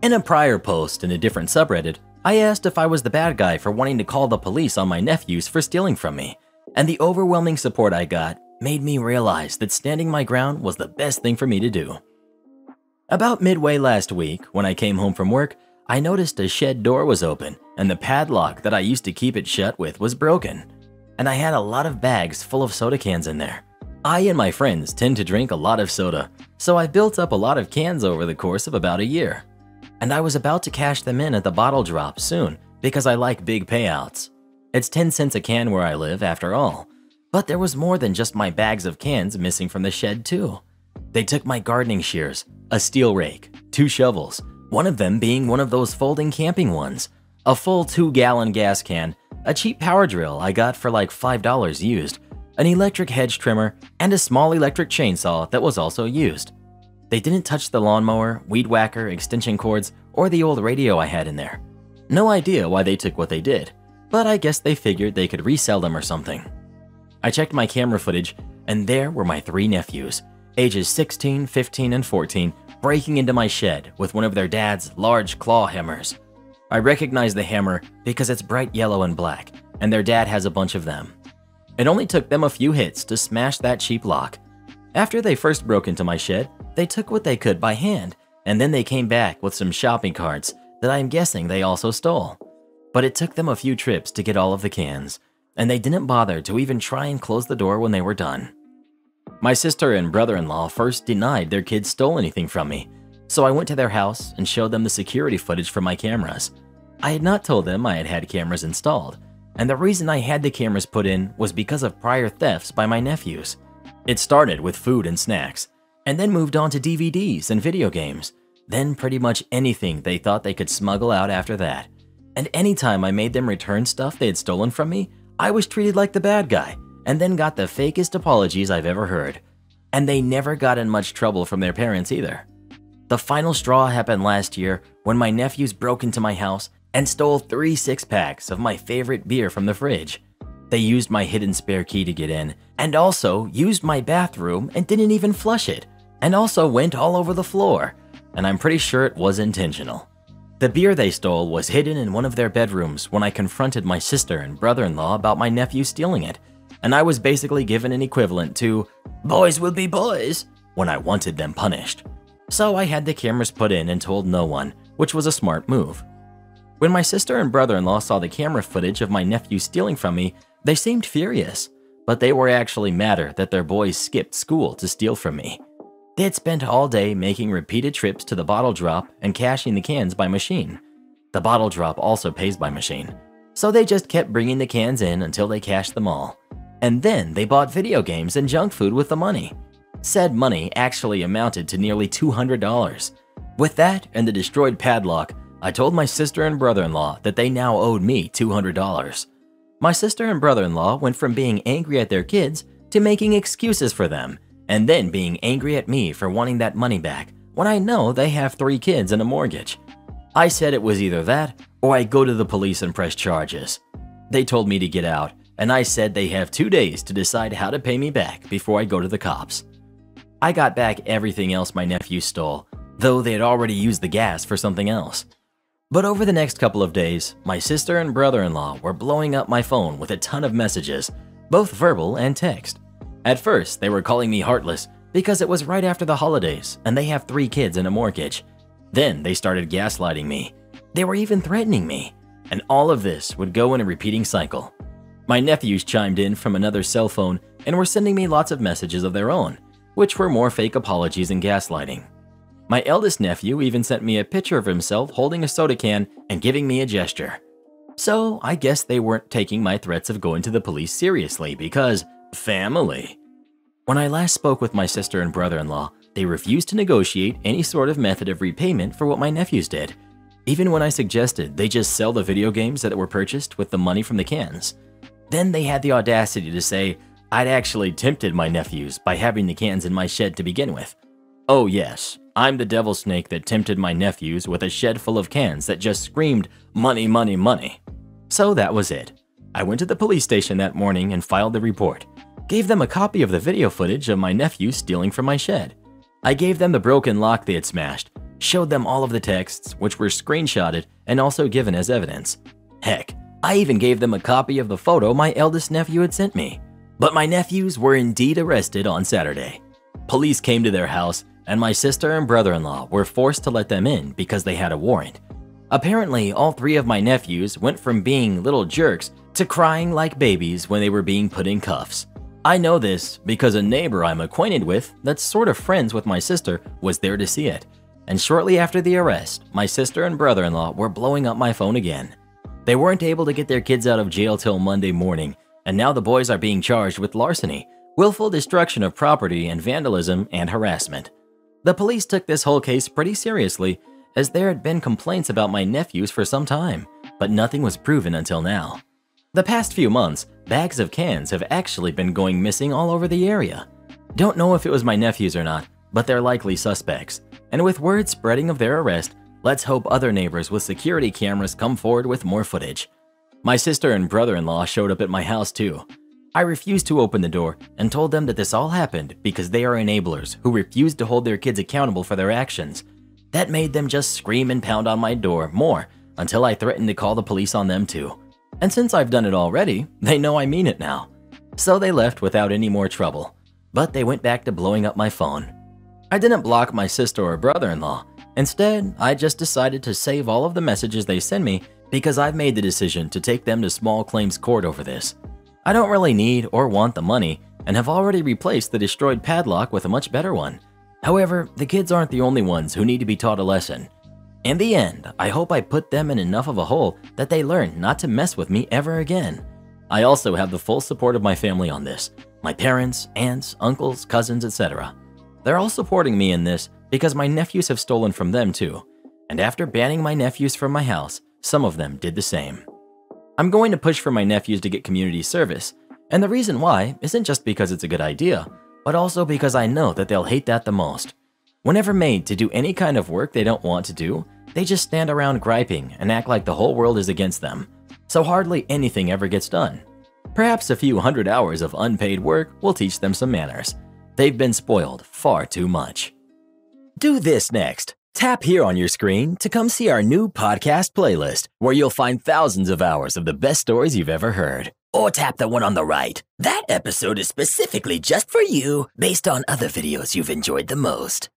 In a prior post in a different subreddit, I asked if I was the bad guy for wanting to call the police on my nephews for stealing from me, and the overwhelming support I got made me realize that standing my ground was the best thing for me to do. About midway last week, when I came home from work, I noticed a shed door was open and the padlock that I used to keep it shut with was broken, and I had a lot of bags full of soda cans in there. I and my friends tend to drink a lot of soda, so I built up a lot of cans over the course of about a year. And I was about to cash them in at the bottle drop soon because I like big payouts. It's 10 cents a can where I live, after all. But there was more than just my bags of cans missing from the shed, too. They took my gardening shears, a steel rake, 2 shovels, one of them being one of those folding camping ones, a full 2-gallon gas can, a cheap power drill I got for like $5 used, an electric hedge trimmer, and a small electric chainsaw that was also used. They didn't touch the lawnmower, weed whacker, extension cords, or the old radio I had in there. No idea why they took what they did, but I guess they figured they could resell them or something. I checked my camera footage, and there were my 3 nephews, ages 16, 15, and 14, breaking into my shed with one of their dad's large claw hammers. I recognize the hammer because it's bright yellow and black, and their dad has a bunch of them. It only took them a few hits to smash that cheap lock. After they first broke into my shed, they took what they could by hand, and then they came back with some shopping carts that I'm guessing they also stole. But it took them a few trips to get all of the cans, and they didn't bother to even try and close the door when they were done. My sister and brother-in-law first denied their kids stole anything from me, so I went to their house and showed them the security footage from my cameras. I had not told them I had had cameras installed, and the reason I had the cameras put in was because of prior thefts by my nephews. It started with food and snacks, and then moved on to DVDs and video games, then pretty much anything they thought they could smuggle out after that. And anytime I made them return stuff they had stolen from me, I was treated like the bad guy, and then got the fakest apologies I've ever heard. And they never got in much trouble from their parents either. The final straw happened last year when my nephews broke into my house and stole 3 6-packs of my favorite beer from the fridge. They used my hidden spare key to get in, and also used my bathroom and didn't even flush it, and also went all over the floor, and I'm pretty sure it was intentional. The beer they stole was hidden in one of their bedrooms when I confronted my sister and brother-in-law about my nephew stealing it, and I was basically given an equivalent to "boys will be boys" when I wanted them punished. So I had the cameras put in and told no one, which was a smart move. When my sister and brother-in-law saw the camera footage of my nephew stealing from me, they seemed furious, but they were actually madder that their boys skipped school to steal from me. They had spent all day making repeated trips to the bottle drop and cashing the cans by machine. The bottle drop also pays by machine, so they just kept bringing the cans in until they cashed them all. And then they bought video games and junk food with the money. Said money actually amounted to nearly $200. With that and the destroyed padlock, I told my sister and brother-in-law that they now owed me $200. My sister and brother-in-law went from being angry at their kids to making excuses for them, and then being angry at me for wanting that money back when I know they have 3 kids and a mortgage. I said it was either that or I go to the police and press charges. They told me to get out, and I said they have 2 days to decide how to pay me back before I go to the cops. I got back everything else my nephew stole, though they had already used the gas for something else. But over the next couple of days, my sister and brother-in-law were blowing up my phone with a ton of messages, both verbal and text. At first, they were calling me heartless because it was right after the holidays and they have 3 kids and a mortgage. Then they started gaslighting me. They were even threatening me. And all of this would go in a repeating cycle. My nephews chimed in from another cell phone and were sending me lots of messages of their own, which were more fake apologies and gaslighting. My eldest nephew even sent me a picture of himself holding a soda can and giving me a gesture. So I guess they weren't taking my threats of going to the police seriously because family. When I last spoke with my sister and brother-in-law, they refused to negotiate any sort of method of repayment for what my nephews did, even when I suggested they just sell the video games that were purchased with the money from the cans. Then they had the audacity to say I'd actually tempted my nephews by having the cans in my shed to begin with. Oh yes, I'm the devil snake that tempted my nephews with a shed full of cans that just screamed money, money, money. So that was it. I went to the police station that morning and filed the report. Gave them a copy of the video footage of my nephew stealing from my shed. I gave them the broken lock they had smashed, showed them all of the texts, which were screenshotted and also given as evidence. Heck, I even gave them a copy of the photo my eldest nephew had sent me. But my nephews were indeed arrested on Saturday. Police came to their house, and my sister and brother-in-law were forced to let them in because they had a warrant. Apparently, all 3 of my nephews went from being little jerks to crying like babies when they were being put in cuffs. I know this because a neighbor I'm acquainted with that's sort of friends with my sister was there to see it. And shortly after the arrest, my sister and brother-in-law were blowing up my phone again. They weren't able to get their kids out of jail till Monday morning, and now the boys are being charged with larceny, willful destruction of property, and vandalism and harassment. The police took this whole case pretty seriously, as there had been complaints about my nephews for some time, but nothing was proven until now. The past few months, bags of cans have actually been going missing all over the area. Don't know if it was my nephews or not, but they're likely suspects. And with word spreading of their arrest, let's hope other neighbors with security cameras come forward with more footage. My sister and brother-in-law showed up at my house too. I refused to open the door and told them that this all happened because they are enablers who refused to hold their kids accountable for their actions. That made them just scream and pound on my door more until I threatened to call the police on them too. And since I've done it already, they know I mean it now. So they left without any more trouble, but they went back to blowing up my phone. I didn't block my sister or brother-in-law. Instead, I just decided to save all of the messages they send me because I've made the decision to take them to small claims court over this. I don't really need or want the money and have already replaced the destroyed padlock with a much better one. However, the kids aren't the only ones who need to be taught a lesson. In the end, I hope I put them in enough of a hole that they learn not to mess with me ever again. I also have the full support of my family on this. My parents, aunts, uncles, cousins, etc. They're all supporting me in this because my nephews have stolen from them too. And after banning my nephews from my house, some of them did the same. I'm going to push for my nephews to get community service. And the reason why isn't just because it's a good idea, but also because I know that they'll hate that the most. Whenever made to do any kind of work they don't want to do, they just stand around griping and act like the whole world is against them. So hardly anything ever gets done. Perhaps a few hundred hours of unpaid work will teach them some manners. They've been spoiled far too much. Do this next. Tap here on your screen to come see our new podcast playlist, where you'll find thousands of hours of the best stories you've ever heard. Or tap the one on the right. That episode is specifically just for you, based on other videos you've enjoyed the most.